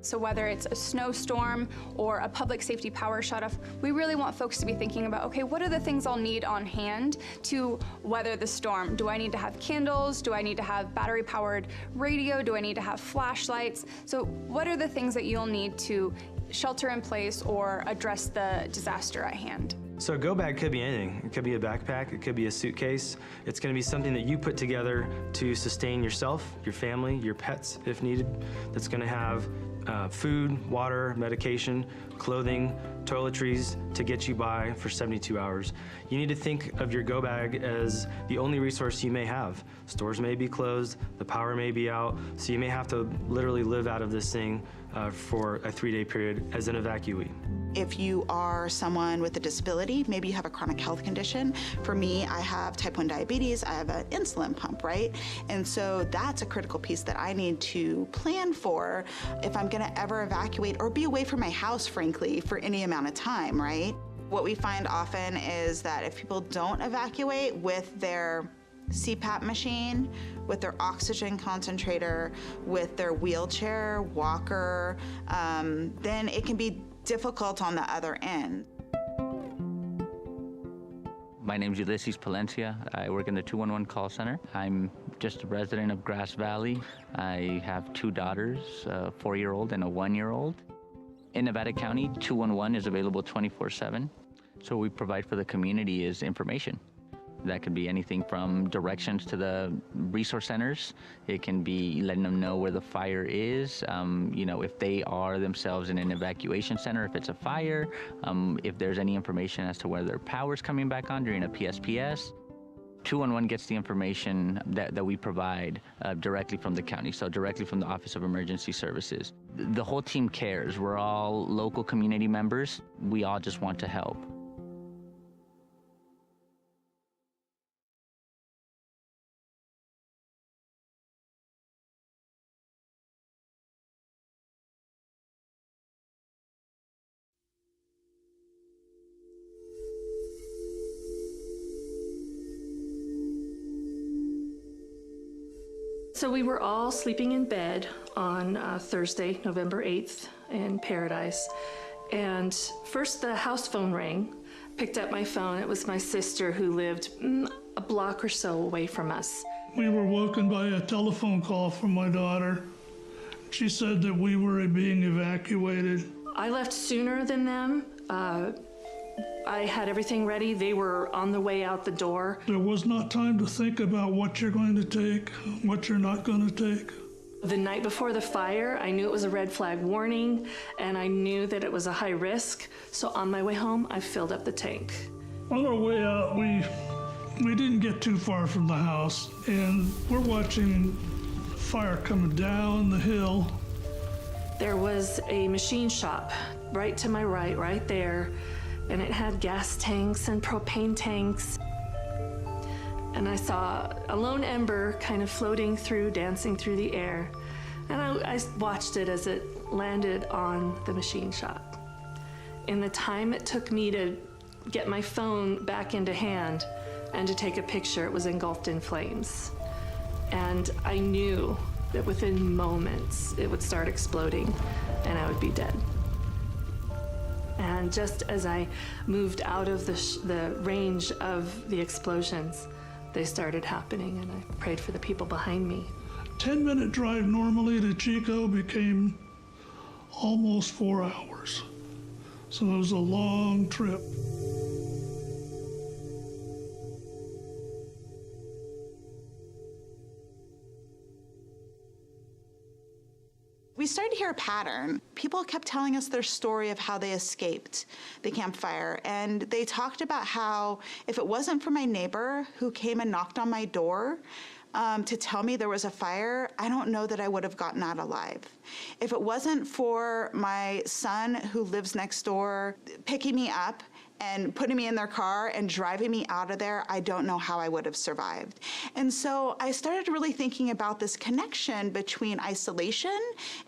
So whether it's a snowstorm or a public safety power shutoff, we really want folks to be thinking about, okay, what are the things I'll need on hand to weather the storm? Do I need to have candles? Do I need to have battery-powered radio? Do I need to have flashlights? So what are the things that you'll need to shelter in place or address the disaster at hand? So a go bag could be anything. It could be a backpack, it could be a suitcase. It's gonna be something that you put together to sustain yourself, your family, your pets if needed. That's gonna have food, water, medication, clothing, toiletries to get you by for 72 hours. You need to think of your go bag as the only resource you may have. Stores may be closed, the power may be out, so you may have to literally live out of this thing for a 3-day period as an evacuee. If you are someone with a disability, maybe you have a chronic health condition. For me, I have type 1 diabetes, I have an insulin pump, right? And so that's a critical piece that I need to plan for if I'm gonna ever evacuate or be away from my house, frankly, for any amount of time, right? What we find often is that if people don't evacuate with their CPAP machine, with their oxygen concentrator, with their wheelchair, walker, then it can be difficult on the other end. My name's Ulysses Palencia. I work in the 211 call center. I'm just a resident of Grass Valley. I have 2 daughters, a 4-year-old and a 1-year-old. In Nevada County, 211 is available 24/7. So what we provide for the community is information. That could be anything from directions to the resource centers. It can be letting them know where the fire is, if they are themselves in an evacuation center, if it's a fire, if there's any information as to whether their power's coming back on during a PSPS. 211 gets the information that we provide directly from the county, so directly from the Office of Emergency Services. The whole team cares. We're all local community members. We all just want to help. So we were all sleeping in bed on Thursday, November 8th in Paradise. And first the house phone rang. Picked up my phone. It was my sister who lived a block or so away from us. We were woken by a telephone call from my daughter. She said that we were being evacuated. I left sooner than them. I had everything ready. They were on the way out the door. There was not time to think about what you're going to take, what you're not going to take. The night before the fire, I knew it was a red flag warning, and I knew that it was a high risk. So on my way home, I filled up the tank. On our way out, we didn't get too far from the house, and we're watching fire coming down the hill. There was a machine shop right to my right there, and it had gas tanks and propane tanks. And I saw a lone ember kind of floating through, dancing through the air. And I watched it as it landed on the machine shop. In the time it took me to get my phone back into hand and to take a picture, it was engulfed in flames. And I knew that within moments it would start exploding and I would be dead. And just as I moved out of the range of the explosions, they started happening, and I prayed for the people behind me. 10-minute drive normally to Chico became almost 4 hours. So it was a long trip. We started to hear a pattern. People kept telling us their story of how they escaped the campfire. And they talked about how if it wasn't for my neighbor who came and knocked on my door to tell me there was a fire, I don't know that I would have gotten out alive. If it wasn't for my son who lives next door picking me up and putting me in their car and driving me out of there, I don't know how I would have survived. And so I started really thinking about this connection between isolation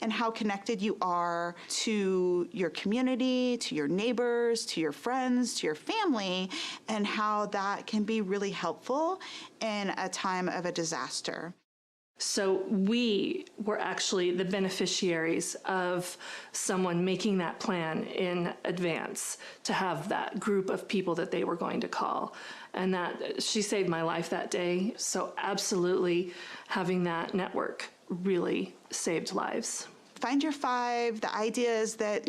and how connected you are to your community, to your neighbors, to your friends, to your family, and how that can be really helpful in a time of a disaster. So we were actually the beneficiaries of someone making that plan in advance to have that group of people that they were going to call. And that she saved my life that day. So absolutely having that network really saved lives. Find your five. The idea is that,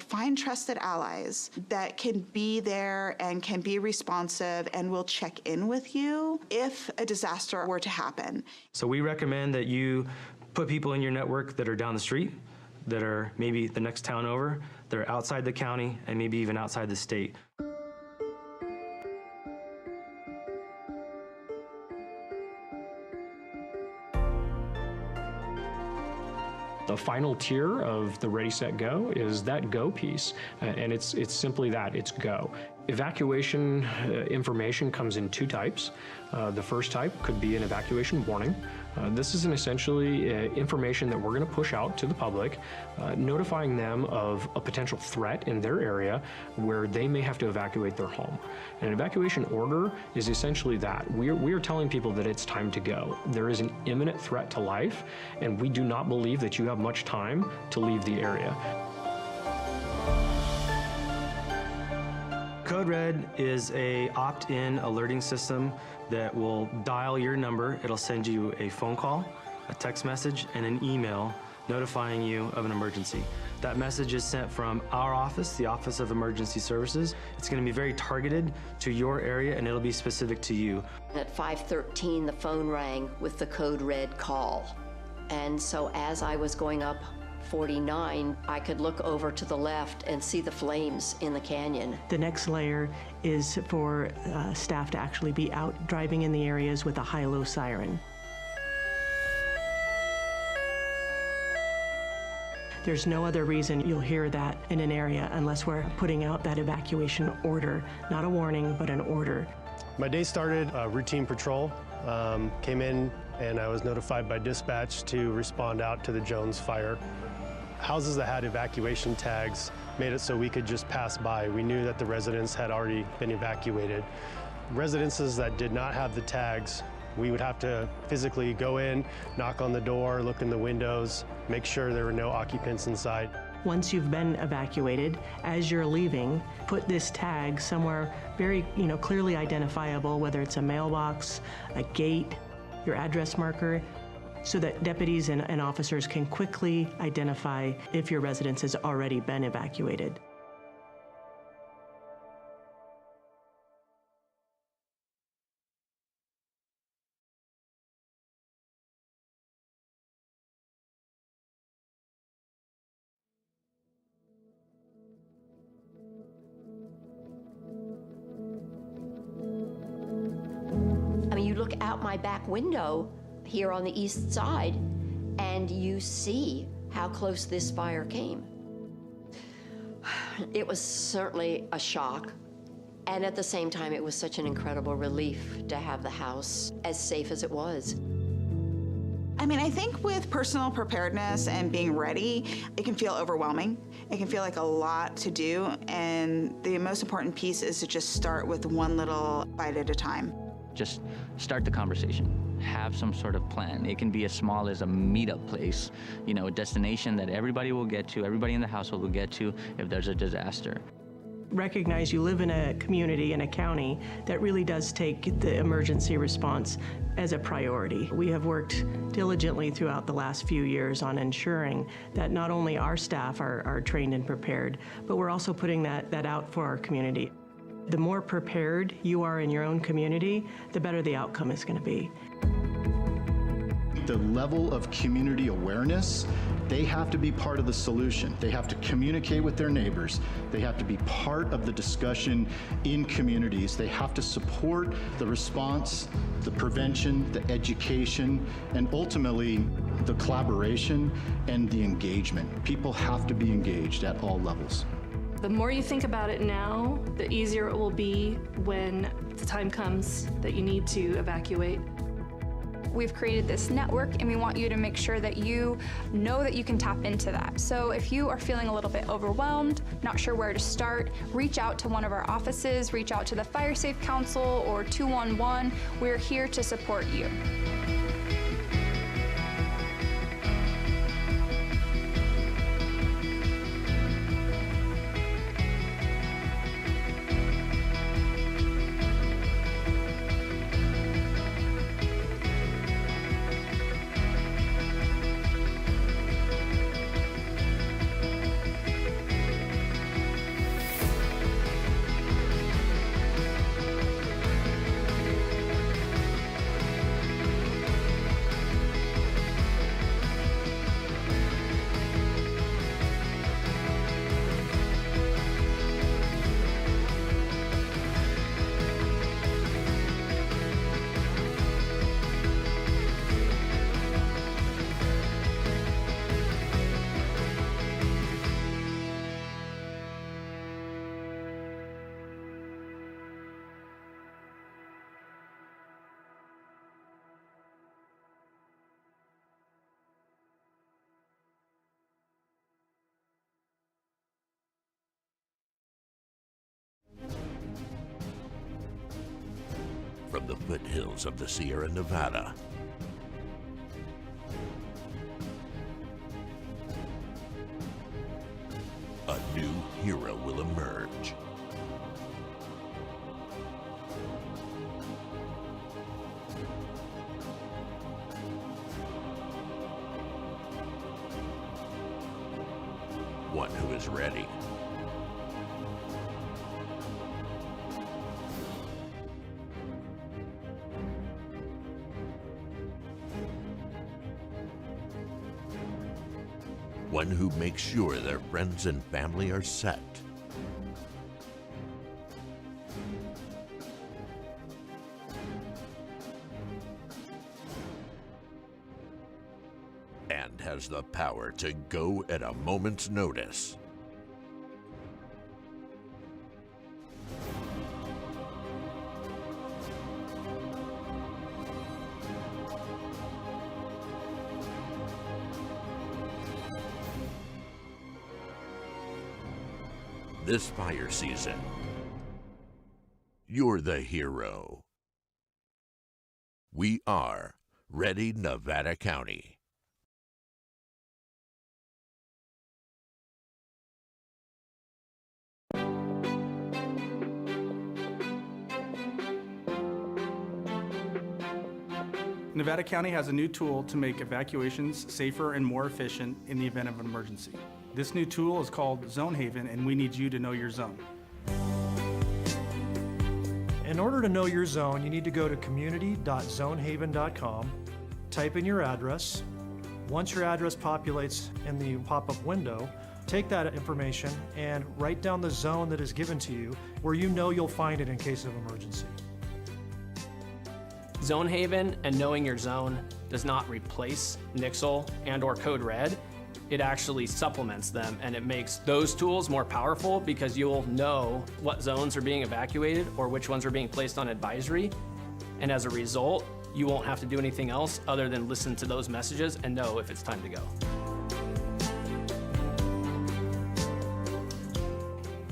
find trusted allies that can be there and can be responsive and will check in with you if a disaster were to happen. So we recommend that you put people in your network that are down the street, that are maybe the next town over, that are outside the county, and maybe even outside the state. The final tier of the Ready, Set, Go is that go piece, and it's simply that, it's go. Evacuation information comes in two types. The first type could be an evacuation warning. This is essentially information that we're going to push out to the public, notifying them of a potential threat in their area where they may have to evacuate their home. An evacuation order is essentially that. We are telling people that it's time to go. There is an imminent threat to life, and we do not believe that you have much time to leave the area. Code Red is a opt-in alerting system that will dial your number. It'll send you a phone call, a text message, and an email notifying you of an emergency. That message is sent from our office, the Office of Emergency Services. It's going to be very targeted to your area, and it'll be specific to you. At 5:13, the phone rang with the code red call. And so as I was going up 49, I could look over to the left and see the flames in the canyon. The next layer is for staff to actually be out driving in the areas with a high-low siren. There's no other reason you'll hear that in an area unless we're putting out that evacuation order, not a warning, but an order. My day started routine patrol. Came in and I was notified by dispatch to respond out to the Jones fire. Houses that had evacuation tags made it so we could just pass by. We knew that the residents had already been evacuated. Residences that did not have the tags, we would have to physically go in, knock on the door, look in the windows, make sure there were no occupants inside. Once you've been evacuated, as you're leaving, put this tag somewhere very, clearly identifiable, whether it's a mailbox, a gate, your address marker, so that deputies and officers can quickly identify if your residence has already been evacuated. I mean, you look out my back window here on the east side, and you see how close this fire came. It was certainly a shock, and at the same time, it was such an incredible relief to have the house as safe as it was. I think with personal preparedness and being ready, it can feel overwhelming. It can feel like a lot to do, and the most important piece is to just start with one little bite at a time. Just start the conversation. Have some sort of plan. It can be as small as a meetup place, a destination that everybody will get to, everybody in the household will get to if there's a disaster. Recognize you live in a community, in a county, that really does take the emergency response as a priority. We have worked diligently throughout the last few years on ensuring that not only our staff are trained and prepared, but we're also putting that out for our community. The more prepared you are in your own community, the better the outcome is going to be. The level of community awareness, they have to be part of the solution. They have to communicate with their neighbors. They have to be part of the discussion in communities. They have to support the response, the prevention, the education, and ultimately the collaboration and the engagement. People have to be engaged at all levels. The more you think about it now, the easier it will be when the time comes that you need to evacuate. We've created this network, and we want you to make sure that you know that you can tap into that. So if you are feeling a little bit overwhelmed, not sure where to start, reach out to one of our offices, reach out to the Fire Safe Council or 211. We're here to support you. From the foothills of the Sierra Nevada, a new hero will emerge. One who is ready. One who makes sure their friends and family are set. And has the power to go at a moment's notice. This fire season, you're the hero. We are Ready Nevada County. Nevada County has a new tool to make evacuations safer and more efficient in the event of an emergency. This new tool is called Zone Haven, and we need you to know your zone. In order to know your zone, you need to go to community.zonehaven.com, type in your address. Once your address populates in the pop-up window, take that information and write down the zone that is given to you where you know you'll find it in case of emergency. Zone Haven and knowing your zone does not replace Nixle and or Code Red. It actually supplements them, and it makes those tools more powerful because you'll know what zones are being evacuated or which ones are being placed on advisory. And as a result, you won't have to do anything else other than listen to those messages and know if it's time to go.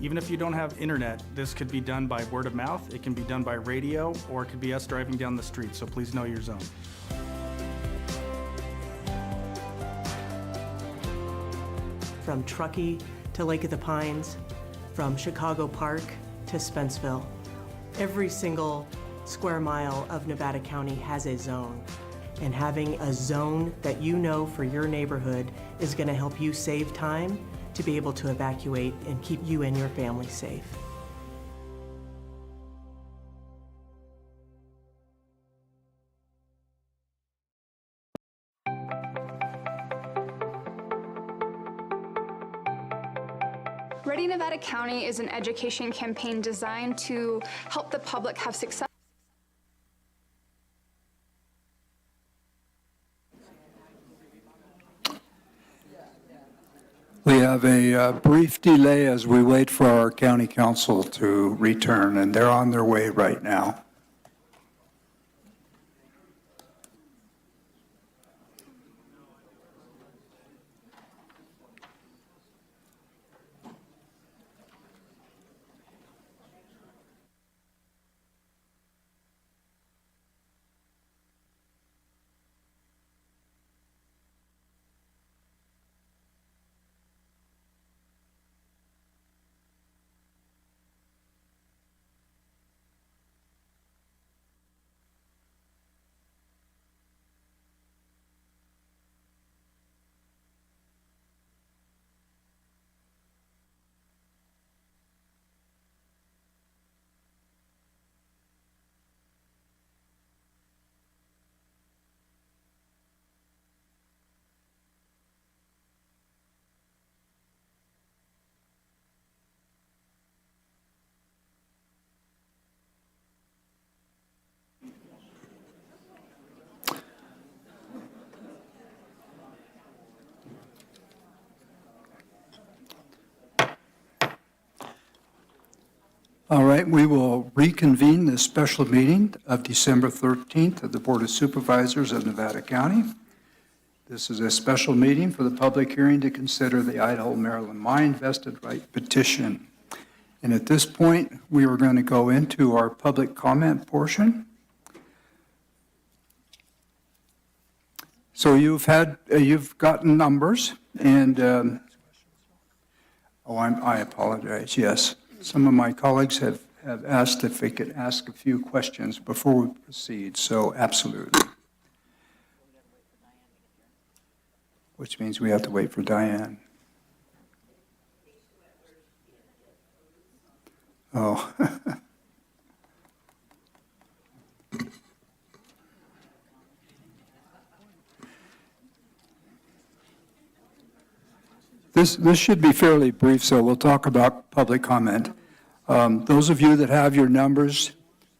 Even if you don't have internet, this could be done by word of mouth, it can be done by radio, or it could be us driving down the street, so please know your zone. From Truckee to Lake of the Pines, from Chicago Park to Spenceville, every single square mile of Nevada County has a zone. And having a zone that you know for your neighborhood is going to help you save time to be able to evacuate and keep you and your family safe. Ready Nevada County is an education campaign designed to help the public have success. We have a brief delay as we wait for our county council to return, and they're on their way right now. All right, we will reconvene this special meeting of December 13th of the Board of Supervisors of Nevada County. This is a special meeting for the public hearing to consider the Idaho Maryland Mine Vested Right petition. And at this point, we are going to go into our public comment portion. So you've gotten numbers, and, I apologize, yes. Some of my colleagues have asked if they could ask a few questions before we proceed, so absolutely. Which means we have to wait for Diane. Oh. This should be fairly brief, so we'll talk about public comment. Those of you that have your numbers,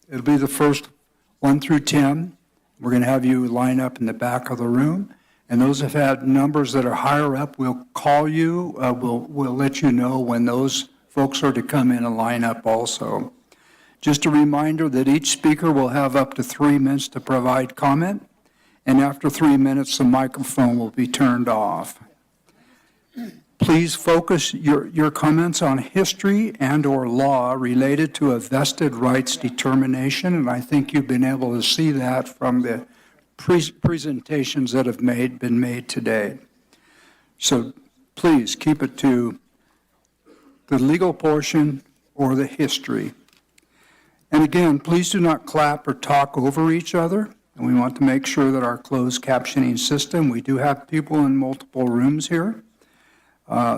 it'll be the first 1 through 10. We're going to have you line up in the back of the room. And those that have had numbers that are higher up, we'll call you. We'll let you know when those folks are to come in and line up also. Just a reminder that each speaker will have up to 3 minutes to provide comment. And after 3 minutes, the microphone will be turned off. Please focus your comments on history and or law related to a vested rights determination, and I think you've been able to see that from the presentations that have been made today. So please keep it to the legal portion or the history. And again, please do not clap or talk over each other, and we want to make sure that our closed captioning system, we do have people in multiple rooms here,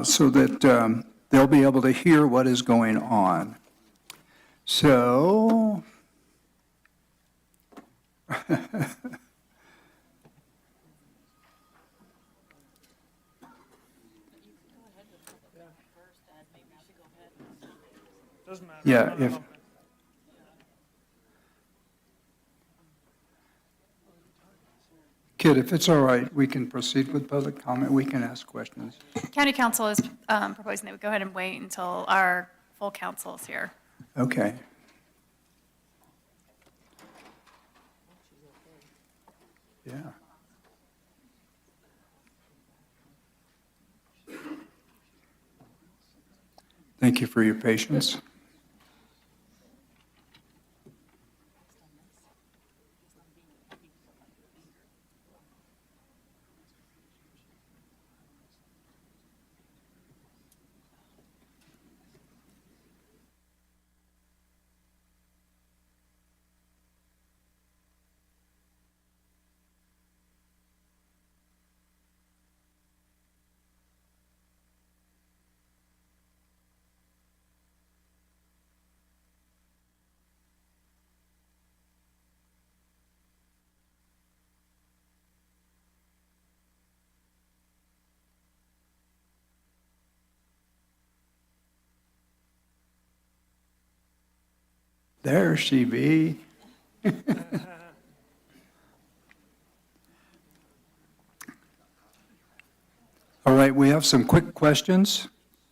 so that they'll be able to hear what is going on. So, yeah, if Kid, if it's all right, we can proceed with public comment. We can ask questions. County Council is proposing that we go ahead and wait until our full council is here. Okay. Yeah. Thank you for your patience. There she be. All right, we have some quick questions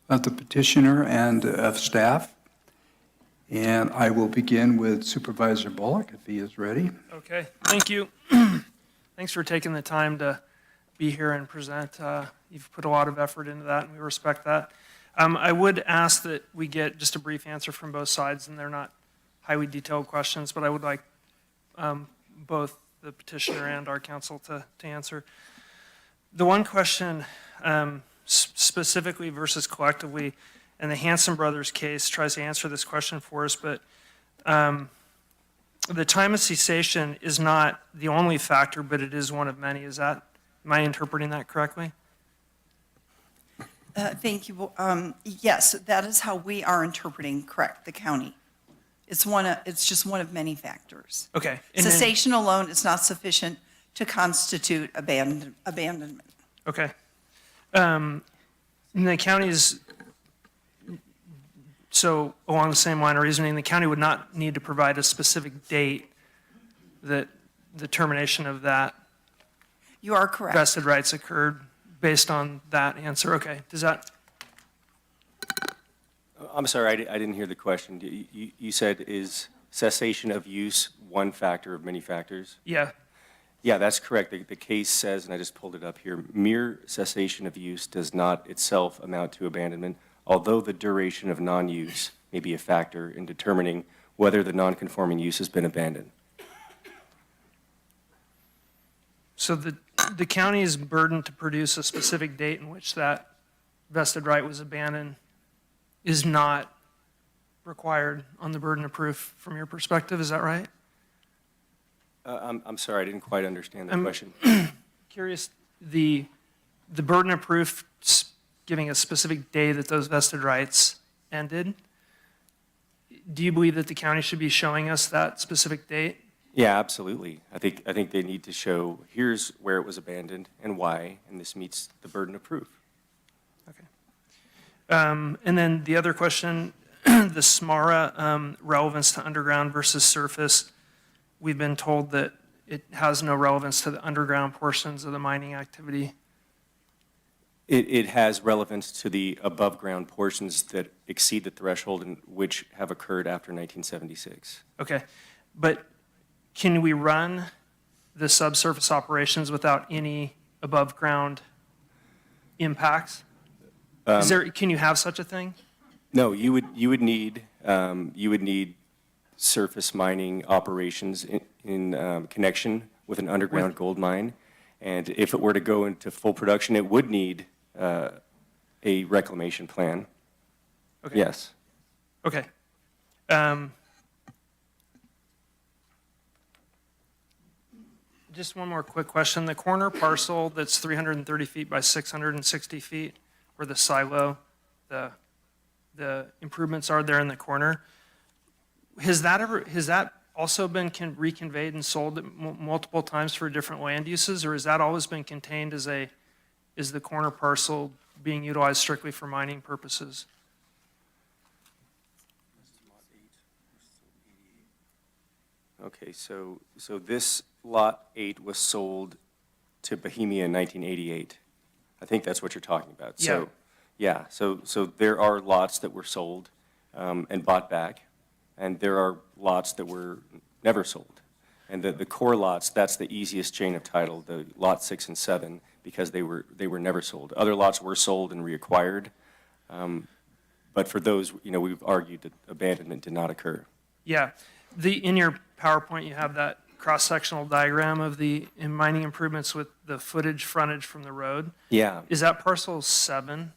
of the petitioner and of staff. And I will begin with Supervisor Bullock, if he is ready. Okay, thank you. Thanks for taking the time to be here and present. You've put a lot of effort into that, and we respect that. I would ask that we get just a brief answer from both sides, and they're not highly detailed questions, but I would like both the petitioner and our counsel to answer. The one question specifically versus collectively, and the Hanson brothers case tries to answer this question for us, but the time of cessation is not the only factor, but it is one of many. Am I interpreting that correctly? Thank you. Yes, that is how we are interpreting, correct, the county. It's just one of many factors. Okay. Cessation alone is not sufficient to constitute abandonment. Okay. And the county's, so along the same line of reasoning, the county would not need to provide a specific date that the termination of that You are correct. vested rights occurred based on that answer. Okay. Does that? I'm sorry, I didn't hear the question. You said, is cessation of use one factor of many factors? Yeah. Yeah, that's correct. The case says, and I just pulled it up here, mere cessation of use does not itself amount to abandonment, although the duration of non-use may be a factor in determining whether the non-conforming use has been abandoned. So the county's burden to produce a specific date in which that vested right was abandoned is not required on the burden of proof from your perspective, is that right? I'm sorry, I didn't quite understand the question. Curious, the burden of proof giving a specific day that those vested rights ended, do you believe that the county should be showing us that specific date? Yeah, absolutely. I think they need to show, here's where it was abandoned and why, and this meets the burden of proof. Okay. And then the other question, the SMARA relevance to underground versus surface. We've been told that it has no relevance to the underground portions of the mining activity. It has relevance to the above-ground portions that exceed the threshold and which have occurred after 1976. Okay, but can we run the subsurface operations without any above-ground impacts? Can you have such a thing? No, you would need surface mining operations in connection with an underground gold mine, and if it were to go into full production, it would need a reclamation plan. Okay. Yes. Okay. Just one more quick question. The corner parcel that's 330 feet by 660 feet, where the silo, the improvements are there in the corner, has that also been reconveyed and sold multiple times for different land uses, or has that always been contained as is the corner parcel being utilized strictly for mining purposes? Okay, so this lot 8 was sold to Bohemia in 1988. I think that's what you're talking about. So, yeah. So there are lots that were sold and bought back, and there are lots that were never sold. And the core lots, that's the easiest chain of title, the lot 6 and 7, because they were never sold. Other lots were sold and reacquired, but for those, we've argued that abandonment did not occur. Yeah. In your PowerPoint, you have that cross-sectional diagram of the mining improvements with the frontage from the road. Yeah. Is that parcel 7?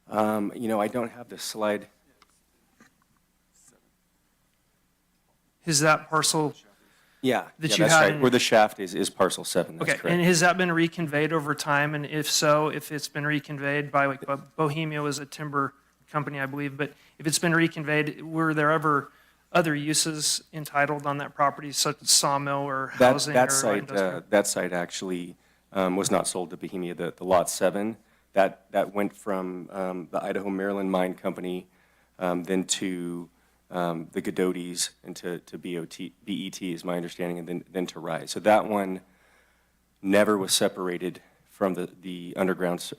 I don't have the slide. Is that parcel? Yeah, that's right. Where the shaft is parcel 7. That's correct. And has that been reconveyed over time? And if so, if it's been reconveyed by, Bohemia was a timber company, I believe, but if it's been reconveyed, were there ever other uses entitled on that property, such as sawmill or housing? That site actually was not sold to Bohemia. The lot 7, that went from the Idaho Maryland Mine Company, then to the Godotes and to BET is my understanding, and then to Rise. So that one never was separated from the underground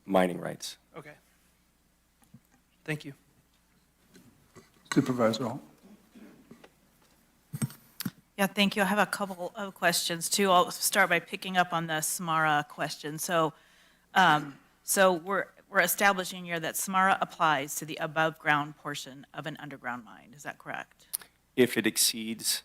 mining rights. Okay. Thank you. Supervisor Hall. Yeah, thank you. I have a couple of questions too. I'll start by picking up on the SMARA question. So we're establishing here that SMARA applies to the above ground portion of an underground mine. Is that correct? If it exceeds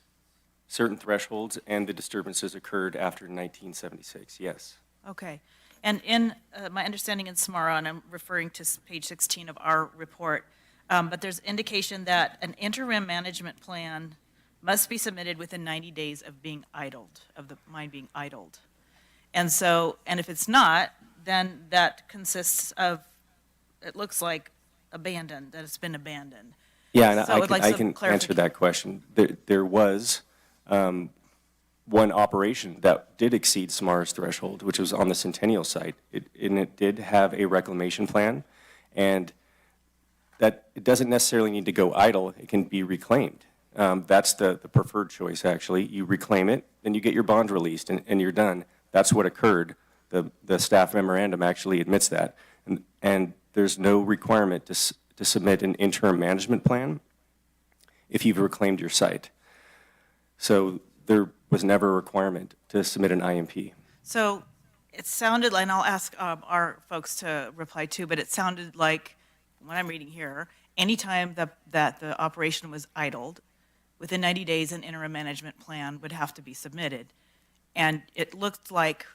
certain thresholds and the disturbances occurred after 1976, yes. Okay. And in my understanding in SMARA, and I'm referring to page 16 of our report, but there's indication that an interim management plan must be submitted within 90 days of being idled, of the mine being idled. And if it's not, then that consists of, it looks like abandoned, that it's been abandoned. Yeah, and So I can answer that question. There was one operation that did exceed SMARA's threshold, which was on the Centennial site. It did have a reclamation plan, and that it doesn't necessarily need to go idle. It can be reclaimed. That's the preferred choice, actually. You reclaim it, then you get your bond released, and you're done. That's what occurred. The staff memorandum actually admits that. And there's no requirement to submit an interim management plan if you've reclaimed your site. So there was never a requirement to submit an IMP. So it sounded like, and I'll ask our folks to reply too, but it sounded like, what I'm reading here, anytime that the operation was idled, within 90 days an interim management plan would have to be submitted. and it looked like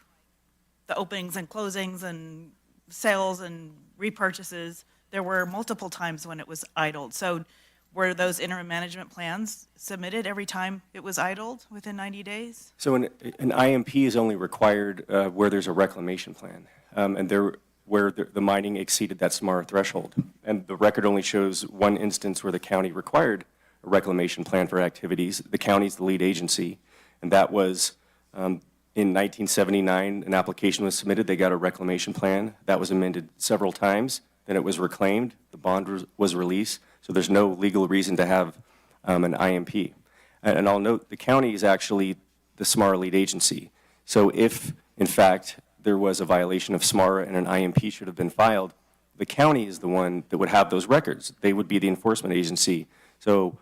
the openings and closings and sales and repurchases, there were multiple times when it was idled. So were those interim management plans submitted every time it was idled within 90 days? So an IMP is only required where there's a reclamation plan, and where the mining exceeded that SMARA threshold. And the record only shows one instance where the county required a reclamation plan for activities. The county's the lead agency, and that was in 1979, an application was submitted. They got a reclamation plan. That was amended several times. Then it was reclaimed. The bond was released. So there's no legal reason to have an IMP. And I'll note the county is actually the SMARA lead agency. So if, in fact, there was a violation of SMARA and an IMP should have been filed, the county is the one that would have those records. They would be the enforcement agency. So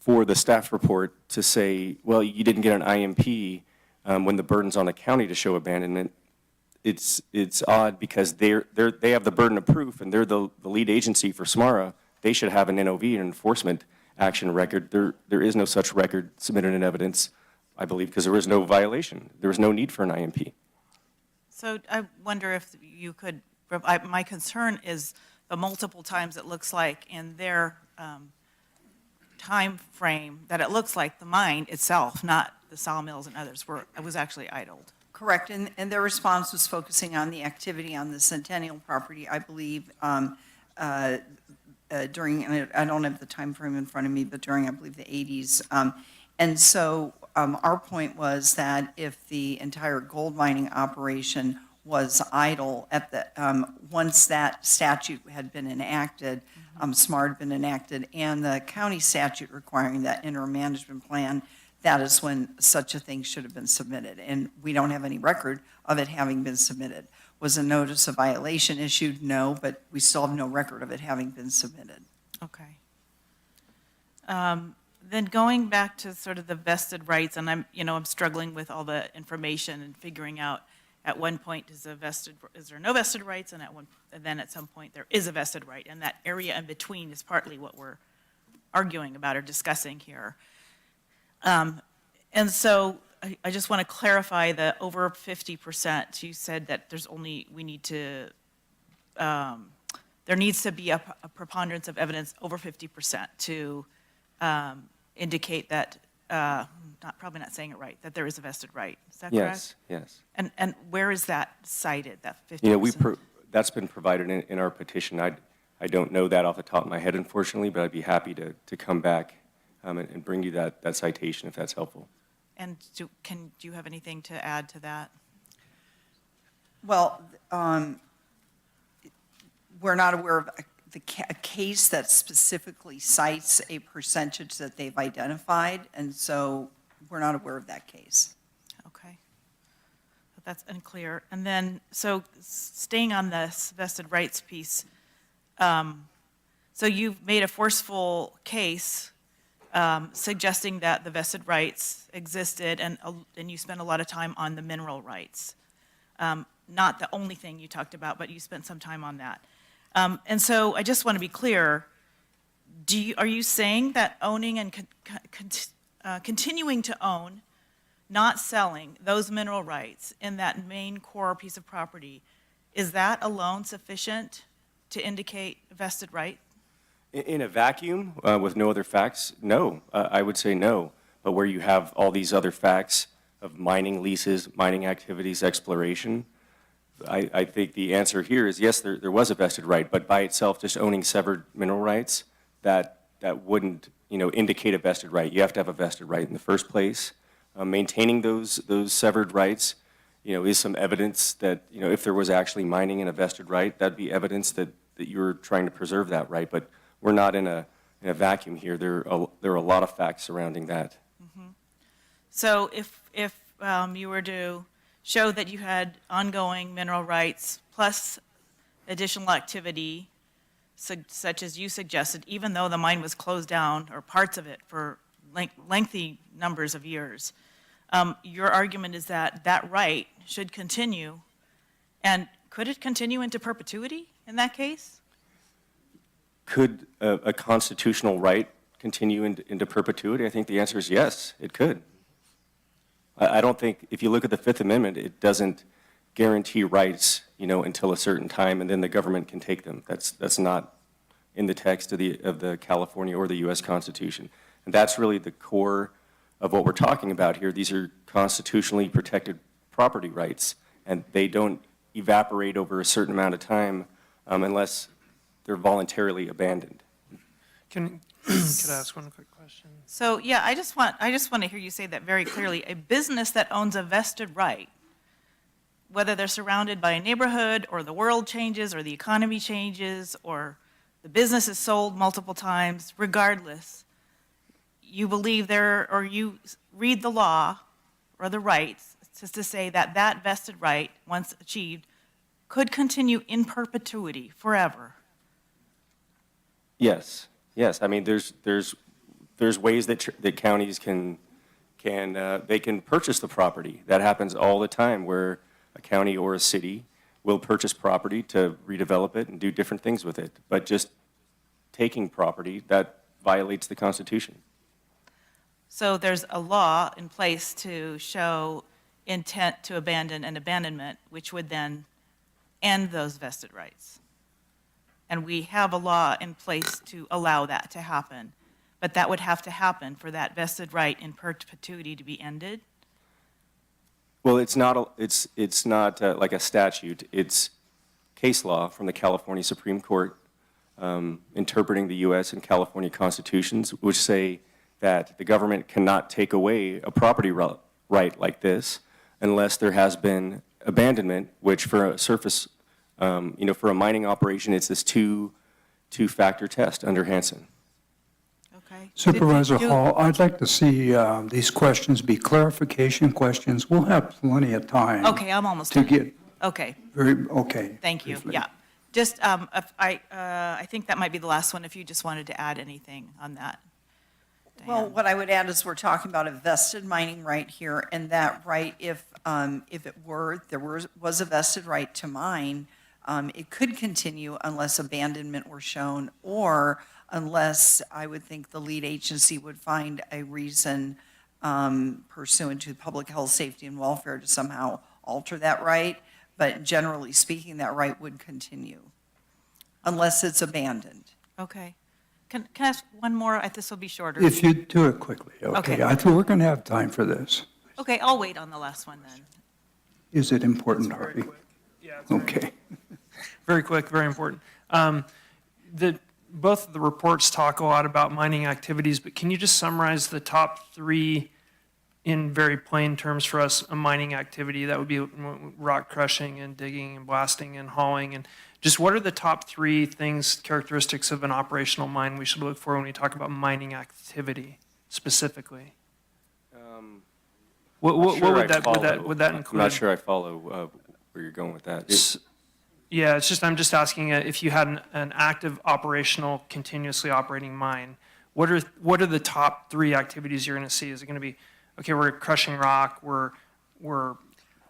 for the staff report to say, well, you didn't get an IMP when the burden's on the county to show abandonment, it's odd because they have the burden of proof and they're the lead agency for SMARA. They should have an NOV, an enforcement action record. There is no such record submitted in evidence, I believe, because there was no violation. There was no need for an IMP. So I wonder if you could, my concern is the multiple times it looks like in their time frame that it looks like the mine itself, not the sawmills and others, was actually idled. Correct, and their response was focusing on the activity on the Centennial property, I believe, during, and I don't have the time frame in front of me, but during, I believe, the 80s. And so our point was that if the entire gold mining operation was idle at the, once that statute had been enacted, SMART had been enacted, and the county statute requiring that interim management plan, that is when such a thing should have been submitted. And we don't have any record of it having been submitted. Was a notice of violation issued? No, but we still have no record of it having been submitted. Okay. Then going back to sort of the vested rights, and I'm struggling with all the information and figuring out at one point is there no vested rights, and then at some point there is a vested right, and that area in between is partly what we're arguing about or discussing here. And so I just want to clarify the over 50%. You said that we need to, there needs to be a preponderance of evidence over 50% to indicate that, probably not saying it right, that there is a vested right. Is that correct? Yes. And where is that cited, that 50%? You know, that's been provided in our petition. I don't know that off the top of my head, unfortunately, but I'd be happy to come back and bring you that citation if that's helpful. And do you have anything to add to that? Well, we're not aware of a case that specifically cites a percentage that they've identified, and so we're not aware of that case. Okay. But that's unclear. And then, so staying on this vested rights piece, so you've made a forceful case suggesting that the vested rights existed, and you spent a lot of time on the mineral rights. Not the only thing you talked about, but you spent some time on that. And so I just want to be clear, are you saying that owning and continuing to own, not selling those mineral rights in that main core piece of property, is that alone sufficient to indicate a vested right? In a vacuum, with no other facts, no. I would say no. But where you have all these other facts of mining leases, mining activities, exploration, I think the answer here is yes, there was a vested right, but by itself, just owning severed mineral rights, that wouldn't indicate a vested right. You have to have a vested right in the first place. Maintaining those severed rights, is some evidence that if there was actually mining in a vested right, that'd be evidence that you're trying to preserve that right. But we're not in a vacuum here. There are a lot of facts surrounding that. Mm-hmm. So if you were to show that you had ongoing mineral rights plus additional activity, such as you suggested, even though the mine was closed down or parts of it for lengthy numbers of years, your argument is that that right should continue. And could it continue into perpetuity in that case? Could a constitutional right continue into perpetuity? I think the answer is yes, it could. I don't think, if you look at the Fifth Amendment, it doesn't guarantee rights, until a certain time, and then the government can take them. That's not in the text of the California or the U.S. Constitution. And that's really the core of what we're talking about here. These are constitutionally protected property rights, and they don't evaporate over a certain amount of time unless they're voluntarily abandoned. Could I ask one quick question? So, yeah, I just want to hear you say that very clearly. A business that owns a vested right, whether they're surrounded by a neighborhood or the world changes or the economy changes or the business is sold multiple times, regardless, you believe or you read the law or the rights to say that that vested right, once achieved, could continue in perpetuity forever. Yes. I mean, there's ways that counties can purchase the property. That happens all the time, where a county or a city will purchase property to redevelop it and do different things with it. But just taking property, that violates the Constitution. So there's a law in place to show intent to abandon and abandonment, which would then end those vested rights. And we have a law in place to allow that to happen. But that would have to happen for that vested right in perpetuity to be ended? Well, it's not like a statute. It's case law from the California Supreme Court interpreting the U.S. and California constitutions, which say that the government cannot take away a property right like this unless there has been abandonment, which for a surface, for a mining operation, it's this two-factor test under Hansen. Okay. Supervisor Hall, I'd like to see these questions be clarification questions. We'll have plenty of time. Okay, I'm almost to done. get Okay. okay. Thank you. Briefly. Yeah. Just, I think that might be the last one, if you just wanted to add anything on that. Well, what I would add is we're talking about a vested mining right here, and that right, if there was a vested right to mine, it could continue unless abandonment were shown, or unless I would think the lead agency would find a reason pursuant to public health, safety, and welfare to somehow alter that right. But generally speaking, that right would continue unless it's abandoned. Okay. Can I ask one more? This will be shorter. If you do it quickly, okay. I think we're going to have time for this. Okay, I'll wait on the last one then. Is it important, Harvey? Yeah. Okay. Very quick, very important. Both of the reports talk a lot about mining activities, but can you just summarize the top three in very plain terms for us? A mining activity, that would be rock crushing and digging and blasting and hauling, and just what are the top three characteristics of an operational mine we should look for when we talk about mining activity specifically? What would that include? I'm not sure I follow where you're going with that. Yeah, I'm just asking if you had an active operational, continuously operating mine, what are the top three activities you're going to see? Is it going to be, okay, we're crushing rock, we're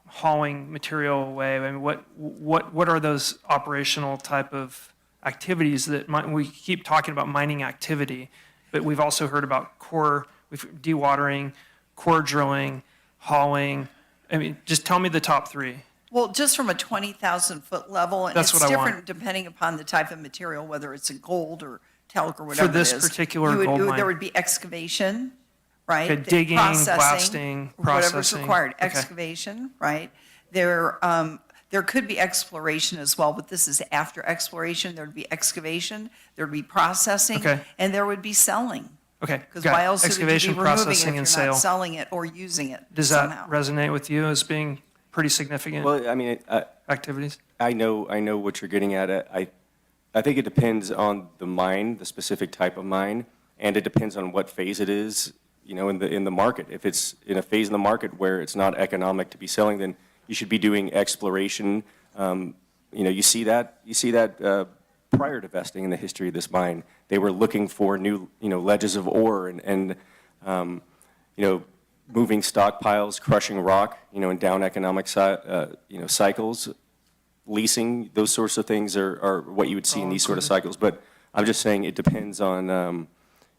hauling material away? I mean, what are those operational type of activities that we keep talking about mining activity, but we've also heard about dewatering, core drilling, hauling. I mean, just tell me the top three. Well, just from a 20,000-foot level, and That's it's what I different want. Depending upon the type of material, whether it's a gold or talc or whatever For this it is. particular gold mine. There would be excavation, right? Okay, digging, blasting, whatever's processing. required. Okay. Excavation, right? There could be exploration as well, but this is after exploration. There would be excavation, there would be processing, Okay. and there would be selling. Okay, Because got why it. else would you be Excavation, removing it processing, if and you're not sale. selling it or using it Does somehow? that resonate with you as being pretty significant Well, I mean, activities? I know what you're getting at. I think it depends on the mine, the specific type of mine, and it depends on what phase it is, in the market. If it's in a phase in the market where it's not economic to be selling, then you should be doing exploration. You see that prior to vesting in the history of this mine. They were looking for new, ledges of ore and moving stockpiles, crushing rock, in down economic cycles. Leasing, those sorts of things are what you would see in these sort of cycles. But I'm just saying it depends on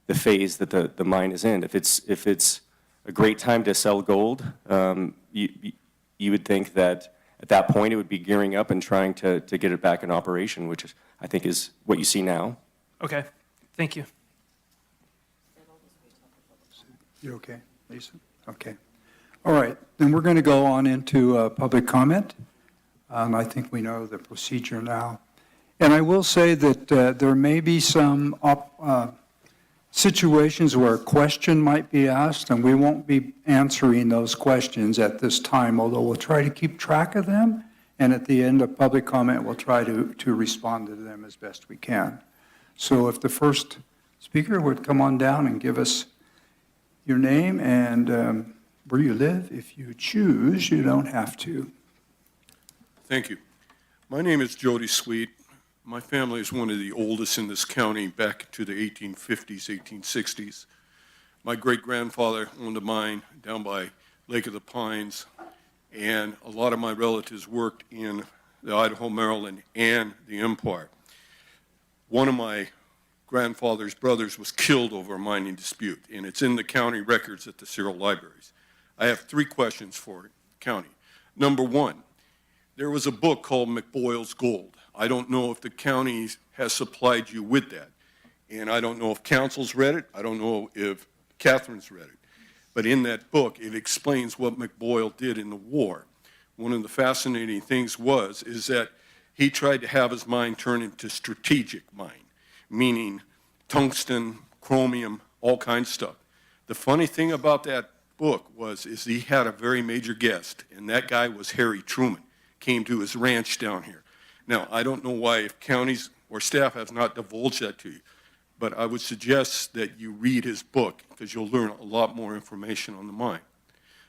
the phase that the mine is in. If it's a great time to sell gold. You would think that at that point it would be gearing up and trying to get it back in operation, which I think is what you see now. Okay, thank you. You okay, Lisa? Okay. All right, then we're going to go on into public comment. And I think we know the procedure now. And I will say that there may be some situations where a question might be asked, and we won't be answering those questions at this time, although we'll try to keep track of them. And at the end of public comment, we'll try to respond to them as best we can. So if the first speaker would come on down and give us your name and where you live. If you choose, you don't have to. Thank you. My name is Jody Sweet. My family is one of the oldest in this county back to the 1850s, 1860s. My great-grandfather owned a mine down by Lake of the Pines, and a lot of my relatives worked in the Idaho, Maryland, and the Empire. One of my grandfather's brothers was killed over a mining dispute, and it's in the county records at the Cyril Libraries. I have 3 questions for the county. Number 1, there was a book called McBoyle's Gold. I don't know if the county has supplied you with that, and I don't know if council's read it. I don't know if Catherine's read it. But in that book, it explains what McBoyle did in the war. One of the fascinating things is that he tried to have his mine turn into strategic mine, meaning tungsten, chromium, all kinds of stuff. The funny thing about that book is he had a very major guest, and that guy was Harry Truman, came to his ranch down here. Now, I don't know why if counties or staff has not divulged that to you, but I would suggest that you read his book because you'll learn a lot more information on the mine.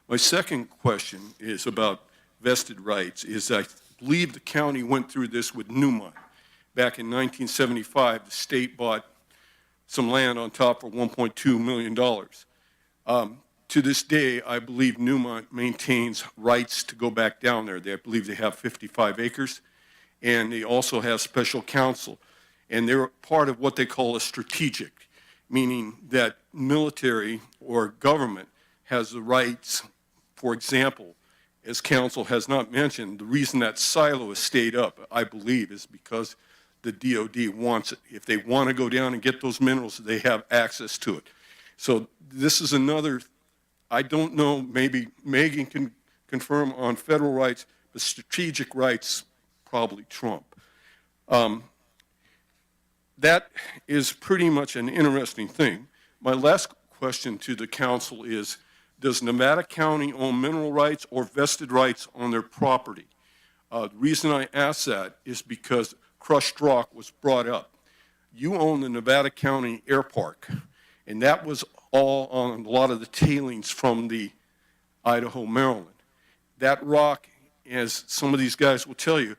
My second question is about vested rights. I believe the county went through this with Newmont. Back in 1975, the state bought some land on top for $1.2 million. To this day, I believe Newmont maintains rights to go back down there. I believe they have 55 acres, and they also have special counsel. And they're part of what they call a strategic, meaning that military or government has the rights. For example, as council has not mentioned, the reason that silo has stayed up, I believe, is because the DOD wants it. If they want to go down and get those minerals, they have access to it. So this is another, I don't know, maybe Megan can confirm on federal rights, but strategic rights probably trump. That is pretty much an interesting thing. My last question to the council is, does Nevada County own mineral rights or vested rights on their property? The reason I ask that is because crushed rock was brought up. You own the Nevada County Air Park, and that was all on a lot of the tailings from the Idaho, Maryland. That rock, as some of these guys will tell you,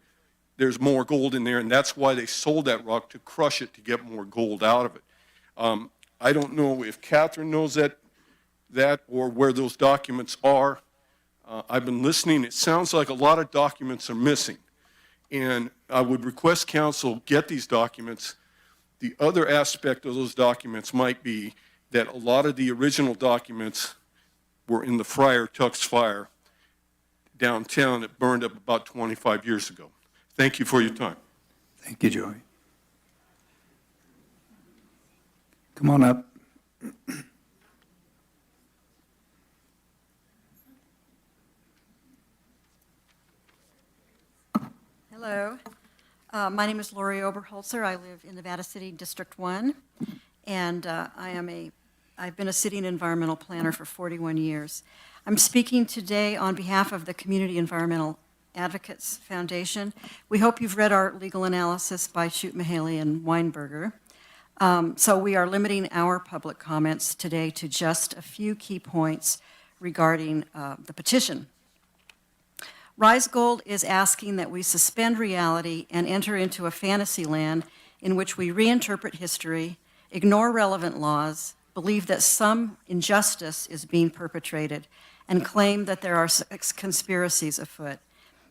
there's more gold in there, and that's why they sold that rock, to crush it to get more gold out of it. I don't know if Catherine knows that or where those documents are. I've been listening. It sounds like a lot of documents are missing, and I would request council get these documents. The other aspect of those documents might be that a lot of the original documents were in the Friar Tuck's fire downtown that burned up about 25 years ago. Thank you for your time. Thank you, Joey. Come on up. Hello. My name is Lori Oberholzer. I live in Nevada City, District 1, and I've been a city and environmental planner for 41 years. I'm speaking today on behalf of the Community Environmental Advocates Foundation. We hope you've read our legal analysis by Shute, Mahaley, and Weinberger. So we are limiting our public comments today to just a few key points regarding the petition. Rise Gold is asking that we suspend reality and enter into a fantasy land in which we reinterpret history, ignore relevant laws, believe that some injustice is being perpetrated, and claim that there are conspiracies afoot.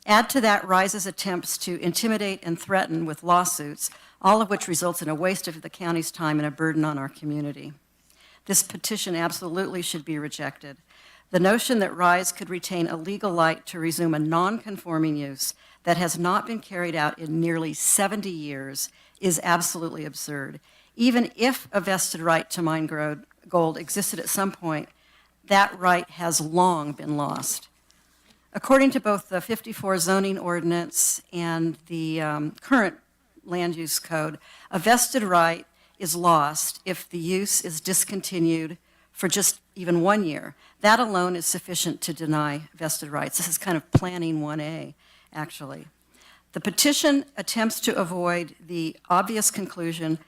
Add to that Rise's attempts to intimidate and threaten with lawsuits, all of which results in a waste of the county's time and a burden on our community. This petition absolutely should be rejected. The notion that RISE could retain a legal right to resume a non-conforming use that has not been carried out in nearly 70 years is absolutely absurd. Even if a vested right to mine gold existed at some point, that right has long been lost. According to both the 54 zoning ordinance and the current land use code, a vested right is lost if the use is discontinued for just even 1 year. That alone is sufficient to deny vested rights. This is kind of planning 1A, actually. The petition attempts to avoid the obvious conclusion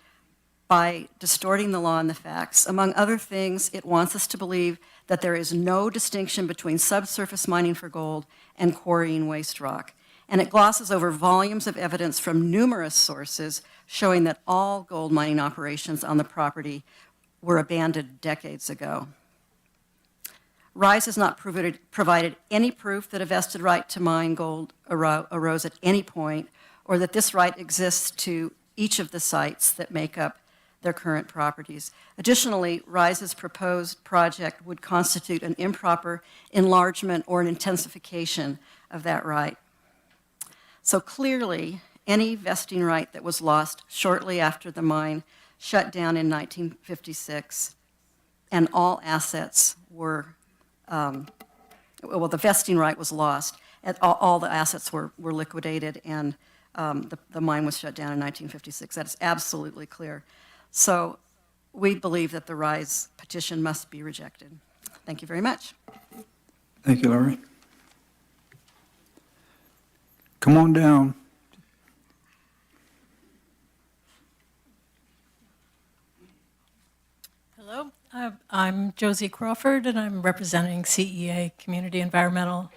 by distorting the law and the facts. Among other things, it wants us to believe that there is no distinction between subsurface mining for gold and quarrying waste rock. And it glosses over volumes of evidence from numerous sources showing that all gold mining operations on the property were abandoned decades ago. RISE has not provided any proof that a vested right to mine gold arose at any point, or that this right exists to each of the sites that make up their current properties. Additionally, RISE's proposed project would constitute an improper enlargement or an intensification of that right. So clearly, any vesting right that was lost shortly after the mine shut down in 1956, and all assets were, well, the vesting right was lost, and all the assets were liquidated, and the mine was shut down in 1956. That is absolutely clear. So we believe that the RISE petition must be rejected. Thank you very much. Thank you, Laurie. Come on down. Hello, I'm Josie Crawford, and I'm representing CEA, Community Environmental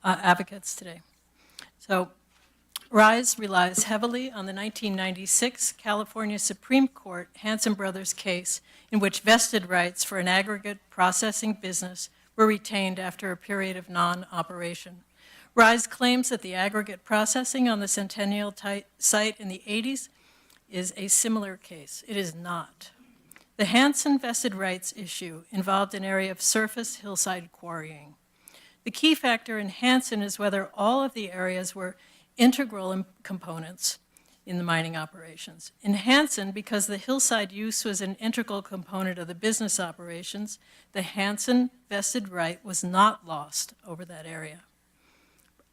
Advocates today. So, RISE relies heavily on the 1996 California Supreme Court Hanson Brothers case in which vested rights for an aggregate processing business were retained after a period of non-operation. RISE claims that the aggregate processing on the Centennial site in the 80s is a similar case. It is not. The Hanson vested rights issue involved an area of surface hillside quarrying. The key factor in Hanson is whether all of the areas were integral components in the mining operations. In Hanson, because the hillside use was an integral component of the business operations, the Hanson vested right was not lost over that area.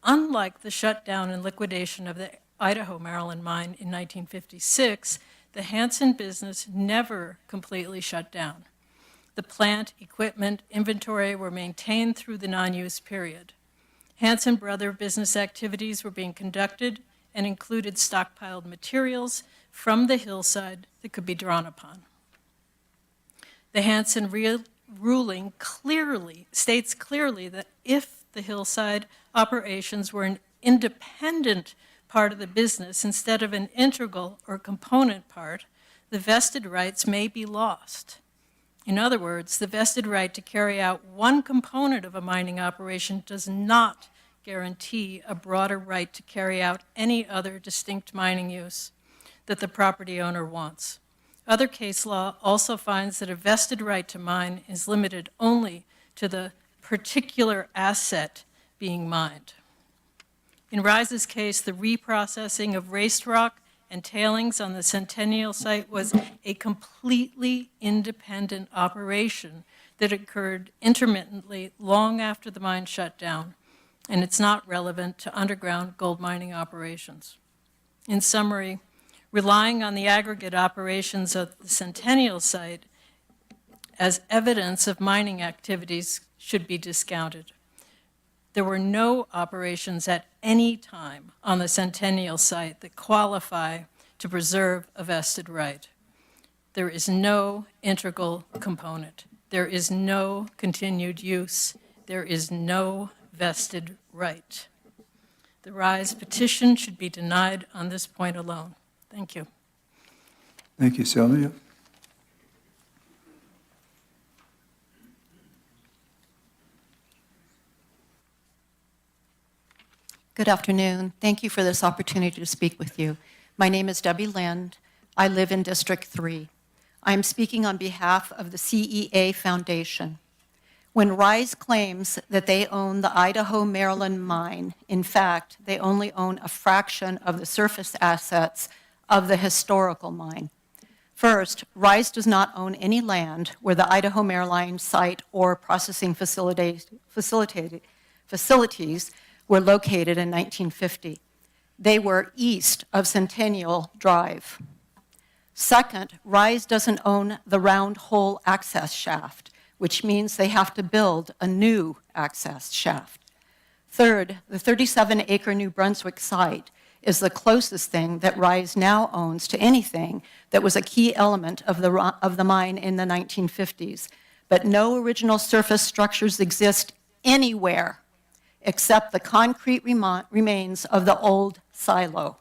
Unlike the shutdown and liquidation of the Idaho Maryland mine in 1956, the Hanson business never completely shut down. The plant, equipment, inventory were maintained through the non-use period. Hanson Brother business activities were being conducted and included stockpiled materials from the hillside that could be drawn upon. The Hanson ruling states clearly that if the hillside operations were an independent part of the business instead of an integral or component part, the vested rights may be lost. In other words, the vested right to carry out one component of a mining operation does not guarantee a broader right to carry out any other distinct mining use that the property owner wants. Other case law also finds that a vested right to mine is limited only to the particular asset being mined. In RISE's case, the reprocessing of waste rock and tailings on the Centennial site was a completely independent operation that occurred intermittently long after the mine shut down, and it's not relevant to underground gold mining operations. In summary, relying on the aggregate operations of the Centennial site as evidence of mining activities should be discounted. There were no operations at any time on the Centennial site that qualify to preserve a vested right. There is no integral component. There is no continued use. There is no vested right. The RISE petition should be denied on this point alone. Thank you. Thank you, Sylvia. Good afternoon. Thank you for this opportunity to speak with you. My name is Debbie Lind. I live in District 3. I am speaking on behalf of the CEA Foundation. When RISE claims that they own the Idaho Maryland mine, in fact, they only own a fraction of the surface assets of the historical mine. First, RISE does not own any land where the Idaho Maryland site or processing facilities were located in 1950. They were east of Centennial Drive. Second, RISE doesn't own the round hole access shaft, which means they have to build a new access shaft. Third, the 37-acre New Brunswick site is the closest thing that RISE now owns to anything that was a key element of the mine in the 1950s. But no original surface structures exist anywhere except the concrete remains of the old silo.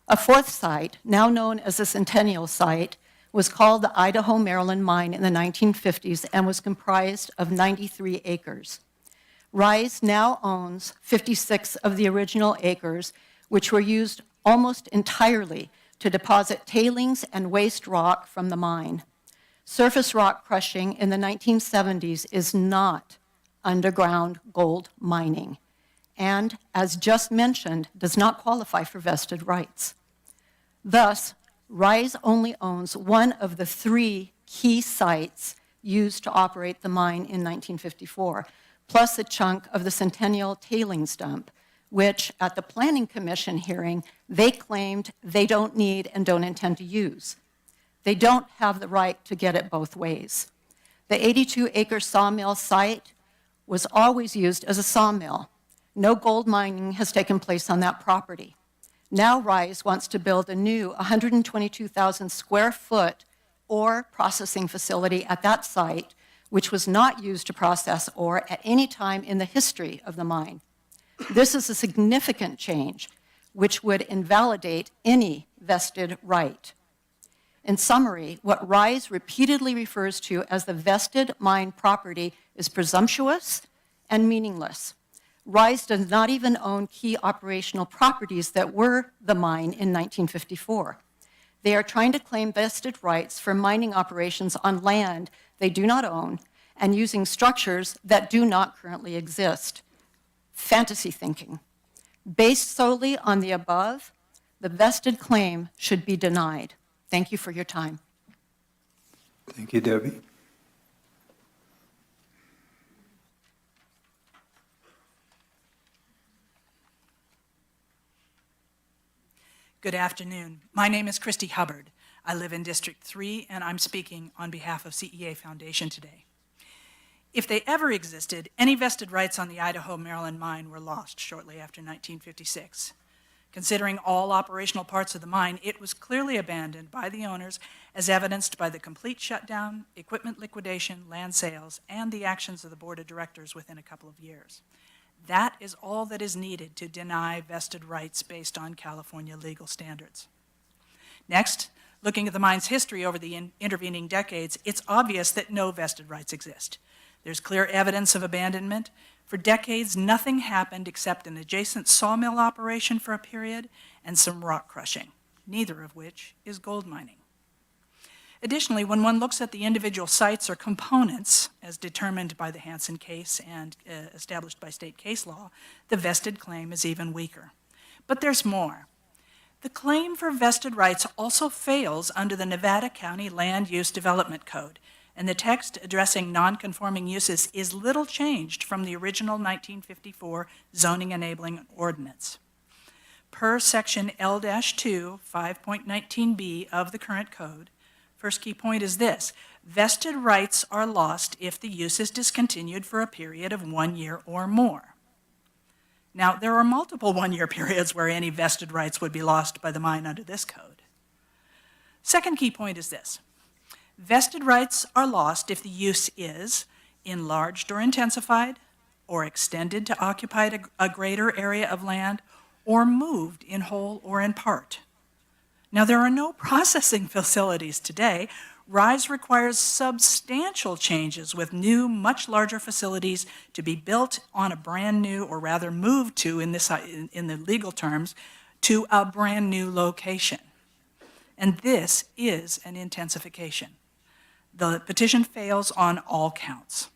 A fourth site, now known as the Centennial site, was called the Idaho Maryland Mine in the 1950s and was comprised of 93 acres. RISE now owns 56 of the original acres, which were used almost entirely to deposit tailings and waste rock from the mine. Surface rock crushing in the 1970s is not underground gold mining, and, as just mentioned, does not qualify for vested rights. Thus, RISE only owns one of the 3 key sites used to operate the mine in 1954, plus a chunk of the Centennial tailings dump, which at the Planning Commission hearing, they claimed they don't need and don't intend to use. They don't have the right to get it both ways. The 82-acre sawmill site was always used as a sawmill. No gold mining has taken place on that property. Now RISE wants to build a new 122,000 square foot ore processing facility at that site, which was not used to process ore at any time in the history of the mine. This is a significant change, which would invalidate any vested right. In summary, what RISE repeatedly refers to as the vested mine property is presumptuous and meaningless. RISE does not even own key operational properties that were the mine in 1954. They are trying to claim vested rights for mining operations on land they do not own and using structures that do not currently exist. Fantasy thinking. Based solely on the above, the vested claim should be denied. Thank you for your time. Thank you, Debbie. Good afternoon. My name is Christy Hubbard. I live in District 3, and I'm speaking on behalf of CEA Foundation today. If they ever existed, any vested rights on the Idaho Maryland mine were lost shortly after 1956. Considering all operational parts of the mine, it was clearly abandoned by the owners, as evidenced by the complete shutdown, equipment liquidation, land sales, and the actions of the board of directors within a couple of years. That is all that is needed to deny vested rights based on California legal standards. Next, looking at the mine's history over the intervening decades, it's obvious that no vested rights exist. There's clear evidence of abandonment. For decades, nothing happened except an adjacent sawmill operation for a period and some rock crushing, neither of which is gold mining. Additionally, when one looks at the individual sites or components, as determined by the Hansen case and established by state case law, the vested claim is even weaker. But there's more. The claim for vested rights also fails under the Nevada County Land Use Development Code, and the text addressing non-conforming uses is little changed from the original 1954 zoning enabling ordinance. Per section L-2, 5.19b of the current code, first key point is this: vested rights are lost if the use is discontinued for a period of 1 year or more. Now, there are multiple one-year periods where any vested rights would be lost by the mine under this code. Second key point is this: vested rights are lost if the use is enlarged or intensified, or extended to occupy a greater area of land, or moved in whole or in part. Now, there are no processing facilities today. RISE requires substantial changes with new, much larger facilities to be built on a brand new, or rather moved to, in the legal terms, to a brand new location. and this is an intensification. The petition fails on all counts.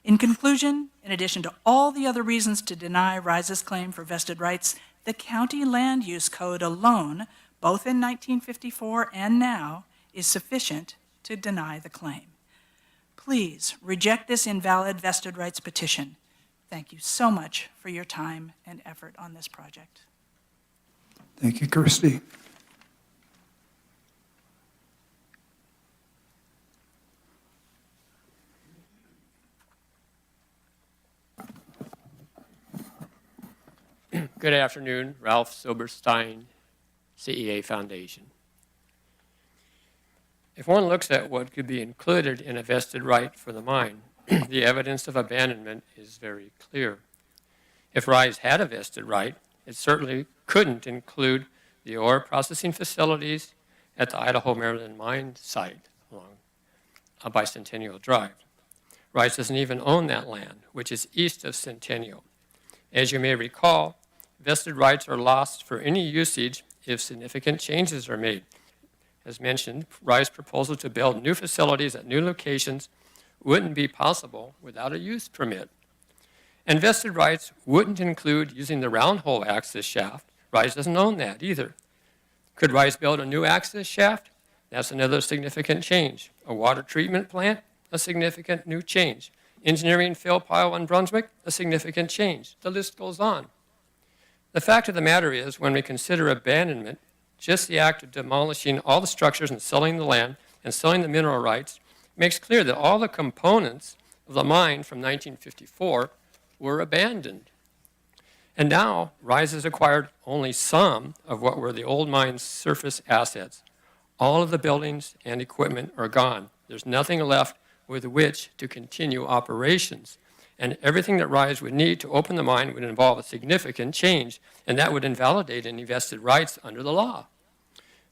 In conclusion, in addition to all the other reasons to deny Rise's claim for vested rights, the County Land Use Code alone, both in 1954 and now, is sufficient to deny the claim. Please reject this invalid vested rights petition. Thank you so much for your time and effort on this project. Thank you, Christy. Good afternoon, Ralph Silberstein, CEA Foundation. If one looks at what could be included in a vested right for the mine, the evidence of abandonment is very clear. If Rise had a vested right, it certainly couldn't include the ore processing facilities at the Idaho Maryland mine site along Bicentennial Drive. Rise doesn't even own that land, which is east of Centennial. As you may recall, vested rights are lost for any usage if significant changes are made. As mentioned, Rise's proposal to build new facilities at new locations wouldn't be possible without a use permit. And vested rights wouldn't include using the round hole access shaft. Rise doesn't own that either. Could Rise build a new access shaft? That's another significant change. A water treatment plant? A significant new change. Engineering fill pile in Brunswick? A significant change. The list goes on. The fact of the matter is, when we consider abandonment, just the act of demolishing all the structures and selling the land and selling the mineral rights makes clear that all the components of the mine from 1954 were abandoned. And now, Rise has acquired only some of what were the old mine's surface assets. All of the buildings and equipment are gone. There's nothing left with which to continue operations. And everything that Rise would need to open the mine would involve a significant change, and that would invalidate any vested rights under the law.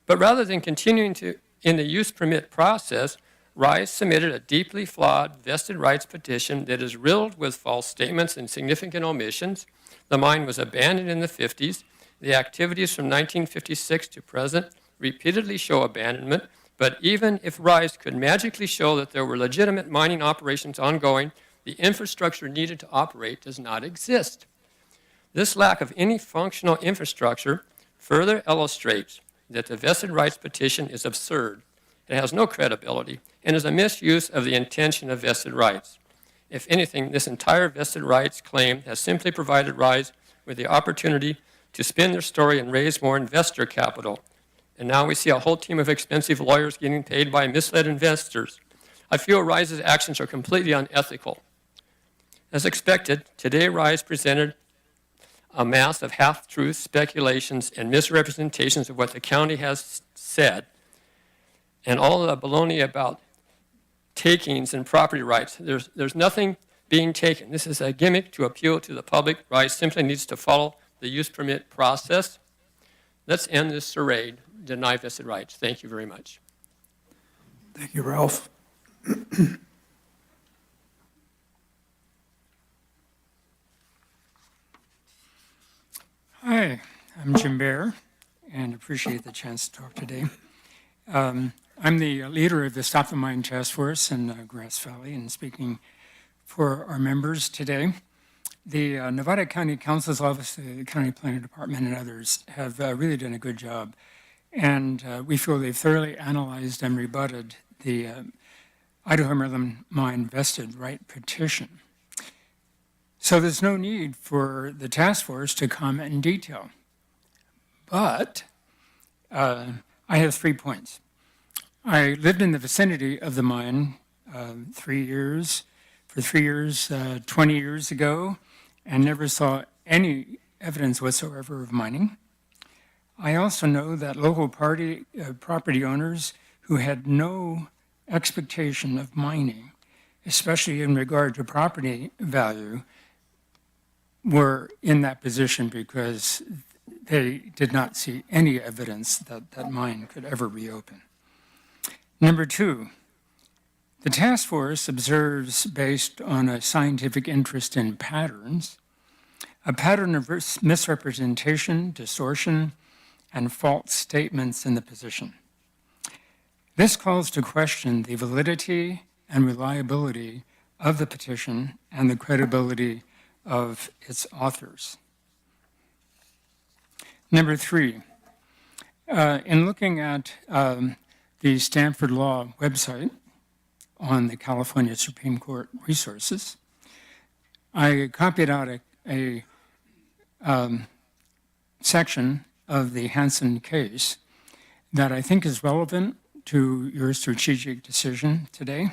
But rather than continuing in the use permit process, Rise submitted a deeply flawed vested rights petition that is riddled with false statements and significant omissions. The mine was abandoned in the 50s. The activities from 1956 to present repeatedly show abandonment, but even if Rise could magically show that there were legitimate mining operations ongoing, the infrastructure needed to operate does not exist. This lack of any functional infrastructure further illustrates that the vested rights petition is absurd. It has no credibility and is a misuse of the intention of vested rights. If anything, this entire vested rights claim has simply provided Rise with the opportunity to spin their story and raise more investor capital. And now we see a whole team of expensive lawyers getting paid by misled investors. I feel Rise's actions are completely unethical. As expected, today Rise presented a mass of half-truths, speculations, and misrepresentations of what the county has said, and all of the baloney about takings and property rights. There's nothing being taken. This is a gimmick to appeal to the public. Rise simply needs to follow the use permit process. Let's end this charade, deny vested rights. Thank you very much. Thank you, Ralph. Hi, I'm Jim Bear, and appreciate the chance to talk today. I'm the leader of the Stop the Mine Task Force in Grass Valley, and speaking for our members today. The Nevada County Council's Office, the County Planning Department, and others have really done a good job, and we feel they've thoroughly analyzed and rebutted the Idaho Maryland Mine Vested Right petition. So there's no need for the task force to comment in detail. But I have 3 points. I lived in the vicinity of the mine 3 years, 20 years ago, and never saw any evidence whatsoever of mining. I also know that local property owners who had no expectation of mining, especially in regard to property value, were in that position because they did not see any evidence that that mine could ever reopen. Number 2, the task force observes, based on a scientific interest in patterns, a pattern of misrepresentation, distortion, and false statements in the petition. This calls to question the validity and reliability of the petition and the credibility of its authors. Number 3, in looking at the Stanford Law website on the California Supreme Court resources, I copied out a section of the Hansen case that I think is relevant to your strategic decision today,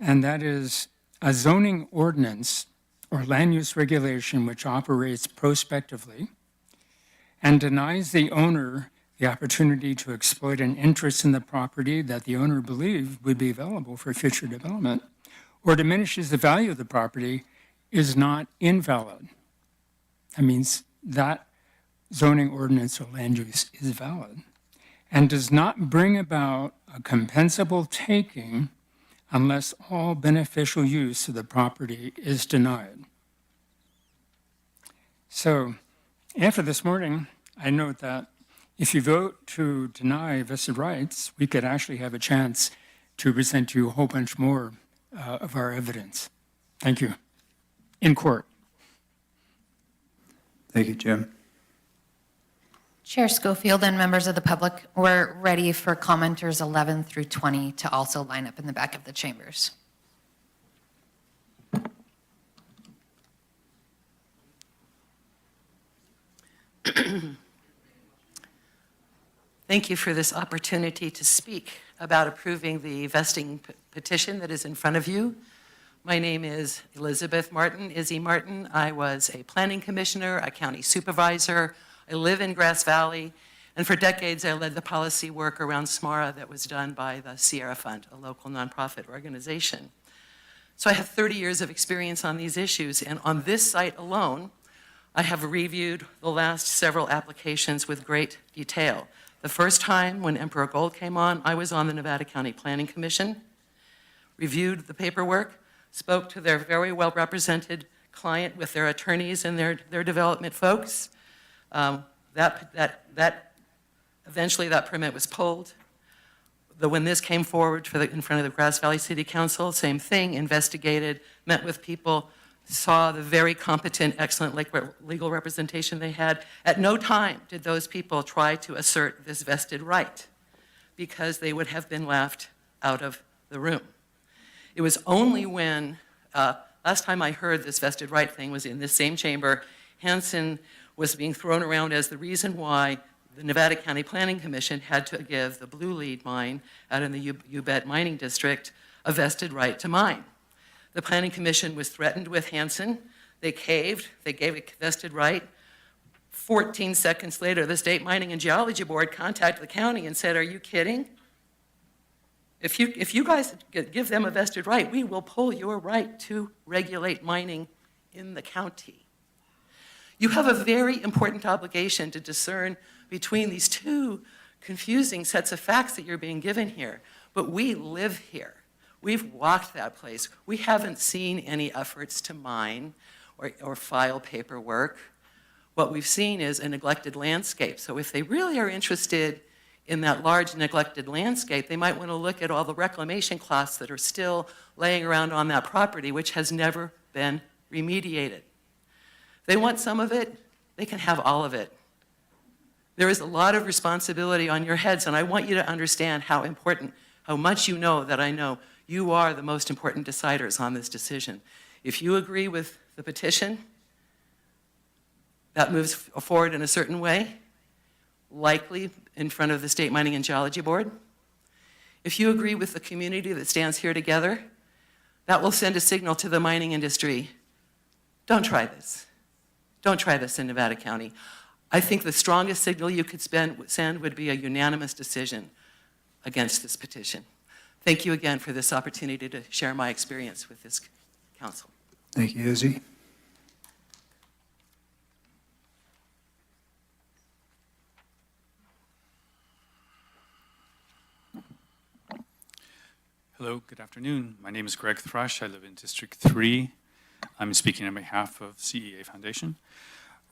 and that is a zoning ordinance or land use regulation which operates prospectively and denies the owner the opportunity to exploit an interest in the property that the owner believed would be available for future development, or diminishes the value of the property, is not invalid. That means that zoning ordinance or land use is valid and does not bring about a compensable taking unless all beneficial use of the property is denied. So after this morning, I note that if you vote to deny vested rights, we could actually have a chance to present you a whole bunch more of our evidence. Thank you. In court. Thank you, Jim. Chair Schofield and members of the public, we're ready for commenters 11 through 20 to also line up in the back of the chambers. Thank you for this opportunity to speak about approving the vesting petition that is in front of you. My name is Elizabeth Martin, Izzy Martin. I was a planning commissioner, a county supervisor. I live in Grass Valley, and for decades I led the policy work around SMARA that was done by the Sierra Fund, a local nonprofit organization. So I have 30 years of experience on these issues, and on this site alone, I have reviewed the last several applications with great detail. The first time when Emperor Gold came on, I was on the Nevada County Planning Commission, reviewed the paperwork, spoke to their very well-represented client with their attorneys and their development folks. Eventually that permit was pulled. When this came forward in front of the Grass Valley City Council, same thing, investigated, met with people, saw the very competent, excellent legal representation they had. At no time did those people try to assert this vested right because they would have been left out of the room. It was only when, last time I heard this vested right thing was in this same chamber, Hansen was being thrown around as the reason why the Nevada County Planning Commission had to give the Blue Lead mine out in the Ubet mining district a vested right to mine. The Planning Commission was threatened with Hansen. They caved. They gave a vested right. 14 seconds later, the State Mining and Geology Board contacted the county and said, "Are you kidding? If you guys give them a vested right, we will pull your right to regulate mining in the county." You have a very important obligation to discern between these two confusing sets of facts that you're being given here. But we live here. We've walked that place. We haven't seen any efforts to mine or file paperwork. What we've seen is a neglected landscape. So if they really are interested in that large neglected landscape, they might want to look at all the reclamation costs that are still laying around on that property, which has never been remediated. If they want some of it, they can have all of it. There is a lot of responsibility on your heads, and I want you to understand how important, how much you know that I know. You are the most important deciders on this decision. If you agree with the petition, that moves forward in a certain way, likely in front of the State Mining and Geology Board. If you agree with the community that stands here together, that will send a signal to the mining industry. Don't try this. Don't try this in Nevada County. I think the strongest signal you could send would be a unanimous decision against this petition. Thank you again for this opportunity to share my experience with this council. Thank you, Izzy. Hello, good afternoon. My name is Greg Thrush. I live in District 3. I'm speaking on behalf of CEA Foundation.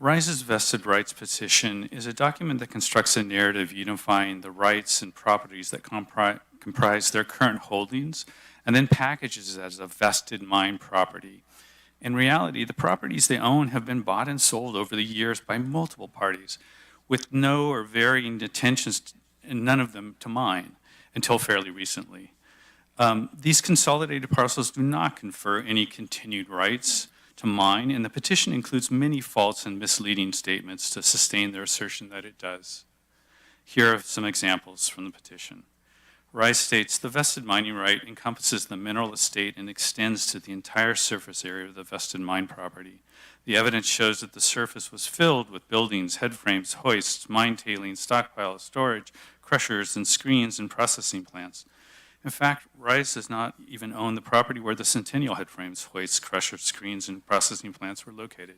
Rise's vested rights petition is a document that constructs a narrative unifying the rights and properties that comprise their current holdings and then packages it as a vested mine property. In reality, the properties they own have been bought and sold over the years by multiple parties with no or varying intentions, and none of them to mine, until fairly recently. These consolidated parcels do not confer any continued rights to mine, and the petition includes many false and misleading statements to sustain their assertion that it does. Here are some examples from the petition. Rise states, the vested mining right encompasses the mineral estate and extends to the entire surface area of the vested mine property. The evidence shows that the surface was filled with buildings, headframes, hoists, mine tailings, stockpiles, storage, crushers, and screens and processing plants. In fact, Rise does not even own the property where the Centennial headframes, hoists, crushers, screens, and processing plants were located.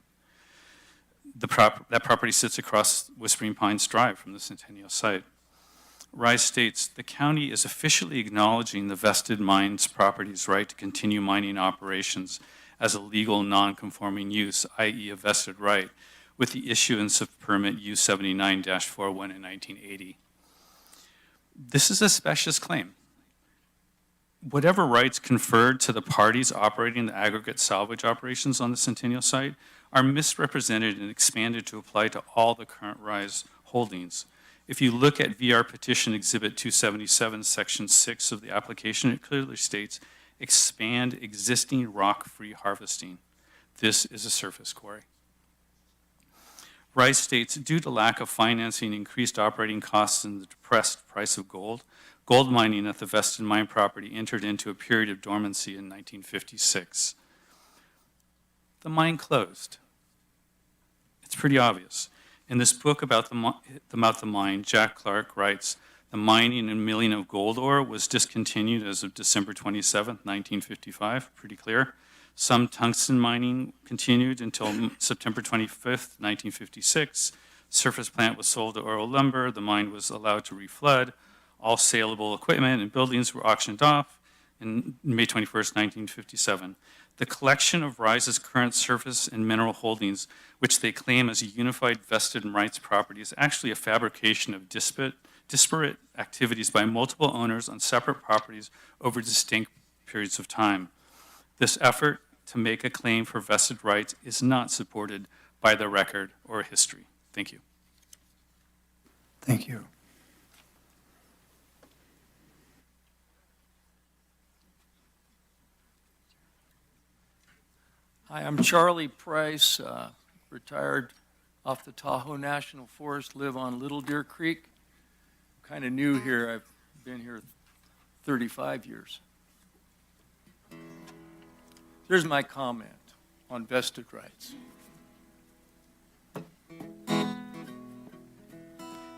That property sits across Whispering Pines Drive from the Centennial site. Rise states, the county is officially acknowledging the vested mines property's right to continue mining operations as a legal non-conforming use, i.e. a vested right, with the issuance of permit U79-41 in 1980. This is a specious claim. Whatever rights conferred to the parties operating the aggregate salvage operations on the Centennial site are misrepresented and expanded to apply to all the current Rise holdings. If you look at VR Petition Exhibit 277, Section 6 of the application, it clearly states, expand existing rock-free harvesting. This is a surface quarry. Rise states, due to lack of financing, increased operating costs, and the depressed price of gold mining at the vested mine property entered into a period of dormancy in 1956. The mine closed. It's pretty obvious. In this book about the mine, Jack Clark writes, the mining and milling of gold ore was discontinued as of December 27, 1955, pretty clear. Some tungsten mining continued until September 25, 1956. Surface plant was sold to Oro Lumber. The mine was allowed to reflood. All saleable equipment and buildings were auctioned off in May 21, 1957. The collection of Rise's current surface and mineral holdings, which they claim as a unified vested rights property, is actually a fabrication of disparate activities by multiple owners on separate properties over distinct periods of time. This effort to make a claim for vested rights is not supported by the record or history. Thank you. Thank you. Hi, I'm Charlie Price, retired off the Tahoe National Forest, live on Little Deer Creek. Kind of new here. I've been here 35 years. Here's my comment on vested rights.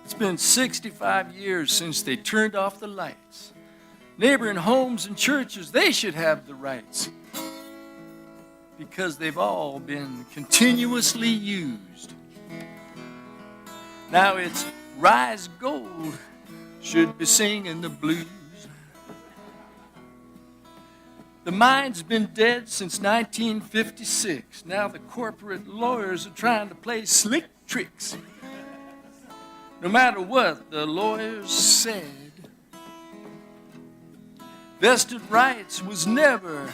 It's been 65 years since they turned off the lights. Neighboring homes and churches, they should have the rights, because they've all been continuously used. Now it's Rise Gold should be singing the blues. The mine's been dead since 1956. Now the corporate lawyers are trying to play slick tricks. No matter what the lawyers said, vested rights was never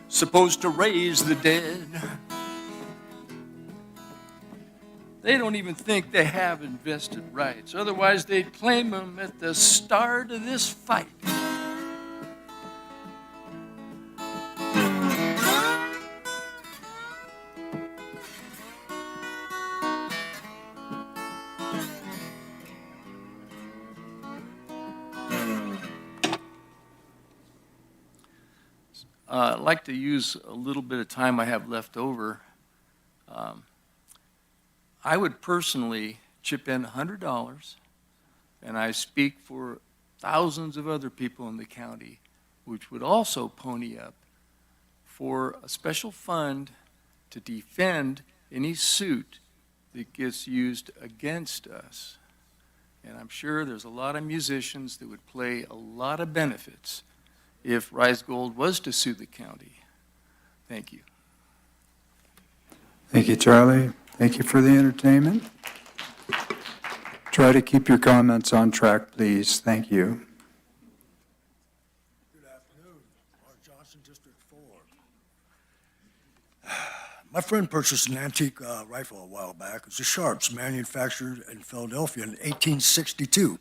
supposed to raise the dead. They don't even think they have invested rights. Otherwise, they'd claim them at the start of this fight. I'd like to use a little bit of time I have left over. I would personally chip in $100, and I speak for thousands of other people in the county, which would also pony up for a special fund to defend any suit that gets used against us. And I'm sure there's a lot of musicians that would play a lot of benefits if Rise Gold was to sue the county. Thank you. Thank you, Charlie. Thank you for the entertainment. Try to keep your comments on track, please. Thank you. Good afternoon, Mark Johnson, District 4. My friend purchased an antique rifle a while back. It was a Sharps, manufactured in Philadelphia in 1862.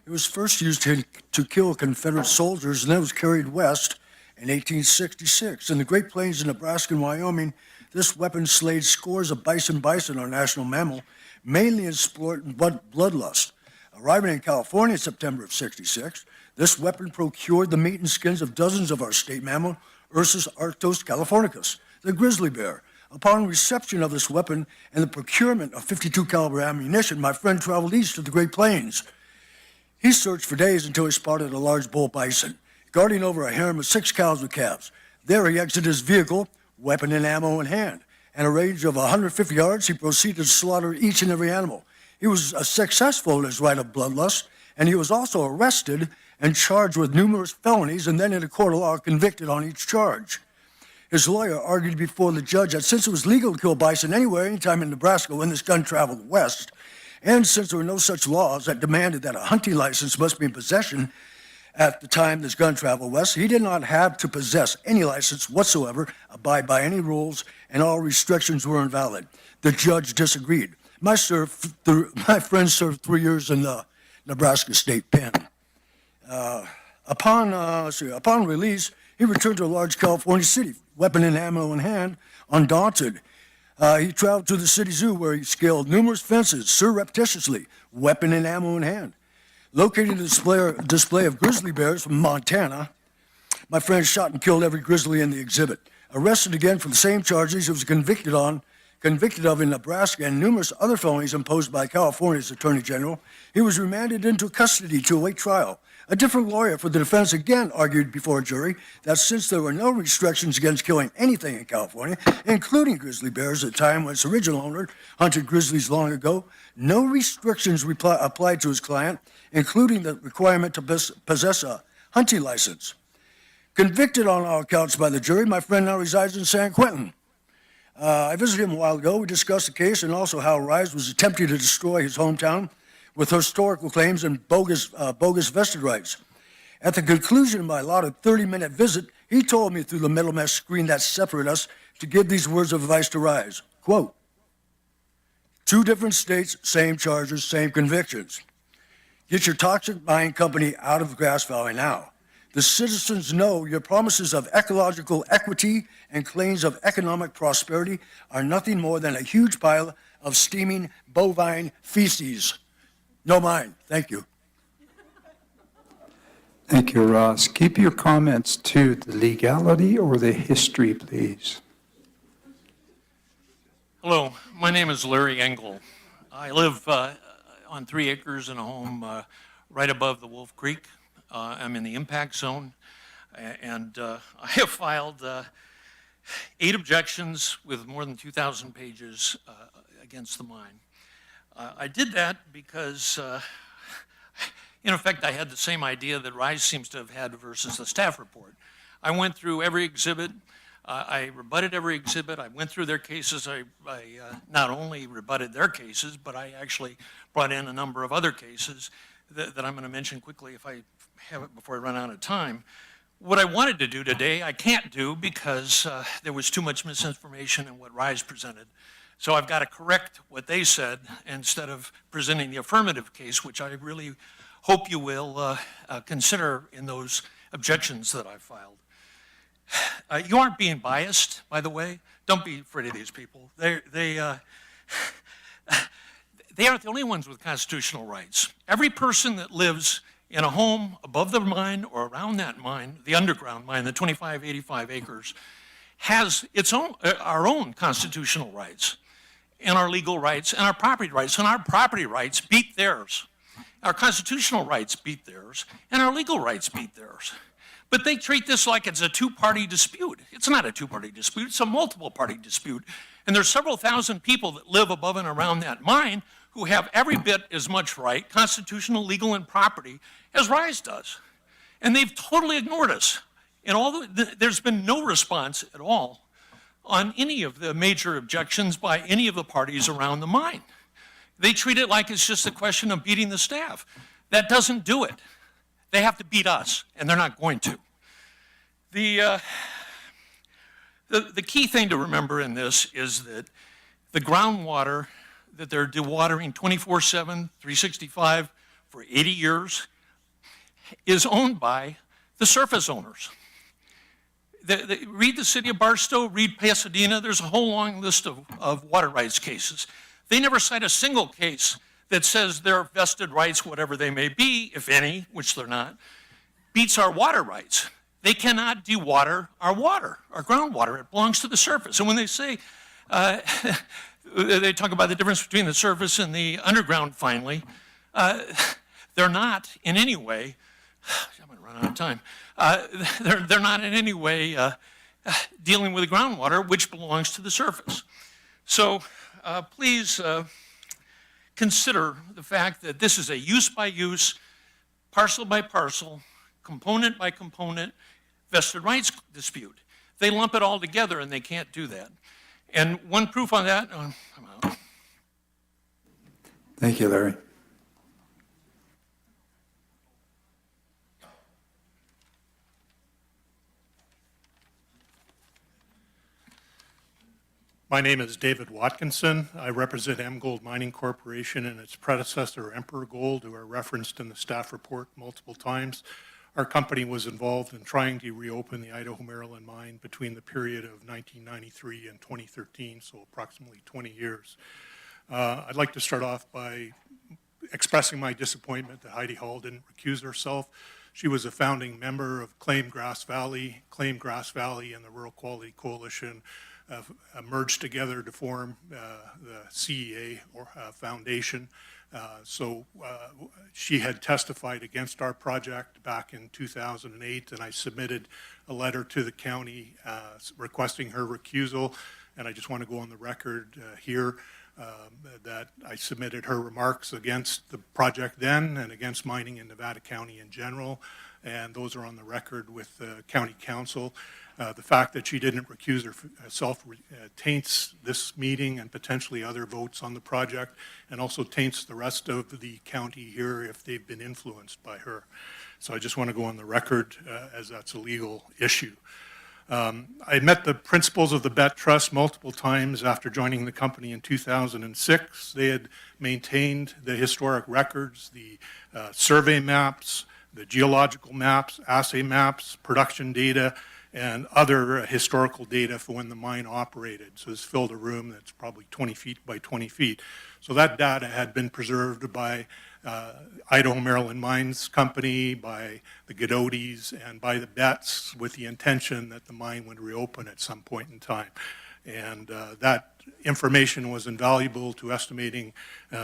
It was first used to kill Confederate soldiers, and then was carried west in 1866. In the Great Plains of Nebraska and Wyoming, this weapon slayed scores of bison, our national mammal, mainly in sport and bloodlust. Arriving in California in September of '66, this weapon procured the meat and skins of dozens of our state mammal, Ursus arctos californicus, the grizzly bear. Upon reception of this weapon and the procurement of .52 caliber ammunition, my friend traveled east to the Great Plains. He searched for days until he spotted a large bull bison, guarding over a harem of 6 cows with calves. There he exited his vehicle, weapon and ammo in hand. At a range of 150 yards, he proceeded to slaughter each and every animal. He was successful in his right of bloodlust, and he was also arrested and charged with numerous felonies, and then in a court of law convicted on each charge. His lawyer argued before the judge that since it was legal to kill bison anywhere, anytime in Nebraska when this gun traveled west, and since there were no such laws that demanded that a hunting license must be in possession at the time this gun traveled west, he did not have to possess any license whatsoever, abide by any rules, and all restrictions were invalid. The judge disagreed. My friend served 3 years in the Nebraska State Pen. Upon release, he returned to a large California city, weapon and ammo in hand, undaunted. He traveled to the city zoo where he scaled numerous fences surreptitiously, weapon and ammo in hand. Locating the display of grizzly bears from Montana, my friend shot and killed every grizzly in the exhibit. Arrested again for the same charges he was convicted of in Nebraska and numerous other felonies imposed by California's Attorney General, he was remanded into custody to await trial. A different lawyer for the defense again argued before a jury that since there were no restrictions against killing anything in California, including grizzly bears at a time when its original owner hunted grizzlies long ago, no restrictions applied to his client, including the requirement to possess a hunting license. Convicted on all counts by the jury, my friend now resides in San Quentin. I visited him a while ago. We discussed the case and also how Rise was attempting to destroy his hometown with historical claims and bogus vested rights. At the conclusion of my allotted 30-minute visit, he told me through the metal mesh screen that separated us to give these words of advice to Rise. Quote, 2 different states, same charges, same convictions. Get your toxic mining company out of Grass Valley now. The citizens know your promises of ecological equity and claims of economic prosperity are nothing more than a huge pile of steaming bovine feces. No mine. Thank you. Thank you, Ross. Keep your comments to the legality or the history, please. Hello, my name is Larry Engel. I live on 3 acres in a home right above the Wolf Creek. I'm in the impact zone, and I have filed 8 objections with more than 2,000 pages against the mine. I did that because, in effect, I had the same idea that Rise seems to have had versus the staff report. I went through every exhibit. I rebutted every exhibit. I went through their cases. I not only rebutted their cases, but I actually brought in a number of other cases that I'm going to mention quickly if I have it before I run out of time. What I wanted to do today, I can't do because there was too much misinformation in what Rise presented. So I've got to correct what they said instead of presenting the affirmative case, which I really hope you will consider in those objections that I filed. You aren't being biased, by the way. Don't be afraid of these people. They aren't the only ones with constitutional rights. Every person that lives in a home above the mine or around that mine, the underground mine, the 85 acres, has our own constitutional rights and our legal rights and our property rights. And our property rights beat theirs. Our constitutional rights beat theirs, and our legal rights beat theirs. But they treat this like it's a 2-party dispute. It's not a 2-party dispute, it's a multiple-party dispute. And there's several thousand people that live above and around that mine who have every bit as much right, constitutional, legal, and property, as Rise does. And they've totally ignored us. And there's been no response at all on any of the major objections by any of the parties around the mine. They treat it like it's just a question of beating the staff. That doesn't do it. They have to beat us, and they're not going to. The key thing to remember in this is that the groundwater that they're dewatering 24/7, 365 for 80 years is owned by the surface owners. Read the city of Barstow, read Pasadena, there's a whole long list of water rights cases. They never cite a single case that says their vested rights, whatever they may be, if any, which they're not, beats our water rights. They cannot dewater our water, our groundwater. It belongs to the surface. And when they say, they talk about the difference between the surface and the underground finally, they're not in any way, I'm going to run out of time, they're not in any way dealing with the groundwater, which belongs to the surface. So please consider the fact that this is a use by use, parcel by parcel, component by component, vested rights dispute. They lump it all together and they can't do that. And one proof on that, I'm out. Thank you, Larry. My name is David Watkinson. I represent M Gold Mining Corporation and its predecessor, Emperor Gold, who are referenced in the staff report multiple times. Our company was involved in trying to reopen the Idaho Maryland mine between the period of 1993 and 2013, so approximately 20 years. I'd like to start off by expressing my disappointment that Heidi Hall didn't recuse herself. She was a founding member of Claim Grass Valley. Claim Grass Valley and the Rural Quality Coalition merged together to form the CEA Foundation. So she had testified against our project back in 2008, and I submitted a letter to the county requesting her recusal. And I just want to go on the record here that I submitted her remarks against the project then and against mining in Nevada County in general. And those are on the record with the county council. The fact that she didn't recuse herself taints this meeting and potentially other votes on the project, and also taints the rest of the county here if they've been influenced by her. So I just want to go on the record as that's a legal issue. I met the principals of the Bet Trust multiple times after joining the company in 2006. They had maintained the historic records, the survey maps, the geological maps, assay maps, production data, and other historical data for when the mine operated. So this filled a room that's probably 20 feet by 20 feet. So that data had been preserved by Idaho Maryland Mines Company, by the Godottis, and by the Betts with the intention that the mine would reopen at some point in time. And that information was invaluable to estimating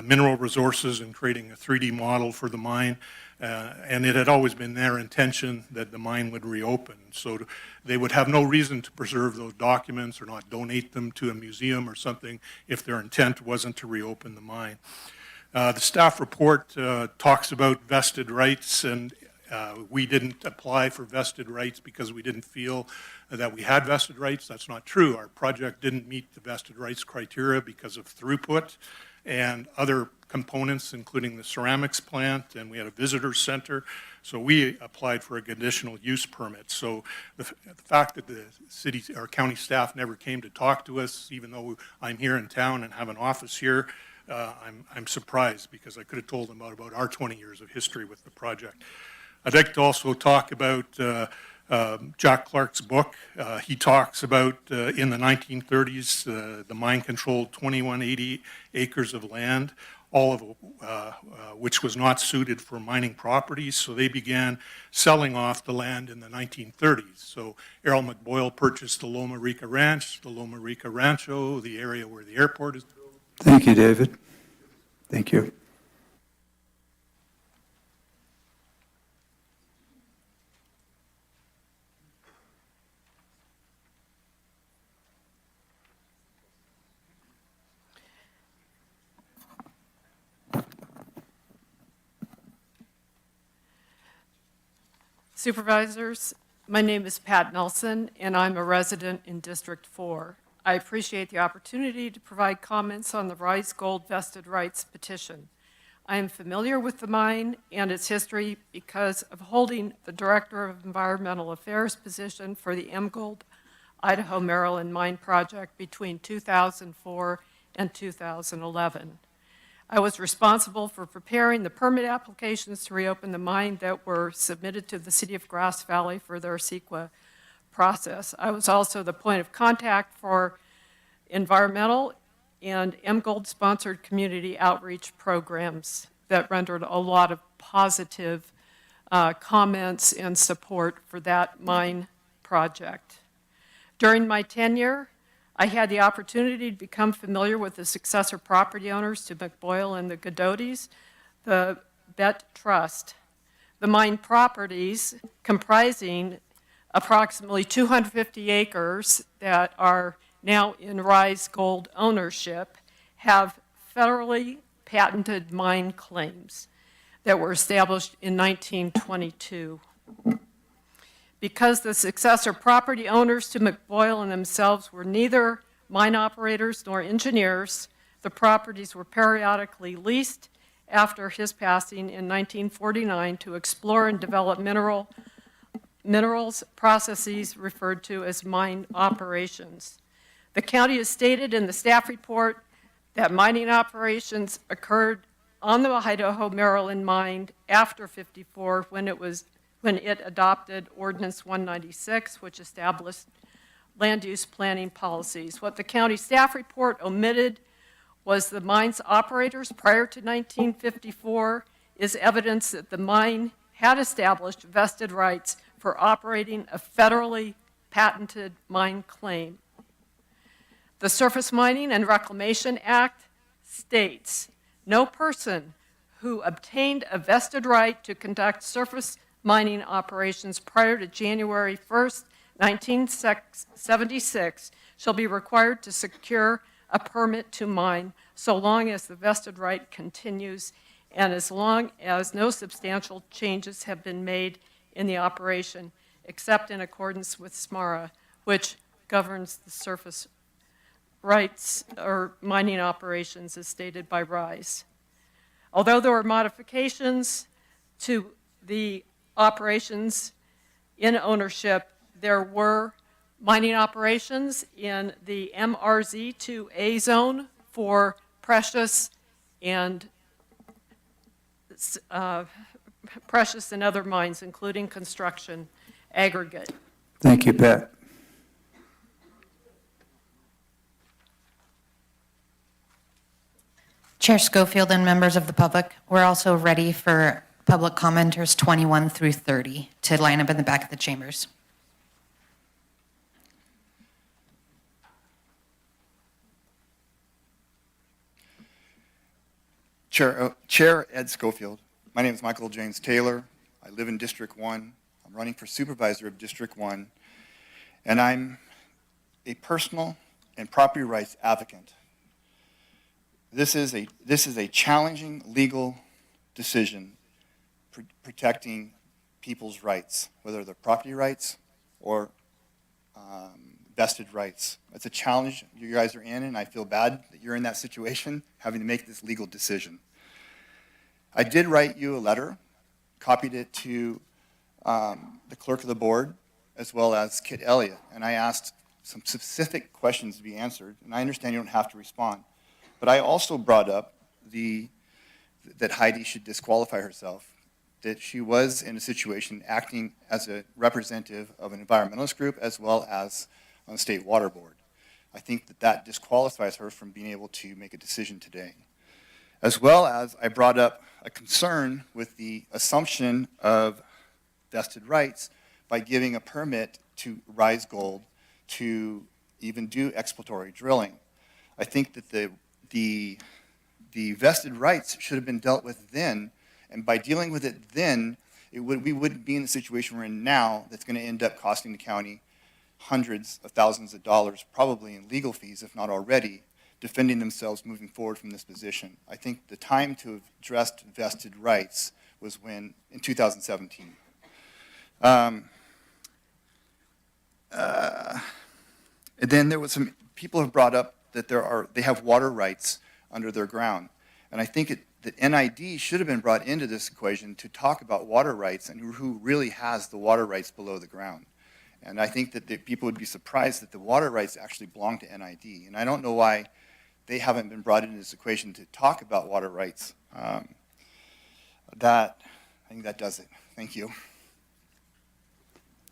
mineral resources and creating a 3D model for the mine. And it had always been their intention that the mine would reopen. So they would have no reason to preserve those documents or not donate them to a museum or something if their intent wasn't to reopen the mine. The staff report talks about vested rights, and we didn't apply for vested rights because we didn't feel that we had vested rights. That's not true. Our project didn't meet the vested rights criteria because of throughput and other components, including the ceramics plant, and we had a visitor center. So we applied for a conditional use permit. So the fact that the city or county staff never came to talk to us, even though I'm here in town and have an office here, I'm surprised, because I could have told them about our 20 years of history with the project. I'd like to also talk about Jack Clark's book. He talks about in the 1930s, the mine controlled 2180 acres of land, all of which was not suited for mining properties. So they began selling off the land in the 1930s. So Errol McBoyle purchased the Loma Rica Ranch, the Loma Rica Rancho, the area where the airport is built. Thank you, David. Thank you. Supervisors, my name is Pat Nelson, and I'm a resident in District 4. I appreciate the opportunity to provide comments on the Rise Gold Vested Rights petition. I am familiar with the mine and its history because of holding the Director of Environmental Affairs position for the M Gold Idaho Maryland Mine Project between 2004 and 2011. I was responsible for preparing the permit applications to reopen the mine that were submitted to the City of Grass Valley for their CEQA process. I was also the point of contact for environmental and M-Gold-sponsored community outreach programs that rendered a lot of positive comments and support for that mine project. During my tenure, I had the opportunity to become familiar with the successor property owners to McBoyle and the Godoties, the Bet Trust. The mine properties, comprising approximately 250 acres that are now in Rise Gold ownership, have federally patented mine claims that were established in 1922. Because the successor property owners to McBoyle and themselves were neither mine operators nor engineers, the properties were periodically leased after his passing in 1949 to explore and develop minerals processes referred to as mine operations. The county has stated in the staff report that mining operations occurred on the Idaho Maryland mine after '54 when it adopted Ordinance 196, which established land use planning policies. What the county staff report omitted was the mine's operators prior to 1954 is evidence that the mine had established vested rights for operating a federally patented mine claim. The Surface Mining and Reclamation Act states, no person who obtained a vested right to conduct surface mining operations prior to January 1st, 1976 shall be required to secure a permit to mine so long as the vested right continues and as long as no substantial changes have been made in the operation, except in accordance with SMARA, which governs the surface rights or mining operations as stated by RISE. Although there were modifications to the operations in ownership, there were mining operations in the MRZ2A zone for precious and other mines, including construction aggregate. Thank you, Pat. Chair Schofield and members of the public, we're also ready for public commenters 21 through 30 to line up in the back of the chambers. Chair Ed Schofield. My name is Michael James Taylor. I live in District 1. I'm running for Supervisor of District 1, and I'm a personal and property rights advocate. This is a challenging legal decision protecting people's rights, whether they're property rights or vested rights. It's a challenge you guys are in, and I feel bad that you're in that situation, having to make this legal decision. I did write you a letter, copied it to the clerk of the board, as well as Kit Elliott, and I asked some specific questions to be answered, and I understand you don't have to respond. But I also brought up that Heidi should disqualify herself, that she was in a situation acting as a representative of an environmentalist group as well as on the State Water Board. I think that disqualifies her from being able to make a decision today. As well as I brought up a concern with the assumption of vested rights by giving a permit to Rise Gold to even do exploratory drilling. I think that the vested rights should have been dealt with then, and by dealing with it then, we wouldn't be in the situation we're in now that's going to end up costing the county hundreds of thousands of dollars, probably in legal fees, if not already, defending themselves moving forward from this position. I think the time to have addressed vested rights was in 2017. And then there was some people have brought up that they have water rights under their ground. And I think that NID should have been brought into this equation to talk about water rights and who really has the water rights below the ground. And I think that people would be surprised that the water rights actually belong to NID. And I don't know why they haven't been brought into this equation to talk about water rights. I think that does it. Thank you.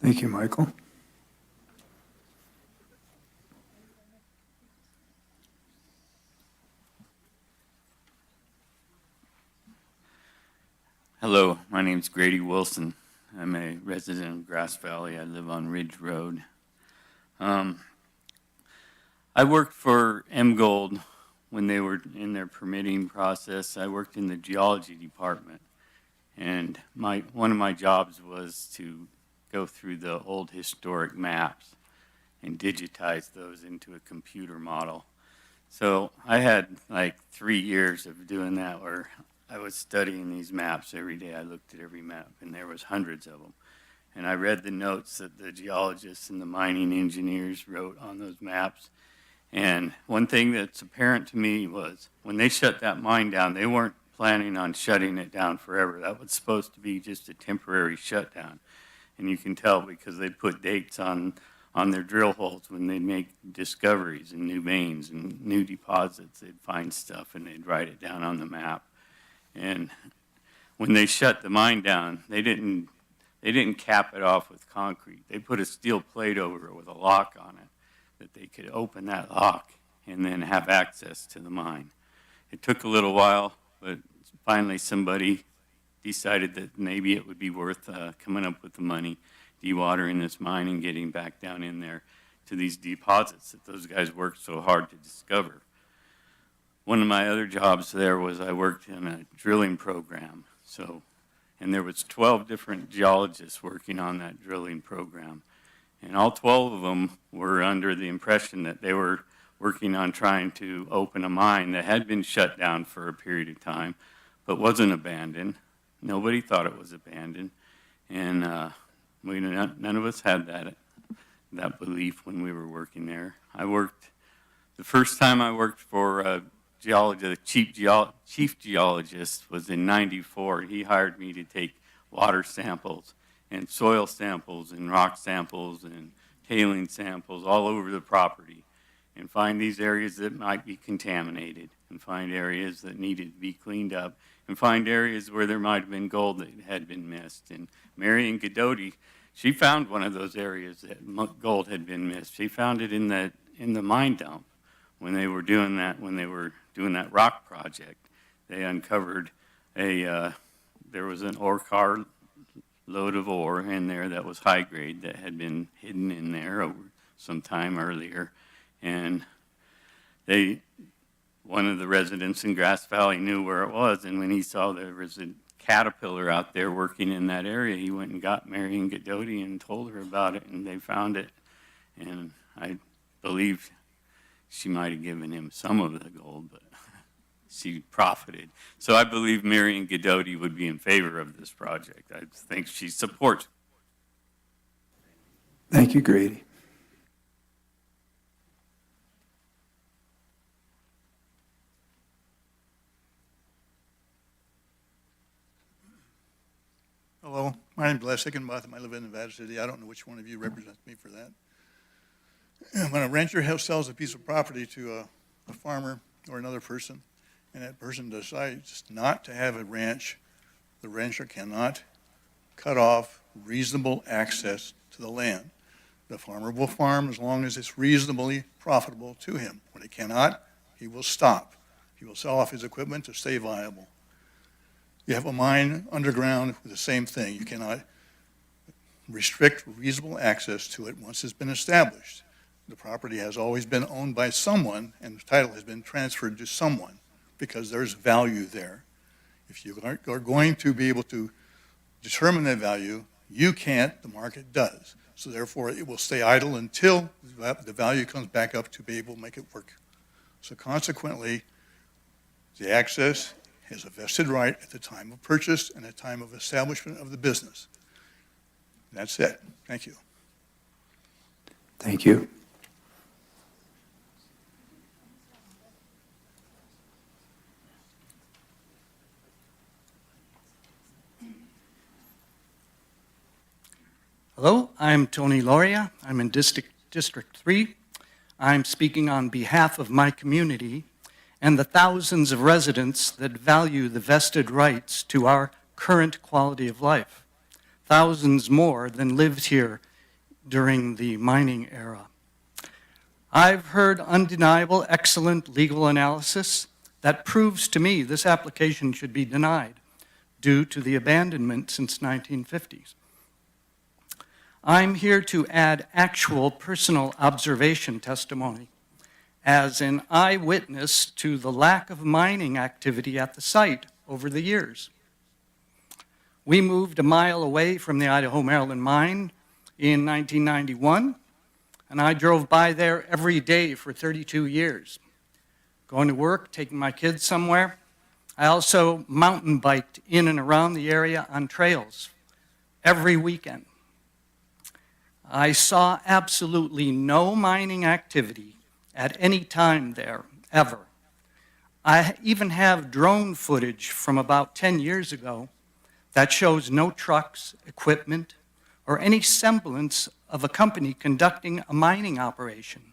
Thank you, Michael. Hello, my name's Grady Wilson. I'm a resident of Grass Valley. I live on Ridge Road. I worked for M-Gold when they were in their permitting process. I worked in the geology department, and one of my jobs was to go through the old historic maps and digitize those into a computer model. So I had like 3 years of doing that, where I was studying these maps every day. I looked at every map, and there was hundreds of them. And I read the notes that the geologists and the mining engineers wrote on those maps. And one thing that's apparent to me was when they shut that mine down, they weren't planning on shutting it down forever. That was supposed to be just a temporary shutdown. And you can tell because they put dates on their drill holes when they'd make discoveries and new veins and new deposits. They'd find stuff and they'd write it down on the map. And when they shut the mine down, they didn't cap it off with concrete. They put a steel plate over it with a lock on it that they could open that lock and then have access to the mine. It took a little while, but finally somebody decided that maybe it would be worth coming up with the money, dewatering this mine and getting back down in there to these deposits that those guys worked so hard to discover. One of my other jobs there was I worked in a drilling program. And there was 12 different geologists working on that drilling program. And all 12 of them were under the impression that they were working on trying to open a mine that had been shut down for a period of time, but wasn't abandoned. Nobody thought it was abandoned. And none of us had that belief when we were working there. The first time I worked for the chief geologist was in '94. He hired me to take water samples and soil samples and rock samples and tailing samples all over the property and find these areas that might be contaminated and find areas that needed to be cleaned up and find areas where there might have been gold that had been missed. And Marion Godoti, she found one of those areas that gold had been missed. She found it in the mine dump when they were doing that rock project. They uncovered there was an ore car load of ore in there that was high grade that had been hidden in there over some time earlier. And one of the residents in Grass Valley knew where it was, and when he saw there was a caterpillar out there working in that area, he went and got Marion Godoti and told her about it, and they found it. And I believe she might have given him some of the gold, but she profited. So I believe Marion Godoti would be in favor of this project. I think she supports. Thank you, Grady. Hello, my name is Les Hickenbotham. I live in Nevada City. I don't know which one of you represents me for that. When a rancher sells a piece of property to a farmer or another person, and that person decides not to have a ranch, the rancher cannot cut off reasonable access to the land. The farmer will farm as long as it's reasonably profitable to him. When it cannot, he will stop. He will sell off his equipment to stay viable. You have a mine underground with the same thing. You cannot restrict reasonable access to it once it's been established. The property has always been owned by someone, and the title has been transferred to someone because there's value there. If you are going to be able to determine that value, you can't, the market does. So therefore, it will stay idle until the value comes back up to be able to make it work. So consequently, the access has a vested right at the time of purchase and at the time of establishment of the business. That's it. Thank you. Thank you. I'm Tony Loria. I'm in District 3. I'm speaking on behalf of my community and the thousands of residents that value the vested rights to our current quality of life. Thousands more than lived here during the mining era. I've heard undeniable, excellent legal analysis that proves to me this application should be denied due to the abandonment since 1950s. I'm here to add actual personal observation testimony as an eyewitness to the lack of mining activity at the site over the years. We moved a mile away from the Idaho Maryland mine in 1991, and I drove by there every day for 32 years, going to work, taking my kids somewhere. I also mountain biked in and around the area on trails every weekend. I saw absolutely no mining activity at any time there, ever. I even have drone footage from about 10 years ago that shows no trucks, equipment, or any semblance of a company conducting a mining operation.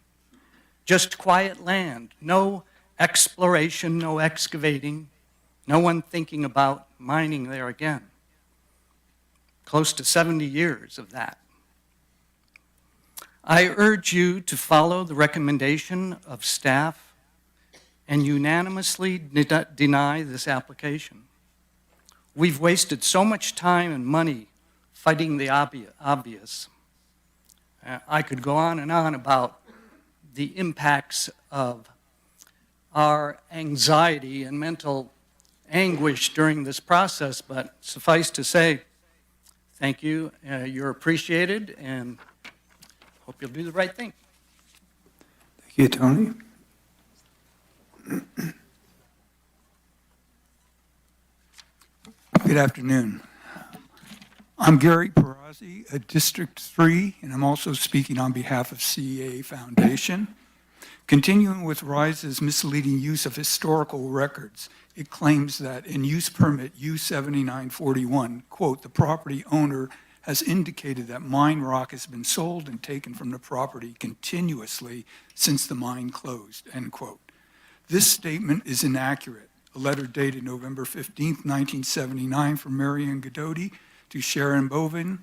Just quiet land, no exploration, no excavating, no one thinking about mining there again. Close to 70 years of that. I urge you to follow the recommendation of staff and unanimously deny this application. We've wasted so much time and money fighting the obvious. I could go on and on about the impacts of our anxiety and mental anguish during this process, but suffice to say, thank you. You're appreciated, and hope you'll do the right thing. Thank you, Tony. Good afternoon. I'm Gary Perazzi at District 3, and I'm also speaking on behalf of CEA Foundation. Continuing with RISE's misleading use of historical records, it claims that in use permit U-7941, quote, the property owner has indicated that mine rock has been sold and taken from the property continuously since the mine closed, end quote. This statement is inaccurate. A letter dated November 15, 1979 from Marion Godoti to Sharon Bovin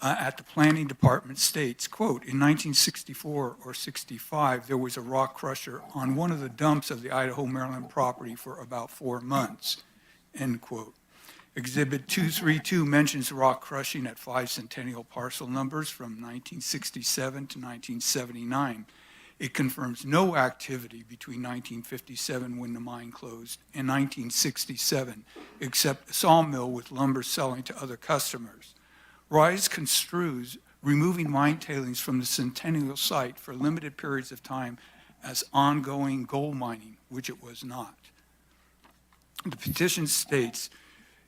at the Planning Department states, quote, in 1964 or 65, there was a rock crusher on one of the dumps of the Idaho, Maryland property for about 4 months, end quote. Exhibit 232 mentions rock crushing at 5 centennial parcel numbers from 1967 to 1979. It confirms no activity between 1957, when the mine closed, and 1967, except a sawmill with lumber selling to other customers. RISE construes removing mine tailings from the Centennial site for limited periods of time as ongoing gold mining, which it was not. The petition states,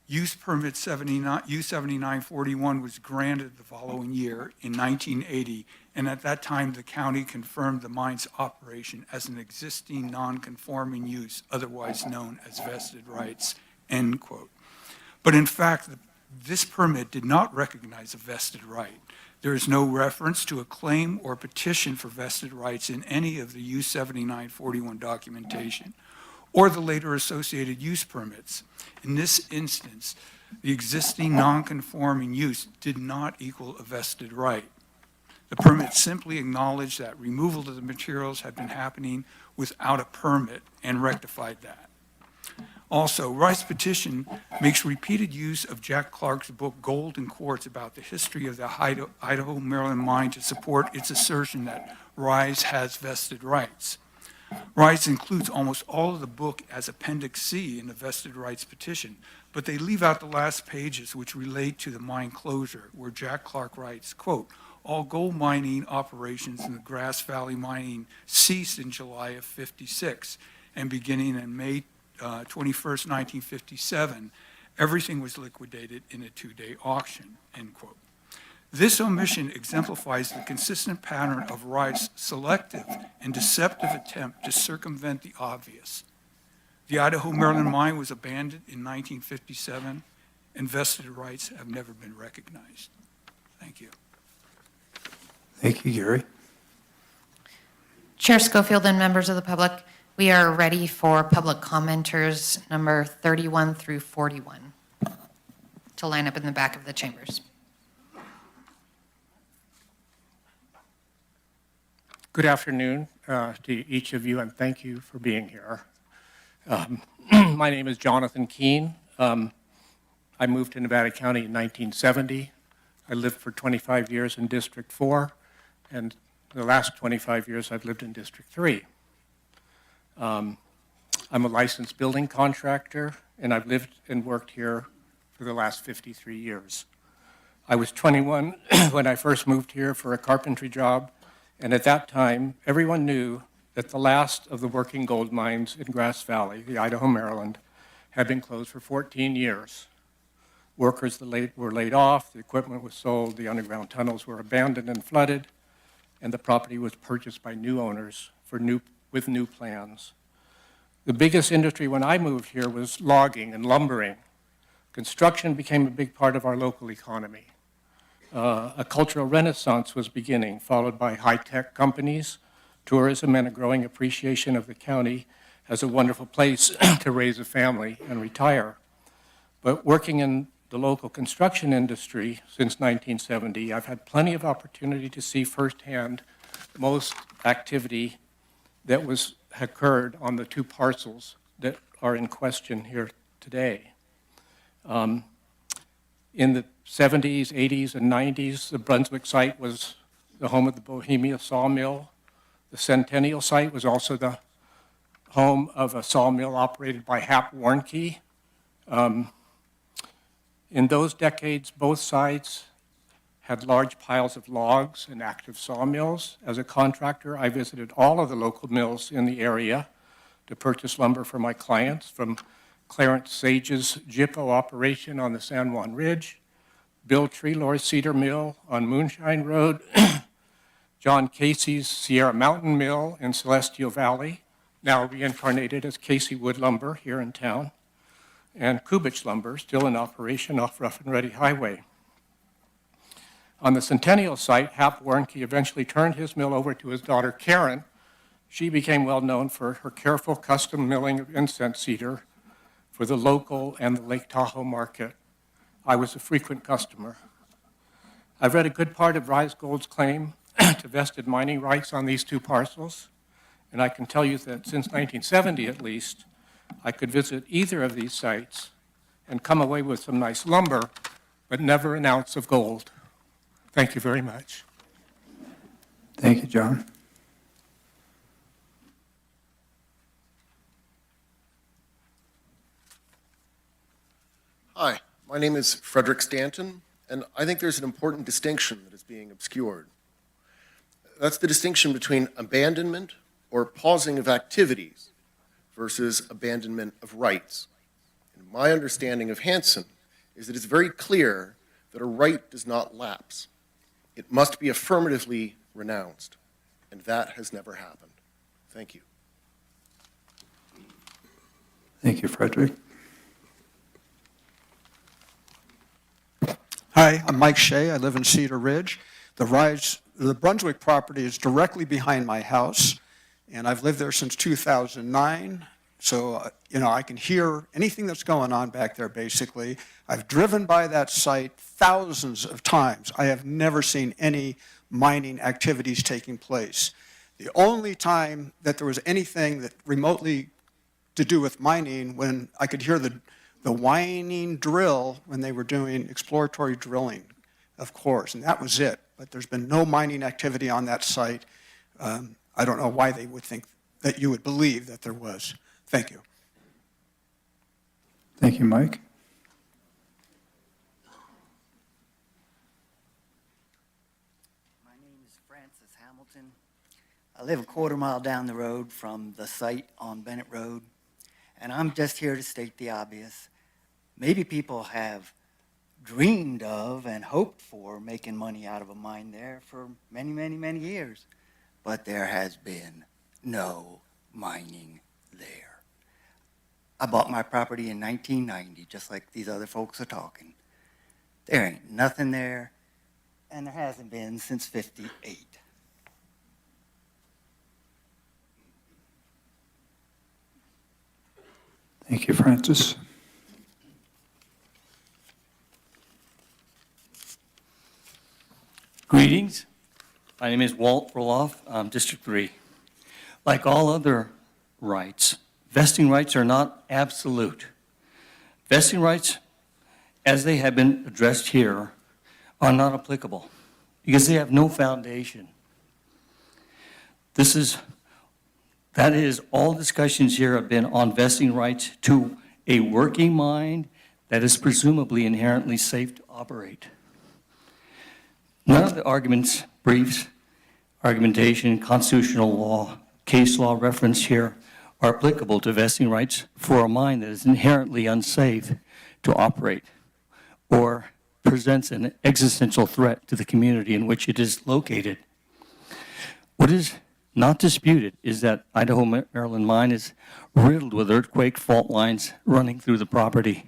use permit U-7941 was granted the following year in 1980, and at that time the county confirmed the mine's operation as an existing non-conforming use, otherwise known as vested rights, end quote. But in fact, this permit did not recognize a vested right. There is no reference to a claim or petition for vested rights in any of the U-7941 documentation or the later associated use permits. In this instance, the existing non-conforming use did not equal a vested right. The permit simply acknowledged that removal of the materials had been happening without a permit and rectified that. Also, Rice's petition makes repeated use of Jack Clark's book, Gold and Quartz, about the history of the Idaho, Maryland mine to support its assertion that Rice has vested rights. Rice includes almost all of the book as Appendix C in the vested rights petition, but they leave out the last pages which relate to the mine closure, where Jack Clark writes, quote, all gold mining operations in the Grass Valley mining ceased in July of '56, and beginning in May 21st, 1957, everything was liquidated in a 2-day auction, end quote. This omission exemplifies the consistent pattern of Rice's selective and deceptive attempt to circumvent the obvious. The Idaho, Maryland mine was abandoned in 1957, and vested rights have never been recognized. Thank you. Thank you, Gary. Chair Schofield and members of the public, we are ready for public commenters number 31 through 41 to line up in the back of the chambers. Good afternoon to each of you, and thank you for being here. My name is Jonathan Keene. I moved to Nevada County in 1970. I lived for 25 years in District 4, and the last 25 years I've lived in District 3. I'm a licensed building contractor, and I've lived and worked here for the last 53 years. I was 21 when I first moved here for a carpentry job, and at that time, everyone knew that the last of the working gold mines in Grass Valley, the Idaho, Maryland, had been closed for 14 years. Workers were laid off, the equipment was sold, the underground tunnels were abandoned and flooded, and the property was purchased by new owners with new plans. The biggest industry when I moved here was logging and lumbering. Construction became a big part of our local economy. A cultural renaissance was beginning, followed by high-tech companies, tourism, and a growing appreciation of the county as a wonderful place to raise a family and retire. But working in the local construction industry since 1970, I've had plenty of opportunity to see firsthand most activity that occurred on the two parcels that are in question here today. In the 70s, 80s, and 90s, the Brunswick site was the home of the Bohemia sawmill. The Centennial site was also the home of a sawmill operated by Hap Warnke. In those decades, both sites had large piles of logs and active sawmills. As a contractor, I visited all of the local mills in the area to purchase lumber for my clients, from Clarence Sage's Jippo operation on the San Juan Ridge, Bill Treloar's Cedar Mill on Moonshine Road, John Casey's Sierra Mountain Mill in Celestial Valley, now reincarnated as Casey Wood Lumber here in town, and Kubich Lumber, still in operation off Rough and Ready Highway. On the Centennial site, Hap Warnke eventually turned his mill over to his daughter Karen. She became well known for her careful custom milling of incense cedar for the local and the Lake Tahoe market. I was a frequent customer. I've read a good part of Rise Gold's claim to vested mining rights on these two parcels, and I can tell you that since 1970 at least, I could visit either of these sites and come away with some nice lumber, but never an ounce of gold. Thank you very much. Thank you, John. Hi, my name is Frederick Stanton, and I think there's an important distinction that is being obscured. That's the distinction between abandonment or pausing of activities versus abandonment of rights. And my understanding of Hansen is that it's very clear that a right does not lapse. It must be affirmatively renounced, and that has never happened. Thank you. Thank you, Frederick. Hi, I'm Mike Shea. I live in Cedar Ridge. The Brunswick property is directly behind my house, and I've lived there since 2009. So, I can hear anything that's going on back there, basically. I've driven by that site thousands of times. I have never seen any mining activities taking place. The only time that there was anything that remotely to do with mining, when I could hear the whining drill when they were doing exploratory drilling, of course, and that was it. But there's been no mining activity on that site. I don't know why they would think that you would believe that there was. Thank you. Thank you, Mike. My name is Francis Hamilton. I live a quarter-mile down the road from the site on Bennett Road, and I'm just here to state the obvious. Maybe people have dreamed of and hoped for making money out of a mine there for many, many, many years, but there has been no mining there. I bought my property in 1990, just like these other folks are talking. There ain't nothing there, and there hasn't been since '58. Thank you, Francis. Greetings. My name is Walt Roloff, District 3. Like all other rights, vesting rights are not absolute. Vesting rights, as they have been addressed here, are not applicable because they have no foundation. That is, all discussions here have been on vesting rights to a working mine that is presumably inherently safe to operate. None of the arguments, briefs, argumentation, constitutional law, case law referenced here are applicable to vesting rights for a mine that is inherently unsafe to operate or presents an existential threat to the community in which it is located. What is not disputed is that Idaho Maryland Mine is riddled with earthquake fault lines running through the property.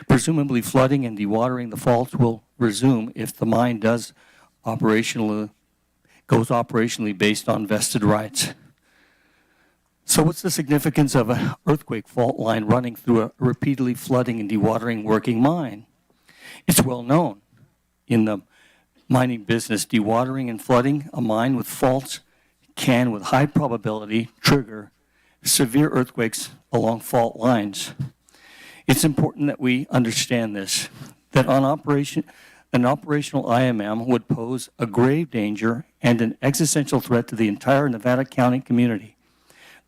Presumably flooding and dewatering the faults will resume if the mine goes operationally based on vested rights. So what's the significance of an earthquake fault line running through a repeatedly flooding and dewatering working mine? It's well known in the mining business, dewatering and flooding a mine with faults can, with high probability, trigger severe earthquakes along fault lines. It's important that we understand this, that an operational IMM would pose a grave danger and an existential threat to the entire Nevada County community.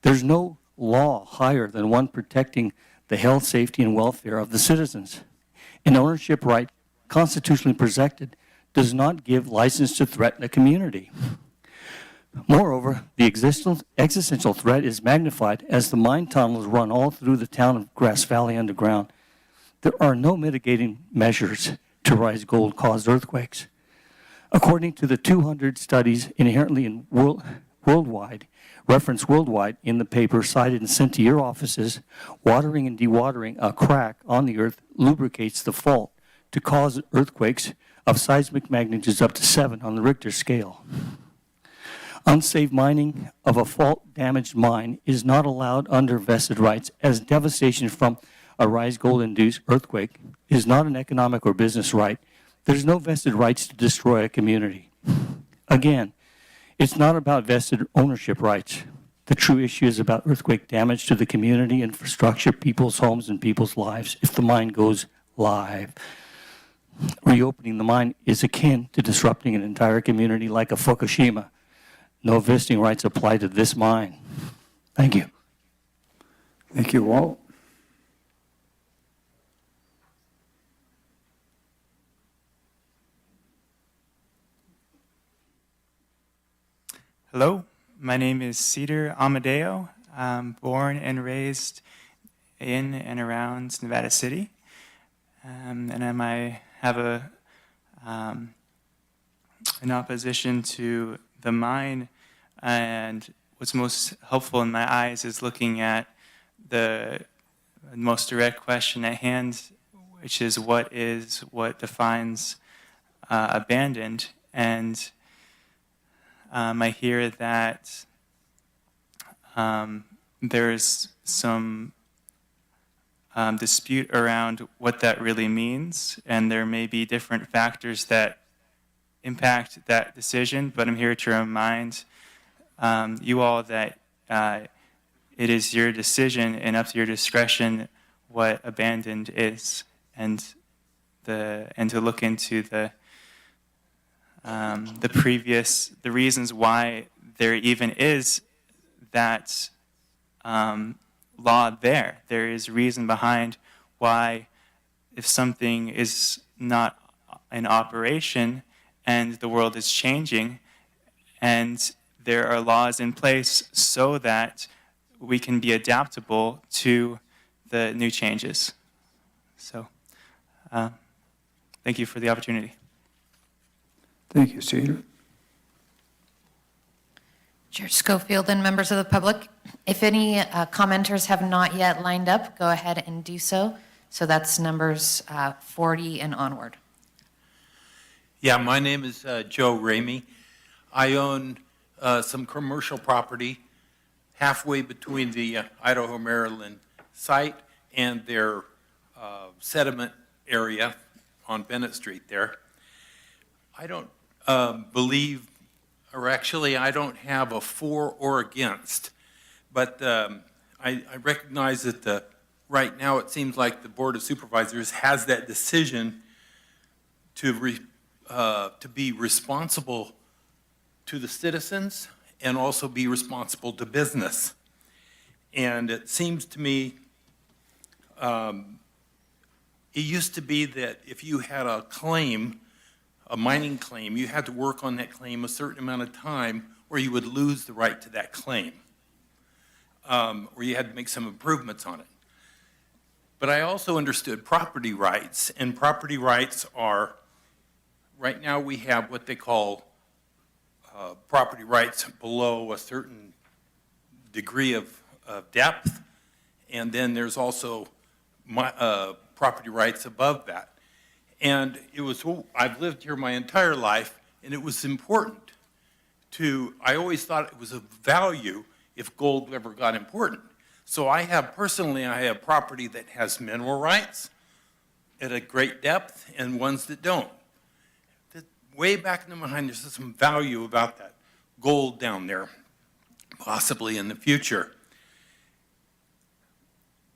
There's no law higher than one protecting the health, safety, and welfare of the citizens. An ownership right constitutionally protected does not give license to threaten a community. Moreover, the existential threat is magnified as the mine tunnels run all through the town of Grass Valley underground. There are no mitigating measures to rise gold-caused earthquakes. According to the 200 studies inherently in referenced worldwide in the paper cited and sent to your offices, watering and dewatering a crack on the earth lubricates the fault to cause earthquakes of seismic magnitudes up to 7 on the Richter scale. Unsafe mining of a fault-damaged mine is not allowed under vested rights, as devastation from a rise gold-induced earthquake is not an economic or business right. There's no vested rights to destroy a community. Again, it's not about vested ownership rights. The true issue is about earthquake damage to the community, infrastructure, people's homes, and people's lives if the mine goes live. Reopening the mine is akin to disrupting an entire community like a Fukushima. No vesting rights apply to this mine. Thank you. Thank you, Walt. Hello, my name is Cedar Amadeo. I'm born and raised in and around Nevada City. And I have an opposition to the mine, and what's most helpful in my eyes is looking at the most direct question at hand, which is what defines abandoned. And I hear that there's some dispute around what that really means, and there may be different factors that impact that decision, but I'm here to remind you all that it is your decision and up to your discretion what abandoned is, and to look into the reasons why there even is that law there. There is reason behind why, if something is not in operation and the world is changing, and there are laws in place so that we can be adaptable to the new changes. So, thank you for the opportunity. Thank you, Cedar. Chair Schofield and members of the public, if any commenters have not yet lined up, go ahead and do so. So that's numbers 40 and onward. Yeah, my name is Joe Ramey. I own some commercial property halfway between the Idaho, Maryland site and their sediment area on Bennett Street there. I don't believe, or actually I don't have a for or against, but I recognize that right now it seems like the Board of Supervisors has that decision to be responsible to the citizens and also be responsible to business. And it seems to me, it used to be that if you had a claim, a mining claim, you had to work on that claim a certain amount of time or you would lose the right to that claim. Or you had to make some improvements on it. But I also understood property rights, and property rights are, right now we have what they call property rights below a certain degree of depth, and then there's also property rights above that. And it was, I've lived here my entire life, and it was important I always thought it was of value if gold ever got important. So I have property that has mineral rights at a great depth and ones that don't. Way back in the mind, there's some value about that gold down there, possibly in the future.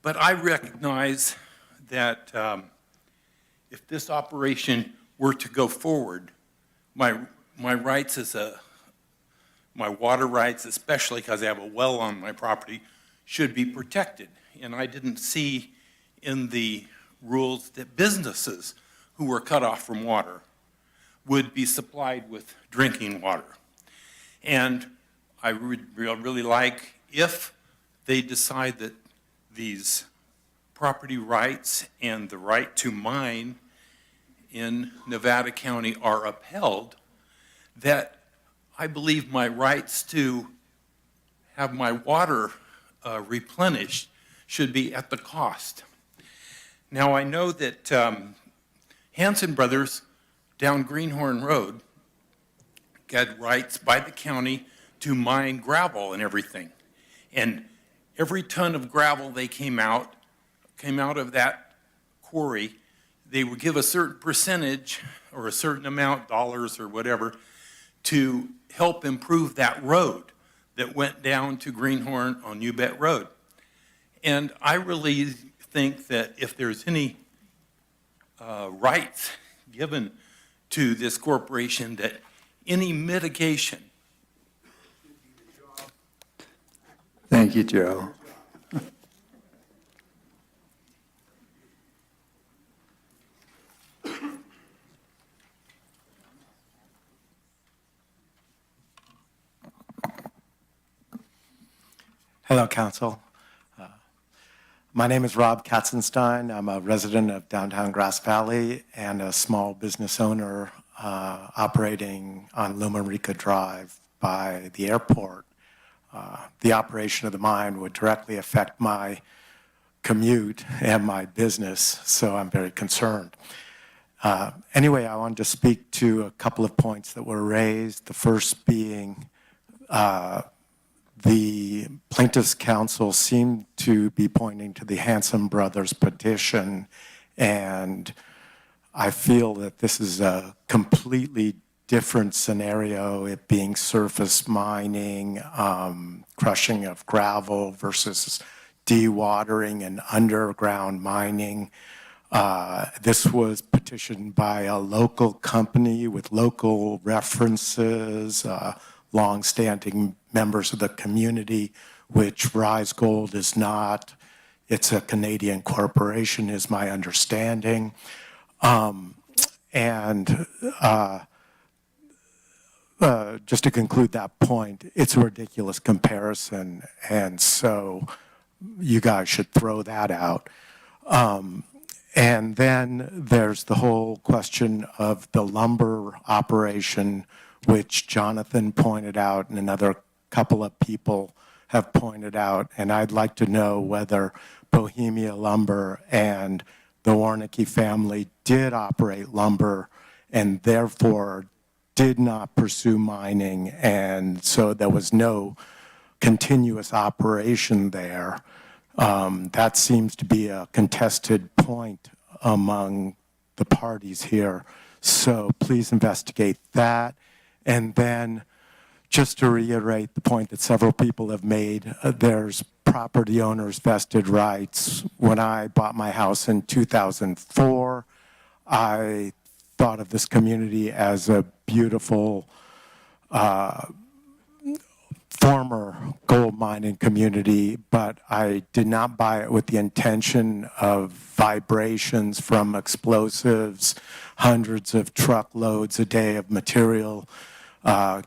But I recognize that if this operation were to go forward, my rights my water rights, especially because I have a well on my property, should be protected. And I didn't see in the rules that businesses who were cut off from water would be supplied with drinking water. And I would really like, if they decide that these property rights and the right to mine in Nevada County are upheld, that I believe my rights to have my water replenished should be at the cost. Now I know that Hanson Brothers down Greenhorn Road got rights by the county to mine gravel and everything. And every ton of gravel they came out of that quarry, they would give a certain percentage or a certain amount, dollars or whatever, to help improve that road that went down to Greenhorn on Ubet Road. And I really think that if there's any rights given to this corporation, that any mitigation. Thank you, Joe. Hello, Council. My name is Rob Katzenstein. I'm a resident of downtown Grass Valley and a small business owner operating on Loma Rica Drive by the airport. The operation of the mine would directly affect my commute and my business, so I'm very concerned. Anyway, I wanted to speak to a couple of points that were raised. The first being the plaintiff's counsel seemed to be pointing to the Hanson Brothers petition, and I feel that this is a completely different scenario, it being surface mining, crushing of gravel versus dewatering and underground mining. This was petitioned by a local company with local references, long-standing members of the community, which Rise Gold is not. It's a Canadian corporation, is my understanding. Just to conclude that point, it's a ridiculous comparison, and so you guys should throw that out. And then there's the whole question of the lumber operation, which Jonathan pointed out and another couple of people have pointed out, and I'd like to know whether Bohemia Lumber and the Warnicki family did operate lumber and therefore did not pursue mining, and so there was no continuous operation there. That seems to be a contested point among the parties here. So please investigate that. And then, just to reiterate the point that several people have made, there's property owners' vested rights. When I bought my house in 2004, I thought of this community as a beautiful former gold mining community, but I did not buy it with the intention of vibrations from explosives, hundreds of truckloads a day of material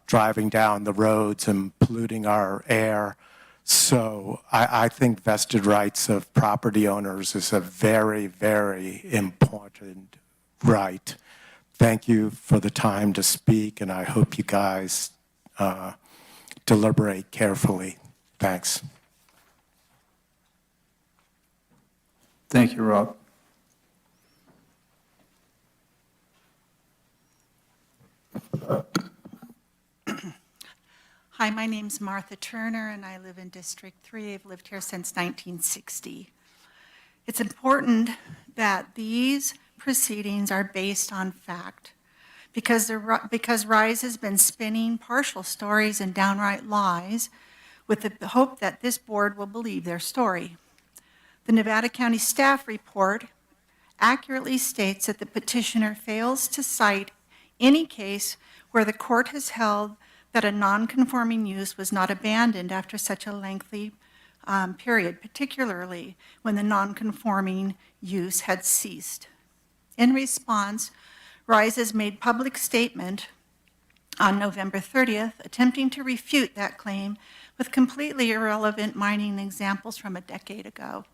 driving down the roads and polluting our air. So I think vested rights of property owners is a very, very important right. Thank you for the time to speak, and I hope you guys deliberate carefully. Thanks. Thank you, Rob. Hi, my name's Martha Turner, and I live in District 3. I've lived here since 1960. It's important that these proceedings are based on fact, because RISE has been spinning partial stories and downright lies with the hope that this board will believe their story. The Nevada County staff report accurately states that the petitioner fails to cite any case where the court has held that a non-conforming use was not abandoned after such a lengthy period, particularly when the non-conforming use had ceased. In response, RISE has made public statement on November 30th, attempting to refute that claim with completely irrelevant mining examples from a decade ago.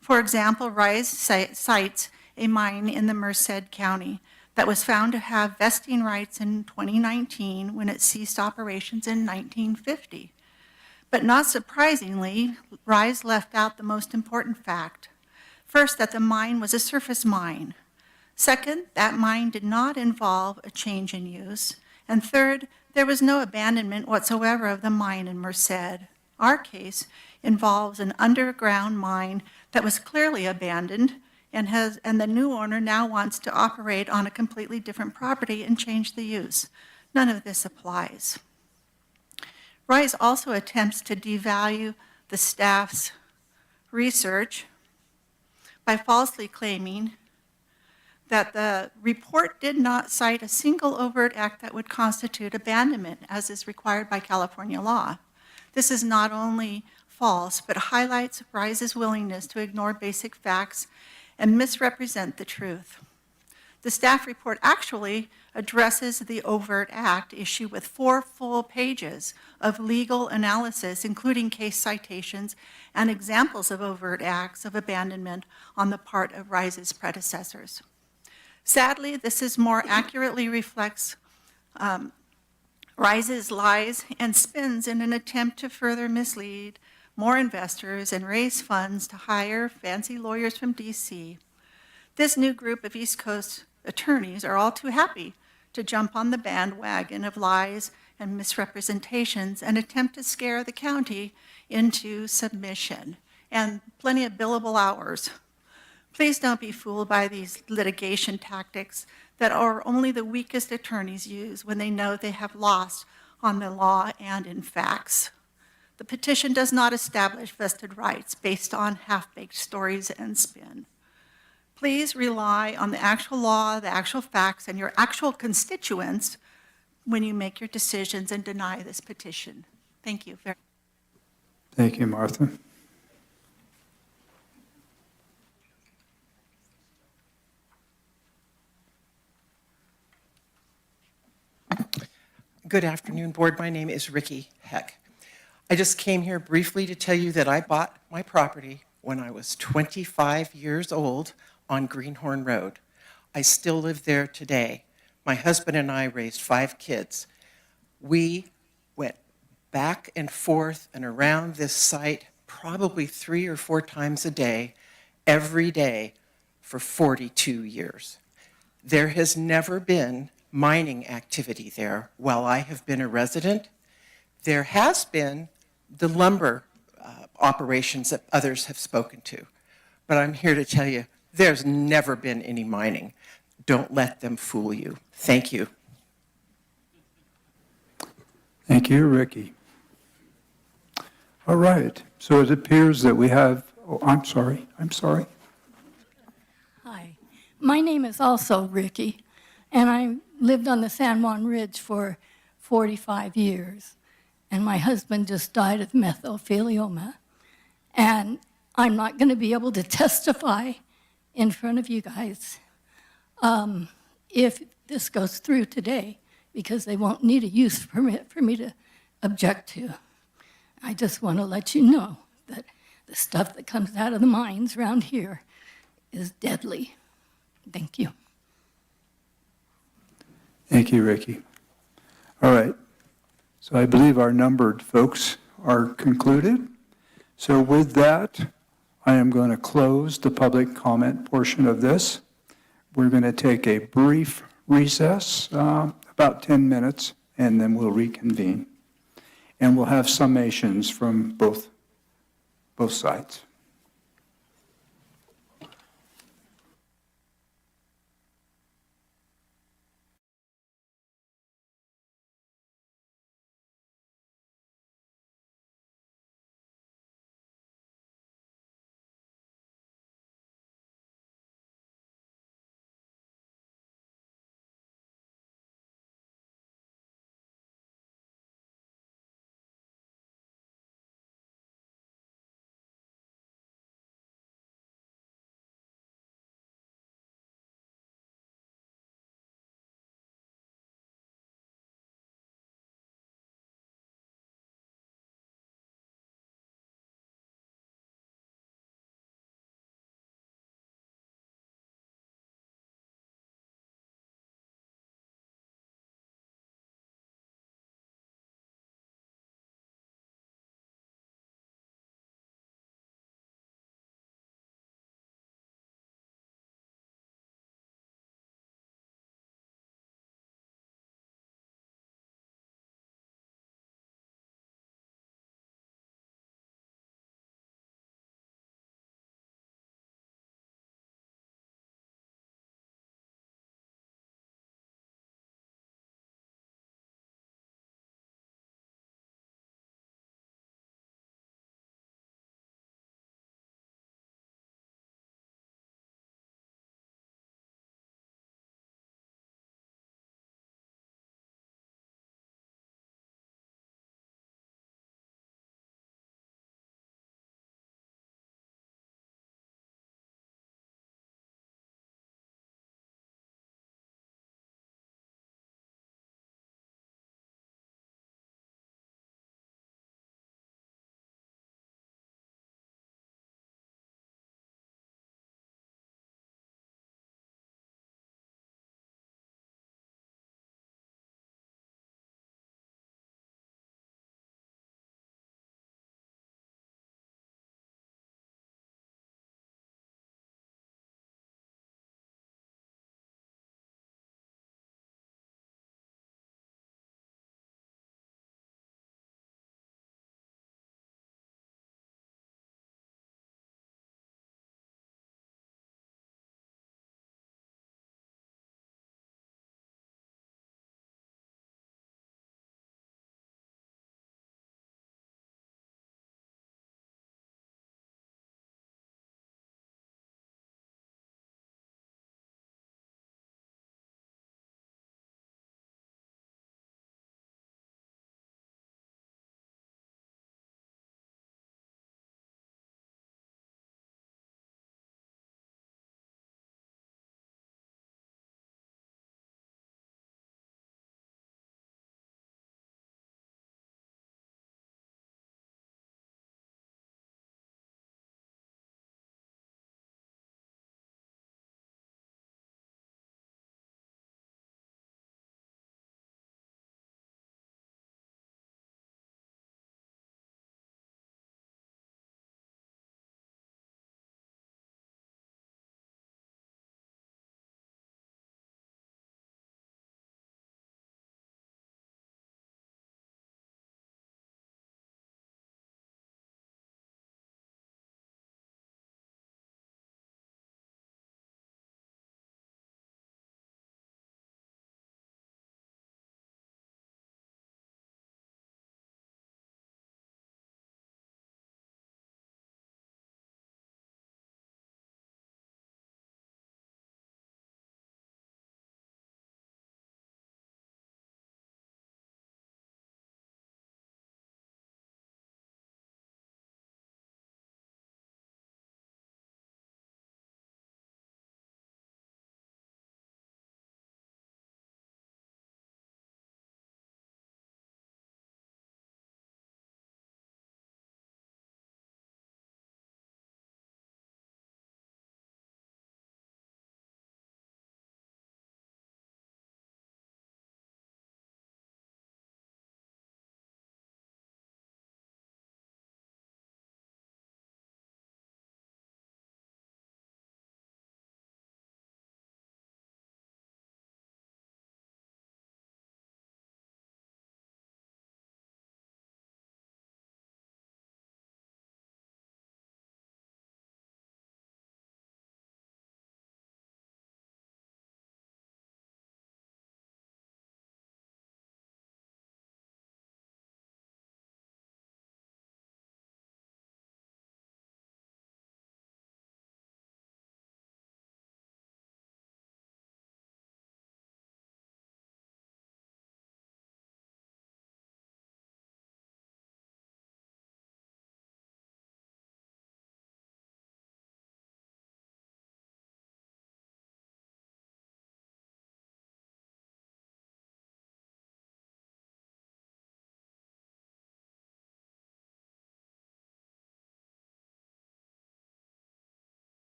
For example, RISE cites a mine in the Merced County that was found to have vesting rights in 2019 when it ceased operations in 1950. But not surprisingly, RISE left out the most important fact. First, that the mine was a surface mine. Second, that mine did not involve a change in use. And third, there was no abandonment whatsoever of the mine in Merced. Our case involves an underground mine that was clearly abandoned, and the new owner now wants to operate on a completely different property and change the use. None of this applies. RISE also attempts to devalue the staff's research by falsely claiming that the report did not cite a single overt act that would constitute abandonment, as is required by California law. This is not only false, but highlights RISE's willingness to ignore basic facts and misrepresent the truth. The staff report actually addresses the overt act issue with 4 full pages of legal analysis, including case citations and examples of overt acts of abandonment on the part of RISE's predecessors. Sadly, this is more accurately reflects RISE's lies and spins in an attempt to further mislead more investors and raise funds to hire fancy lawyers from DC. This new group of East Coast attorneys are all too happy to jump on the bandwagon of lies and misrepresentations and attempt to scare the county into submission and plenty of billable hours. Please don't be fooled by these litigation tactics that are only the weakest attorneys use when they know they have lost on the law and in facts. The petition does not establish vested rights based on half-baked stories and spin. Please rely on the actual law, the actual facts, and your actual constituents when you make your decisions and deny this petition. Thank you. Thank you, Martha. Good afternoon, board. My name is Ricky Heck. I just came here briefly to tell you that I bought my property when I was 25 years old on Greenhorn Road. I still live there today. My husband and I raised 5 kids. We went back and forth and around this site probably 3 or 4 times a day, every day, for 42 years. There has never been mining activity there while I have been a resident. There has been the lumber operations that others have spoken to. But I'm here to tell you, there's never been any mining. Don't let them fool you. Thank you. Thank you, Ricky. All right, so it appears that we have, oh, I'm sorry. Hi, my name is also Ricky, and I lived on the San Juan Ridge for 45 years, and my husband just died of mesothelioma, and I'm not going to be able to testify in front of you guys if this goes through today, because they won't need a use permit for me to object to. I just want to let you know that the stuff that comes out of the mines around here is deadly. Thank you. Thank you, Ricky. All right, so I believe our numbered folks are concluded. So with that, I am going to close the public comment portion of this. We're going to take a brief recess, about 10 minutes, and then we'll reconvene. And we'll have summations from both sides.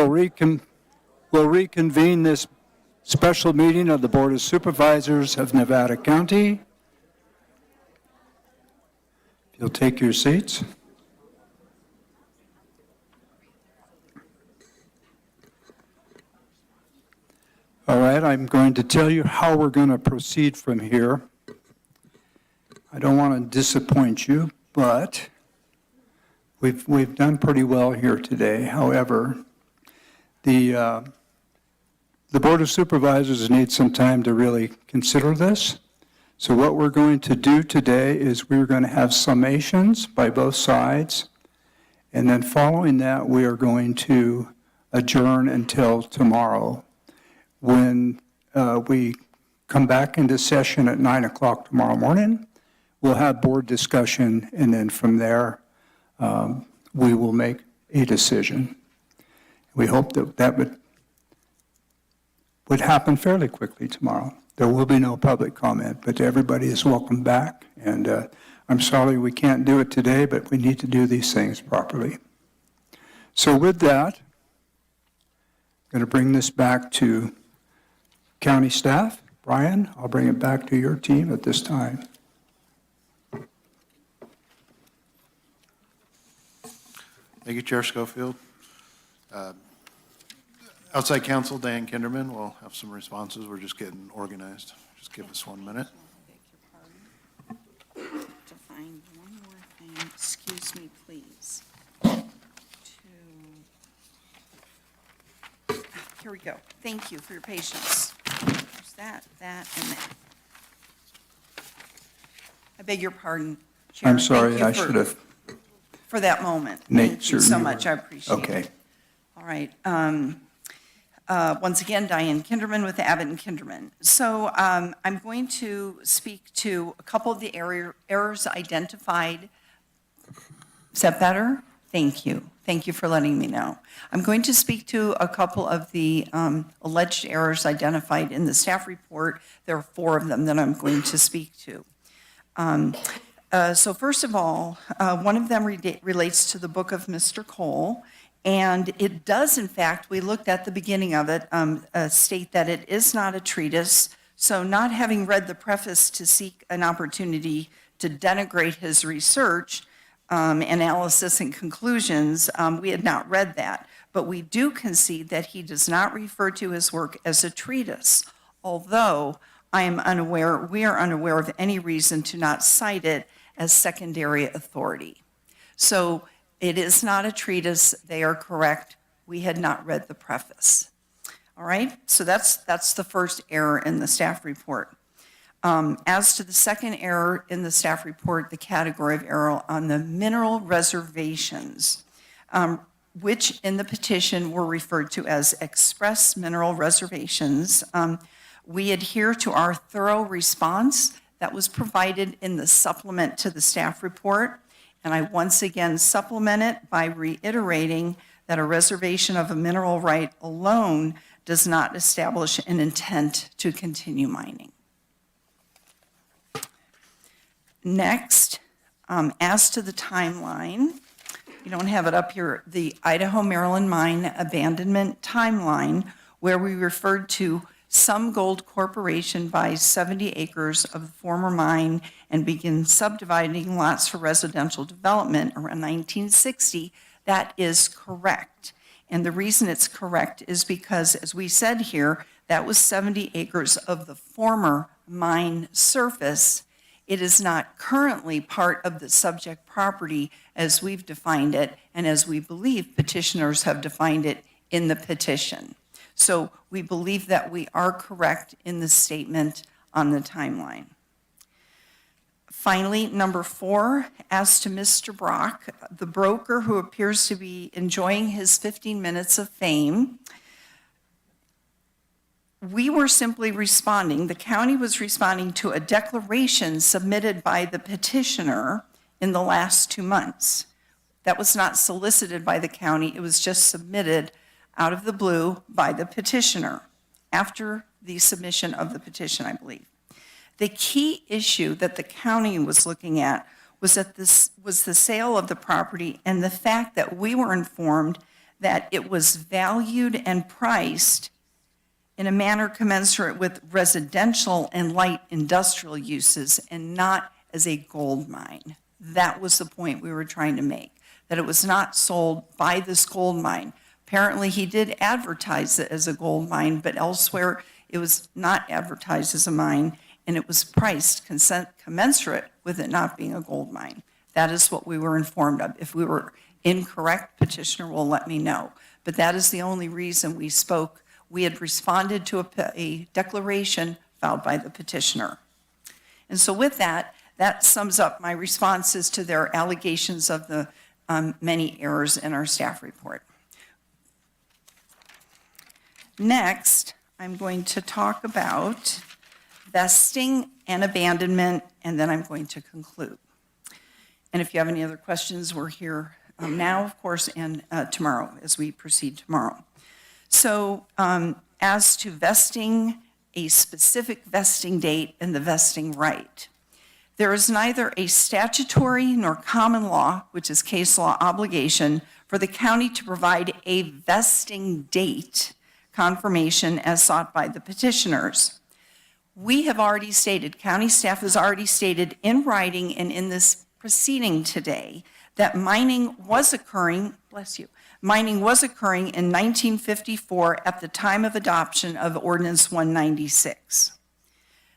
We'll reconvene this special meeting of the Board of Supervisors of Nevada County. If you'll take your seats. All right, I'm going to tell you how we're going to proceed from here. I don't want to disappoint you, but we've done pretty well here today. However, the Board of Supervisors needs some time to really consider this. So what we're going to do today is we're going to have summations by both sides, and then following that, we are going to adjourn until tomorrow. When we come back into session at 9 o'clock tomorrow morning, we'll have board discussion, and then from there, we will make a decision. We hope that that would happen fairly quickly tomorrow. There will be no public comment, but everybody is welcome back. And I'm sorry we can't do it today, but we need to do these things properly. So with that, I'm going to bring this back to county staff. Brian, I'll bring it back to your team at this time. Thank you, Chair Schofield. Outside counsel, Dan Kinderman, will have some responses. We're just getting organized. Just give us 1 minute. To find one more thing, excuse me, please. Here we go. Thank you for your patience. There's that, and that. I beg your pardon, Chair. I'm sorry, Thank you I should have. for that moment. Make Thank you so certain you much. were- I appreciate it. Okay. All right. Once again, Diane Kinderman with Abbott and Kinderman. So I'm going to speak to a couple of the errors identified. Is that better? Thank you. Thank you for letting me know. I'm going to speak to a couple of the alleged errors identified in the staff report. There are 4 of them that I'm going to speak to. So first of all, one of them relates to the book of Mr. Cole. And it does, in fact, we looked at the beginning of it, state that it is not a treatise. So not having read the preface to seek an opportunity to denigrate his research, analysis and conclusions, we had not read that. But we do concede that he does not refer to his work as a treatise, although we are unaware of any reason to not cite it as secondary authority. So it is not a treatise. They are correct. We had not read the preface. All right, so that's the first error in the staff report. As to the second error in the staff report, the category of error on the mineral reservations, which in the petition were referred to as express mineral reservations, we adhere to our thorough response that was provided in the supplement to the staff report. And I once again supplement it by reiterating that a reservation of a mineral right alone does not establish an intent to continue mining. Next, as to the timeline, you don't have it up here, the Idaho Maryland mine abandonment timeline, where we referred to Some Gold Corporation buys 70 acres of the former mine and begins subdividing lots for residential development around 1960. That is correct. And the reason it's correct is because, as we said here, that was 70 acres of the former mine surface. It is not currently part of the subject property as we've defined it and as we believe petitioners have defined it in the petition. So we believe that we are correct in the statement on the timeline. Finally, number 4, as to Mr. Brock, the broker who appears to be enjoying his 15 minutes of fame, we were simply responding, the county was responding to a declaration submitted by the petitioner in the last 2 months. That was not solicited by the county, it was just submitted out of the blue by the petitioner after the submission of the petition, I believe. The key issue that the county was looking at was that this was the sale of the property and the fact that we were informed that it was valued and priced in a manner commensurate with residential and light industrial uses and not as a gold mine. That was the point we were trying to make, that it was not sold by this gold mine. Apparently, he did advertise it as a gold mine, but elsewhere it was not advertised as a mine, and it was priced commensurate with it not being a gold mine. That is what we were informed of. If we were incorrect, petitioner will let me know. But that is the only reason we spoke. We had responded to a declaration filed by the petitioner. And so with that, that sums up my responses to their allegations of the many errors in our staff report. Next, I'm going to talk about vesting and abandonment, and then I'm going to conclude. And if you have any other questions, we're here now, of course, and tomorrow as we proceed tomorrow. So as to vesting, a specific vesting date and the vesting right, there is neither a statutory nor common law, which is case law obligation, for the county to provide a vesting date confirmation as sought by the petitioners. We have already stated, county staff has already stated in writing and in this proceeding today that mining was occurring, bless you, mining was occurring in 1954 at the time of adoption of Ordinance 196.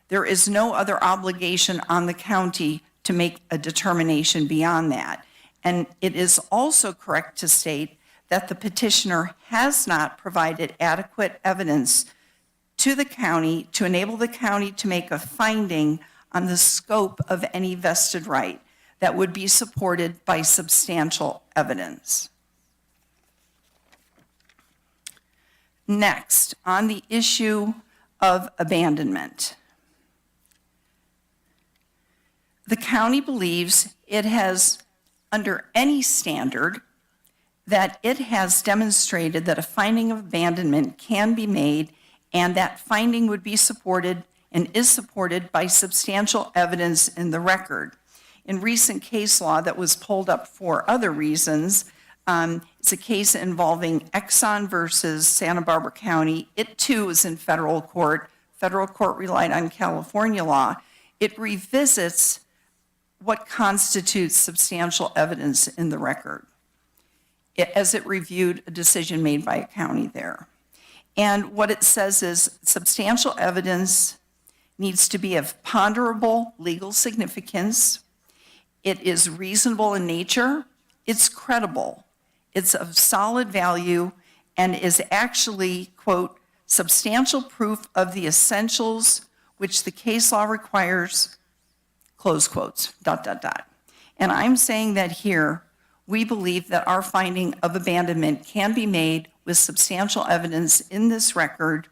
There is no other obligation on the county to make a determination beyond that. And it is also correct to state that the petitioner has not provided adequate evidence to the county to enable the county to make a finding on the scope of any vested right that would be supported by substantial evidence. Next, on the issue of abandonment. The county believes it has, under any standard, that it has demonstrated that a finding of abandonment can be made and that finding would be supported and is supported by substantial evidence in the record. In recent case law that was pulled up for other reasons, it's a case involving Exxon versus Santa Barbara County. It too is in federal court. Federal court relied on California law. It revisits what constitutes substantial evidence in the record as it reviewed a decision made by a county there. And what it says is substantial evidence needs to be of ponderable legal significance. It is reasonable in nature. It's credible. It's of solid value and is actually, quote, substantial proof of the essentials which the case law requires, close quotes, ... And I'm saying that here, we believe that our finding of abandonment can be made with substantial evidence in this record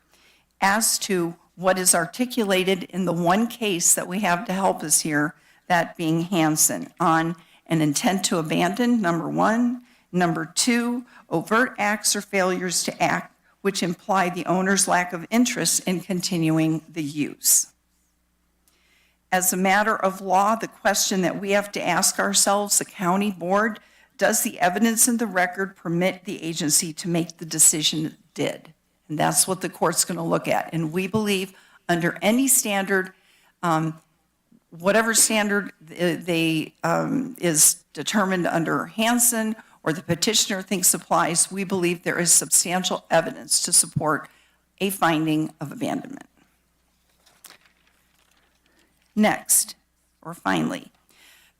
as to what is articulated in the one case that we have to help us here, that being Hansen, on an intent to abandon, number one. Number two, overt acts or failures to act which imply the owner's lack of interest in continuing the use. As a matter of law, the question that we have to ask ourselves, the county board, does the evidence in the record permit the agency to make the decision it did? And that's what the court's going to look at. And we believe under any standard, whatever standard is determined under Hansen or the petitioner thinks applies, we believe there is substantial evidence to support a finding of abandonment. Next, or finally,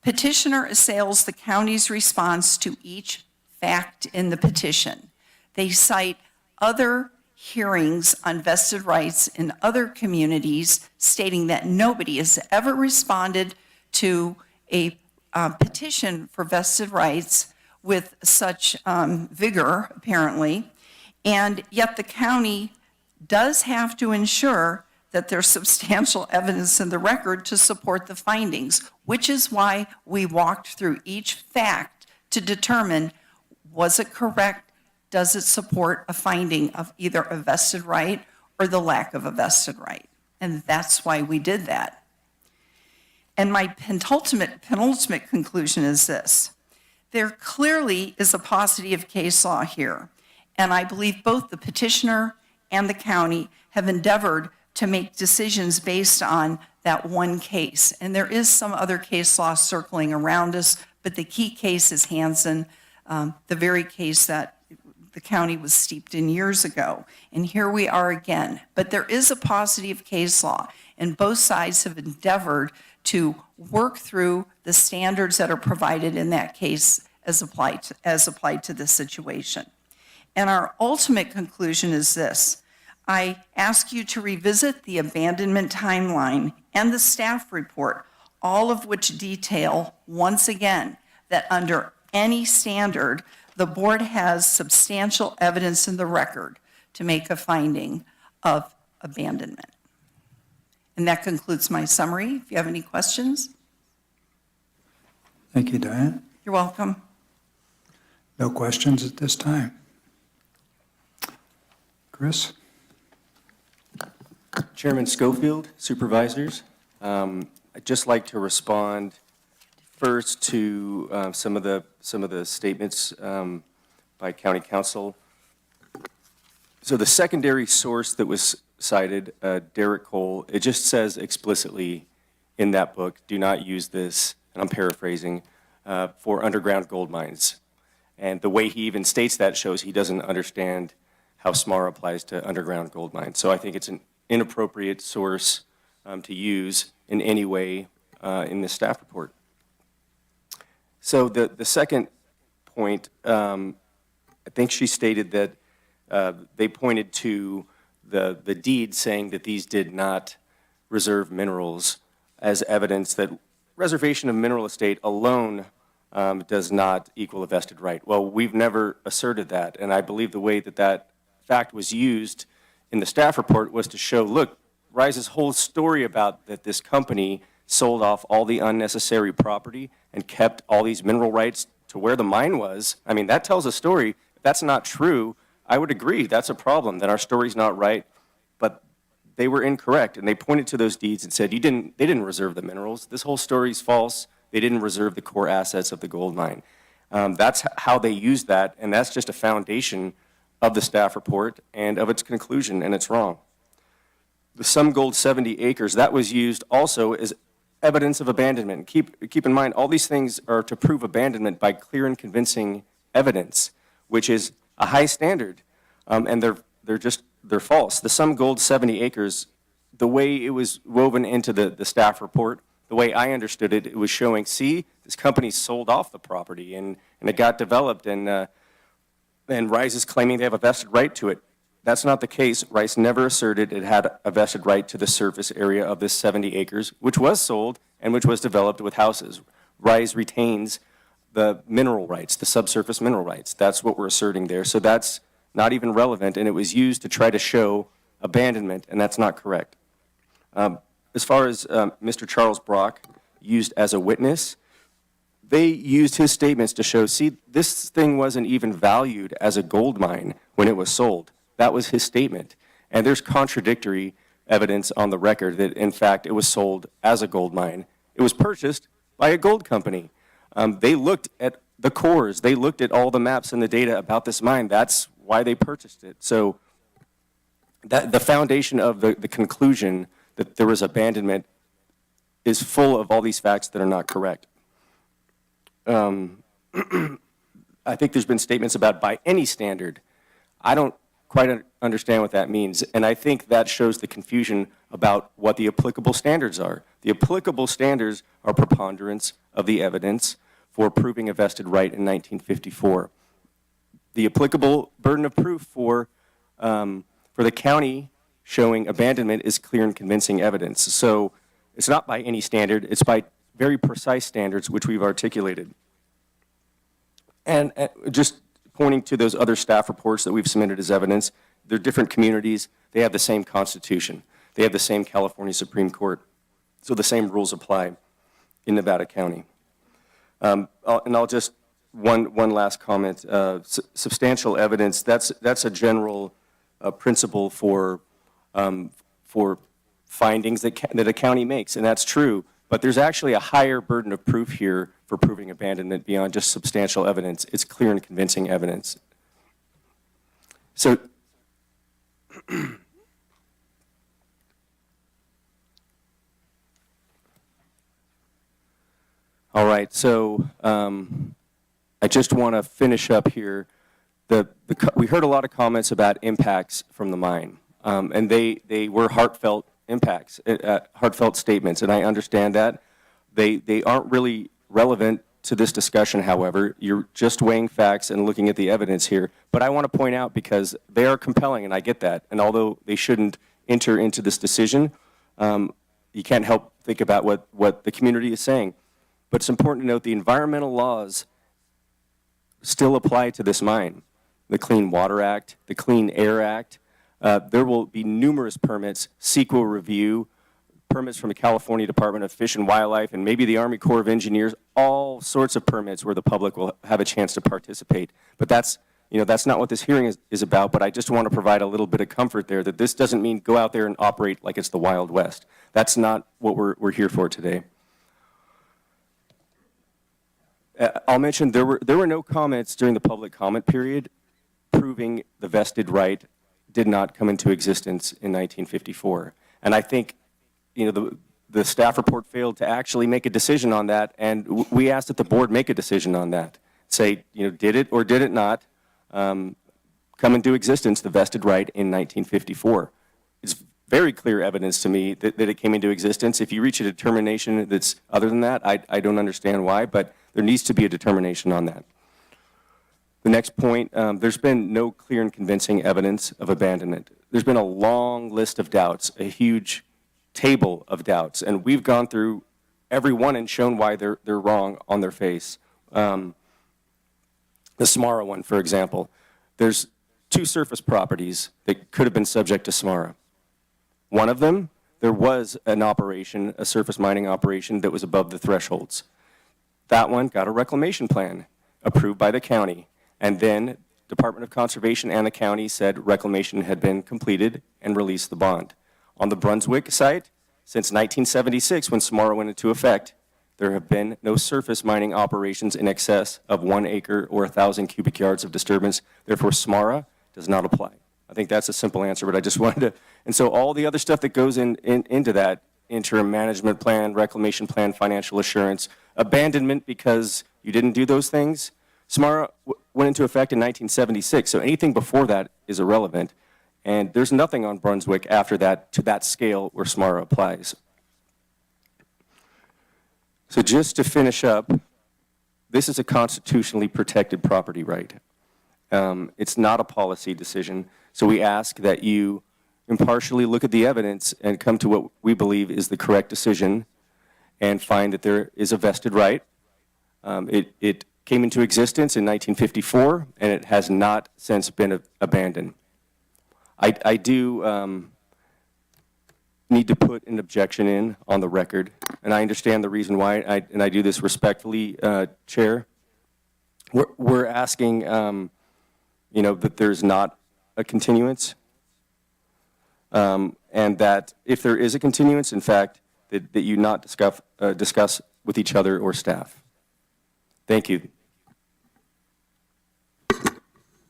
petitioner assails the county's response to each fact in the petition. They cite other hearings on vested rights in other communities, stating that nobody has ever responded to a petition for vested rights with such vigor, apparently, and yet the county does have to ensure that there's substantial evidence in the record to support the findings, which is why we walked through each fact to determine, was it correct? Does it support a finding of either a vested right or the lack of a vested right? And that's why we did that. And my penultimate conclusion is this. There clearly is a paucity of case law here. And I believe both the petitioner and the county have endeavored to make decisions based on that one case. And there is some other case law circling around us, but the key case is Hansen, the very case that the county was steeped in years ago. And here we are again. But there is a positive case law, and both sides have endeavored to work through the standards that are provided in that case as applied to this situation. And our ultimate conclusion is this. I ask you to revisit the abandonment timeline and the staff report, all of which detail, once again, that under any standard, the board has substantial evidence in the record to make a finding of abandonment. And that concludes my summary. If you have any questions. Thank you, Diane. You're welcome. No questions at this time. Chris? Chairman Schofield, Supervisors, I'd just like to respond first to some of the statements by County Council. So the secondary source that was cited, Derek Cole, it just says explicitly in that book, do not use this, and I'm paraphrasing, for underground gold mines. And the way he even states that shows he doesn't understand how SMAR applies to underground gold mines. So I think it's an inappropriate source to use in any way in the staff report. So the second point, I think she stated that they pointed to the deed saying that these did not reserve minerals as evidence that reservation of mineral estate alone does not equal a vested right. Well, we've never asserted that, and I believe the way that that fact was used in the staff report was to show, look, Rise's whole story about that this company sold off all the unnecessary property and kept all these mineral rights to where the mine was. I mean, that tells a story. If that's not true, I would agree that's a problem, that our story's not right, but they were incorrect, and they pointed to those deeds and said, they didn't reserve the minerals. This whole story's false. They didn't reserve the core assets of the gold mine. That's how they used that, and that's just a foundation of the staff report and of its conclusion, and it's wrong. The Some Gold 70 acres, that was used also as evidence of abandonment. Keep in mind, all these things are to prove abandonment by clear and convincing evidence, which is a high standard, and they're false. The Some Gold 70 acres, the way it was woven into the staff report, the way I understood it, it was showing, see, this company sold off the property, and it got developed, and Rice is claiming they have a vested right to it. That's not the case. Rice never asserted it had a vested right to the surface area of this 70 acres, which was sold and which was developed with houses. Rice retains the mineral rights, the subsurface mineral rights. That's what we're asserting there. So that's not even relevant, and it was used to try to show abandonment, and that's not correct. As far as Mr. Charles Brock used as a witness, they used his statements to show, see, this thing wasn't even valued as a gold mine when it was sold. That was his statement. And there's contradictory evidence on the record that, in fact, it was sold as a gold mine. It was purchased by a gold company. They looked at the cores. They looked at all the maps and the data about this mine. That's why they purchased it. So the foundation of the conclusion that there was abandonment is full of all these facts that are not correct. I think there's been statements about by any standard. I don't quite understand what that means, and I think that shows the confusion about what the applicable standards are. The applicable standards are preponderance of the evidence for proving a vested right in 1954. The applicable burden of proof for the county showing abandonment is clear and convincing evidence. So it's not by any standard, it's by very precise standards which we've articulated. And just pointing to those other staff reports that we've submitted as evidence, they're different communities, they have the same Constitution, they have the same California Supreme Court, so the same rules apply in Nevada County. And I'll just, one last comment, substantial evidence, that's a general principle for findings that a county makes, and that's true. But there's actually a higher burden of proof here for proving abandonment beyond just substantial evidence. It's clear and convincing evidence. So, all right, so I just want to finish up here. We heard a lot of comments about impacts from the mine, and they were heartfelt impacts, heartfelt statements, and I understand that. They aren't really relevant to this discussion, however. You're just weighing facts and looking at the evidence here. But I want to point out, because they are compelling, and I get that, and although they shouldn't enter into this decision, you can't help think about what the community is saying. But it's important to note the environmental laws still apply to this mine. The Clean Water Act, the Clean Air Act. There will be numerous permits, CEQA review, permits from the California Department of Fish and Wildlife, and maybe the Army Corps of Engineers, all sorts of permits where the public will have a chance to participate. But that's not what this hearing is about, but I just want to provide a little bit of comfort there that this doesn't mean go out there and operate like it's the Wild West. That's not what we're here for today. I'll mention there were no comments during the public comment period proving the vested right did not come into existence in 1954. And I think, the staff report failed to actually make a decision on that, and we asked that the board make a decision on that. Say, did it or did it not come into existence, the vested right in 1954? It's very clear evidence to me that it came into existence. If you reach a determination that's other than that, I don't understand why, but there needs to be a determination on that. The next point, there's been no clear and convincing evidence of abandonment. There's been a long list of doubts, a huge table of doubts, and we've gone through every one and shown why they're wrong on their face. The SMARA one, for example, there's 2 surface properties that could have been subject to SMARA. One of them, there was an operation, a surface mining operation that was above the thresholds. That one got a reclamation plan approved by the county, and then Department of Conservation and the county said reclamation had been completed and released the bond. On the Brunswick site, since 1976, when SMARA went into effect, there have been no surface mining operations in excess of 1 acre or 1,000 cubic yards of disturbance. Therefore, SMARA does not apply. I think that's a simple answer, but I just wanted to, and so all the other stuff that goes into that, interim management plan, reclamation plan, financial assurance, abandonment because you didn't do those things, SMARA went into effect in 1976, so anything before that is irrelevant. And there's nothing on Brunswick after that to that scale where SMARA applies. So just to finish up, this is a constitutionally protected property right. It's not a policy decision. So we ask that you impartially look at the evidence and come to what we believe is the correct decision and find that there is a vested right. It came into existence in 1954, and it has not since been abandoned. I do need to put an objection in on the record, and I understand the reason why, and I do this respectfully, Chair. We're asking, that there's not a continuance, and that if there is a continuance, in fact, that you not discuss with each other or staff. Thank you.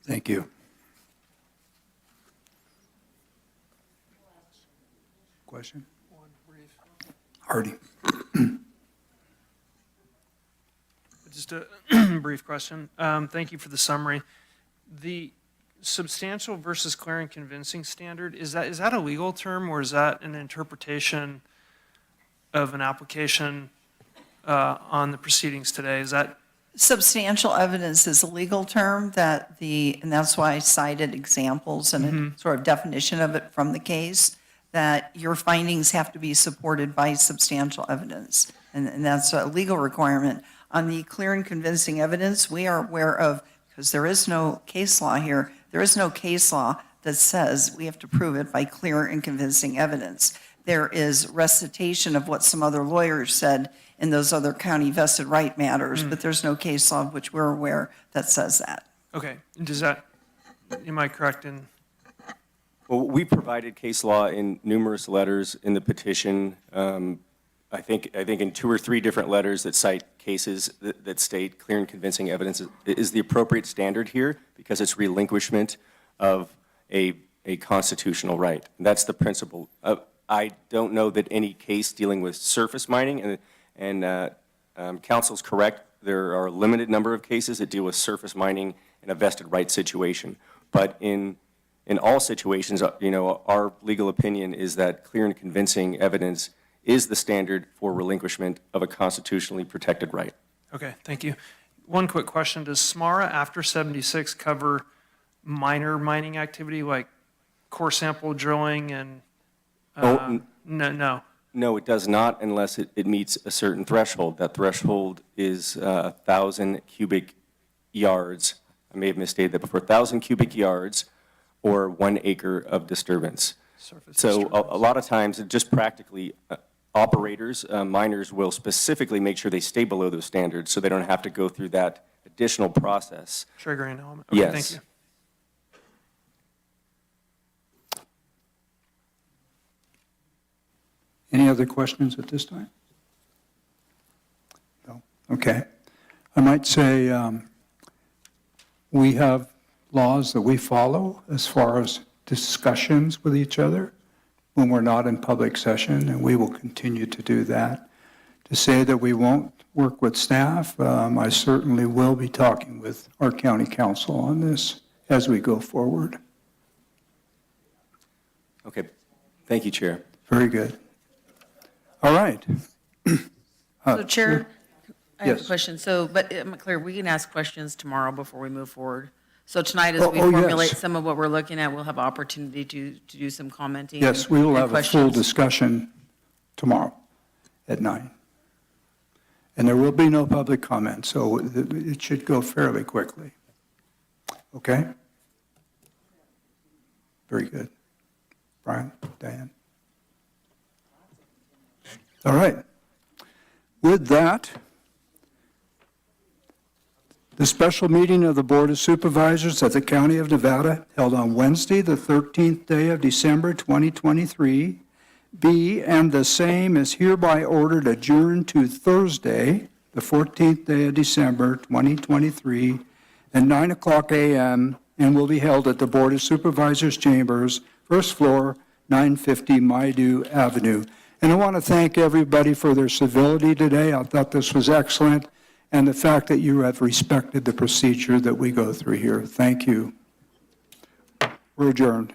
Thank you. Question? Hardy. Just a brief question. Thank you for the summary. The substantial versus clear and convincing standard, is that a legal term, or is that an interpretation of an application on the proceedings today? Is that Substantial evidence is a legal term and that's why I cited examples and a sort of definition of it from the case, that your findings have to be supported by substantial evidence. And that's a legal requirement. On the clear and convincing evidence, we are aware of, because there is no case law here, there is no case law that says we have to prove it by clear and convincing evidence. There is recitation of what some other lawyers said in those other county vested right matters, but there's no case law of which we're aware that says that. okay? Am I correct in? Well, we provided case law in numerous letters in the petition. I think in 2 or 3 different letters that cite cases that state clear and convincing evidence is the appropriate standard here, because it's relinquishment of a constitutional right. And that's the principle. I don't know that any case dealing with surface mining, and council's correct, there are a limited number of cases that deal with surface mining in a vested right situation. But in all situations, our legal opinion is that clear and convincing evidence is the standard for relinquishment of a constitutionally protected right. Okay, thank you. One quick question. Does SMARA after 76 cover minor mining activity like core sample drilling and, no? No, it does not unless it meets a certain threshold. That threshold is 1,000 cubic yards. I may have misstated that before. 1,000 cubic yards or 1 acre of disturbance. So a lot of times, just practically, operators, miners will specifically make sure they stay below those standards so they don't have to go through that additional process. Triggering element. Okay, Yes. thank you. Any other questions at this time? No? Okay. I might say we have laws that we follow as far as discussions with each other when we're not in public session, and we will continue to do that. To say that we won't work with staff, I certainly will be talking with our county council on this as we go forward. Okay. Thank you, Chair. Very good. All right. So Chair, I have a yes. question. So, but I'm clear, we can ask questions tomorrow before we move forward. So tonight, as we Oh, formulate yes. some of what we're looking at, we'll have opportunity to do some commenting. Yes, we will and have a full questions. discussion tomorrow at 9. And there will be no public comment, so it should go fairly quickly. Okay? Very good. Brian, Diane? All right. With that, the special meeting of the Board of Supervisors of the County of Nevada held on Wednesday, the 13th day of December, 2023, be and the same is hereby ordered adjourned to Thursday, the 14th day of December, 2023, at 9:00 a.m. and will be held at the Board of Supervisors Chambers, first floor, 950 Maidu Avenue. And I want to thank everybody for their civility today. I thought this was excellent, and the fact that you have respected the procedure that we go through here. Thank you. We're adjourned.